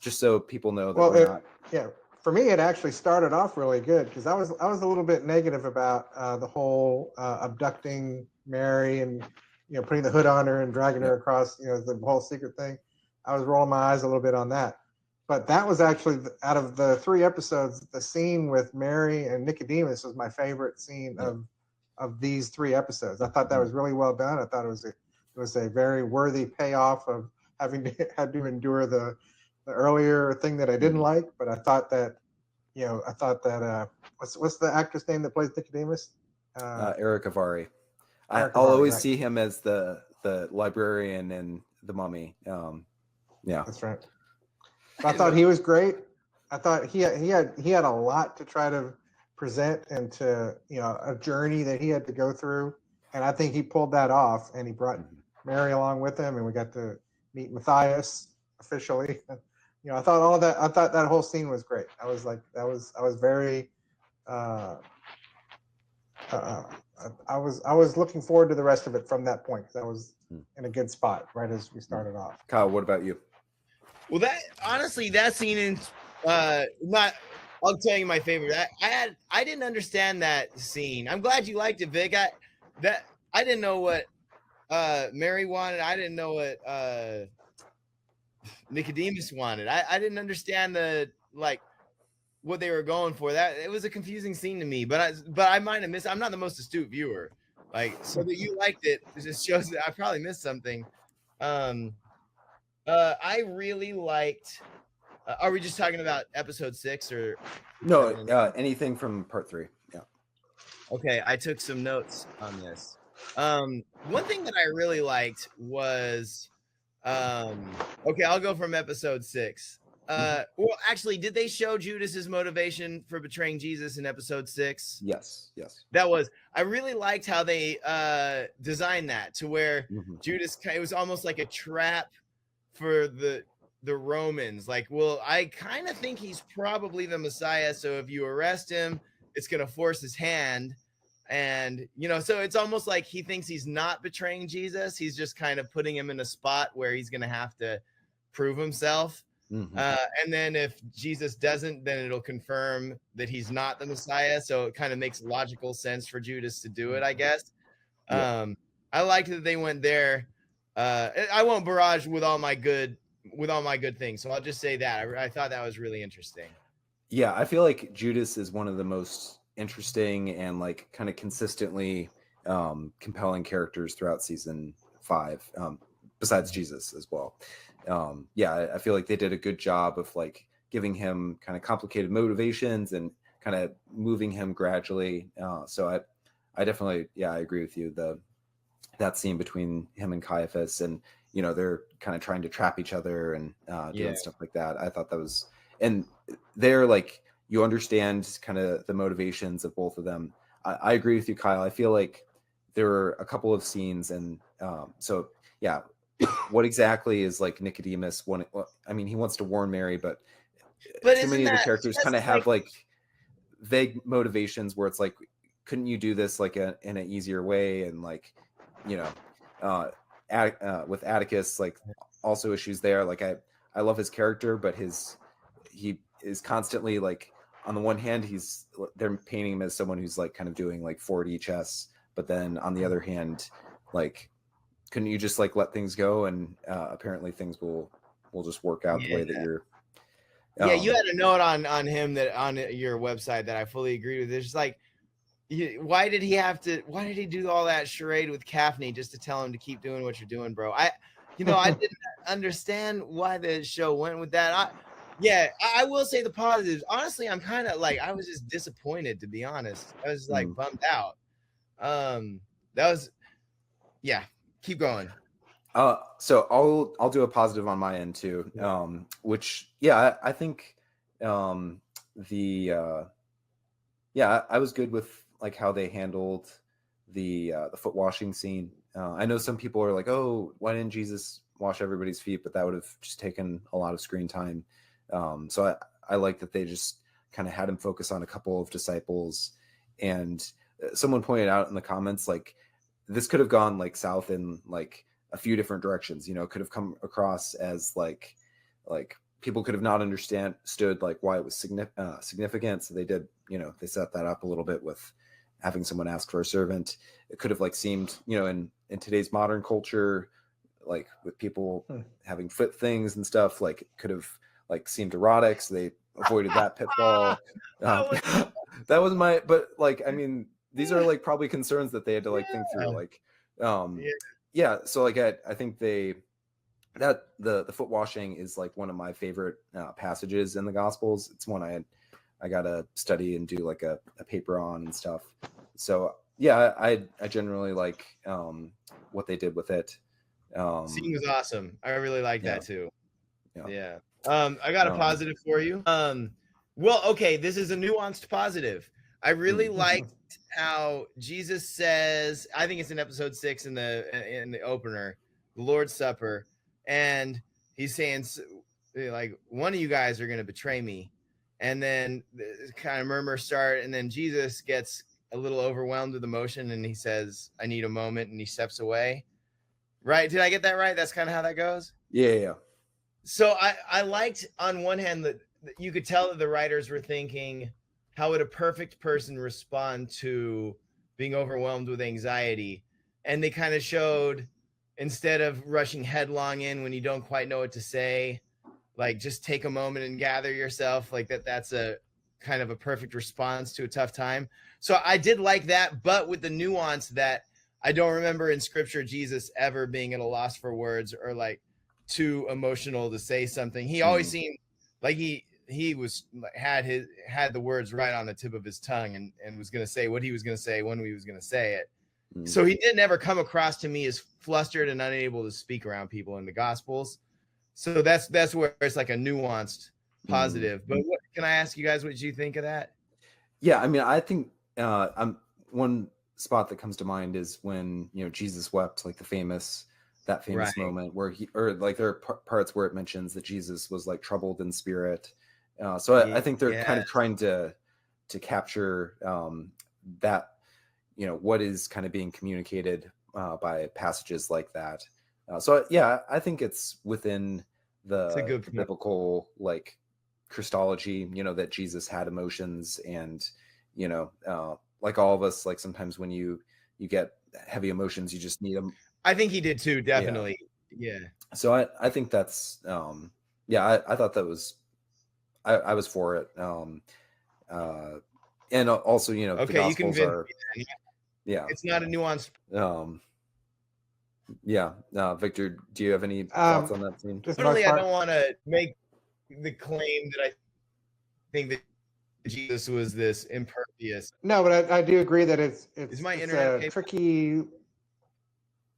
just so people know that for me, it actually started off really good because I was a little bit negative about the whole abducting Mary and, you know, putting the hood on her and dragging her across, you know, the whole secret thing. I was rolling my eyes a little bit on that. But that was actually out of the 3 episodes, the scene with Mary and Nicodemus was my favorite scene of these 3 episodes. I thought that was really well done. I thought it was a very worthy payoff of having had to endure the earlier thing that I didn't like. But I thought that what's the actor's name that plays Nicodemus? Eric Avari. Eric I'll Avari, always right. see him as the librarian in The Mummy. Yeah, That's right. I thought he was great. I thought he had a lot to try to present and to a journey that he had to go through, and I think he pulled that off. And he brought Mary along with him, and we got to meet Matthias officially. I thought all of that. I thought that whole scene was great. I was very. I was looking forward to the rest of it from that point because I was in a good spot right as we started off. Kyle, what about you? Well, that scene in not. I'll tell you my favorite. I didn't understand that scene. I'm glad you liked it, Vic. I didn't know what Mary wanted. I didn't know what Nicodemus wanted. I didn't understand what they were going for. That it was a confusing scene to me. But I might have missed. I'm not the most astute viewer. So that you liked it just shows that I probably missed something. I really liked. Are we just talking about episode 6 or no? Anything from part 3? Yeah. Okay, I took some notes on this. One thing that I really liked was, okay, I'll go from episode 6. Well, actually, did they show Judas's motivation for betraying Jesus in episode 6? Yes. I really liked how they designed that to where Judas, it was almost like a trap for the Romans. I kind of think he's probably the Messiah. So if you arrest him, it's going to force his hand. And, so it's almost like he thinks he's not betraying Jesus. He's just kind of putting him in a spot where he's going to have to prove himself. And then if Jesus doesn't, then it'll confirm that he's not the Messiah. So it kind of makes logical sense for Judas to do it, I guess. I liked that they went there. I won't barrage with all my good things. So I'll just say that I thought that was really interesting. Yeah, I feel like Judas is one of the most interesting and kind of consistently compelling characters throughout season 5, besides Jesus as well. I feel like they did a good job of giving him kind of complicated motivations and kind of moving him gradually. So I definitely, I agree with you. That scene between him and Caiaphas, and they're kind of trying to trap each other and doing stuff like that. I thought that was, and they're you understand kind of the motivations of both of them. I agree with you, Kyle. I feel like there were a couple of scenes, and what exactly is Nicodemus wanting? Well, I mean, he wants to warn Mary, but too many of the characters kind of have vague motivations where it's couldn't you do this in an easier way? And with Atticus, also issues there. I love his character, but he is constantly on the one hand, they're painting him as someone who's kind of doing 4D chess, but then on the other hand, couldn't you just let things go? And apparently things will just work out the way that you're. You had a note on him that on your website that I fully agree with. It's just why did he do all that charade with Kaphne just to tell him to keep doing what you're doing, bro? I didn't understand why the show went with that. I will say the positives. Honestly, I'm kind of I was just disappointed, to be honest. I was bummed out. That was, keep going. So I'll do a positive on my end too. Which I think I was good with how they handled the foot washing scene. I know some people are oh, why didn't Jesus wash everybody's feet? But that would have just taken a lot of screen time. So I like that they just kind of had him focus on a couple of disciples. And someone pointed out in the comments, this could have gone south in a few different directions. It could have come across as people could have not understood why it was significant. So they did, they set that up a little bit with having someone ask for a servant. It could have seemed, in today's modern culture, with people having foot things and stuff, it could have like seemed erotic, so they avoided that pitfall. That was my, but like, I mean, these are like probably concerns that they had to like think through. Like, yeah. So like, I think that the foot washing is like one of my favorite passages in the Gospels. It's one I gotta study and do like a paper on and stuff. So yeah, I generally like what they did with it. Seeing was awesome. I really like that too. Yeah. I got a positive for you. Well, okay, this is a nuanced positive. I really liked how Jesus says, I think it's in episode 6 in the opener, the Lord's Supper, and he's saying like, one of you guys are going to betray me, and then kind of murmurs start, and then Jesus gets a little overwhelmed with emotion, and he says, I need a moment, and he steps away. Right? Did I get that right? That's kind of how that goes? Yeah. So I liked, on one hand, that you could tell that the writers were thinking, how would a perfect person respond to being overwhelmed with anxiety? And they kind of showed, instead of rushing headlong in when you don't quite know what to say, like just take a moment and gather yourself, like that's a kind of a perfect response to a tough time. So I did like that, but with the nuance that I don't remember in scripture Jesus ever being at a loss for words or like too emotional to say something. He always seemed like he was had the words right on the tip of his tongue and was going to say what he was going to say when he was going to say it. So he didn't ever come across to me as flustered and unable to speak around people in the Gospels. So that's where it's like a nuanced positive. But can I ask you guys what you think of that? Yeah, I mean, I think one spot that comes to mind is when Jesus wept, like that famous Right. moment where like there are parts where it mentions that Jesus was like troubled in spirit. So I think they're kind of trying to capture that what is kind of being communicated by passages like that. So yeah, I think it's within the biblical like Christology, that Jesus had emotions, and like all of us, like sometimes when you get heavy emotions, you just need them. I think he did too, definitely. Yeah. So I think that's I thought that was I was for it. And also, the Gospels are it's not a nuanced. Victor, do you have any thoughts on that scene? Certainly, I don't want to make the claim that I think that Jesus was this impervious. No, but I do agree that it's my internet a tricky.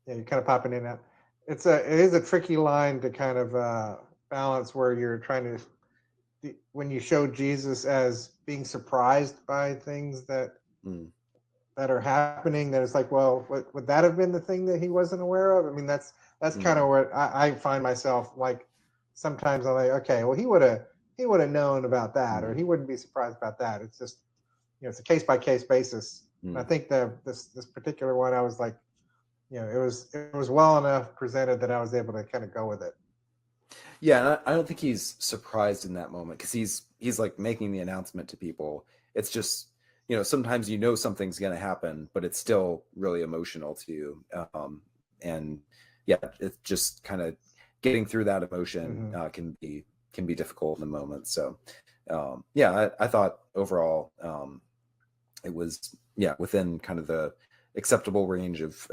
Yeah, you're kind of popping in and out. It is a tricky line to kind of balance where you're trying to, when you show Jesus as being surprised by things that are happening, that it's like, well, would that have been the thing that he wasn't aware of? I mean, that's kind of what I find myself like. Sometimes I'm like, okay, well, he would have known about that, or he wouldn't be surprised about that. It's just, it's a case by case basis. And I think this particular one, I was like, it was well enough presented that I was able to kind of go with it. Yeah, and I don't think he's surprised in that moment, because he's like making the announcement to people. It's just, sometimes something's going to happen, but it's still really emotional to you. And yeah, it's just kind of getting through that emotion can be difficult in the moment. So I thought overall it was within kind of the acceptable range of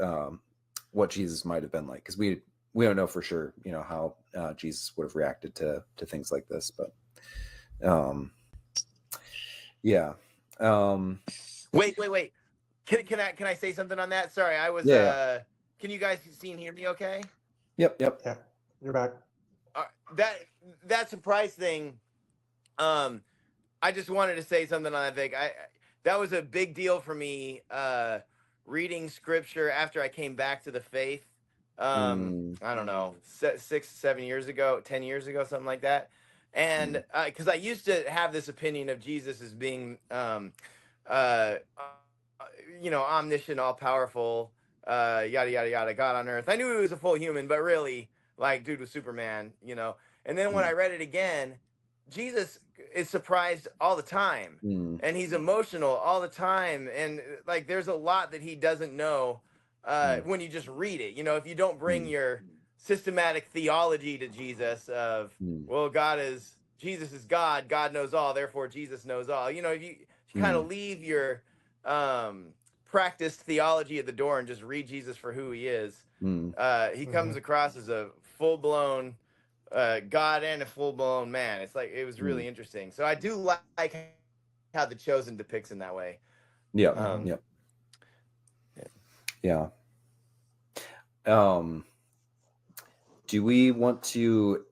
what Jesus might have been like, because we don't know for sure how Jesus would have reacted to things like this, but Wait, can I say something on that? Sorry, I was can you guys see and hear me okay? Yep. Yeah, you're back. That surprise thing, I just wanted to say something on that, Vic. That was a big deal for me, reading scripture after I came back to the faith. I don't know, 6, 7 years ago, 10 years ago, something like that. And because I used to have this opinion of Jesus as being, omniscient, all powerful, yada, yada, yada, God on earth. I knew he was a full human, but really, like, dude was Superman, And then when I read it again, Jesus is surprised all the time, and he's emotional all the time. And like, there's a lot that he doesn't know when you just read it. If you don't bring your systematic theology to Jesus of, well, God is Jesus is God, God knows all, therefore Jesus knows all. You know, you kind of leave your practiced theology at the door and just read Jesus for who he is. He comes across as a full-blown God and a full-blown man. It's like, it was really interesting. So I do like how The Chosen depicts in that way. Yeah. Yeah. Do we want to,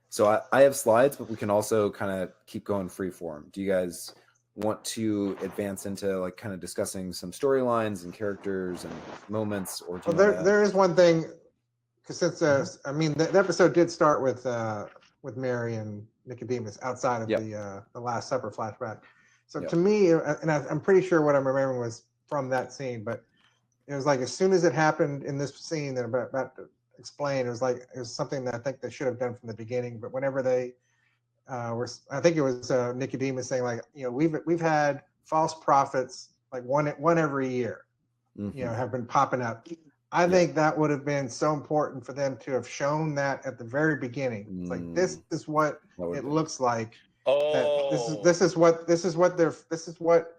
so I have slides, but we can also kind of keep going free form. Do you guys want to advance into like kind of discussing some storylines and characters and moments, or do you Well, there is one thing, because since I mean the episode did start with Mary and Nicodemus outside of the Last Supper flashback. So to me, and I'm pretty sure what I'm remembering was from that scene, but it was like as soon as it happened in this scene that I'm about to explain, it was something that I think they should have done from the beginning. But whenever they I think it was Nicodemus saying like, you know, we've had false prophets like one every year, you know, have been popping up. I think that would have been so important for them to have shown that at the very beginning. It's like, this is what it looks like. Oh, This is what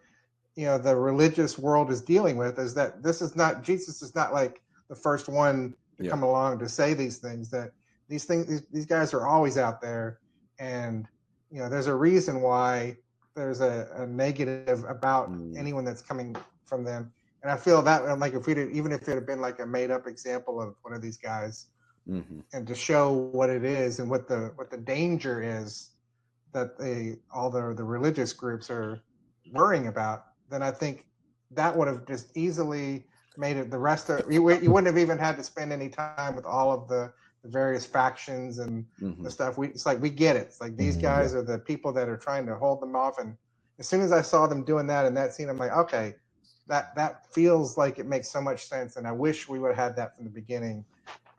you know the religious world is dealing with, is that Jesus is not like the first one to come along to say these things, that these guys are always out there, and you know there's a reason why there's a negative about anyone that's coming from them. And I feel that like even if it had been like a made up example of one of these guys, and to show what it is and what the danger is that all the religious groups are worrying about, then I think that would have just easily made it the rest of you wouldn't have even had to spend any time with all of the various factions and the stuff. It's like we get it. It's like these guys are the people that are trying to hold them off. And as soon as I saw them doing that in that scene, I'm like, okay, that feels like it makes so much sense. And I wish we would have had that from the beginning,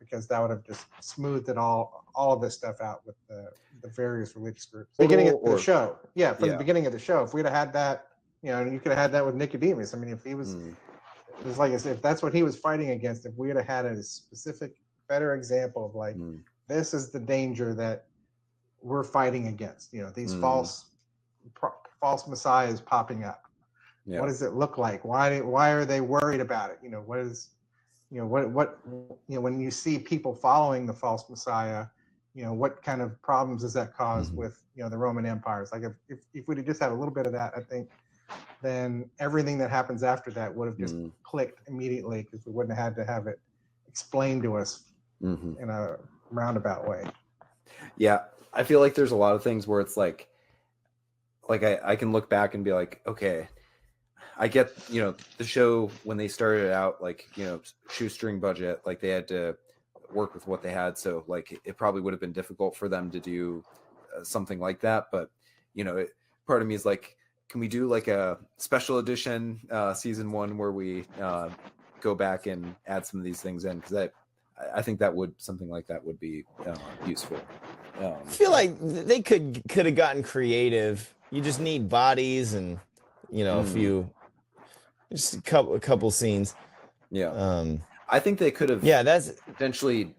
because that would have just smoothed it all of this stuff out with the various religious groups. Beginning of the show. Yeah, from the beginning of the show. If we'd have had that, you know, you could have had that with Nicodemus. I mean, if he was, it was like, if that's what he was fighting against, if we would have had a specific, better example of like, this is the danger that we're fighting against. You know, these false messiahs popping up. Yeah. What does it look like? Why are they worried about it? You know, what is, you know, what you know, when you see people following the false messiah, you know, what kind of problems does that cause with, you know, the Roman empires? Like if we'd have just had a little bit of that, I think then everything that happens after that would have just clicked immediately, because we wouldn't have had to have it explained to us in a roundabout way. Yeah, I feel like there's a lot of things where it's like I can look back and be like, okay, I get, you know, the show when they started out, like, you know, shoestring budget, like they had to work with what they had. So like it probably would have been difficult for them to do something like that. But, you know, part of me is like, can we do like a special edition season 1 where we go back and add some of these things in? Because I think something like that would be useful. I feel like they could have gotten creative. You just need bodies and, you know, just a couple scenes. Yeah. I think they could have that's potentially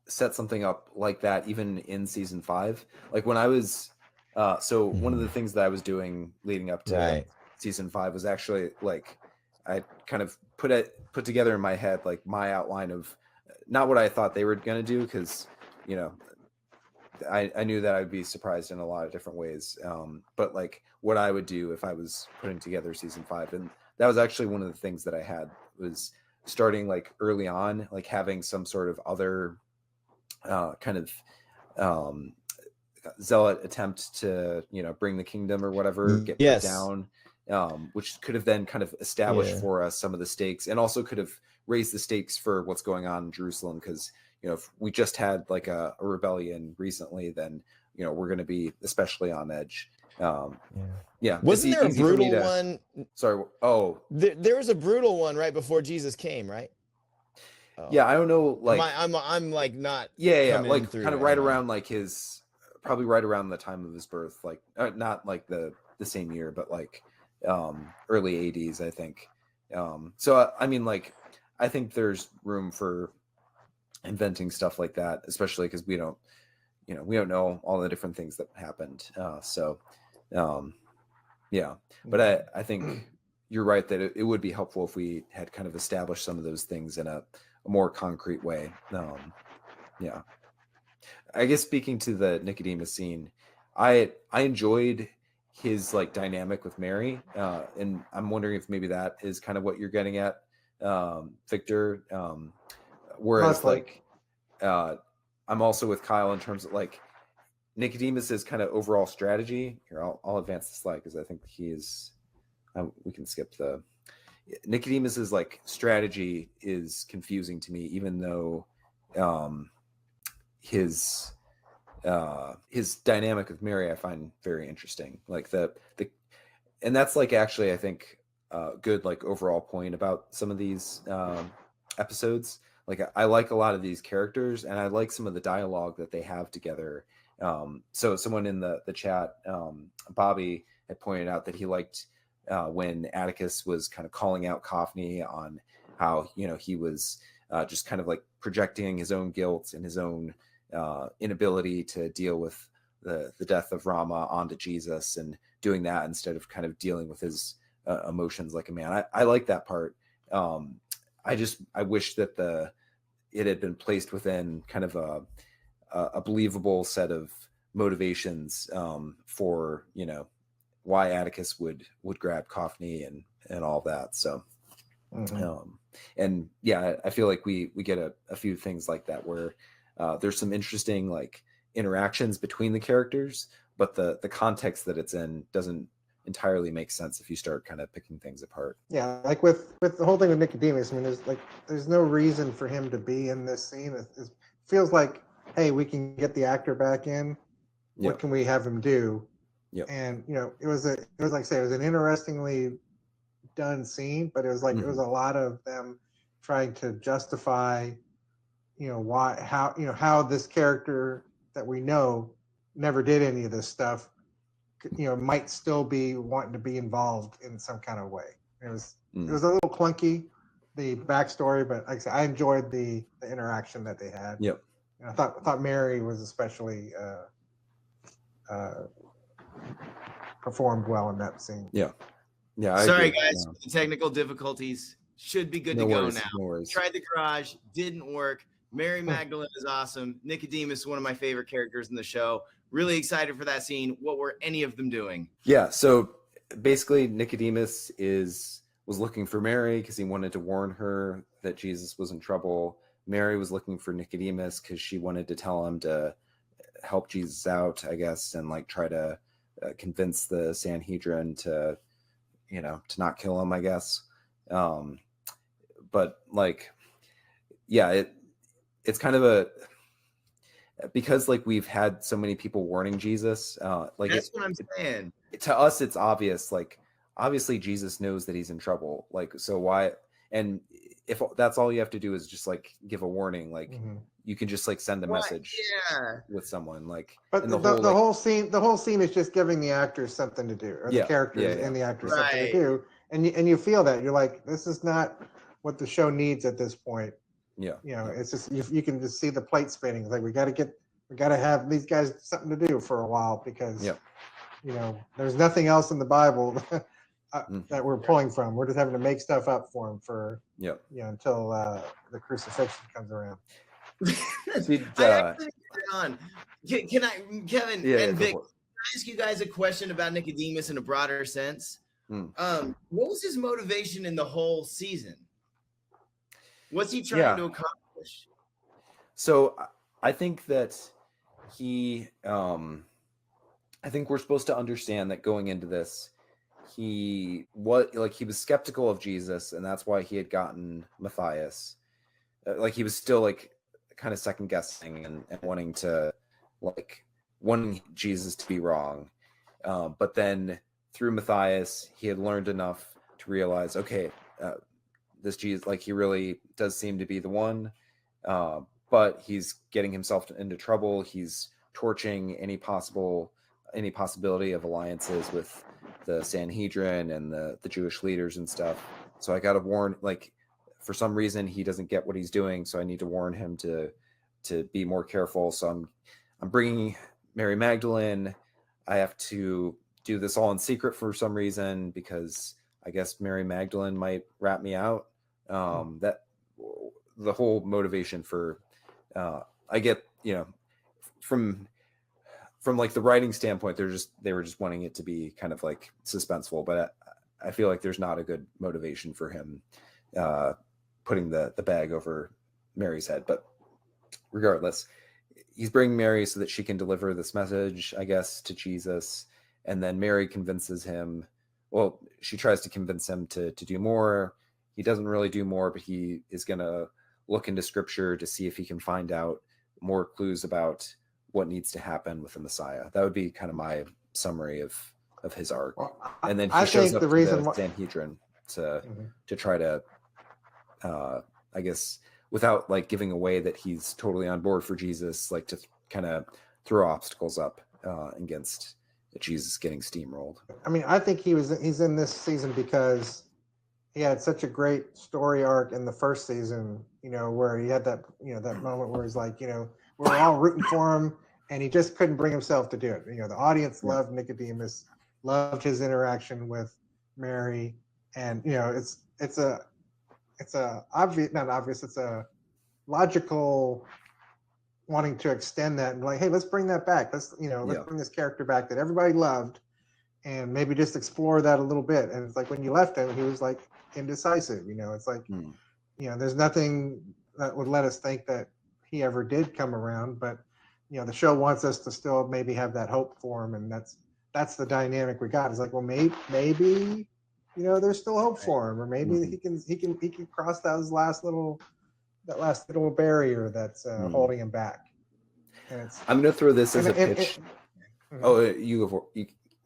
set something up like that even in season 5. Like when I was one of the things that I was doing leading up to season 5 was actually like I kind of put together in my head like my outline of not what I thought they were going to do, because, you know, I knew that I'd be surprised in a lot of different ways, but like what I would do if I was putting together season 5. And that was actually one of the things that I had, was starting like early on, like having some sort of other kind of zealot attempt to, you know, bring the kingdom or whatever get put down, which could have then kind of established for us some of the stakes, and also could have raised the stakes for what's going on in Jerusalem. Because, you know, if we just had like a rebellion recently, then, you know, we're going to be especially on edge. Wasn't there a brutal one? Sorry. There was a brutal one right before Jesus came, right? Yeah, I don't know. Like I'm like not. Like kind of right around like probably right around the time of his birth, like not like the same year, but like early 80s, I think. So I mean, like I think there's room for inventing stuff like that, especially because we don't we don't know all the different things that happened. Yeah, but I think you're right that it would be helpful if we had kind of established some of those things in a more concrete way. Yeah, I guess speaking to the Nicodemus scene, I enjoyed his like dynamic with Mary, and I'm wondering if maybe that is kind of what you're getting at, Victor. Whereas Mostly. like I'm also with Kyle in terms of like Nicodemus's kind of overall strategy. Here, I'll advance the slide because I think he is. We can skip the Nicodemus's like strategy is confusing to me, even though his dynamic with Mary I find very interesting. Like the and that's like actually I think good like overall point about some of these episodes. Like I like a lot of these characters, and I like some of the dialogue that they have together. So someone in the chat, Bobby, had pointed out that he liked when Atticus was kind of calling out Coffney on how he was just kind of like projecting his own guilt and his own inability to deal with the death of Rama onto Jesus, and doing that instead of kind of dealing with his emotions like a man. I like that part. I wish that it had been placed within kind of a believable set of motivations for why Atticus would grab Coffney and all that. So and yeah, I feel like we get a few things like that where there's some interesting like interactions between the characters, but the context that it's in doesn't entirely make sense if you start kind of picking things apart. Yeah, like with the whole thing with Nicodemus, I mean, there's no reason for him to be in this scene. It feels like, hey, we can get the actor back in. What can we have him do? Yep. And it was like I say, it was an interestingly done scene, but it was like it was a lot of them trying to justify, how this character that we know never did any of this stuff, might still be wanting to be involved in some kind of way. It was a little clunky, the backstory, but like I said, I enjoyed the interaction that they had. Yep. And I thought Mary was especially performed well in that scene. Yeah. I Sorry agree. guys, the technical difficulties. Should be good to go now. No worries. Tried the garage, didn't work. Mary Magdalene is awesome. Nicodemus, one of my favorite characters in the show. Really excited for that scene. What were any of them doing? Yeah, so basically Nicodemus was looking for Mary because he wanted to warn her that Jesus was in trouble. Mary was looking for Nicodemus because she wanted to tell him to help Jesus out, I guess, and like try to convince the Sanhedrin to not kill him, I guess. But like, yeah, it's kind of because like we've had so many people warning Jesus, like that's what I'm saying. To us, it's obvious. Like, obviously, Jesus knows that he's in trouble. Like, so why? And if that's all you have to do is just like give a warning, like you can just like send a message with someone. Like, but the whole scene is just giving the actors something to do, or the characters and the actors something to do, and you feel that you're like, this is not what the show needs at this point. It's just you can just see the plate spinning. Like we got to have these guys something to do for a while because there's nothing else in the Bible that we're pulling from. We're just having to make stuff up for them for until the crucifixion comes around. Can I, Kevin and Vic, can I ask you guys a question about Nicodemus in a broader sense? What was his motivation in the whole season? What's he trying to accomplish? So I think that I think we're supposed to understand that going into this, he was skeptical of Jesus, and that's why he had gotten Matthias. Like he was still like kind of second guessing and wanting Jesus to be wrong. But then through Matthias, he had learned enough to realize, okay, this Jesus, like he really does seem to be the one, but he's getting himself into trouble. He's torching any possibility of alliances with the Sanhedrin and the Jewish leaders and stuff. So I got to warn, like, for some reason he doesn't get what he's doing, so I need to warn him to be more careful. So I'm bringing Mary Magdalene. I have to do this all in secret for some reason because I guess Mary Magdalene might rat me out. That the whole motivation for I get, you know, from like the writing standpoint, they were just wanting it to be kind of like suspenseful, but I feel like there's not a good motivation for him putting the bag over Mary's head. But regardless, he's bringing Mary so that she can deliver this message, I guess, to Jesus. And then Mary convinces him, well, she tries to convince him to do more. He doesn't really do more, but he is going to look into scripture to see if he can find out more clues about what needs to happen with the Messiah. That would be kind of my summary of his arc. Well, And then I he shows think up the to reason the Sanhedrin to Mhm. try to, I guess, without like giving away that he's totally on board for Jesus, like to kind of throw obstacles up against Jesus getting steamrolled. I mean, I think he's in this season because he had such a great story arc in the first season, you know, where he had that, you know, that moment where he's like, you know, we're all rooting for him and he just couldn't bring himself to do it. You know, the audience loved Nicodemus, loved his interaction with Mary. And, you know, it's a obvious, not obvious, it's a logical wanting to extend that and like, hey, let's bring that back. Let's bring this character back that everybody loved and maybe just explore that a little bit. And it's like when you left him, he was like indecisive, you know, it's like, you know, there's nothing that would let us think that he ever did come around, but you know, the show wants us to still maybe have that hope for him. And that's the dynamic we got. It's like, well, maybe, you know, there's still hope for him, or maybe he can cross that last little barrier that's holding him back. And I'm going to throw this as a pitch.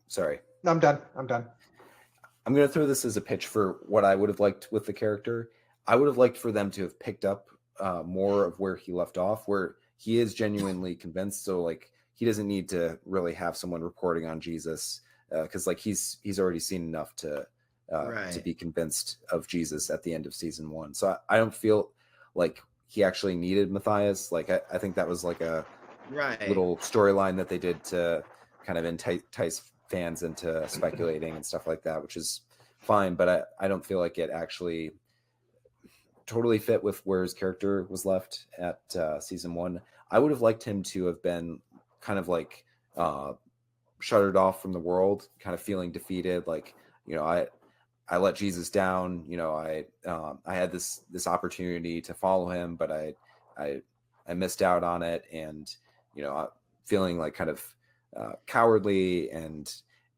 Sorry. No, I'm done. I'm going to throw this as a pitch for what I would have liked with the character. I would have liked for them to have picked up more of where he left off, where he is genuinely convinced. So like he doesn't need to really have someone reporting on Jesus because like he's already seen enough to be convinced of Jesus at the end of season 1. So I don't feel like he actually needed Matthias. Like I think that was like a little storyline that they did to kind of entice fans into speculating and stuff like that, which is fine, but I don't feel like it actually totally fit with where his character was left at season 1. I would have liked him to have been kind of like shuttered off from the world, kind of feeling defeated, like, you know, I let Jesus down, you know, I had this opportunity to follow him, but I missed out on it, and you know, feeling like kind of cowardly, and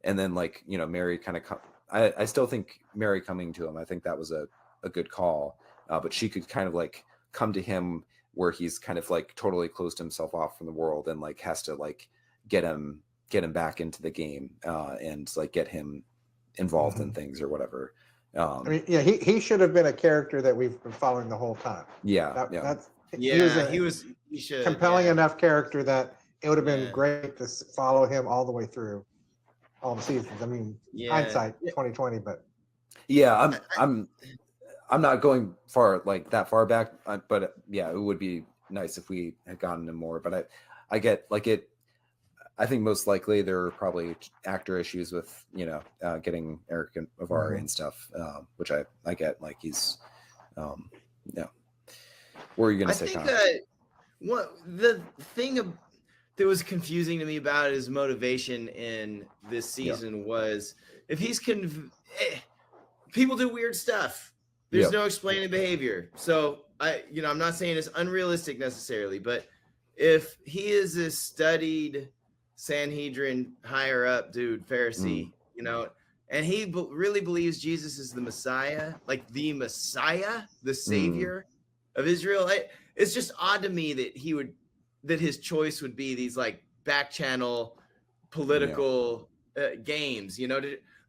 then like, you know, Mary kind of I still think Mary coming to him, I think that was a good call, but she could kind of like come to him where he's kind of like totally closed himself off from the world and like has to like get him back into the game and like get him involved in things or whatever. I mean, yeah, he should have been a character that we've been following the whole time. He was compelling enough character that it would have been great to follow him all the way through all the seasons. I mean, hindsight 2020, but I'm not going that far back, but yeah, it would be nice if we had gotten him more. But I get like it. I think most likely there are probably actor issues with, you know, getting Eric Avari and stuff, which I get. Like he's, yeah. What are you gonna say? I think that the thing that was confusing to me about his motivation in this season was if he's people do weird stuff. There's no explaining behavior. So I'm not saying it's unrealistic necessarily, but if he is this studied Sanhedrin higher up dude, Pharisee, you know, and he really believes Jesus is the Messiah, like the Messiah, the Savior of Israel. It's just odd to me that his choice would be these like back channel political games, you know,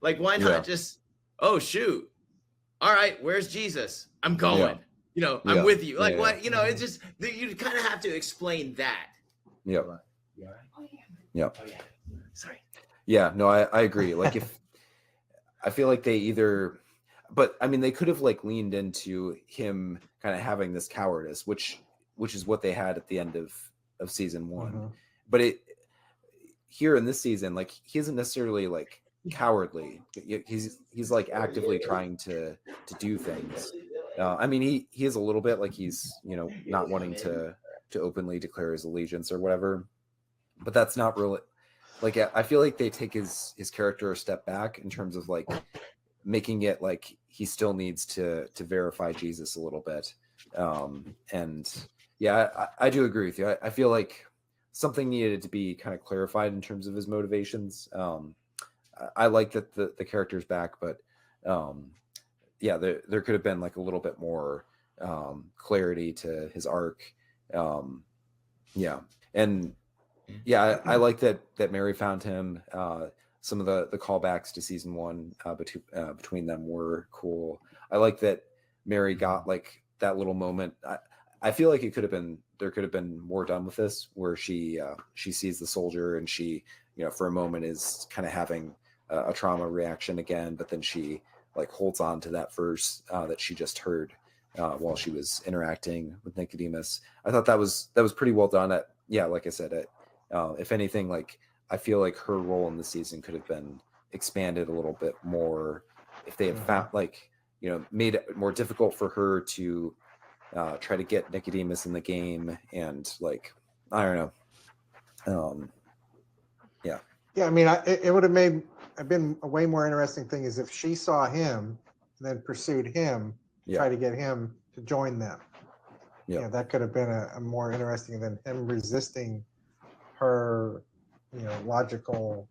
like why not just, oh shoot, all right, where's Jesus? I'm going, you know, I'm with you. Like what, you know, it's just, you kind of have to explain that. Yeah. Oh, yeah. Sorry. Yeah, no, I agree. Like if I feel like they either, but I mean, they could have like leaned into him kind of having this cowardice, which is what they had at the end of season 1. but it here in this season, like he isn't necessarily like cowardly. He's like actively trying to do things. I mean, he is a little bit like he's, you know, not wanting to openly declare his allegiance or whatever, but that's not really like, I feel like they take his character a step back in terms of like making it like he still needs to verify Jesus a little bit. And yeah, I do agree with you. I feel like something needed to be kind of clarified in terms of his motivations. I like that the character's back, but yeah, there could have been like a little bit more clarity to his arc. Yeah, and yeah, I like that Mary found him. Some of the callbacks to season 1 between them were cool. I like that Mary got like that little moment. I feel like there could have been more done with this, where she sees the soldier and she, you know, for a moment is kind of having a trauma reaction again, but then she like holds on to that verse that she just heard while she was interacting with Nicodemus. I thought that was pretty well done. Yeah, like I said, if anything, like I feel like her role in the season could have been expanded a little bit more if they had found, like, you know, made it more difficult for her to try to get Nicodemus in the game, and like, I don't know. Yeah. Yeah, I mean, it would have been a way more interesting thing is if she saw him and then pursued him to try to get him to join them. Yeah. Yeah, that could have been a more interesting than him resisting her, you know, logical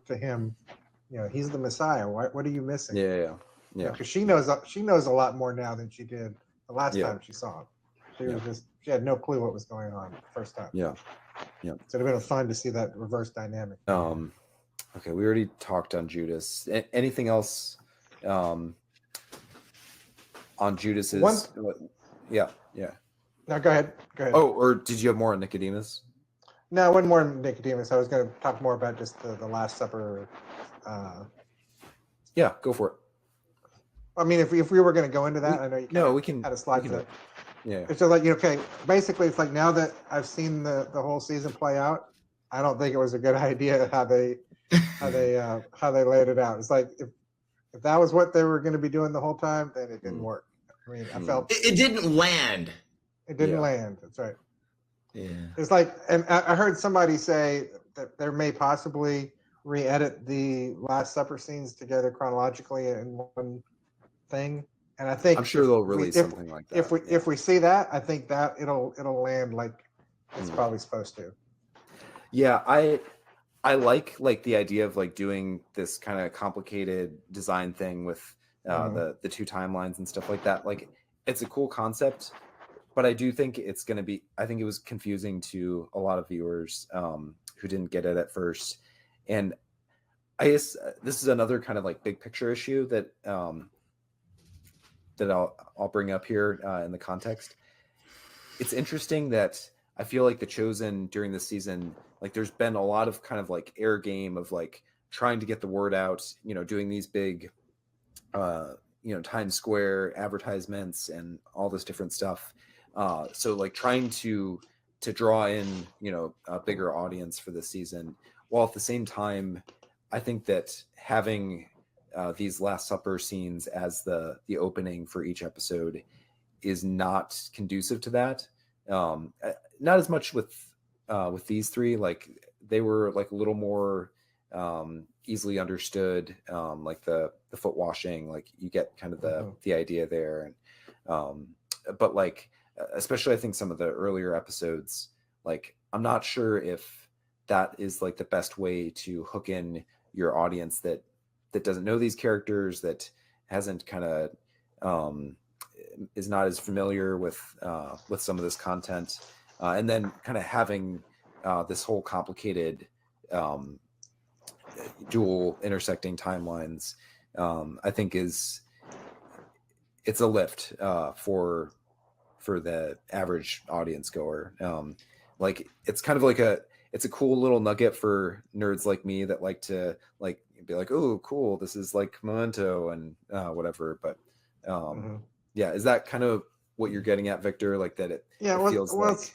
to him. You know, he's the Messiah. What are you missing? Yeah. Because she knows a lot more now than she did the last time she saw him. She had no clue what was going on the first time. Yeah. So it'd have been fun to see that reverse dynamic. Okay, we already talked on Judas. Anything else on Judas's? Yeah. No, go ahead. Oh, or did you have more on Nicodemus? No, I wasn't more on Nicodemus. I was going to talk more about just the Last Supper. Yeah, go for it. I mean, if we were going to go into that, I know you we can had a slide to it. Yeah. It's just like, okay, basically it's like now that I've seen the whole season play out, I don't think it was a good idea how they laid it out. It's like if that was what they were going to be doing the whole time, then it didn't work. I mean, I felt it didn't land. It didn't land. That's right. Yeah. It's like, and I heard somebody say that there may possibly re-edit the Last Supper scenes together chronologically in one thing. And I think I'm sure they'll release something like that. If we see that, I think that it'll land like it's probably supposed to. Yeah, I like the idea of like doing this kind of complicated design thing with the two timelines and stuff like that. Like, it's a cool concept, but I do think it's going to be, I think it was confusing to a lot of viewers who didn't get it at first. And I guess this is another kind of like big picture issue that that I'll bring up here in the context. It's interesting that I feel like The Chosen during this season, like there's been a lot of kind of like air game of like trying to get the word out, you know, doing these big, you know, Times Square advertisements and all this different stuff. So like trying to draw in, you know, a bigger audience for this season, while at the same time, I think that having these Last Supper scenes as the opening for each episode is not conducive to that. Not as much with these three. Like they were like a little more easily understood. Like the foot washing, like you get kind of the idea there. And but like especially I think some of the earlier episodes, like I'm not sure if that is like the best way to hook in your audience that doesn't know these characters, that hasn't kind of is not as familiar with some of this content, and then kind of having this whole complicated dual intersecting timelines, I think it's a lift for the average audience goer. Like it's kind of like it's a cool little nugget for nerds like me that like to like be like, oh, cool, this is like Memento and whatever. But yeah, is that kind of what you're getting at, Victor? Like that it feels like...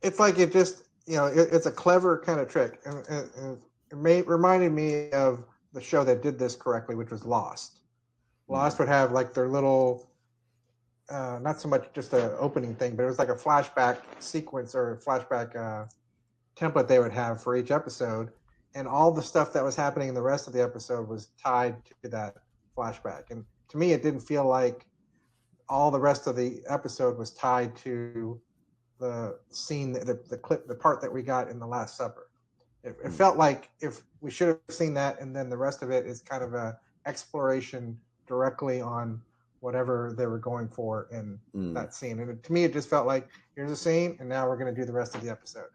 it's like it just it's a clever kind of trick, and it reminded me of the show that did this correctly, which was Lost. Lost would have like their little, not so much just an opening thing, but it was like a flashback sequence or a flashback template they would have for each episode, and all the stuff that was happening in the rest of the episode was tied to that flashback. And to me, it didn't feel like all the rest of the episode was tied to the scene, the clip, the part that we got in the Last Supper. It felt like if we should have seen that, and then the rest of it is kind of a exploration directly on whatever they were going for in that scene. And to me, it just felt like, here's a scene, and now we're going to do the rest of the episode.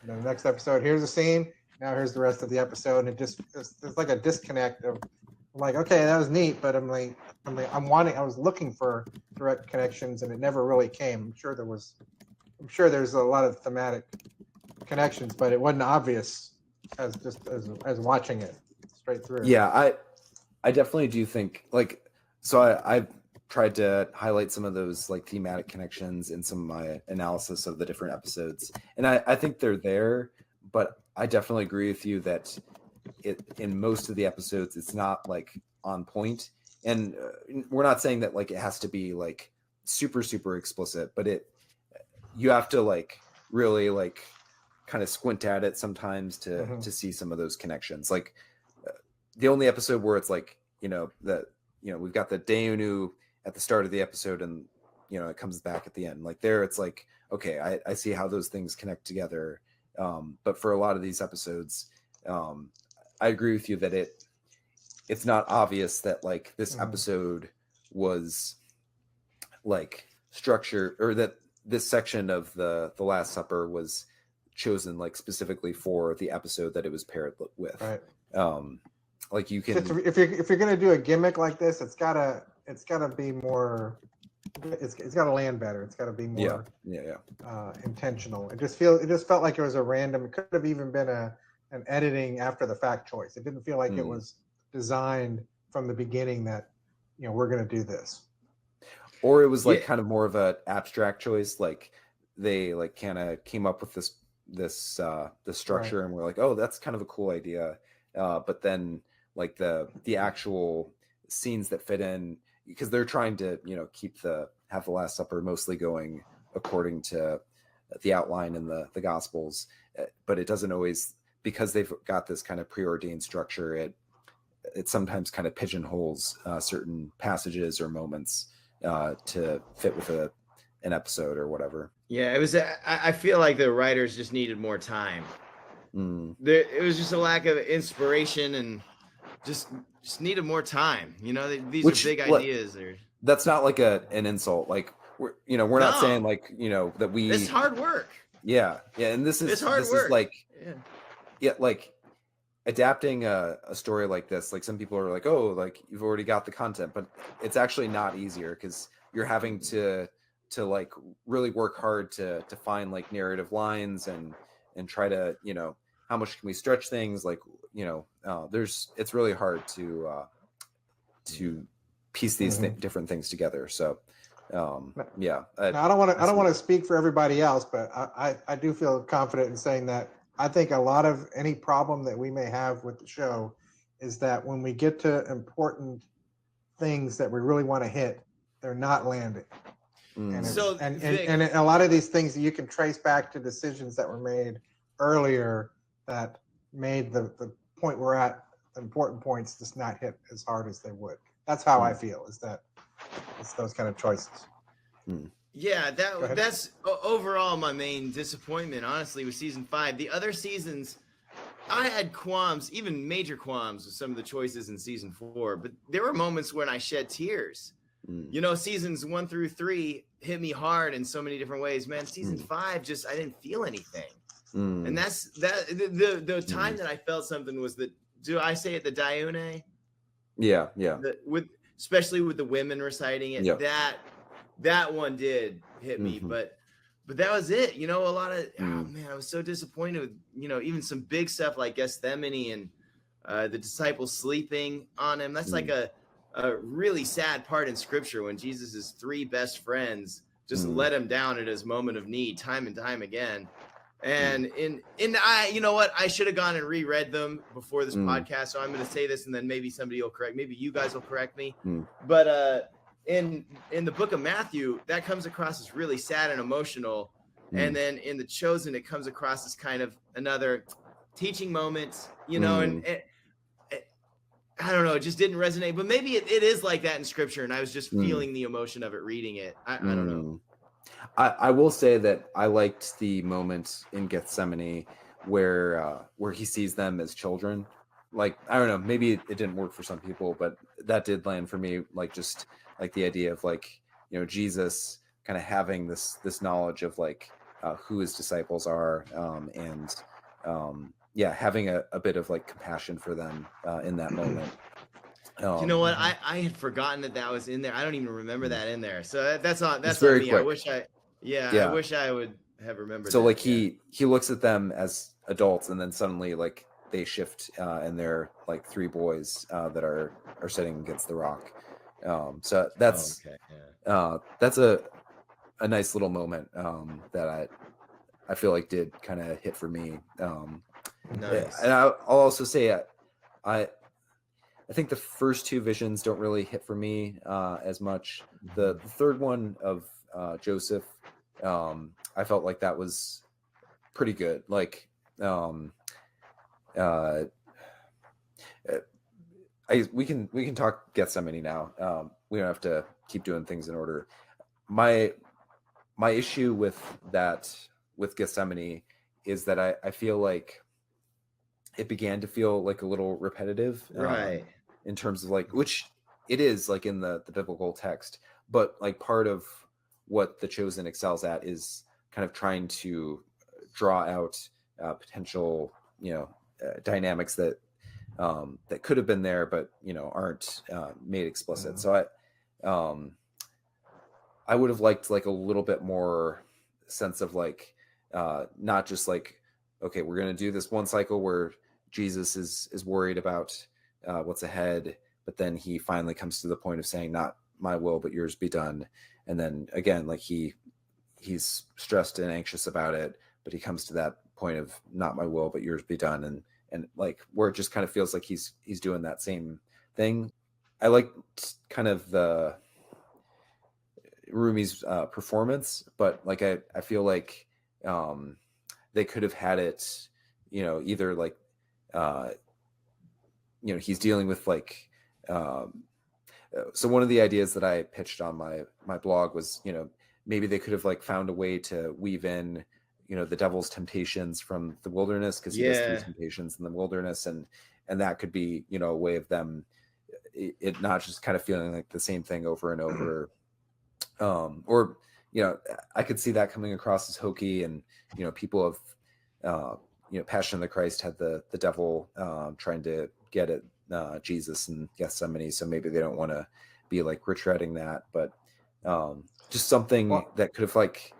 And then the next episode, here's a scene, now here's the rest of the episode. And it's like a disconnect of, like, okay, that was neat, but I was looking for direct connections, and it never really came. I'm sure there's a lot of thematic connections, but it wasn't obvious as watching it straight through. Yeah, I definitely do think, like, so I've tried to highlight some of those like thematic connections in some of my analysis of the different episodes, and I think they're there, but I definitely agree with you that in most of the episodes it's not like on point. And we're not saying that like it has to be like super explicit, but you have to like really like kind of squint at it sometimes to see some of those connections. Like the only episode where it's like, we've got the Dayenu at the start of the episode, and it comes back at the end. Like there, it's like, okay, I see how those things connect together. But for a lot of these episodes, I agree with you that it's not obvious that like this episode was like structured, or that this section of the Last Supper was chosen like specifically for the episode that it was paired with. Right. Like you can, if you're gonna do a gimmick like this, it's gotta be more. It's gotta land better. It's gotta be more intentional. It just felt like it was a random. It could have even been an editing after the fact choice. It didn't feel like it was designed from the beginning that we're gonna do this. Or it was like kind of more of an abstract choice. Like they like kind of came up with this structure, right, and we're like, oh, that's kind of a cool idea. But then like the actual scenes that fit in, because they're trying to have the Last Supper mostly going according to the outline in the Gospels, but it doesn't always, because they've got this kind of preordained structure. It sometimes kind of pigeonholes certain passages or moments to fit with an episode or whatever. Yeah, it was. I feel like the writers just needed more time. It was just a lack of inspiration, and just needed more time. These are big ideas. That's not like an insult. Like we're not saying like that we. It's hard work. Yeah, and this is hard work. Is like like adapting a story like this. Like some people are like, oh, like you've already got the content, but it's actually not easier, because you're having to like really work hard to find like narrative lines and try to how much can we stretch things, like it's really hard to piece these different things together. So I don't want to speak for everybody else, but I do feel confident in saying that I think a lot of any problem that we may have with the show is that when we get to important things that we really want to hit, they're not landing. And a lot of these things that you can trace back to decisions that were made earlier that made the point we're at, the important points, just not hit as hard as they would. That's how I feel, is that it's those kind of choices. Yeah, that's overall my main disappointment, honestly, with season 5. The other seasons, I had qualms, even major qualms, with some of the choices in season 4, but there were moments when I shed tears. Seasons 1 through 3 hit me hard in so many different ways. Man, season 5, just I didn't feel anything. And that's the time that I felt something was the Dayenu? Yeah. Especially with the women reciting it. Yeah. That one did hit me, but that was it. A lot of I was so disappointed with even some big stuff like Gethsemane and the disciples sleeping on him. That's like a really sad part in scripture, when Jesus' 3 best friends just let him down at his moment of need time and time again. And I, you know what, I should have gone and reread them before this Mm. podcast. So I'm going to say this, and then maybe somebody will correct. Maybe you guys will correct me. Mm. But in the book of Matthew, that comes across as really sad and emotional. And then in The Chosen, it comes across as kind of another teaching moment, you know, and I don't know, it just didn't resonate. But maybe it is like that in Scripture, and I was just feeling the emotion of it reading it. I don't know. I will say that I liked the moment in Gethsemane where he sees them as children. Like, I don't know, maybe it didn't work for some people, but that did land for me. Like, just like the idea of, like, you know, Jesus kind of having this knowledge of, like, who his disciples are, and having a bit of, like, compassion for them in that moment. You know what? I had forgotten that was in there. I don't even remember that in there. So that's on me. Quick. I wish I would have remembered. So, like, he looks at them as adults, and then suddenly, like, they shift, and they're like three boys that are sitting against the rock. So that's that's a nice little moment that I feel like did kind of hit for me. Nice. And I'll also say I think the first two visions don't really hit for me as much. The third one of Joseph, I felt like that was pretty good. Like, we can talk Gethsemane now. We don't have to keep doing things in order. My issue with Gethsemane is that I feel like it began to feel like a little repetitive, right? In terms of, like, which it is, like, in the biblical text, but, like, part of what The Chosen excels at is kind of trying to draw out potential, you know, dynamics that could have been there, but, you know, aren't made explicit. So I would have liked, like, a little bit more sense of, like, not just like, okay, we're going to do this one cycle where Jesus is worried about what's ahead, but then he finally comes to the point of saying, not my will, but yours be done. And then again, like, he's stressed and anxious about it, but he comes to that point of not my will, but yours be done. And like, where it just kind of feels like he's doing that same thing. I like kind of the Rumi's performance, but, like, I feel like they could have had it, you know, either, like, you know, he's dealing with, like, so one of the ideas that I pitched on my blog was, you know, maybe they could have, like, found a way to weave in, you know, the devil's temptations from the wilderness, because he does 3 temptations in the wilderness, and that could be, you know, a way of them it not just kind of feeling like the same thing over and over. Or, you know, I could see that coming across as hokey, and, you know, people have you know, Passion of the Christ had the devil trying to get at Jesus and Gethsemane, so maybe they don't want to be, like, retreading that, but just something that could have, like,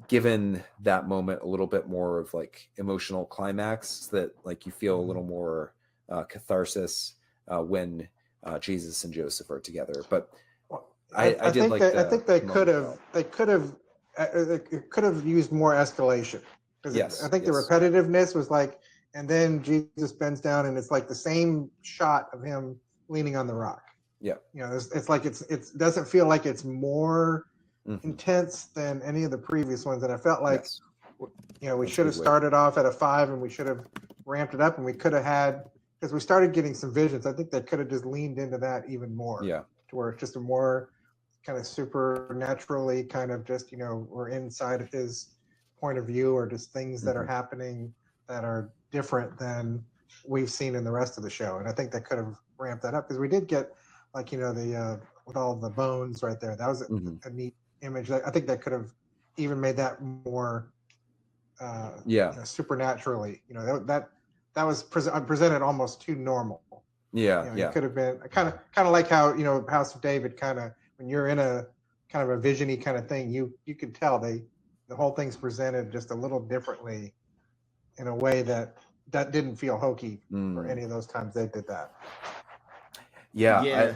given that moment a little bit more of, like, emotional climax, so that, like, you feel a little more catharsis when Jesus and Joseph are together. But I did like I think they could have used more escalation. Yes, I think the repetitiveness was like, and then Jesus bends down, and it's like the same shot of him leaning on the rock. Yeah, you know, it's like it doesn't feel like it's more intense than any of the previous ones. And I felt like, you know, we should have started off at a 5, and we should have ramped it up, and we could have had, because we started getting some visions. I think they could have just leaned into that even more. Yeah, to where it's just a more kind of supernaturally kind of just, you know, we're inside of his point of view, or just things that are happening that are different than we've seen in the rest of the show. And I think they could have ramped that up, because we did get, like, you know, the with all the bones right there. That was a neat image. I think that could have even made that more you know, supernaturally. You know, that was presented almost too normal. Yeah, you know, it could have been kind of like how, you know, House of David, kind of when you're in a kind of a visiony kind of thing, you could tell the whole thing's presented just a little differently, in a way that didn't feel hokey for any of those times they did that. Yeah.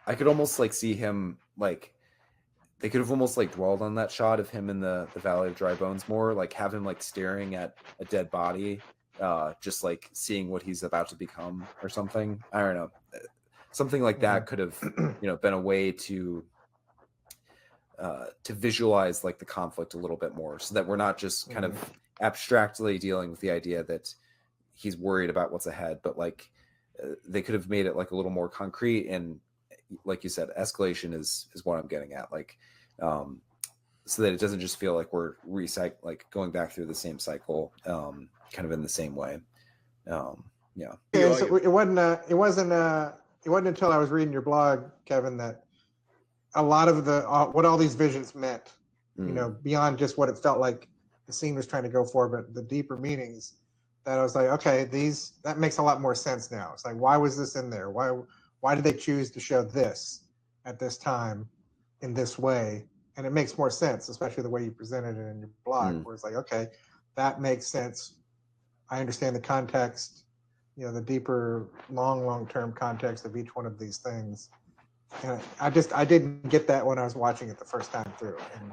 I could almost, like, see him, like, they could have almost like dwelled on that shot of him in the Valley of Dry Bones more, like have him like staring at a dead body, just like seeing what he's about to become or something. I don't know. Something like that could have, been a way to visualize like the conflict a little bit more, so that we're not just kind of abstractly dealing with the idea that he's worried about what's ahead, but like they could have made it like a little more concrete. And like you said, escalation is what I'm getting at, like so that it doesn't just feel like we're like going back through the same cycle, kind of in the same way. Yeah, so it wasn't until I was reading your blog, Kevin, that a lot of the what all these visions meant, beyond just what it felt like the scene was trying to go for, but the deeper meanings, that I was like, okay, that makes a lot more sense now. It's like, why was this in there? Why did they choose to show this at this time in this way? And it makes more sense, especially the way you presented it in your blog, where it's like, okay, that makes sense. I understand the context, the deeper, long-term context of each one of these things. And I didn't get that when I was watching it the first time through. And,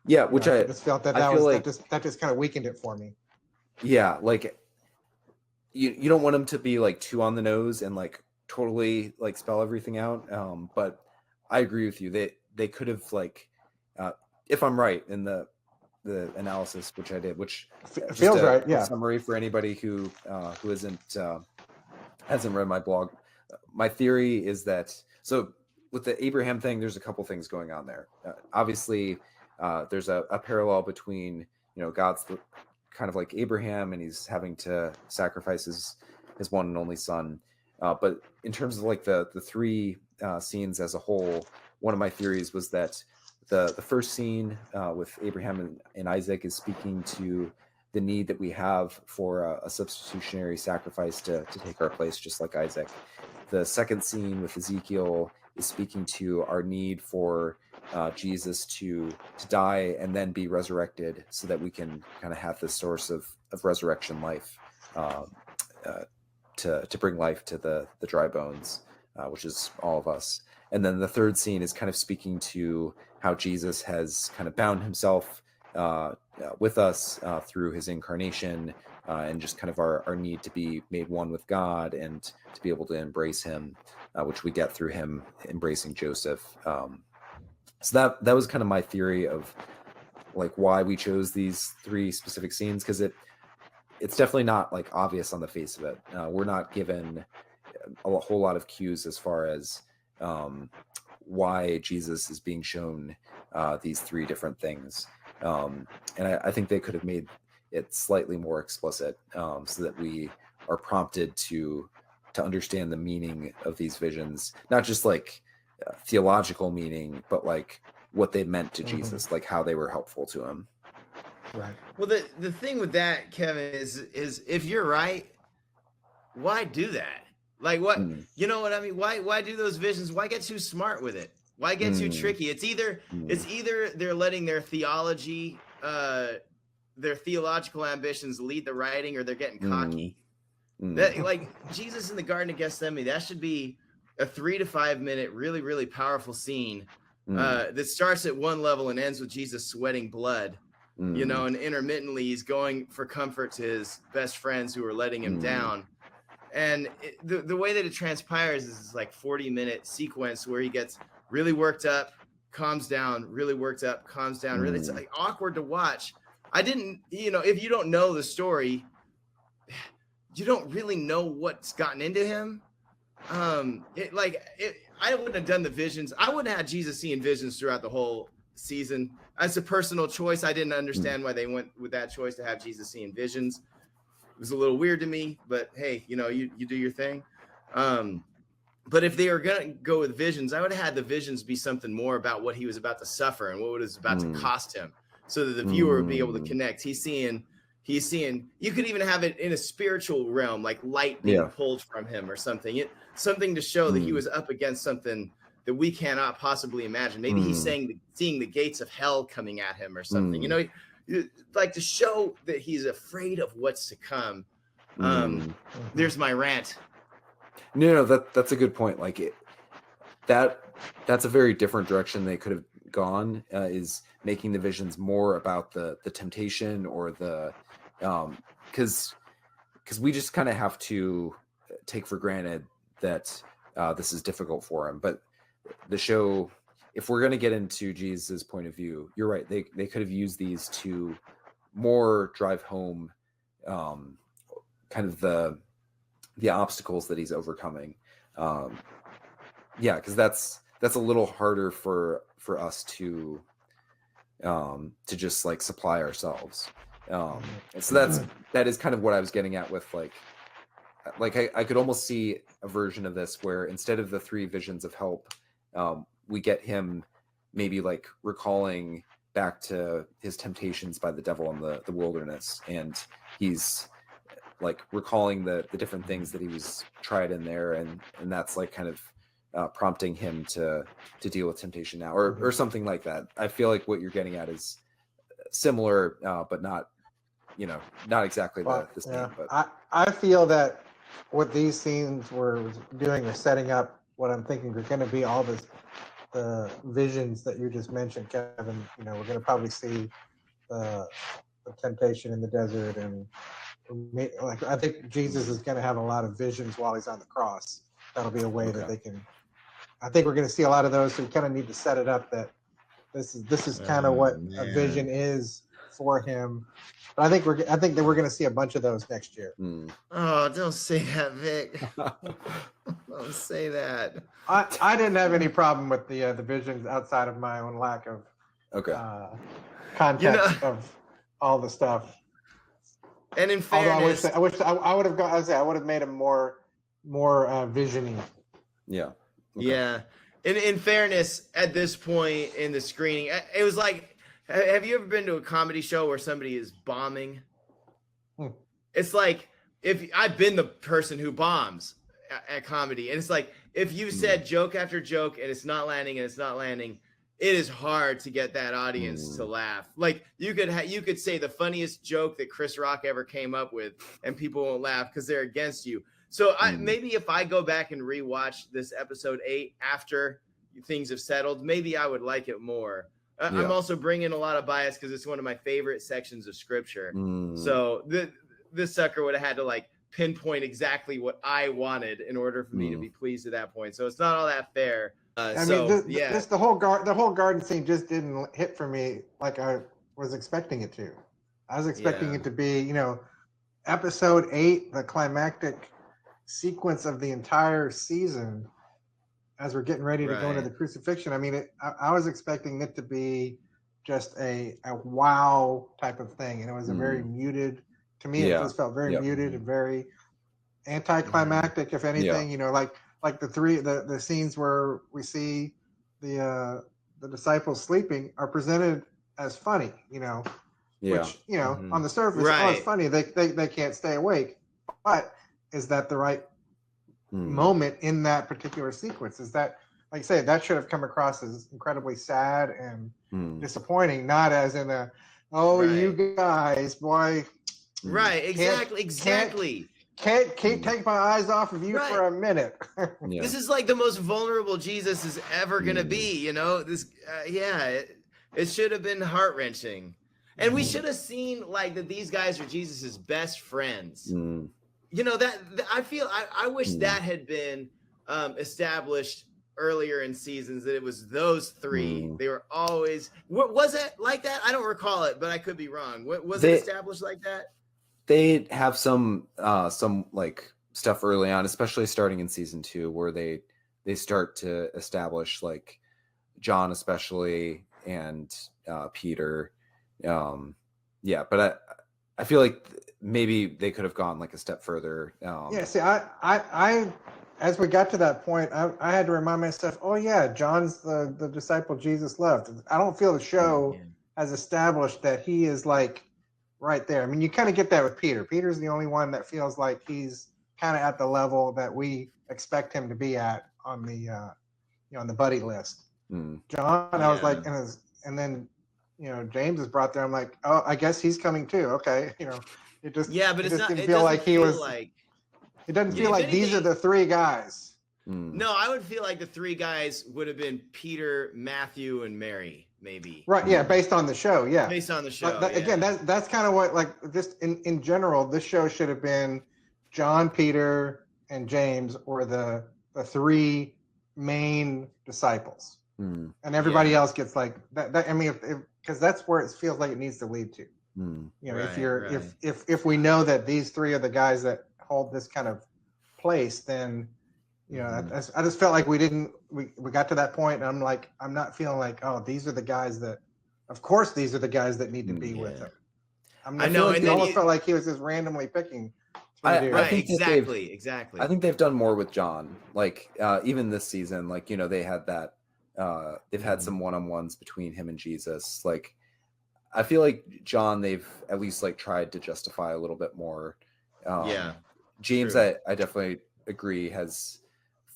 yeah, which I just felt that just kind of weakened it for me. Yeah, like you don't want them to be like too on the nose and like totally like spell everything out. But I agree with you. They could have like, if I'm right in the analysis, which I did, which feels right. Yeah. Summary for anybody who hasn't read my blog. My theory is that, so with the Abraham thing, there's a couple things going on there. Obviously, there's a parallel between, God's kind of like Abraham, and he's having to sacrifice his one and only son. But in terms of like the three scenes as a whole, one of my theories was that the first scene with Abraham and Isaac is speaking to the need that we have for a substitutionary sacrifice to take our place, just like Isaac. The second scene with Ezekiel is speaking to our need for Jesus to die and then be resurrected, so that we can kind of have this source of resurrection life, to bring life to the dry bones, which is all of us. And then the third scene is kind of speaking to how Jesus has kind of bound himself with us through his incarnation, and just kind of our need to be made one with God and to be able to embrace him, which we get through him embracing Joseph. So that was kind of my theory of like why we chose these three specific scenes, because it's definitely not like obvious on the face of it. We're not given a whole lot of cues as far as why Jesus is being shown these three different things. And I think they could have made it slightly more explicit, so that we are prompted to understand the meaning of these visions, not just like theological meaning, but like what they meant to Jesus, like how they were helpful to him. Right. Well, the thing with that, Kevin, is if you're right, why do that? Like what, you know what I mean? Why do those visions? Why get too smart with it? Why get too tricky? It's either they're letting their theology, their theological ambitions lead the writing, or they're getting cocky. That, like Jesus in the Garden of Gethsemane, that should be a 3 to 5 minute, really, really powerful scene that starts at one level and ends with Jesus sweating blood, and intermittently he's going for comfort to his best friends who are letting him down. And the way that it transpires is this like 40-minute sequence where he gets really worked up, calms down, really worked up, calms down. Really, it's like awkward to watch. I didn't, if you don't know the story, you don't really know what's gotten into him. I wouldn't have done the visions. I wouldn't have had Jesus seeing visions throughout the whole season. That's a personal choice. I didn't understand why they went with that choice to have Jesus seeing visions. It was a little weird to me, but hey, you do your thing. But if they were going to go with visions, I would have had the visions be something more about what he was about to suffer and what it was about to cost him, so that the viewer would be able to connect. He's seeing, you could even have it in a spiritual realm, like light being pulled from him or something, something to show that he was up against something that we cannot possibly imagine. Maybe he's seeing the gates of hell coming at him or something, like to show that he's afraid of what's to come. There's my rant. No, that's a good point. Like that's a very different direction they could have gone is making the visions more about the temptation or the because we just kind of have to take for granted that this is difficult for him. But the show, if we're going to get into Jesus' point of view, you're right. They could have used these to more drive home kind of the obstacles that he's overcoming. Because that's a little harder for us to just like supply ourselves. And so that is kind of what I was getting at with like I could almost see a version of this where instead of the 3 visions of help, we get him maybe like recalling back to his temptations by the devil in the wilderness, and he's like recalling the different things that he was tried in there, and that's like kind of prompting him to deal with temptation now, or something like that. I feel like what you're getting at is similar, but not exactly the same. Yeah. But I feel that what these scenes were doing is setting up what I'm thinking are going to be all the visions that you just mentioned, Kevin. We're going to probably see the temptation in the desert, and like I think Jesus is going to have a lot of visions while he's on the cross. That'll be a way that they can. I think we're going to see a lot of those. So you kind of need to set it up that this is kind of what a vision is for him. But I think that we're going to see a bunch of those next year. Oh, don't say that, Vic. Don't say that. I didn't have any problem with the visions outside of my own lack of context of all the stuff. And in fairness, I wish I would have gone. I would have made him more visioning. Yeah. Okay. Yeah. In fairness, at this point in the screening, it was like, have you ever been to a comedy show where somebody is bombing? It's like, if I've been the person who bombs at comedy, and it's like, if you said joke after joke and it's not landing, it is hard to get that audience to laugh. Like you could say the funniest joke that Chris Rock ever came up with, and people won't laugh because they're against you. So maybe if I go back and rewatch this episode 8 after things have settled, maybe I would like it more. I'm also bringing a lot of bias because it's one of my favorite sections of scripture. So this sucker would have had to like pinpoint exactly what I wanted in order for me to be pleased at that point. So it's not all that fair. The whole garden scene just didn't hit for me like I was expecting it to. I was expecting it to be, episode 8, the climactic sequence of the entire season as we're getting ready to go into the crucifixion. I mean, I was expecting it to be just a wow type of thing, and it was a very muted. To me, it just felt very muted and very anticlimactic, if anything. Like the scenes where we see the disciples sleeping are presented as funny, which on the surface, it's funny. They can't stay awake, but is that the right moment in that particular sequence? Is that, like I say, that should have come across as incredibly sad and disappointing, not as in you guys, boy. Right, exactly. Can't take my eyes off of you for a minute. This is like the most vulnerable Jesus is ever gonna be. This, it should have been heart wrenching, and we should have seen like that these guys are Jesus's best friends. That I feel I wish that had been established earlier in seasons, that it was those 3. They were always. What was it like that? I don't recall it, but I could be wrong. Was it established like that? They have some like stuff early on, especially starting in season 2, where they start to establish like John especially and Peter. But I feel like maybe they could have gone like a step further. See, I as we got to that point, I had to remind myself, John's the disciple Jesus loved. I don't feel the show has established that he is like right there. I mean, you kind of get that with Peter. Peter's the only one that feels like he's kind of at the level that we expect him to be at on the on the buddy list. John, I was like, and then James is brought there. I'm like, oh, I guess he's coming too. Okay, it just but it it's just not. didn't It feel doesn't like he feel was. like. It doesn't feel like these are the 3 guys. No, I would feel like the three guys would have been Peter, Matthew, and Mary, maybe. Right. Yeah. Based on the show. Yeah. Based on the show. But again, that's kind of what, like, just in general, this show should have been John, Peter, and James were the three main disciples, and everybody else gets like that. I mean, because that's where it feels like it needs to lead to. You know, if we know that these three are the guys that hold this kind of place, then you know, I just felt like we got to that point, and I'm not feeling like, oh, these are the guys that, of course, these are the guys that need to be with him. I know, and it almost felt like he was just randomly picking. Exactly. I think they've done more with John, like even this season, like, you know, they had that they've had some one-on-ones between him and Jesus. Like, I feel like John, they've at least like tried to justify a little bit more. James, I definitely agree, has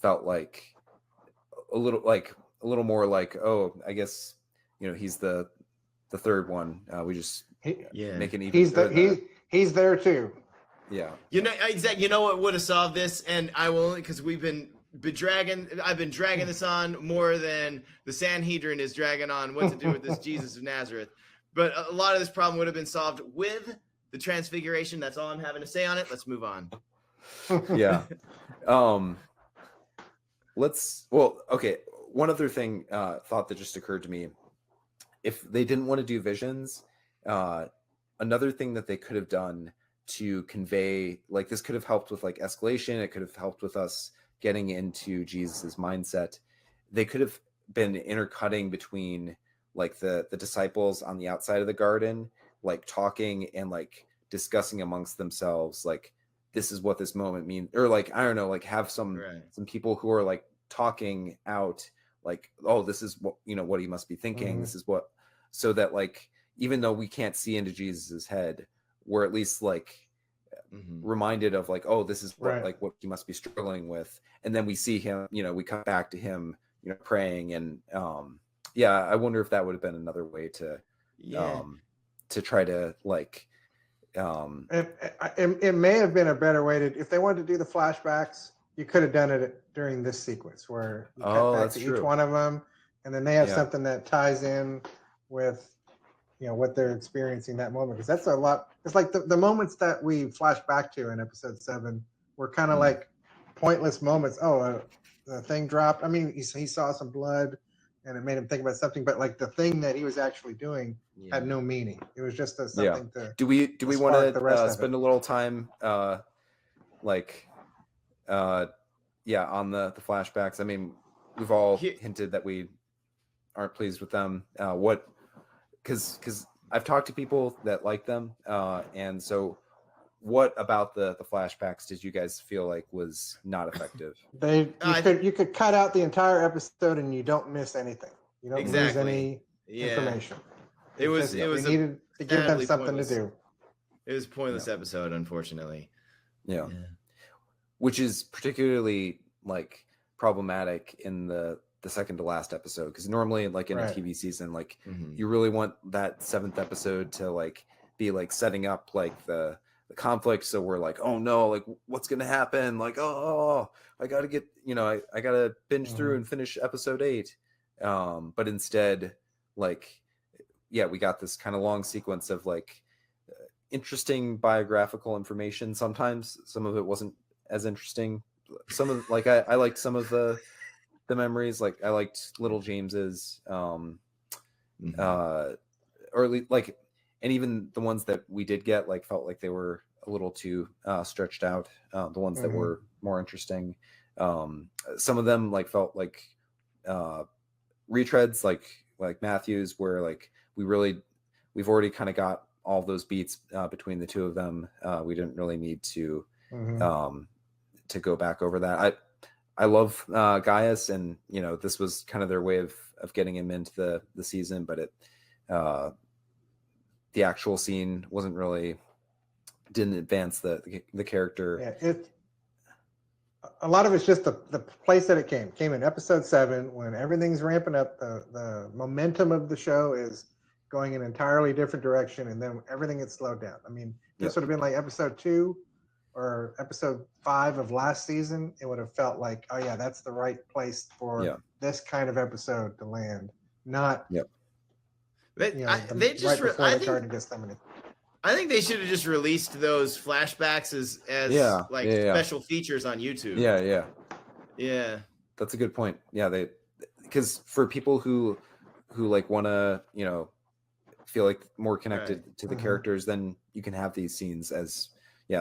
felt like a little more like, oh, I guess, you know, he's the third one. We just make an even. He's there too. Yeah. You know, exactly. You know what would have solved this, and I will only because I've been dragging this on more than the Sanhedrin is dragging on what to do with this Jesus of Nazareth. But a lot of this problem would have been solved with the transfiguration. That's all I'm having to say on it. Let's move on. Yeah. Okay. One other thing, thought that just occurred to me. If they didn't want to do visions, another thing that they could have done to convey, like, this could have helped with like escalation. It could have helped with us getting into Jesus's mindset. They could have been intercutting between like the disciples on the outside of the garden, like talking and like discussing amongst themselves, like, this is what this moment means, or like, I don't know, like have some people who are like talking out, like, oh, this is what, you know, what he must be thinking. This is what, so that like, even though we can't see into Jesus's head, we're at least like reminded of like, oh, this is what like what he must be struggling with. And then we see him, you know, we come back to him, you know, praying. And I wonder if that would have been another way to try to like it may have been a better way to, if they wanted to do the flashbacks, you could have done it during this sequence where you cut back to each one of them, and then they have something that ties in with, you know, what they're experiencing that moment, because that's a lot. It's like the moments that we flash back to in episode 7 were kind of like pointless moments. The thing dropped. I mean, he saw some blood and it made him think about something, but like the thing that he was actually doing had no meaning. It was just something to do we want to spend a little time on the flashbacks? I mean, we've all hinted that we aren't pleased with them. Because I've talked to people that like them, and so what about the flashbacks did you guys feel like was not effective? You could cut out the entire episode and you don't miss anything. You don't lose any information. We needed to give them something to do. It was a pointless episode, unfortunately. Yeah. Which is particularly like problematic in the second to last episode, because normally like in a TV season, like you really want that 7th episode to like be like setting up like the conflict, so we're like, oh no, like what's gonna happen, like, oh, I gotta get, you know, I gotta binge through and finish episode 8, but instead, like, we got this kind of long sequence of like interesting biographical information. Sometimes some of it wasn't as interesting. Some of like I liked some of the memories, like I liked little James's or at least like, and even the ones that we did get like felt like they were a little too stretched out. The ones that were more interesting, some of them like felt like retreads, like Matthew's, where like we've already kind of got all those beats between the two of them. We didn't really need to go back over that. I love Gaius, and you know, this was kind of their way of getting him into the season, but the actual scene didn't advance the character. A lot of it's just the place that it came in episode 7 when everything's ramping up. The momentum of the show is going in an entirely different direction, and then everything gets slowed down. I mean, this would have been like episode 2. or episode 5 of last season, it would have felt like, oh yeah, that's the right place for this kind of episode to land. Not But you know, they just right before I the think Garden of Gethsemane. I think they should have just released those flashbacks as special features on YouTube. Yeah. That's a good point. Yeah, because for people who like want to, you know, feel like more connected to the characters, then you can have these scenes as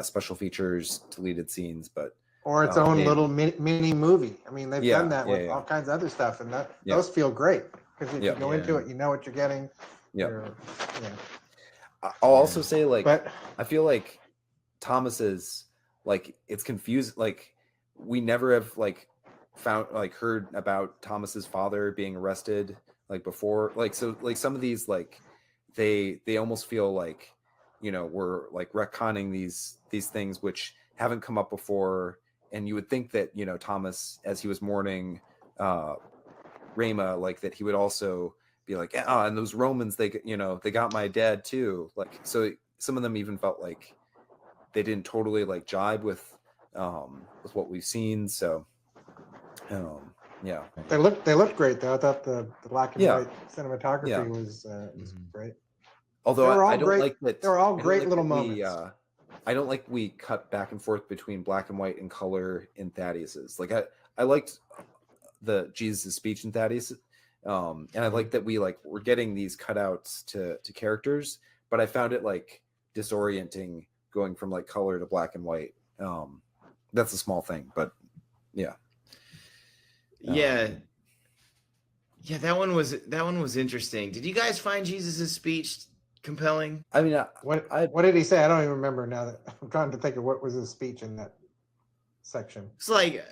special features, deleted scenes, but or its own little mini movie. I mean, they've done that with all kinds of other stuff, and those feel great because if you go into it, you know what you're getting. I'll also say, like, but I feel like Thomas's, like, it's confused. Like, we never have heard about Thomas's father being arrested like before. Like, so like some of these, like, they almost feel like, you know, we're like retconning these things which haven't come up before. And you would think that, you know, Thomas, as he was mourning Rama, like that he would also be like, and those Romans, they got my dad too. Like, so some of them even felt like they didn't totally like jibe with what we've seen. So they looked great though. I thought the black and white cinematography was great. Although I don't like that they were all great little moments. I don't like we cut back and forth between black and white and color in Thaddeus's. Like I liked the Jesus' speech in Thaddeus, and I like that we're getting these cutouts to characters, but I found it like disorienting going from like color to black and white. That's a small thing, but yeah. That one was interesting. Did you guys find Jesus' speech compelling? I mean, what did he say? I don't even remember now. That I'm trying to think of what was his speech in that section. It's like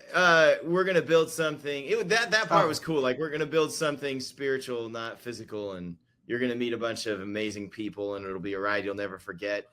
we're gonna build something. That part was cool. Like, we're gonna build something spiritual, not physical, and you're gonna meet a bunch of amazing people, and it'll be a ride you'll never forget.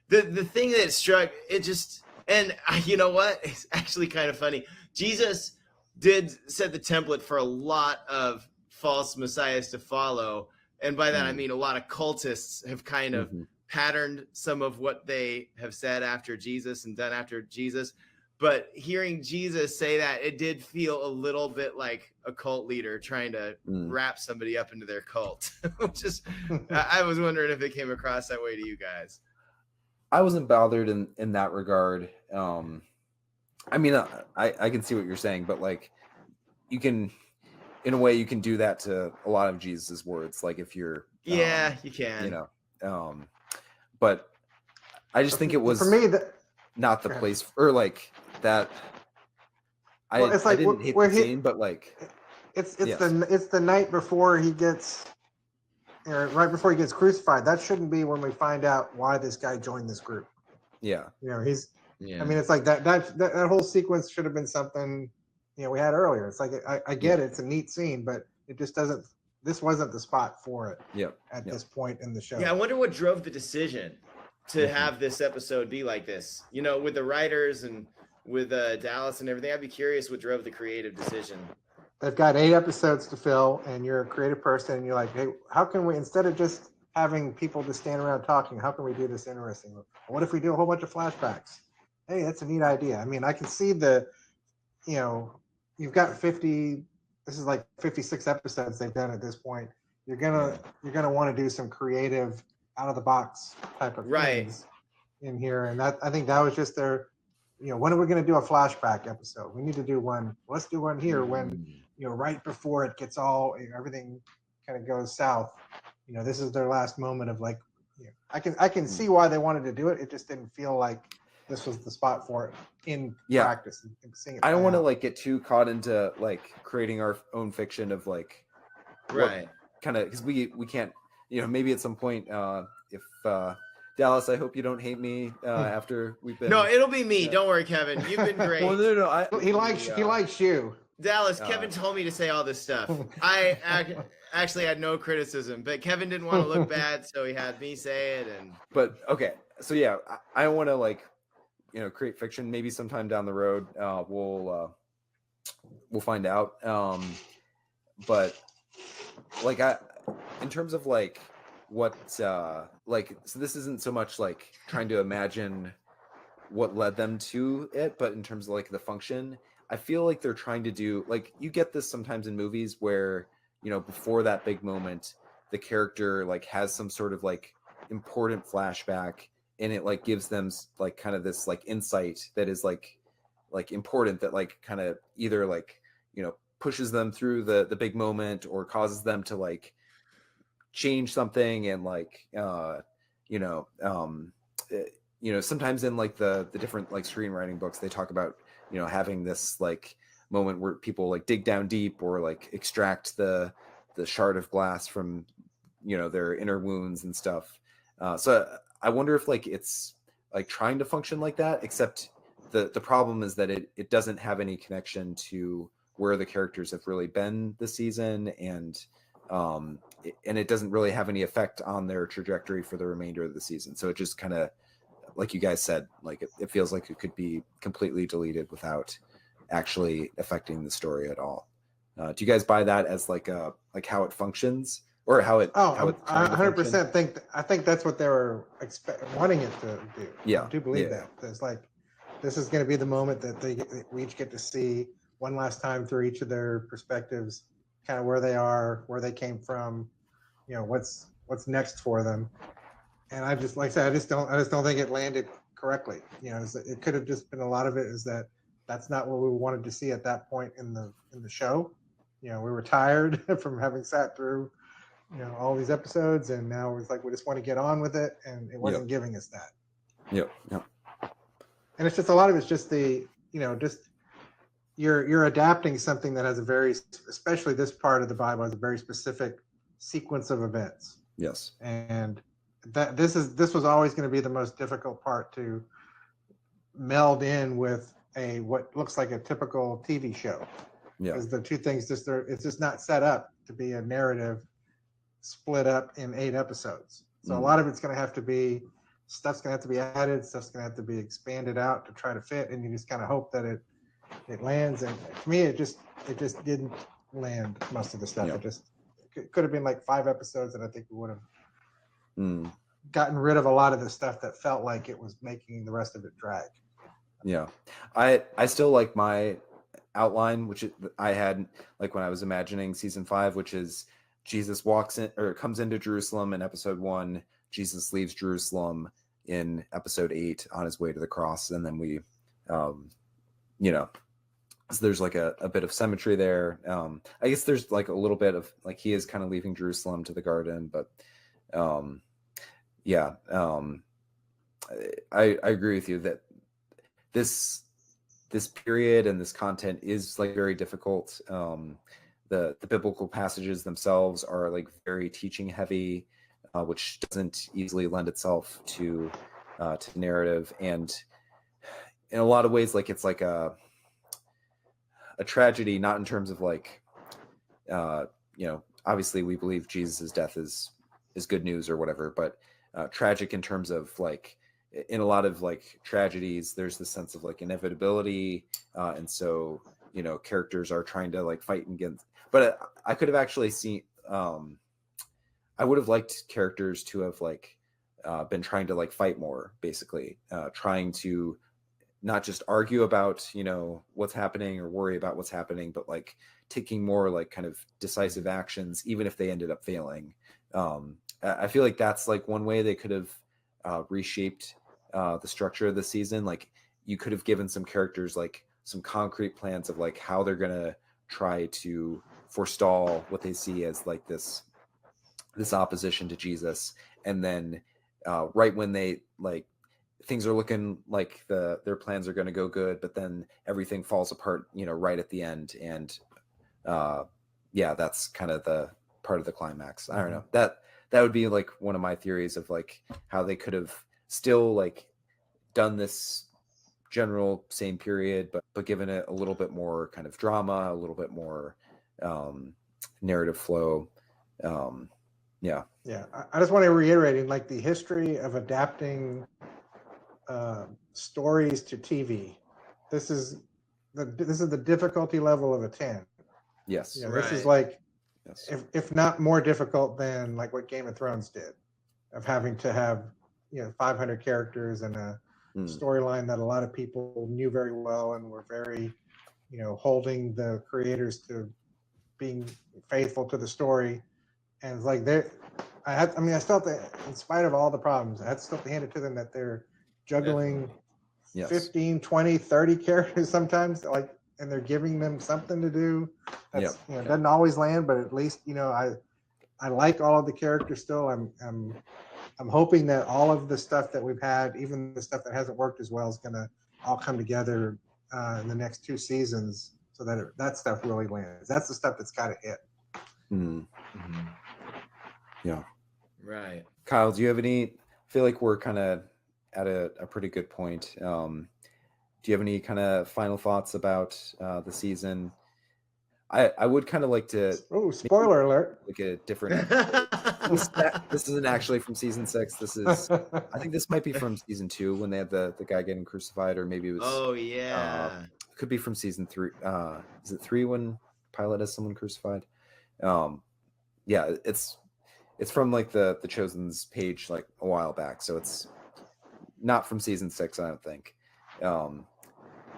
The thing that struck it just, and you know what? It's actually kind of funny. Jesus did set the template for a lot of false messiahs to follow. And by that, I mean a lot of cultists have kind of patterned some of what they have said after Jesus and done after Jesus. But hearing Jesus say that, it did feel a little bit like a cult leader trying to wrap somebody up into their cult. Which is, I was wondering if it came across that way to you guys. I wasn't bothered in that regard. I mean, I can see what you're saying, but like, you can, in a way, you can do that to a lot of Jesus's words. Like, if you're, you can, you know, but I just think it was for me not the place, or like that. It's like, I didn't hate the scene, but like, it's the night before he gets, or right before he gets crucified. That shouldn't be when we find out why this guy joined this group. Yeah, you know, he's. Yeah. I mean, it's like that whole sequence should have been something, you know, we had earlier. It's like, I get it. It's a neat scene, but it just doesn't, this wasn't the spot for it at this point in the show. Yeah, I wonder what drove the decision to have this episode be like this. You know, with the writers and with Dallas and everything, I'd be curious what drove the creative decision. They've got 8 episodes to fill, and you're a creative person, and you're like, hey, how can we, instead of just having people just stand around talking, how can we do this interesting? What if we do a whole bunch of flashbacks? Hey, that's a neat idea. I mean, I can see you know, you've got 50, this is like 56 episodes they've done at this point. You're gonna want to do some creative, out of the box type of things in here. And that, I think that was just their, you know, when are we gonna do a flashback episode? We need to do one. Let's do one here when, you know, right before it gets all, you know, everything kind of goes south. You know, this is their last moment of like, you know, I can see why they wanted to do it. It just didn't feel like this was the spot for it in practice. And seeing it I don't want to like get too caught into like creating our own fiction of like, kind of, because we can't, you know, maybe at some point, if Dallas, I hope you don't hate me after we've been. No, it'll be me. Don't worry, Kevin. You've been great. Well, no, he likes you. Dallas, Kevin told me to say all this stuff. I actually had no criticism, but Kevin didn't want to look bad, so he had me say it. But okay, so yeah, I don't want to like, you know, create fiction. Maybe sometime down the road, we'll find out. But like, in terms of like what, like, so this isn't so much like trying to imagine what led them to it, but in terms of like the function, I feel like they're trying to do, like, you get this sometimes in movies where, you know, before that big moment, the character like has some sort of like important flashback, and it like gives them like kind of this like insight that is like important, that like kind of either like, you know, pushes them through the big moment or causes them to like change something. And like you know you know, sometimes in like the different like screenwriting books, they talk about, you know, having this like moment where people like dig down deep or like extract the shard of glass from, you know, their inner wounds and stuff. So I wonder if like it's like trying to function like that, except the problem is that it doesn't have any connection to where the characters have really been this season, and it doesn't really have any effect on their trajectory for the remainder of the season. So it just kind of, like you guys said, like it feels like it could be completely deleted without actually affecting the story at all. Do you guys buy that as like how it functions, or how it's I trying to 100% function? think that's what they were wanting it to do. Yeah, I do believe yeah. that. It's like this is going to be the moment that we each get to see one last time through each of their perspectives, kind of where they are, where they came from, you know, what's next for them. And I just, like I said, I just don't think it landed correctly. You know, it could have just been, a lot of it is that that's not what we wanted to see at that point in the show. You know, we were tired from having sat through, you know, all these episodes, and now it's like we just want to get on with it, and it wasn't giving us that. Yep. And it's just, a lot of it's just the, you know, just you're adapting something that has a very, especially this part of the Bible, has a very specific sequence of events. Yes. And that this was always going to be the most difficult part to meld in with what looks like a typical TV show. Yeah. Because the two things it's just not set up to be a narrative split up in 8 episodes. So a lot of it's going to have to be, stuff's going to have to be added, stuff's going to have to be expanded out to try to fit, and you just kind of hope that it lands. And for me, it just didn't land, most of the stuff. It could have been like 5 episodes, and I think we would have gotten rid of a lot of the stuff that felt like it was making the rest of it drag. Yeah. I still like my outline, which I had like when I was imagining season 5, which is Jesus walks in or comes into Jerusalem in episode 1. Jesus leaves Jerusalem in episode 8 on his way to the cross. And then we, you know, so there's like a bit of symmetry there. I guess there's like a little bit of like, he is kind of leaving Jerusalem to the garden, but I agree with you that this period and this content is like very difficult. The biblical passages themselves are like very teaching heavy, which doesn't easily lend itself to narrative. And in a lot of ways, like it's like a tragedy, not in terms of like, you know, obviously we believe Jesus's death is good news or whatever, but tragic in terms of like, in a lot of like tragedies, there's this sense of like inevitability, and so, you know, characters are trying to like fight against. But I could have actually seen, I would have liked characters to have like been trying to like fight more, basically, trying to not just argue about, you know, what's happening or worry about what's happening, but like taking more like kind of decisive actions, even if they ended up failing. I feel like that's like one way they could have reshaped the structure of the season. Like you could have given some characters like some concrete plans of like how they're gonna try to forestall what they see as like this opposition to Jesus, and then right when they like things are looking like their plans are going to go good, but then everything falls apart, you know, right at the end. And that's kind of the part of the climax. I don't know, that would be like one of my theories of like how they could have still like done this general same period, but given it a little bit more kind of drama, a little bit more narrative flow. I just want to reiterate, like, the history of adapting stories to TV. This is the difficulty level of a 10. Yes. You know, this is like, if not more difficult than like what Game of Thrones did, of having to have, you know, 500 characters and a storyline that a lot of people knew very well and were very, holding the creators to being faithful to the story. And it's like I still have to, in spite of all the problems, I have to still hand it to them that they're juggling Yes. 15, 20, 30 characters sometimes, and they're giving them something to do. That's, it doesn't always land, but at least, I like all of the characters still. I'm hoping that all of the stuff that we've had, even the stuff that hasn't worked as well, is going to all come together in the next 2 seasons, so that that stuff really lands. That's the stuff that's got to hit. Yeah. Right. Kyle, do you have any? I feel like we're kind of at a pretty good point. Do you have any kind of final thoughts about the season? I would kind of like to. Oh, spoiler alert! Like a different. This isn't actually from season 6. This is. I think this might be from season 2 when they had the guy getting crucified, or maybe it was. Oh yeah. Could be from season 3. Is it 3 when Pilate has someone crucified? Yeah, it's from like the Chosen's page like a while back, so it's not from season 6, I don't think.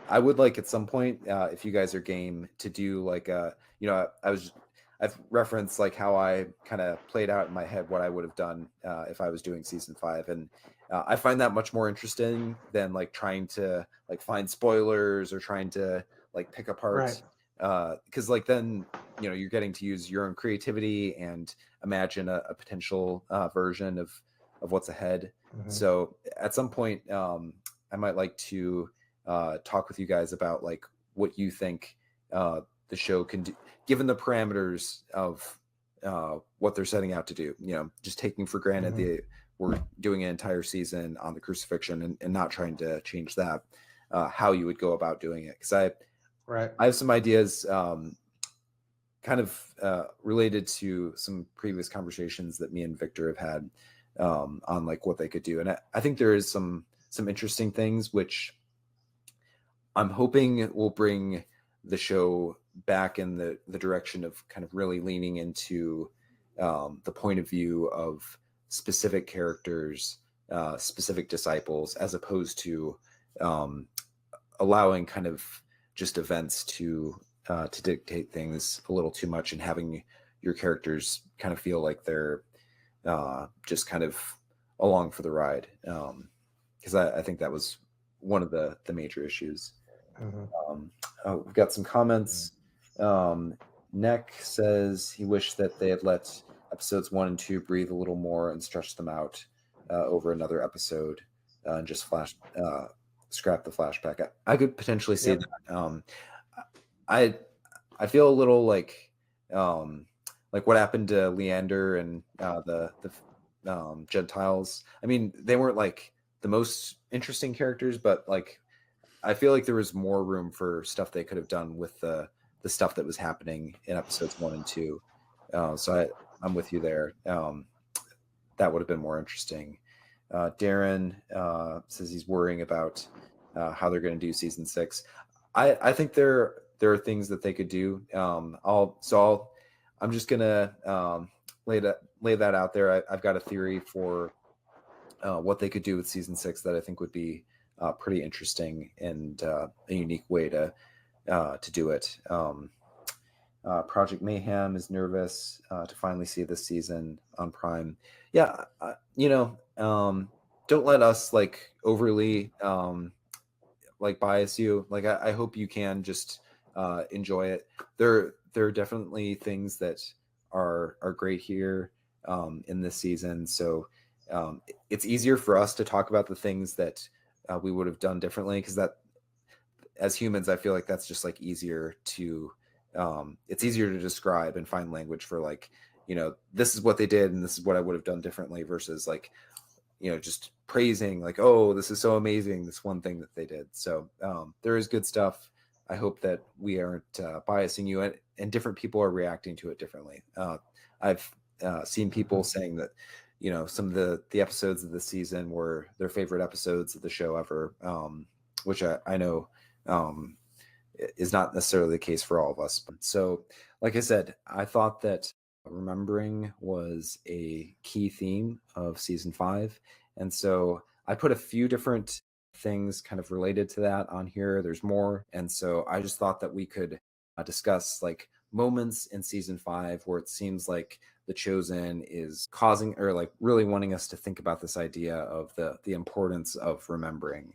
I would like at some point, if you guys are game, to do like I've referenced like how I kind of played out in my head what I would have done if I was doing season 5, and I find that much more interesting than like trying to like find spoilers or trying to like pick apart, because like then you're getting to use your own creativity and imagine a potential version of what's ahead. So at some point, I might like to talk with you guys about like what you think the show can do, given the parameters of what they're setting out to do. Just taking for granted we're doing an entire season on the crucifixion and not trying to change that, how you would go about doing it. Because I have some ideas kind of related to some previous conversations that me and Victor have had on like what they could do. And I think there is some interesting things which I'm hoping will bring the show back in the direction of kind of really leaning into the point of view of specific characters, specific disciples, as opposed to allowing kind of just events to dictate things a little too much, and having your characters kind of feel like they're just kind of along for the ride. Because I think that was one of the major issues. We've got some comments. Neck says he wished that they had let episodes 1 and 2 breathe a little more and stretch them out over another episode, and just scrap the flashback. I could potentially see that. I feel a little like what happened to Leander and the Gentiles. I mean, they weren't like the most interesting characters, but like I feel like there was more room for stuff they could have done with the stuff that was happening in episodes 1 and 2. So I'm with you there. That would have been more interesting. Darren says he's worrying about how they're going to do season 6. I think there are things that they could do. I'm just gonna lay that out there. I've got a theory for what they could do with season 6 that I think would be pretty interesting and a unique way to do it. Project Mayhem is nervous to finally see this season on Prime. Yeah, don't let us like overly like bias you. Like I hope you can just enjoy it. There are definitely things that are great here in this season. So it's easier for us to talk about the things that we would have done differently, because that, as humans, I feel like that's just like easier to it's easier to describe and find language for, like, this is what they did and this is what I would have done differently, versus like, just praising like, oh, this is so amazing, this one thing that they did. So there is good stuff. I hope that we aren't biasing you, and different people are reacting to it differently. I've seen people saying that some of the episodes of the season were their favorite episodes of the show ever, which I know is not necessarily the case for all of us. So like I said, I thought that remembering was a key theme of season 5, and so I put a few different things kind of related to that on here. There's more. And so I just thought that we could discuss like moments in season 5 where it seems like the Chosen is causing or like really wanting us to think about this idea of the importance of remembering,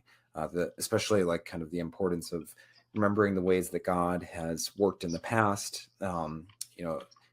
especially like kind of the importance of remembering the ways that God has worked in the past,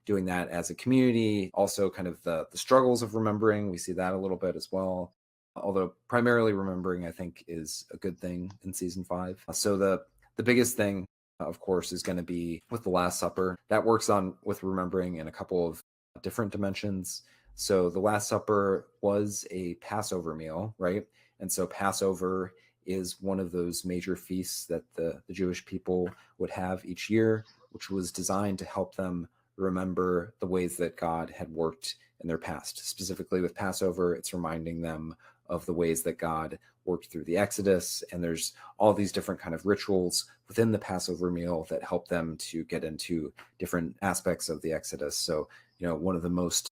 doing that as a community, also kind of the struggles of remembering. We see that a little bit as well. Although primarily remembering, I think, is a good thing in season 5. So the biggest thing, of course, is going to be with the Last Supper. That works on with remembering in a couple of different dimensions. So the Last Supper was a Passover meal, right? And so Passover is one of those major feasts that the Jewish people would have each year, which was designed to help them remember the ways that God had worked in their past. Specifically with Passover, it's reminding them of the ways that God worked through the Exodus. And there's all these different kind of rituals within the Passover meal that help them to get into different aspects of the Exodus. So, one of the most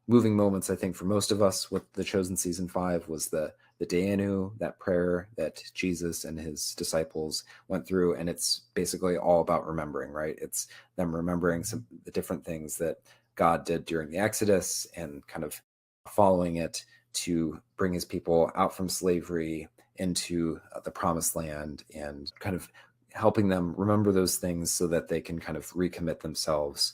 moving moments, I think, for most of us with the Chosen season 5 was the Dayenu, that prayer that Jesus and his disciples went through. And it's basically all about remembering, right? It's them remembering some the different things that God did during the Exodus and kind of following it to bring his people out from slavery into the promised land, and kind of helping them remember those things so that they can kind of recommit themselves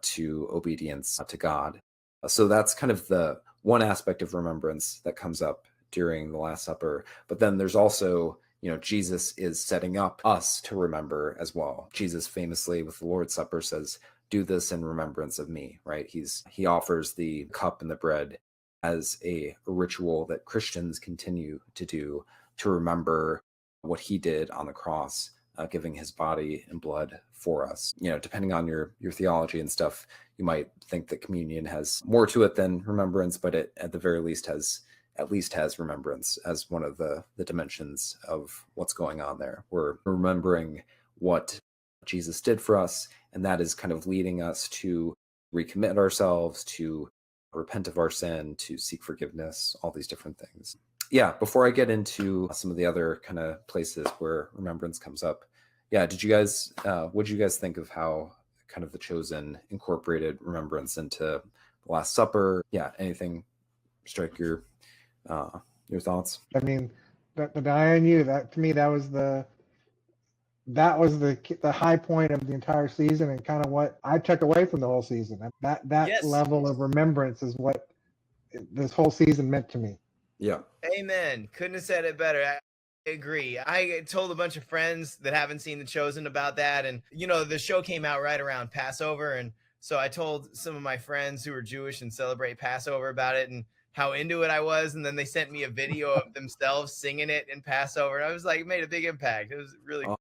to obedience to God. So that's kind of the one aspect of remembrance that comes up during the Last Supper. But then there's also, Jesus is setting up us to remember as well. Jesus famously with the Lord's Supper says, "Do this in remembrance of me," right? He offers the cup and the bread as a ritual that Christians continue to do to remember what he did on the cross, giving his body and blood for us. Depending on your theology and stuff, you might think that communion has more to it than remembrance, but it at the very least has remembrance as one of the dimensions of what's going on there. We're remembering what Jesus did for us, and that is kind of leading us to recommit ourselves, to repent of our sin, to seek forgiveness, all these different things. Yeah, before I get into some of the other kind of places where remembrance comes up, what did you guys think of how kind of the Chosen incorporated remembrance into the Last Supper? Yeah, anything strike your thoughts? I mean, the Dayenu, that to me, that was the high point of the entire season, and kind of what I took away from the whole season. That Yes. level of remembrance is what this whole season meant to me. Yeah. Amen. Couldn't have said it better. I agree. I told a bunch of friends that haven't seen The Chosen about that. And, the show came out right around Passover. And so I told some of my friends who are Jewish and celebrate Passover about it and how into it I was. And then they sent me a video of themselves singing it in Passover. And I was like, it made a big impact. It was really cool.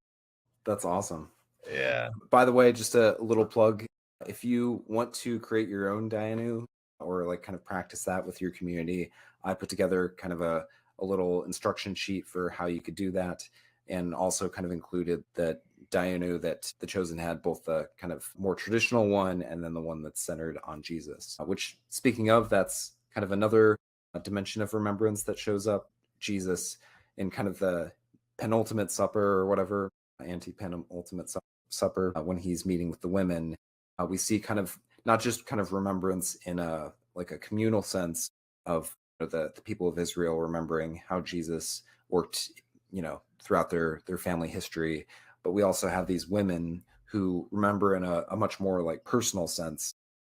That's awesome. Yeah. By the way, just a little plug. If you want to create your own Dayenu or like kind of practice that with your community, I put together kind of a little instruction sheet for how you could do that, and also kind of included that Dayenu that the Chosen had, both the kind of more traditional one and then the one that's centered on Jesus, which, speaking of, that's kind of another dimension of remembrance that shows up. Jesus in kind of the penultimate supper or whatever, anti-penultimate supper, when he's meeting with the women, we see kind of not just kind of remembrance in a communal sense of the people of Israel remembering how Jesus worked, throughout their family history, but we also have these women who remember in a much more like personal sense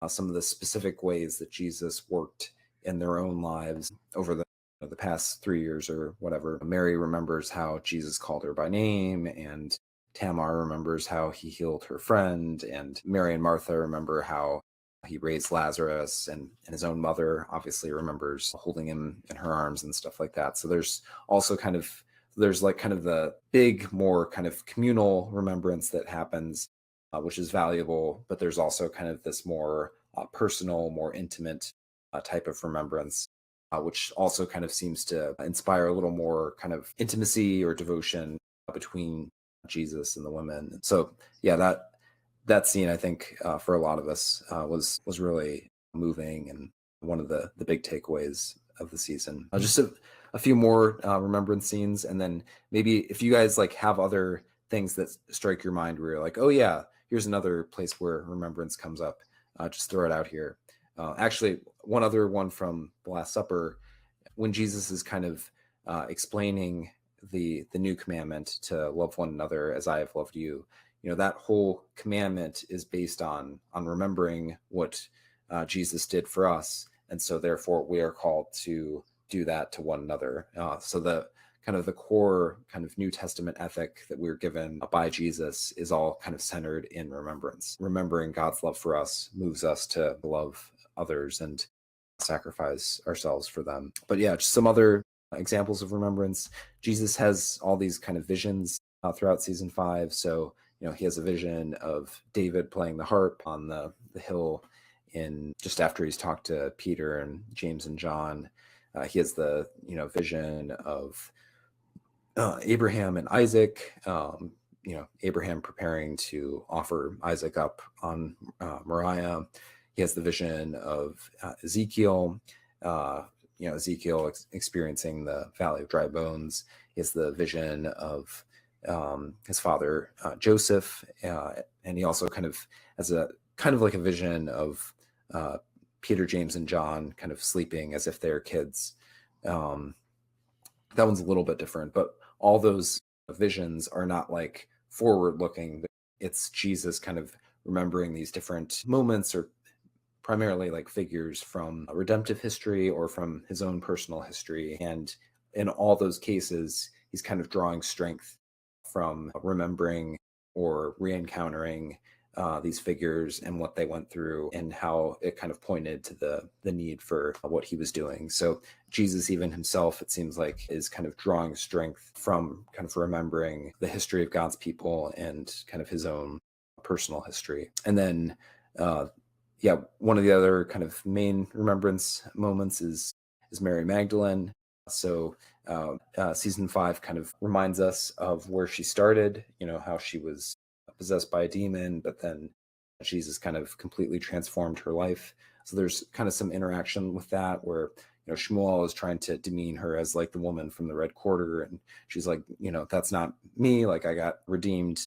some of the specific ways that Jesus worked in their own lives over the past 3 years or whatever. Mary remembers how Jesus called her by name, and Tamar remembers how he healed her friend, and Mary and Martha remember how he raised Lazarus, and his own mother obviously remembers holding him in her arms and stuff like that. So there's also there's the big, more kind of communal remembrance that happens, which is valuable, but there's also kind of this more personal, more intimate type of remembrance, which also kind of seems to inspire a little more kind of intimacy or devotion between Jesus and the women. So yeah, that scene, I think, for a lot of us was really moving and one of the big takeaways of the season. Just a few more remembrance scenes, and then maybe if you guys like have other things that strike your mind where you're like, oh yeah, here's another place where remembrance comes up, just throw it out here. Actually, one other one from the Last Supper, when Jesus is kind of explaining the new commandment to love one another as I have loved you, that whole commandment is based on remembering what Jesus did for us, and so therefore we are called to do that to one another. So the kind of the core kind of New Testament ethic that we're given by Jesus is all kind of centered in remembrance. Remembering God's love for us moves us to love others and sacrifice ourselves for them. But yeah, just some other examples of remembrance. Jesus has all these kind of visions throughout season 5. So, he has a vision of David playing the harp on the hill in just after he's talked to Peter and James and John. He has the, vision of Abraham and Isaac, Abraham preparing to offer Isaac up on Moriah. He has the vision of Ezekiel, Ezekiel experiencing the Valley of Dry Bones. He has the vision of his father Joseph, and he also kind of has a kind of like a vision of Peter, James, and John kind of sleeping as if they're kids. That one's a little bit different, but all those visions are not like forward looking. It's Jesus kind of remembering these different moments, or primarily like figures from redemptive history or from his own personal history. And in all those cases, he's kind of drawing strength from remembering or re-encountering these figures and what they went through, and how it kind of pointed to the need for what he was doing. So Jesus even himself, it seems like, is kind of drawing strength from kind of remembering the history of God's people and kind of his own personal history. And then one of the other kind of main remembrance moments is Mary Magdalene. So season 5 kind of reminds us of where she started, how she was possessed by a demon, but then Jesus kind of completely transformed her life. So there's kind of some interaction with that where, Shmuel is trying to demean her as like the woman from the Red Quarter. And she's like, that's not me. Like, I got redeemed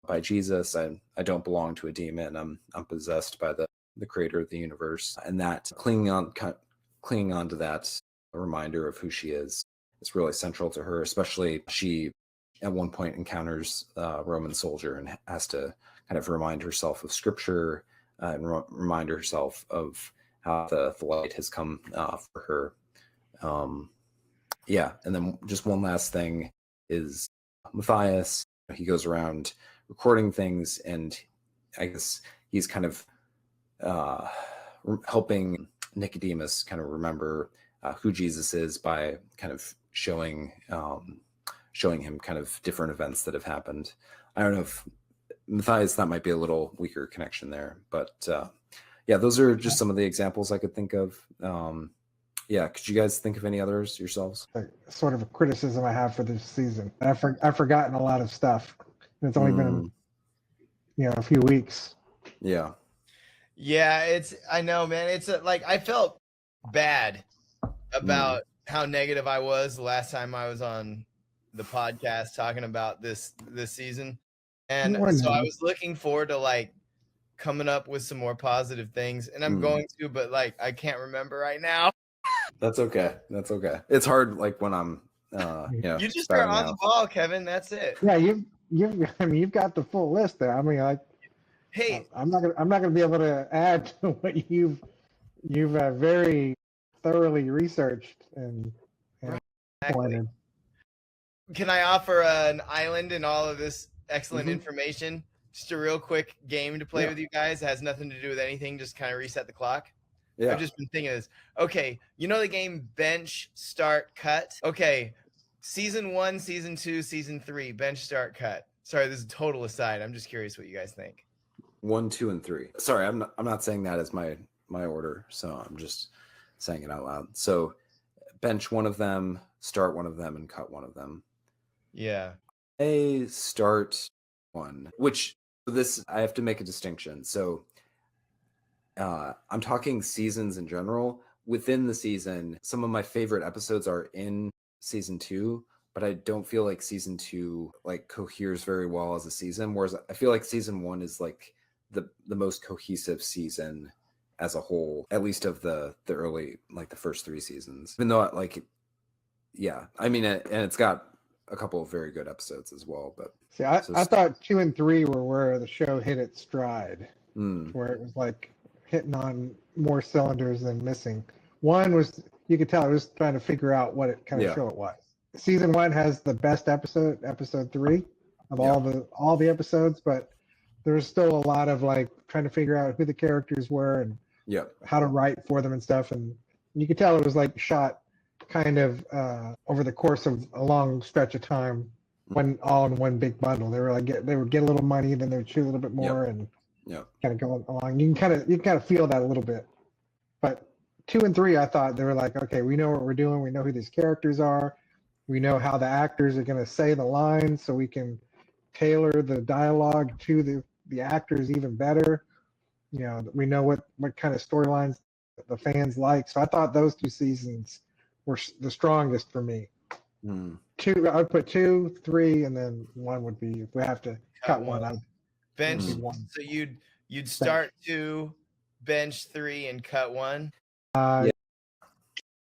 by Jesus. I don't belong to a demon. I'm possessed by the creator of the universe. And that clinging on to that reminder of who she is really central to her, especially she at one point encounters a Roman soldier and has to kind of remind herself of scripture and remind herself of how the light has come for her. And then just one last thing is Matthias. He goes around recording things, and I guess he's kind of helping Nicodemus kind of remember who Jesus is by kind of showing him kind of different events that have happened. I don't know if Matthias, that might be a little weaker connection there, but those are just some of the examples I could think of. Could you guys think of any others yourselves? Sort of a criticism I have for this season. I've forgotten a lot of stuff. It's only been a few weeks. Yeah, I know, man. It's like I felt bad about how negative I was the last time I was on the podcast talking about this season, and so I was looking forward to like coming up with some more positive things, and I'm going to, but like I can't remember right now. That's okay. It's hard, like when I'm you just are on the ball, Kevin. That's it. Yeah, you've got the full list there. I mean, hey, I'm not gonna be able to add to what you've very thoroughly researched and exactly. Can I offer an island in all of this excellent information? Just a real quick game to play with you guys. It has nothing to do with anything. Just kind of reset the clock. Yeah. I've just been thinking of this. Okay, the game bench, start, cut. Okay, season 1, season 2, season 3, bench, start, cut. Sorry, this is a total aside. I'm just curious what you guys think. 1, 2, and 3. Sorry, I'm not saying that as my order, so I'm just saying it out loud. So bench one of them, start one of them, and cut one of them. Yeah. A start one, which this I have to make a distinction. So I'm talking seasons in general. Within the season, some of my favorite episodes are in season 2, but I don't feel like season 2 like coheres very well as a season, whereas I feel like season 1 is like the most cohesive season as a whole, at least of the early, like the first 3 seasons. Even though like, yeah, I mean, and it's got a couple of very good episodes as well. But See, I so thought 2 and 3 were where the show hit its stride, mm, where it was like hitting on more cylinders than missing. 1 was, you could tell it was trying to figure out what it kind of Yeah. show it was. Season 1 has the best episode, episode 3 of Yeah. all the episodes, but there's still a lot of like trying to figure out who the characters were and yeah, how to write for them and stuff. And you could tell it was like shot kind of over the course of a long stretch of time, when all in one big bundle. They were like they would get a little money, then they would shoot a little bit more, and yeah, kind of go along. You can kind of feel that a little bit. But 2 and 3, I thought they were like, okay, we know what we're doing. We know who these characters are. We know how the actors are going to say the lines, so we can tailor the dialogue to the actors even better. You know, we know what kind of storylines the fans like. So I thought those 2 seasons were the strongest for me. mm, 2, I would put 2, 3, and then 1 would be, if we have to cut one, I'd bench. be 1. So you'd start 2, bench 3, and cut 1. It's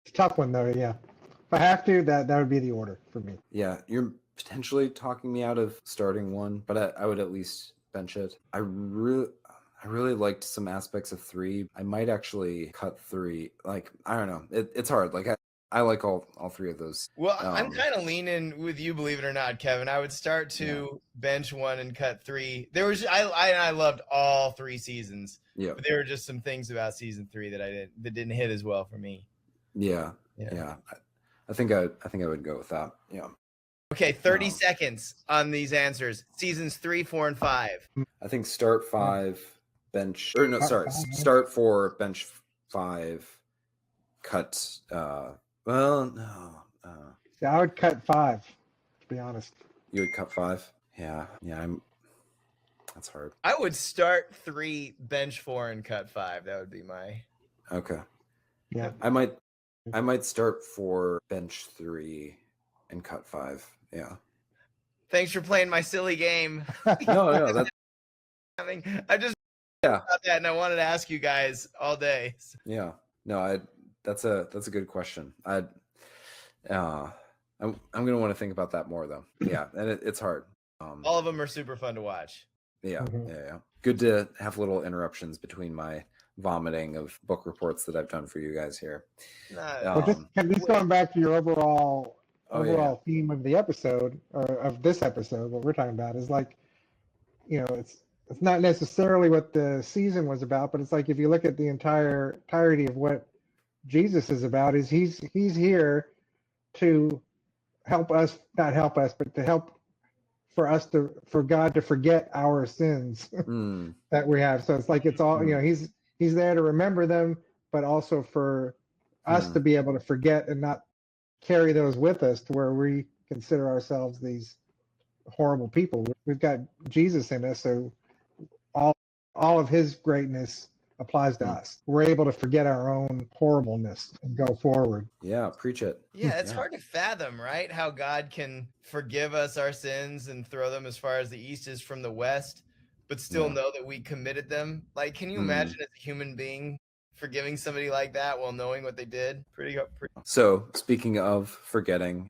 a tough one though. Yeah, if I have to, that would be the order for me. yeah. You're potentially talking me out of starting 1, but I would at least bench it. I really liked some aspects of 3. I might actually cut 3. Like, I don't know. It's hard. Like I like all 3 of those. Well, I'm kind of leaning with you, believe it or not, Kevin. I would start 2, bench 1, and cut 3. There was I loved all 3 seasons. Yeah. But there were just some things about season 3 that didn't hit as well for me. Yeah. I think I would go with that. Yeah. Okay, 30 seconds on these answers. Seasons 3, 4, and 5. I think start 5, bench, or no, sorry, start 4, bench 5, cut. Well, no. See, I would cut 5, to be honest. You would cut 5. Yeah. That's hard. I would start 3, bench 4, and cut 5. That would be my. Okay. Yeah. I might start 4, bench 3, and cut 5. Yeah. Thanks for playing my silly game. No, that's I just about that, and I wanted to ask you guys all day. yeah. No, that's a good question. I'm gonna want to think about that more though. Yeah, and it's hard. All of them are super fun to watch. Yeah. Good to have little interruptions between my vomiting of book reports that I've done for you guys here. Well, just going back to your overall theme of the episode, or of this episode, what we're talking about is like, you know, it's not necessarily what the season was about, but it's like if you look at the entirety of what Jesus is about, is he's here to help us, not help us, but to help for God to forget our sins that we have. So it's like it's all, you know, he's there to remember them, but also for us to be able to forget and not carry those with us to where we consider ourselves these horrible people. We've got Jesus in us, so all of his greatness applies to us. We're able to forget our own horribleness and go forward. Yeah, preach it. Yeah, it's hard to fathom, right? How God can forgive us our sins and throw them as far as the east is from the west, but still know that we committed them. Like, can you imagine as a human being forgiving somebody like that while knowing what they did? Pretty. So speaking of forgetting,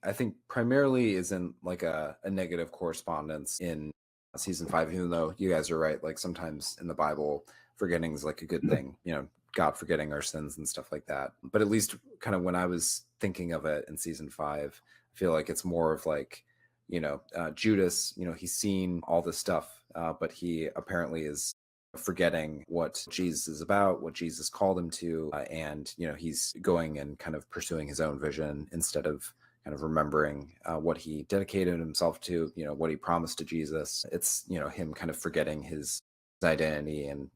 I think primarily is in like a negative correspondence in season 5, even though you guys are right, like sometimes in the Bible forgetting is like a good thing, you know, God forgetting our sins and stuff like that. But at least kind of when I was thinking of it in season 5, I feel like it's more of like, you know, Judas, you know, he's seen all this stuff, but he apparently is forgetting what Jesus is about, what Jesus called him to, and, you know, he's going and kind of pursuing his own vision instead of kind of remembering what he dedicated himself to, you know, what he promised to Jesus. It's, you know, him kind of forgetting his identity and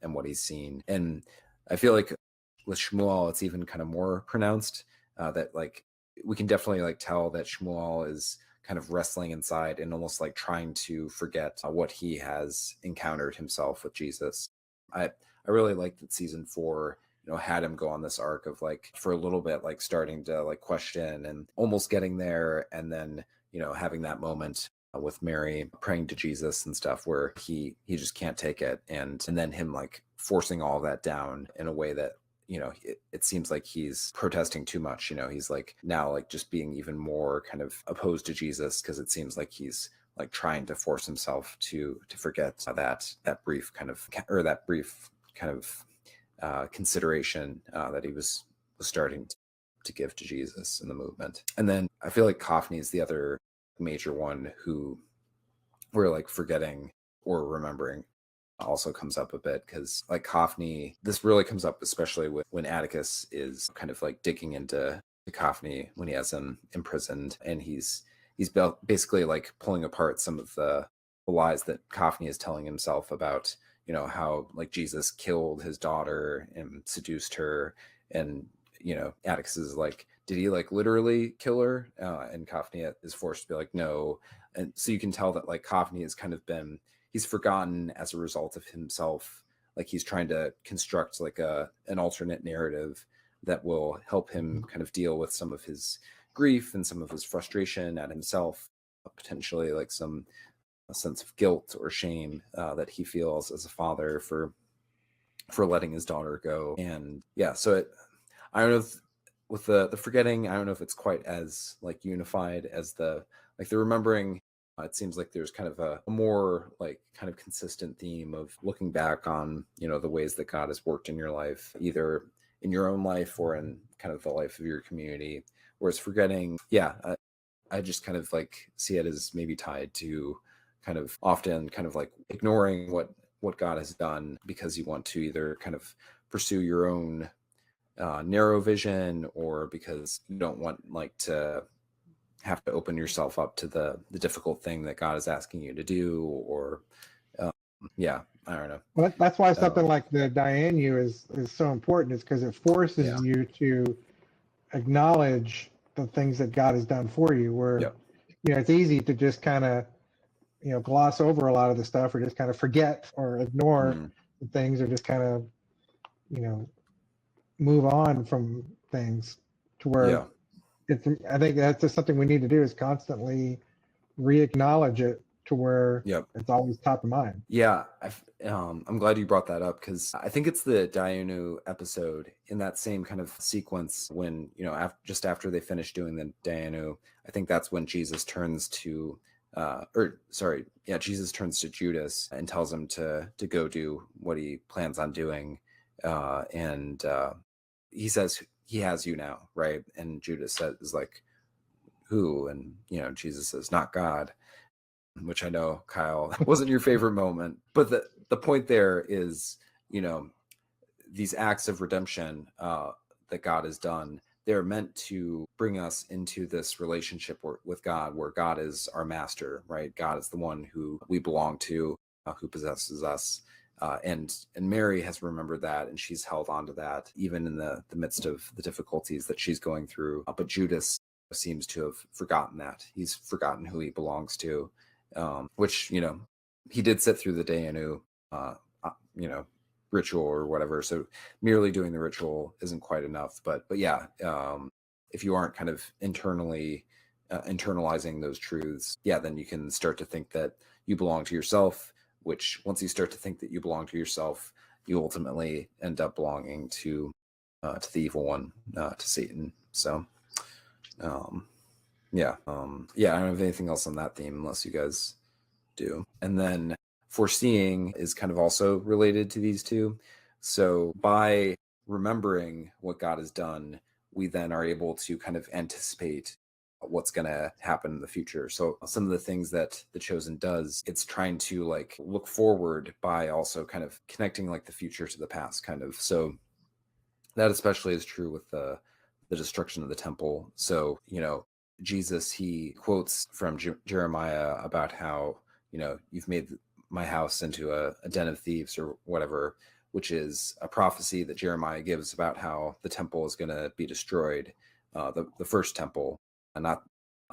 what he's seen. And I feel like with Shmuel, it's even kind of more pronounced that like we can definitely like tell that Shmuel is kind of wrestling inside and almost like trying to forget what he has encountered himself with Jesus. I really like that season 4 had him go on this arc of like for a little bit like starting to like question and almost getting there, and then having that moment with Mary praying to Jesus and stuff where he just can't take it, and then him like forcing all that down in a way that it seems like he's protesting too much. He's like now like just being even more kind of opposed to Jesus, because it seems like he's like trying to force himself to forget that brief kind of consideration that he was starting to give to Jesus in the movement. And then I feel like Kaufman is the other major one who we're like forgetting or remembering also comes up a bit, because like Kaufman, this really comes up especially when Atticus is kind of like digging into Kaufman when he has him imprisoned, and he's basically like pulling apart some of the lies that Kaufman is telling himself about how like Jesus killed his daughter and seduced her, and Atticus is like, did he like literally kill her? And Kaufman is forced to be like, no. And so you can tell that like Kaufman has kind of been, he's forgotten as a result of himself. Like he's trying to construct like an alternate narrative that will help him kind of deal with some of his grief and some of his frustration at himself, potentially like some sense of guilt or shame that he feels as a father for letting his daughter go. And yeah, so I don't know if, with the forgetting, I don't know if it's quite as like unified as the remembering. It seems like there's kind of a more like kind of consistent theme of looking back on the ways that God has worked in your life, either in your own life or in kind of the life of your community. Whereas forgetting, I just kind of like see it as maybe tied to kind of often kind of like ignoring what God has done because you want to either kind of pursue your own narrow vision, or because you don't want like to have to open yourself up to the difficult thing that God is asking you to do, or I don't know. Well, that's why something like the Dayenu is so important, is because it forces you to acknowledge the things that God has done for you, where it's easy to just kind of gloss over a lot of the stuff, or just kind of forget or ignore the things, or just kind of move on from things, to where I think that's just something we need to do, is constantly re-acknowledge it to where it's always top of mind. I'm glad you brought that up, because I think it's the Dayenu episode in that same kind of sequence when just after they finish doing the Dayenu, I think that's when Jesus turns to Jesus turns to Judas and tells him to go do what he plans on doing, and he says, he has you now, right? And Judas is like, who? And Jesus says, not God, which I know, Kyle, wasn't your favorite moment, but the point there is, these acts of redemption that God has done, they're meant to bring us into this relationship with God, where God is our master, right? God is the one who we belong to, who possesses us. And Mary has remembered that, and she's held on to that even in the midst of the difficulties that she's going through. But Judas seems to have forgotten that. He's forgotten who he belongs to, which he did sit through the Dayenu ritual or whatever. So merely doing the ritual isn't quite enough. But if you aren't kind of internally internalizing those truths, then you can start to think that you belong to yourself, which once you start to think that you belong to yourself, you ultimately end up belonging to the evil one, to Satan. So I don't have anything else on that theme unless you guys do. And then foreseeing is kind of also related to these two. So by remembering what God has done, we then are able to kind of anticipate what's going to happen in the future. So some of the things that The Chosen does, it's trying to like look forward by also kind of connecting like the future to the past, kind of. So that especially is true with the destruction of the temple. So Jesus, he quotes from Jeremiah about how you've made my house into a den of thieves, or whatever, which is a prophecy that Jeremiah gives about how the temple is going to be destroyed, the first temple, and not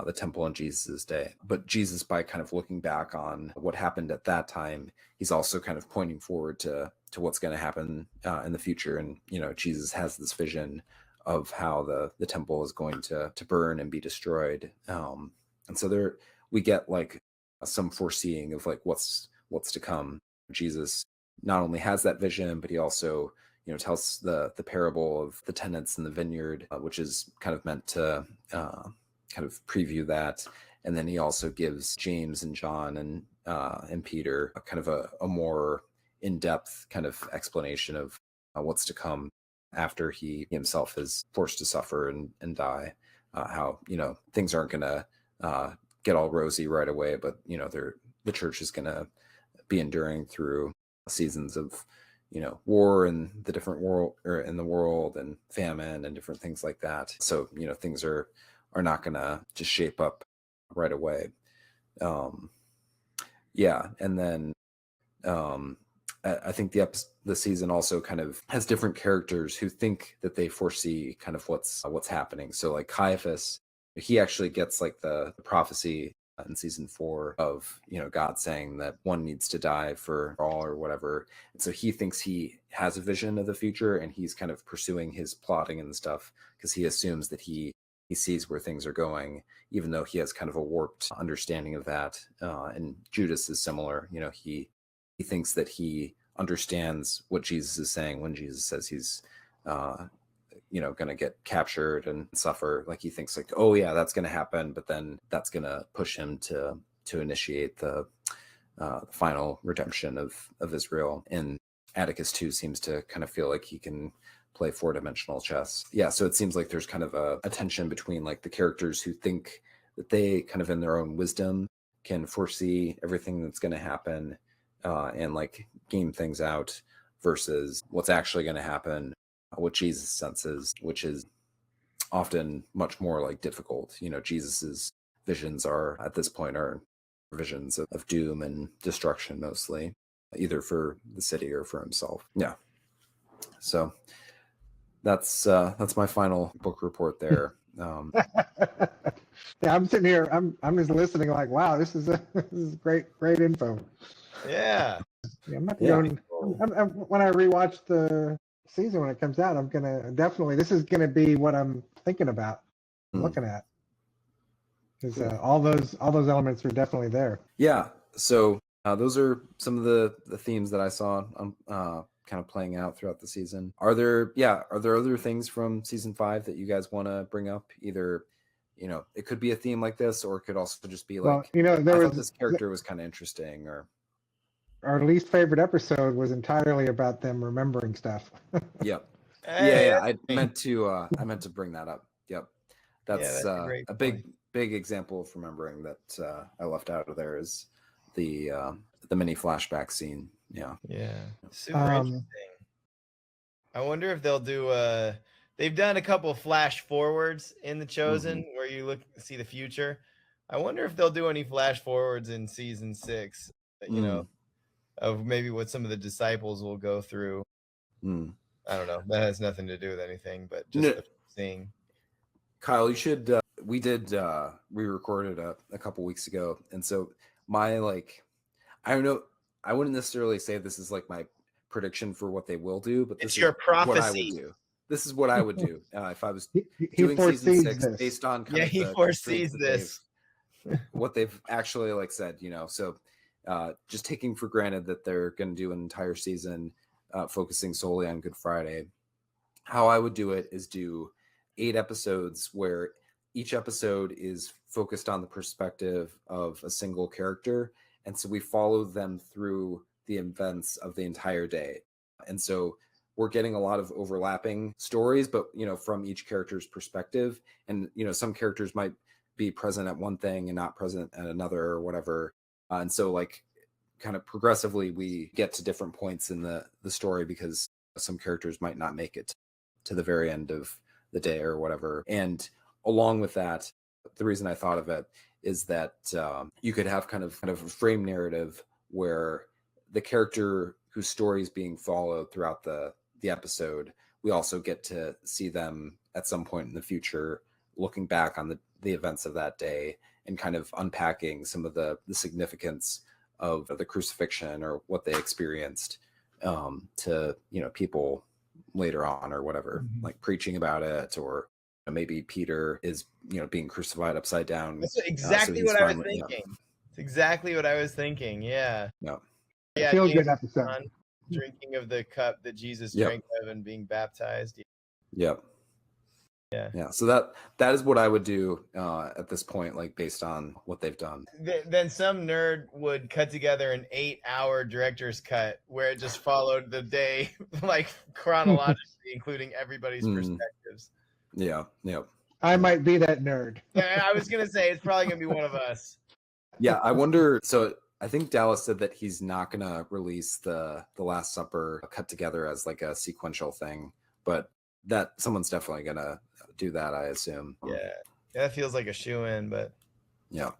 the temple in Jesus's day. But Jesus, by kind of looking back on what happened at that time, he's also kind of pointing forward to to what's going to happen in the future. And Jesus has this vision of how the temple is going to burn and be destroyed. And so there we get like some foreseeing of like what's to come. Jesus not only has that vision, but he also tells the parable of the tenants in the vineyard, which is kind of meant to kind of preview that. And then he also gives James and John and Peter a kind of a more in-depth kind of explanation of what's to come after he himself is forced to suffer and die. How things aren't going to get all rosy right away, but the church is going to be enduring through seasons of war in the different world, or in the world, and famine and different things like that. So things are not going to just shape up right away. And then I think the season also kind of has different characters who think that they foresee kind of what's happening. So like Caiaphas, he actually gets like the prophecy in season 4 of God saying that one needs to die for all or whatever, and so he thinks he has a vision of the future, and he's kind of pursuing his plotting and stuff because he assumes that he sees where things are going, even though he has kind of a warped understanding of that. And Judas is similar. He thinks that he understands what Jesus is saying when Jesus says he's going to get captured and suffer. Like he thinks like, oh yeah, that's going to happen, but then that's going to push him to initiate the final redemption of Israel. And Atticus too seems to kind of feel like he can play 4-dimensional chess. Yeah, so it seems like there's kind of a tension between like the characters who think that they kind of in their own wisdom can foresee everything that's going to happen and like game things out, versus what's actually going to happen, what Jesus senses, which is often much more like difficult. Jesus's visions are at this point are visions of doom and destruction, mostly, either for the city or for himself. Yeah. So that's my final book report there. Yeah, I'm sitting here. I'm just listening. Like, wow, this is great info. Yeah. Yeah, I'm not going. When I rewatch the season when it comes out, I'm gonna definitely. This is gonna be what I'm thinking about, looking at. Because all those elements are definitely there. Yeah. So those are some of the themes that I saw kind of playing out throughout the season. Are there other things from season 5 that you guys want to bring up? Either it could be a theme like this, or it could also just be like, I thought this character was kind of interesting, or our least favorite episode was entirely about them remembering stuff. Yep. Hey, Yeah. I meant to bring that up. Yep. That's a great a big example of remembering that I left out of there is the mini flashback scene. Yeah. Super interesting. I wonder if they'll do they've done a couple flash forwards in The Chosen where you see the future. I wonder if they'll do any flash forwards in season 6, of maybe what some of the disciples will go through. I don't know. That has nothing to do with anything, but just the seeing. Kyle, you should we recorded a couple weeks ago, and so my I don't know, I wouldn't necessarily say this is like my prediction for what they will do, but this is your prophecy. What I would do. This is what I would do if I was doing season 6 based on kind of he foresees this. What they've actually said, so just taking for granted that they're going to do an entire season focusing solely on Good Friday. How I would do it is do 8 episodes where each episode is focused on the perspective of a single character, and so we follow them through the events of the entire day. And so we're getting a lot of overlapping stories, but from each character's perspective. And some characters might be present at one thing and not present at another or whatever. And so kind of progressively we get to different points in the story because some characters might not make it to the very end of the day or whatever. And along with that, the reason I thought of it is that you could have kind of a frame narrative where the character whose story is being followed throughout the episode, we also get to see them at some point in the future looking back on the events of that day and kind of unpacking some of the significance of the crucifixion or what they experienced to people later on or whatever, like preaching about it, or maybe Peter is being crucified upside down. That's exactly what I was thinking. It's exactly what I was thinking. Yeah. Yeah, feel good episode. Drinking of the cup that Jesus drank of and being baptized. Yep. Yeah. So that is what I would do at this point, like based on what they've done. Then some nerd would cut together an 8-hour director's cut where it just followed the day, like chronologically, including everybody's perspectives. Yeah. I might be that nerd. I was gonna say it's probably gonna be one of us. Yeah, I wonder. So I think Dallas said that he's not gonna release the Last Supper cut together as like a sequential thing, but that someone's definitely gonna do that, I assume. Yeah, that feels like a shoe-in, but yeah.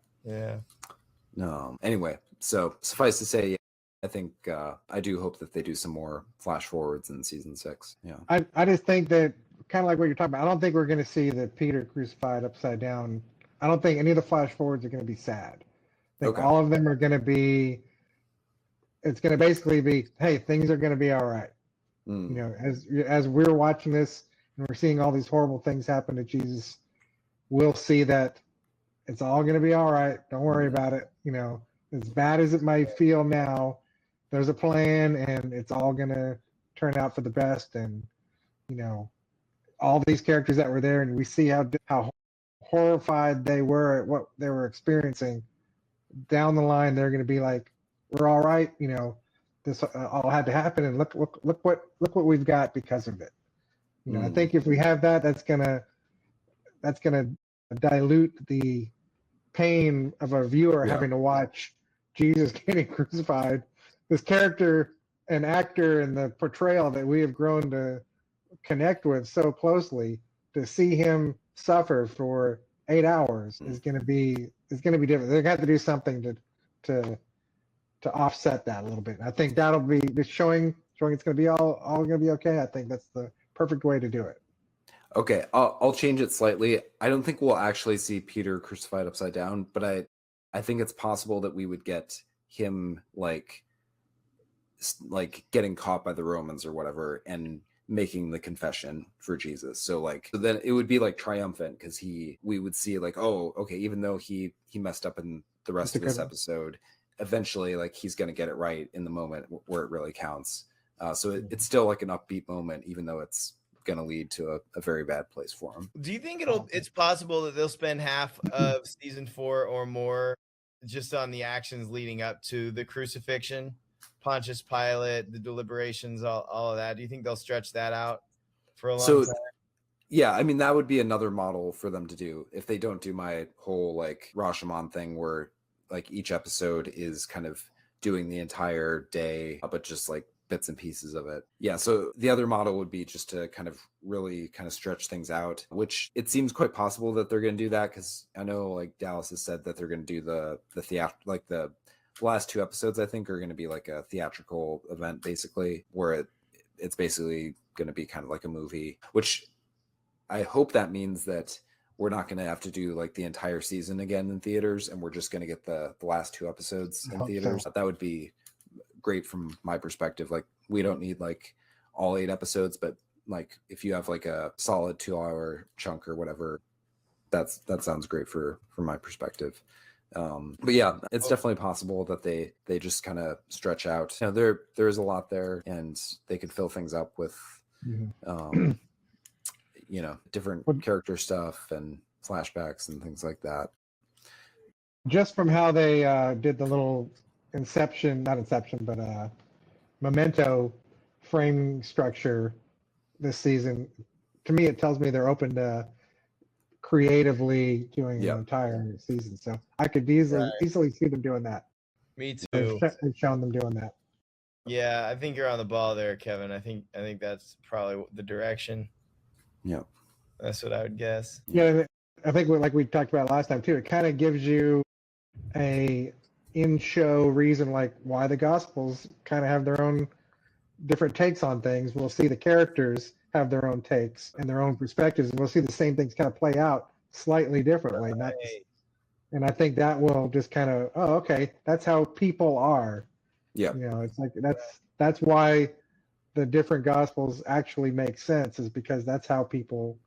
No. Anyway, so suffice to say, I think I do hope that they do some more flash forwards in season 6. Yeah. I just think that kind of like what you're talking about. I don't think we're going to see the Peter crucified upside down. I don't think any of the flash forwards are going to be sad. I think all of them are going to be. It's going to basically be, hey, things are going to be all right. As we're watching this and we're seeing all these horrible things happen to Jesus, we'll see that it's all going to be all right. Don't worry about it. As bad as it might feel now, there's a plan, and it's all going to turn out for the best. And all these characters that were there, and we see how horrified they were at what they were experiencing. Down the line, they're going to be like, "We're all right." This all had to happen, and look what we've got because of it. I think if we have that, that's gonna dilute the pain of a viewer having to watch Jesus getting crucified. This character and actor and the portrayal that we have grown to connect with so closely, to see him suffer for 8 hours is going to be different. They're going to have to do something to offset that a little bit. I think that'll be just showing it's going to be all going to be okay. I think that's the perfect way to do it. Okay, I'll change it slightly. I don't think we'll actually see Peter crucified upside down, but I think it's possible that we would get him like getting caught by the Romans or whatever and making the confession for Jesus. So then it would be like triumphant, because we would see like, oh, okay, even though he messed up in the rest of this episode, eventually he's going to get it right in the moment where it really counts. So it's still like an upbeat moment, even though it's going to lead to a very bad place for him. Do you think it's possible that they'll spend half of season 4 or more just on the actions leading up to the crucifixion, Pontius Pilate, the deliberations, all of that? Do you think they'll stretch that out for a long time? Yeah, I mean, that would be another model for them to do if they don't do my whole Rashomon thing where each episode is kind of doing the entire day, but just bits and pieces of it. Yeah, so the other model would be just to kind of really kind of stretch things out, which it seems quite possible that they're going to do that, because I know Dallas has said that they're going to do the the last 2 episodes, I think, are going to be like a theatrical event, basically, where it's basically going to be kind of like a movie, which I hope that means that we're not going to have to do the entire season again in theaters, and we're just going to get the last 2 episodes in theaters. So. That would be great from my perspective. We don't need all 8 episodes, but if you have a solid 2-hour chunk or whatever, that sounds great for my perspective. But yeah, it's definitely possible that they just kind of stretch out. There is a lot there, and they could fill things up with different character stuff and flashbacks and things like that. Just from how they did the little Memento framing structure this season, to me it tells me they're open to creatively doing an entire season. So I could easily see them doing that. Me too. They've shown them doing that. Yeah, I think you're on the ball there, Kevin. I think that's probably the direction. Yeah, that's what I would guess. Yeah, I think like we talked about last time too, it kind of gives you a in-show reason why the Gospels kind of have their own different takes on things. We'll see the characters have their own takes and their own perspectives, and we'll see the same things kind of play out slightly differently. Right. And I think that will just kind of, okay, that's how people are. Yeah. It's that's why the different gospels actually make sense, is because that's how people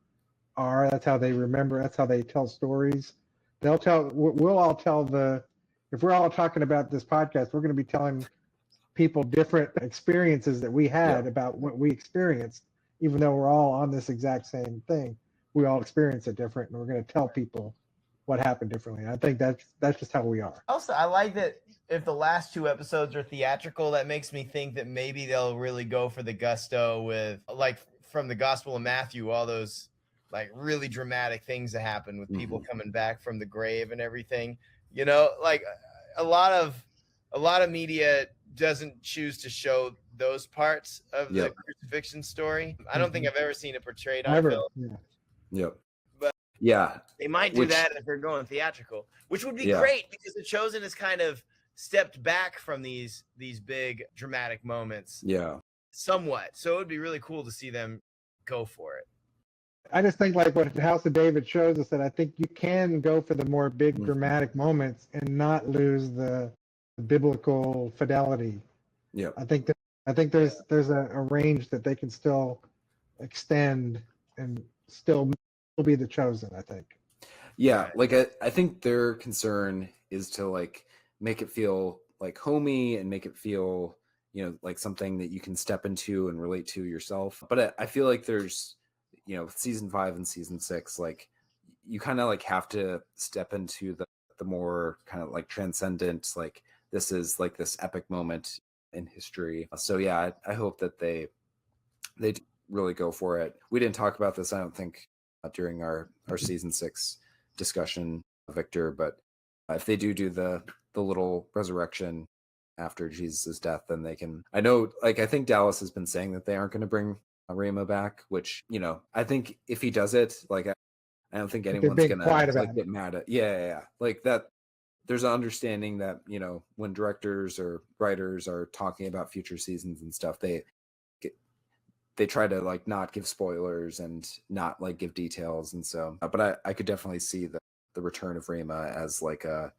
are. That's how they remember. That's how they tell stories. We'll all tell if we're all talking about this podcast, we're going to be telling people different experiences that we had about what we experienced, even though we're all on this exact same thing. We all experience it different, and we're going to tell people what happened differently. And I think that's just how we are. Also, I like that if the last 2 episodes are theatrical, that makes me think that maybe they'll really go for the gusto with, like, from the Gospel of Matthew, all those like really dramatic things that happen with people coming back from the grave and everything. Like a lot of media doesn't choose to show those parts of the crucifixion story. I don't think I've ever seen it portrayed on film. Yep. But yeah, they might do that if they're going theatrical, which would be great, because The Chosen has kind of stepped back from these big dramatic moments. Yeah. Somewhat. So it would be really cool to see them go for it. I just think like what the House of David shows us, that I think you can go for the more big dramatic moments and not lose the biblical fidelity. Yeah. I think there's a range that they can still extend and still be The Chosen, I think. Yeah, like I think their concern is to like make it feel like homey and make it feel, like something that you can step into and relate to yourself. But I feel like there's, season 5 and season 6, like you kind of like have to step into the more kind of like transcendent, like this is like this epic moment in history. So yeah, I hope that they really go for it. We didn't talk about this, I don't think, during our season 6 discussion, Victor, but if they do the little resurrection after Jesus' death, then they can. I know, like, I think Dallas has been saying that they aren't going to bring Rama back, which, I think if he does it, like, I don't think anyone's going to like get mad at. Yeah. Like that. There's an understanding that, when directors or writers are talking about future seasons and stuff, they try to like not give spoilers and not like give details. And so, but I could definitely see the return of Rama as like a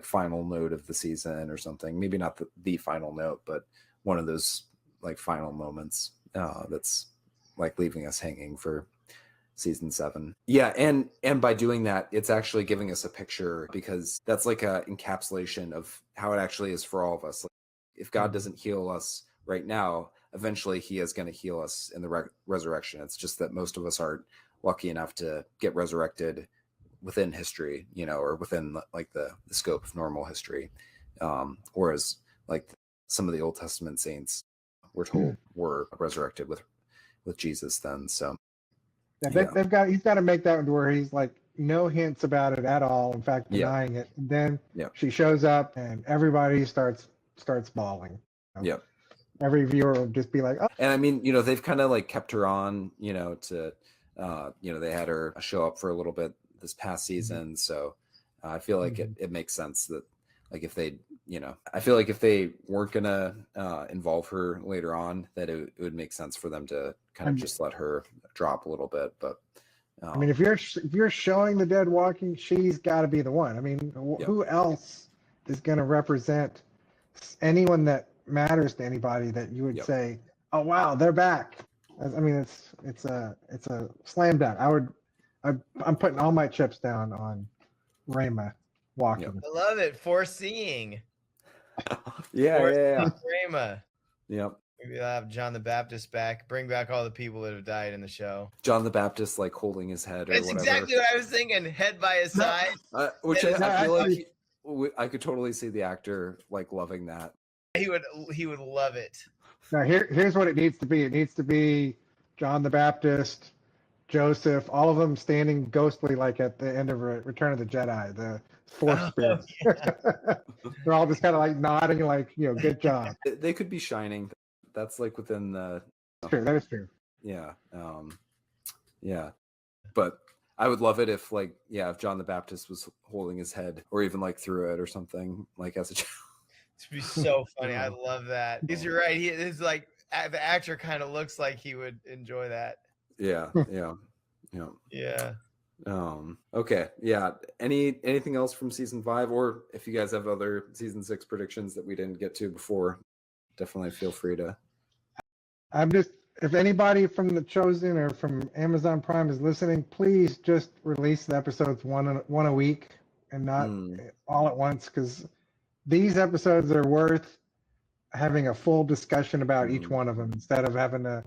final note of the season or something. Maybe not the final note, but one of those like final moments that's like leaving us hanging for season 7. Yeah, and by doing that, it's actually giving us a picture, because that's like a encapsulation of how it actually is for all of us. Like, if God doesn't heal us right now, eventually he is going to heal us in the resurrection. It's just that most of us aren't lucky enough to get resurrected within history, or within like the scope of normal history. Whereas like some of the Old Testament saints we're told were resurrected with Jesus then. So he's got to make that to where he's like no hints about it at all. In fact, denying it. And then she shows up and everybody starts bawling. Yep. Every viewer will just be like, oh. And I mean, they've kind of like kept her on, to, they had her show up for a little bit this past season. So I feel like it makes sense that like if they, I feel like if they weren't going to involve her later on, that it would make sense for them to kind of just let her drop a little bit. But I mean, if you're showing the dead walking, she's got to be the one. I mean, who else is going to represent anyone that matters to anybody that you would say, oh wow, they're back? I mean, it's a slam dunk. I'm putting all my chips down on Rama walking. I love it. Foreseeing. Yeah. Rama. Yep. Maybe I'll have John the Baptist back. Bring back all the people that have died in the show. John the Baptist like holding his head or That's whatever. exactly what I was thinking. Head by his side. Which I feel like I could totally see the actor like loving that. He would love it. Now here's what it needs to be. It needs to be John the Baptist, Joseph, all of them standing ghostly like at the end of Return of the Jedi, the Force spirits. They're all just kind of like nodding, like, good job. They could be shining. That's like within the. True, that is true. Yeah. Yeah. But I would love it if if John the Baptist was holding his head or even like through it or something like as a child. It'd be so funny. I love that. Because you're right. It's like the actor kind of looks like he would enjoy that. Yeah. Okay. Yeah. Anything else from season 5, or if you guys have other season 6 predictions that we didn't get to before definitely feel free to. I'm just, if anybody from The Chosen or from Amazon Prime is listening, please just release the episodes one a week and not all at once, because these episodes are worth having a full discussion about each one of them instead of having to,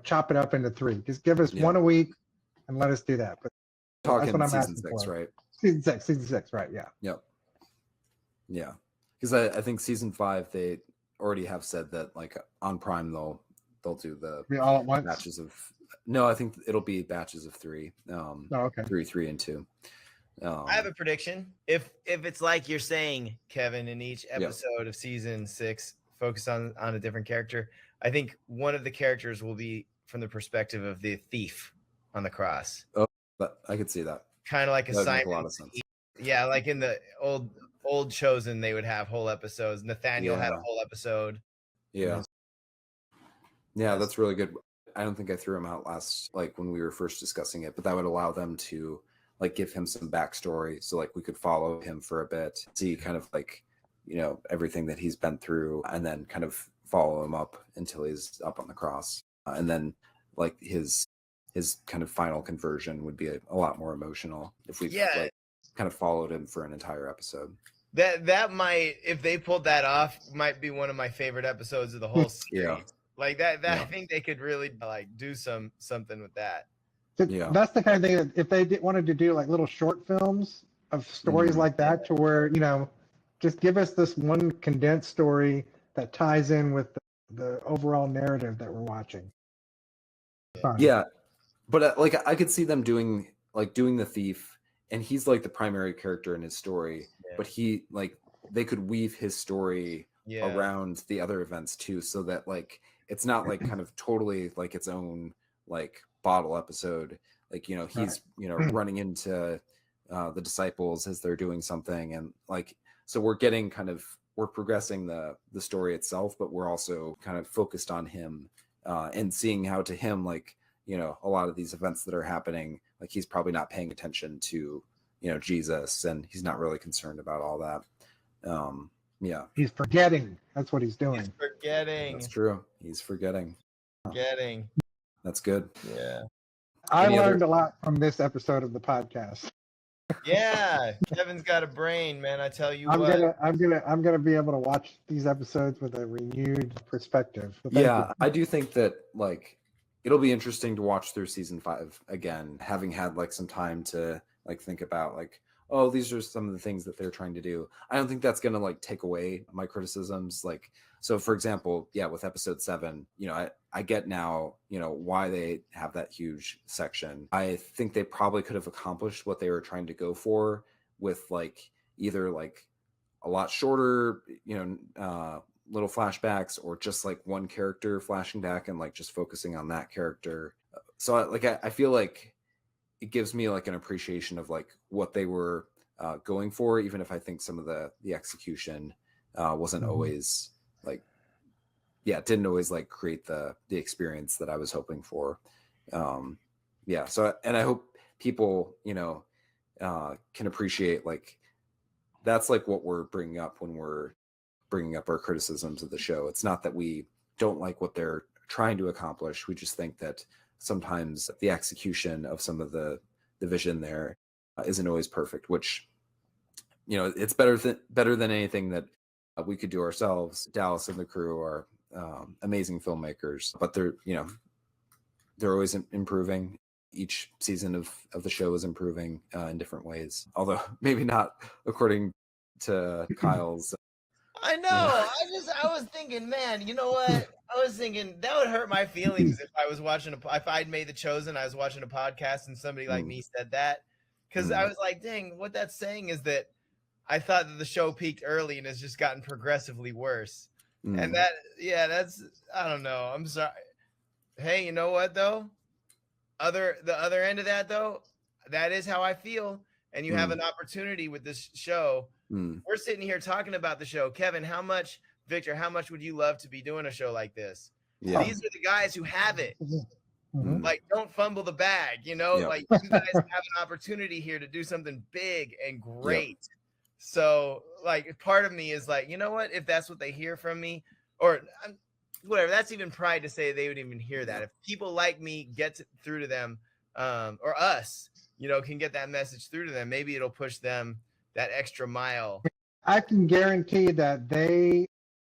chop it up into 3. Just give us one a week and let us do that. But Talking that's what I'm season asking 6, for. right? Season six, right? Yeah. Yep. Yeah, because I think season 5 they already have said that like on Prime they'll do the All at once. batches of. No, I think it'll be batches of 3. Okay. 3, and 2. I have a prediction. If it's like you're saying, Kevin, in each episode of season 6, focus on a different character. I think one of the characters will be from the perspective of the thief on the cross. Oh, but I could see that. Kind of like a That would make Simon. a lot of sense. Yeah, like in the old Chosen, they would have whole episodes. Nathaniel had a whole episode. Yeah. Yeah, that's really good. I don't think I threw him out like when we were first discussing it, but that would allow them to like give him some backstory. So like we could follow him for a bit, see kind of like, everything that he's been through, and then kind of follow him up until he's up on the cross. And then like his kind of final conversion would be a lot more emotional if we like kind of followed him for an entire episode. That might, if they pulled that off, might be one of my favorite episodes of the whole series. Like that I think they could really like do something with that. That's the kind of thing that if they wanted to do like little short films of stories like that, to where, just give us this one condensed story that ties in with the overall narrative that we're watching. Yeah, but like I could see them doing the thief, and he's like the primary character in his story, but they could weave his story around the other events too, so that like it's not like kind of totally like its own like bottle episode. Like he's running into the disciples as they're doing something, and like so we're progressing the story itself, but we're also kind of focused on him and seeing how to him like a lot of these events that are happening, like he's probably not paying attention to Jesus, and he's not really concerned about all that. He's forgetting. That's what he's doing. He's forgetting. That's true. He's forgetting. That's good. Yeah. I learned a lot from this episode of the podcast. Yeah, Kevin's got a brain, man. I tell you I'm what. gonna be able to watch these episodes with a renewed perspective. So I do think that like it'll be interesting to watch through season 5 again, having had like some time to like think about like, oh, these are some of the things that they're trying to do. I don't think that's gonna like take away my criticisms. Like, so for example, with episode 7, I get now, why they have that huge section. I think they probably could have accomplished what they were trying to go for with like either like a lot shorter, little flashbacks, or just like one character flashing back and like just focusing on that character. So I feel like it gives me like an appreciation of like what they were going for, even if I think some of the execution wasn't always like, didn't always like create the experience that I was hoping for. So, and I hope people, can appreciate like, that's like what we're bringing up when we're bringing up our criticisms of the show. It's not that we don't like what they're trying to accomplish. We just think that sometimes the execution of some of the vision there isn't always perfect, which, it's better than anything that we could do ourselves. Dallas and the crew are amazing filmmakers, but they're always improving. Each season of the show is improving in different ways, although maybe not according to Kyle's. I know. I was thinking, man, you know what? I was thinking that would hurt my feelings if I was watching if I'd made The Chosen, I was watching a podcast and somebody like me said that. Because I was like, dang, what that's saying is that I thought that the show peaked early and has just gotten progressively worse. And that's, I don't know. I'm sorry. Hey, you know what though? The other end of that though, that is how I feel. And you have an opportunity with this show. We're sitting here talking about the show. Kevin, Victor, how much would you love to be doing a show like this? Yeah. These are the guys who have it. Like, don't fumble the bag, like you guys have an opportunity here to do something big and great. So like part of me is like, you know what, if that's what they hear from me or whatever. That's even pride to say they would even hear that. If people like me get through to them, or us, can get that message through to them, maybe it'll push them that extra mile. I can guarantee that they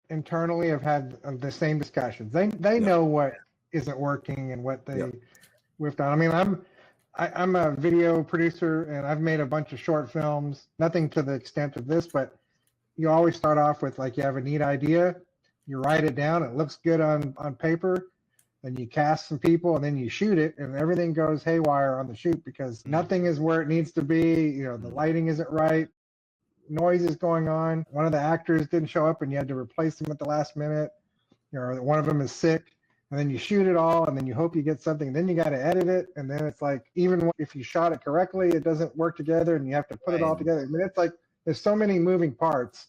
internally have had the same discussions. They know what isn't working and what they whiffed on. I mean, I'm a video producer and I've made a bunch of short films, nothing to the extent of this, but you always start off with like, you have a neat idea, you write it down, it looks good on paper, then you cast some people and then you shoot it and everything goes haywire on the shoot because nothing is where it needs to be. The lighting isn't right. Noise is going on. One of the actors didn't show up and you had to replace them at the last minute. One of them is sick. And then you shoot it all and then you hope you get something. Then you got to edit it. And then it's like, even if you shot it correctly, it doesn't work together and you have to put it all together. I mean, it's like, there's so many moving parts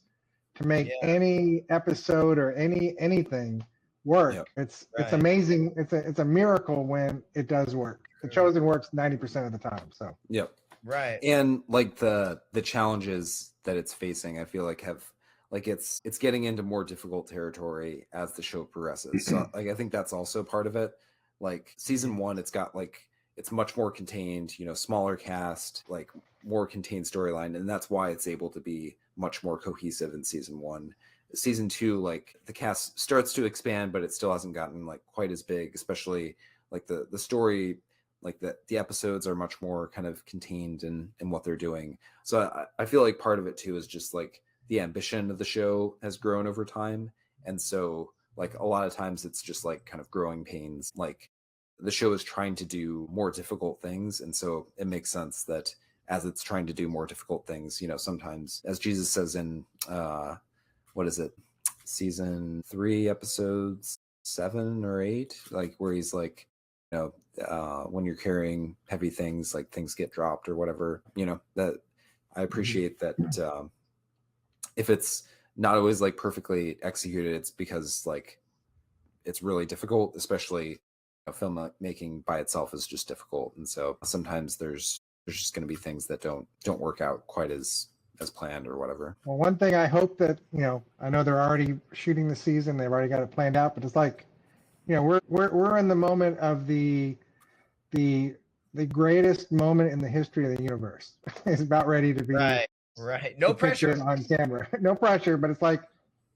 to make any episode or anything work. It's amazing. It's a miracle when it does work. The Chosen works 90% of the time. So Right. And like the challenges that it's facing, I feel like it's getting into more difficult territory as the show progresses. So like I think that's also part of it. Like season 1, it's got it's much more contained, smaller cast, like more contained storyline, and that's why it's able to be much more cohesive in season 1. Season 2, like the cast starts to expand, but it still hasn't gotten like quite as big, especially like the story, like the episodes are much more kind of contained in what they're doing. So I feel like part of it too is just like the ambition of the show has grown over time. And so like a lot of times it's just like kind of growing pains. Like the show is trying to do more difficult things. And so it makes sense that as it's trying to do more difficult things, sometimes, as Jesus says in, what is it? Season 3, episodes 7 or 8, like where he's like, when you're carrying heavy things, like things get dropped or whatever, that I appreciate that if it's not always like perfectly executed, it's because like it's really difficult, especially filmmaking by itself is just difficult. And so sometimes there's just going to be things that don't work out quite as planned or whatever. Well, one thing I hope that, I know they're already shooting the season, they've already got it planned out, but it's like, we're in the moment of the greatest moment in the history of the universe. It's about ready to be right. No pressure on camera. No pressure, but it's like,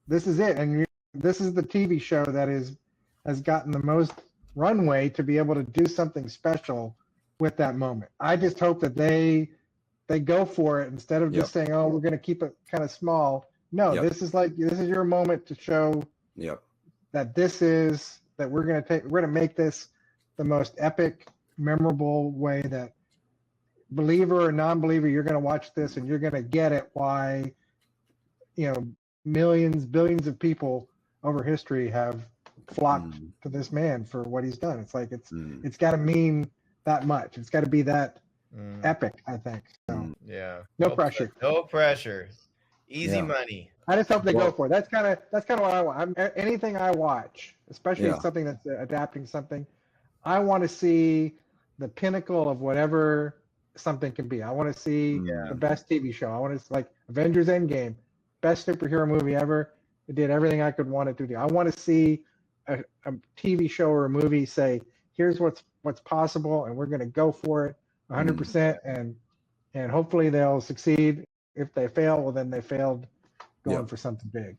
this is it. And this is the TV show that has gotten the most runway to be able to do something special with that moment. I just hope that they go for it instead of just saying, oh, we're going to keep it kind of small. No, this is your moment to show that we're going to make this the most epic, memorable way that believer or non-believer, you're going to watch this and you're going to get it why, millions, billions of people over history have flocked to this man for what he's done. It's like, it's got to mean that much. It's got to be that epic, I think. So no pressure. No pressure. Easy money. I just hope they go for it. That's kind of what I want. Anything I watch, especially something that's adapting something, I want to see the pinnacle of whatever something can be. I want to see the best TV show. I want to like Avengers Endgame, best superhero movie ever. It did everything I could want it to do. I want to see a TV show or a movie say, here's what's possible, and we're going to go for it 100%, and hopefully they'll succeed. If they fail, well, then they failed going for something big.